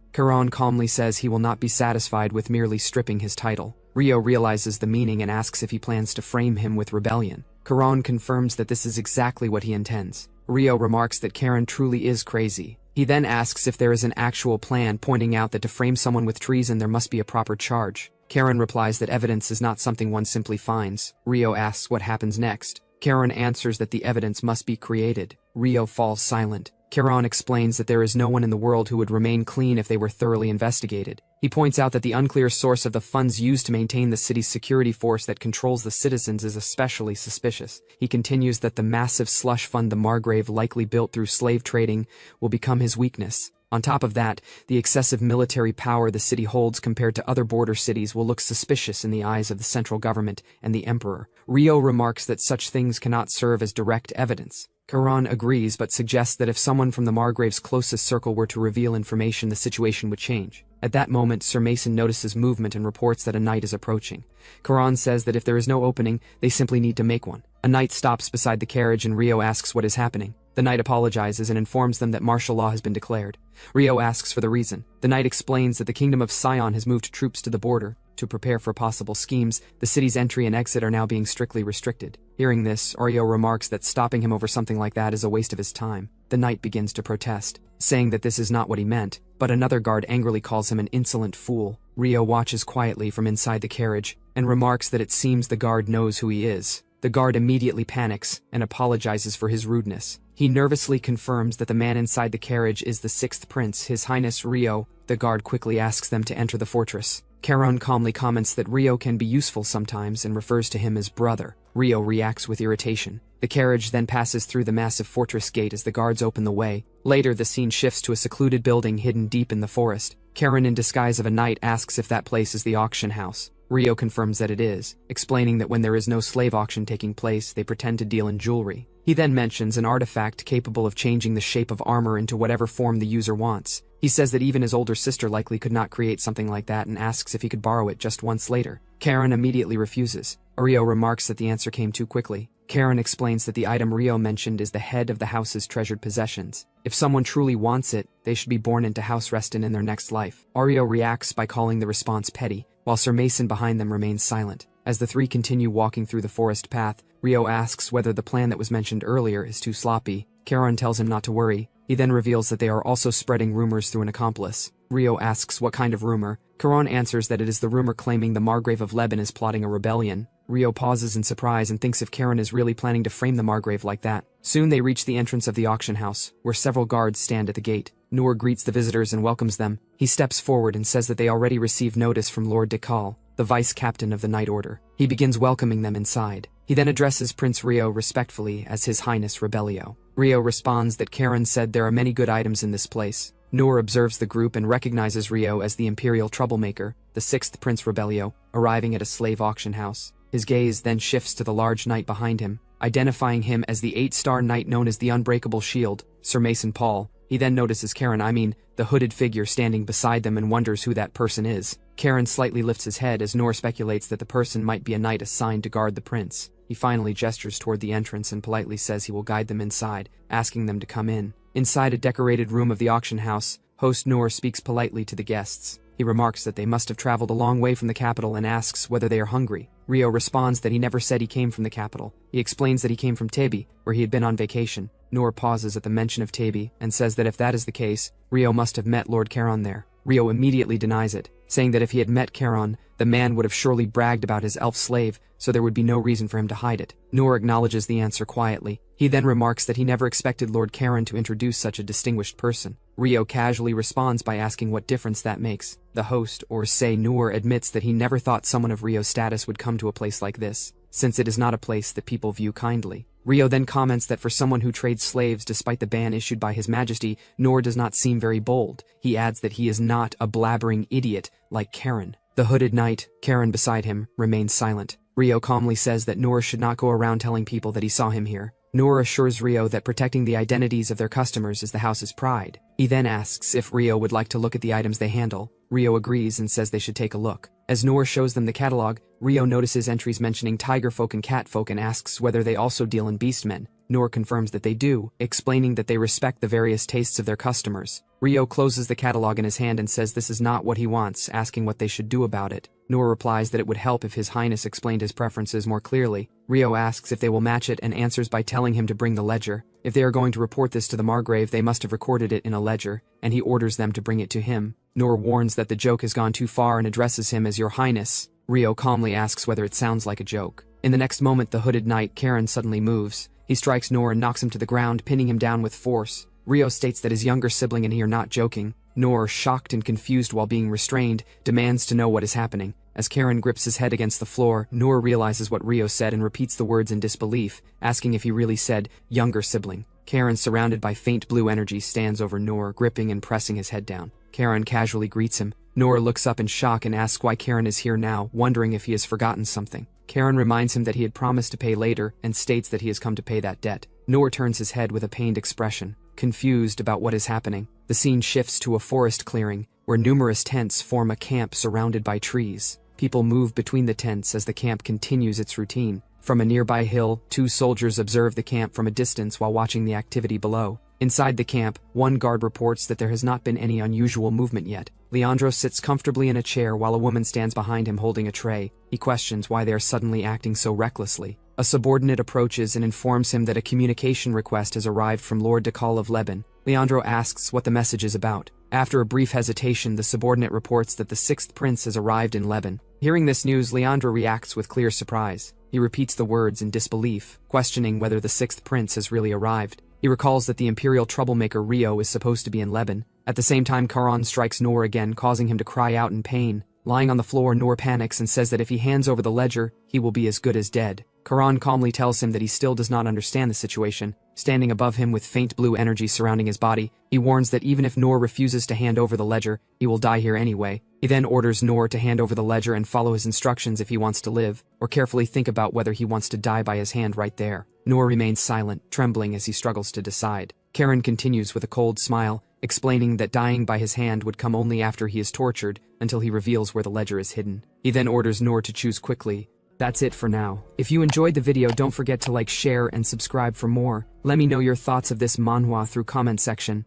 S1: Karen calmly says he will not be satisfied with merely stripping his title. Rio realizes the meaning and asks if he plans to frame him with rebellion. Karen confirms that this is exactly what he intends. Rio remarks that Karen truly is crazy. He then asks if there is an actual plan, pointing out that to frame someone with treason there must be a proper charge. Karen replies that evidence is not something one simply finds. Rio asks what happens next. Karen answers that the evidence must be created. Rio falls silent. Charon explains that there is no one in the world who would remain clean if they were thoroughly investigated. He points out that the unclear source of the funds used to maintain the city's security force that controls the citizens is especially suspicious. He continues that the massive slush fund the Margrave likely built through slave trading will become his weakness. On top of that, the excessive military power the city holds compared to other border cities will look suspicious in the eyes of the central government and the emperor. Rio remarks that such things cannot serve as direct evidence. Charon agrees but suggests that if someone from the Margrave's closest circle were to reveal information, the situation would change. At that moment, Sir Mason notices movement and reports that a knight is approaching. Charon says that if there is no opening, they simply need to make one. A knight stops beside the carriage and Rio asks what is happening. The knight apologizes and informs them that martial law has been declared. Rio asks for the reason. The knight explains that the kingdom of Sion has moved troops to the border. To prepare for possible schemes, the city's entry and exit are now being strictly restricted. Hearing this, Rio remarks that stopping him over something like that is a waste of his time. The knight begins to protest, saying that this is not what he meant, but another guard angrily calls him an insolent fool. Rio watches quietly from inside the carriage and remarks that it seems the guard knows who he is. The guard immediately panics and apologizes for his rudeness. He nervously confirms that the man inside the carriage is the sixth prince, His Highness Rio. The guard quickly asks them to enter the fortress. Charon calmly comments that Rio can be useful sometimes and refers to him as brother. Rio reacts with irritation. The carriage then passes through the massive fortress gate as the guards open the way. Later, the scene shifts to a secluded building hidden deep in the forest. Charon, in disguise of a knight, asks if that place is the auction house. Rio confirms that it is, explaining that when there is no slave auction taking place, they pretend to deal in jewelry. He then mentions an artifact capable of changing the shape of armor into whatever form the user wants. He says that even his older sister likely could not create something like that and asks if he could borrow it just once later. Charon immediately refuses. Rio remarks that the answer came too quickly. Charon explains that the item Rio mentioned is the head of the house's treasured possessions. If someone truly wants it, they should be born into House Reston in their next life. Rio reacts by calling the response petty, while Sir Mason behind them remains silent. As the three continue walking through the forest path, Rio asks whether the plan that was mentioned earlier is too sloppy. Charon tells him not to worry. He then reveals that they are also spreading rumors through an accomplice. Rio asks what kind of rumor. Charon answers that it is the rumor claiming the Margrave of Lebanon is plotting a rebellion. Rio pauses in surprise and thinks if Charon is really planning to frame the Margrave like that. Soon they reach the entrance of the auction house, where several guards stand at the gate. Noor greets the visitors and welcomes them. He steps forward and says that they already received notice from Lord Dekal, the vice-captain of the Knight Order. He begins welcoming them inside. He then addresses Prince Rio respectfully as His Highness Rebellio. Rio responds that Charon said there are many good items in this place. Noor observes the group and recognizes Rio as the imperial troublemaker, the sixth Prince Rebellio, arriving at a slave auction house. His gaze then shifts to the large knight behind him, identifying him as the 8-star knight known as the Unbreakable Shield, Sir Mason Paul. He then notices the hooded figure standing beside them and wonders who that person is. Charon slightly lifts his head as Noor speculates that the person might be a knight assigned to guard the prince. He finally gestures toward the entrance and politely says he will guide them inside, asking them to come in. Inside a decorated room of the auction house, host Noor speaks politely to the guests. He remarks that they must have traveled a long way from the capital and asks whether they are hungry. Rio responds that he never said he came from the capital. He explains that he came from Tebi, where he had been on vacation. Noor pauses at the mention of Tebi and says that if that is the case, Rio must have met Lord Charon there. Rio immediately denies it, saying that if he had met Charon, the man would have surely bragged about his elf slave, so there would be no reason for him to hide it. Noor acknowledges the answer quietly. He then remarks that he never expected Lord Charon to introduce such a distinguished person. Rio casually responds by asking what difference that makes. The host, or say Noor, admits that he never thought someone of Rio's status would come to a place like this, since it is not a place that people view kindly. Rio then comments that for someone who trades slaves despite the ban issued by His Majesty, Noor does not seem very bold. He adds that he is not a blabbering idiot like Charon. The hooded knight, Charon beside him, remains silent. Rio calmly says that Noor should not go around telling people that he saw him here. Noor assures Rio that protecting the identities of their customers is the house's pride. He then asks if Rio would like to look at the items they handle. Rio agrees and says they should take a look. As Noor shows them the catalog, Rio notices entries mentioning tiger folk and cat folk and asks whether they also deal in beastmen. Noor confirms that they do, explaining that they respect the various tastes of their customers. Rio closes the catalog in his hand and says this is not what he wants, asking what they should do about it. Noor replies that it would help if His Highness explained his preferences more clearly. Rio asks if they will match it and answers by telling him to bring the ledger. If they are going to report this to the Margrave, they must have recorded it in a ledger, and he orders them to bring it to him. Noor warns that the joke has gone too far and addresses him as Your Highness. Rio calmly asks whether it sounds like a joke. In the next moment, the hooded knight, Charon, suddenly moves. He strikes Noor and knocks him to the ground, pinning him down with force. Rio states that his younger sibling and he are not joking. Noor, shocked and confused while being restrained, demands to know what is happening. As Karen grips his head against the floor, Noor realizes what Rio said and repeats the words in disbelief, asking if he really said, younger sibling. Karen, surrounded by faint blue energy, stands over Noor, gripping and pressing his head down. Karen casually greets him. Noor looks up in shock and asks why Karen is here now, wondering if he has forgotten something. Karen reminds him that he had promised to pay later and states that he has come to pay that debt. Noor turns his head with a pained expression, confused about what is happening. The scene shifts to a forest clearing, where numerous tents form a camp surrounded by trees. People move between the tents as the camp continues its routine. From a nearby hill, 2 soldiers observe the camp from a distance while watching the activity below. Inside the camp, one guard reports that there has not been any unusual movement yet. Leandro sits comfortably in a chair while a woman stands behind him holding a tray. He questions why they are suddenly acting so recklessly. A subordinate approaches and informs him that a communication request has arrived from Lord Dekal of Leban. Leandro asks what the message is about. After a brief hesitation, the subordinate reports that the 6th prince has arrived in Leban. Hearing this news, Leandro reacts with clear surprise. He repeats the words in disbelief, questioning whether the 6th prince has really arrived. He recalls that the imperial troublemaker Rio is supposed to be in Leban. At the same time, Karan strikes Noor again, causing him to cry out in pain. Lying on the floor, Noor panics and says that if he hands over the ledger, he will be as good as dead. Karan calmly tells him that he still does not understand the situation. Standing above him with faint blue energy surrounding his body, he warns that even if Noor refuses to hand over the ledger, he will die here anyway. He then orders Noor to hand over the ledger and follow his instructions if he wants to live, or carefully think about whether he wants to die by his hand right there. Noor remains silent, trembling as he struggles to decide. Karen continues with a cold smile, explaining that dying by his hand would come only after he is tortured, until he reveals where the ledger is hidden. He then orders Noor to choose quickly. That's it for now. If you enjoyed the video, don't forget to like, share, and subscribe for more. Let me know your thoughts of this manhwa through comment section.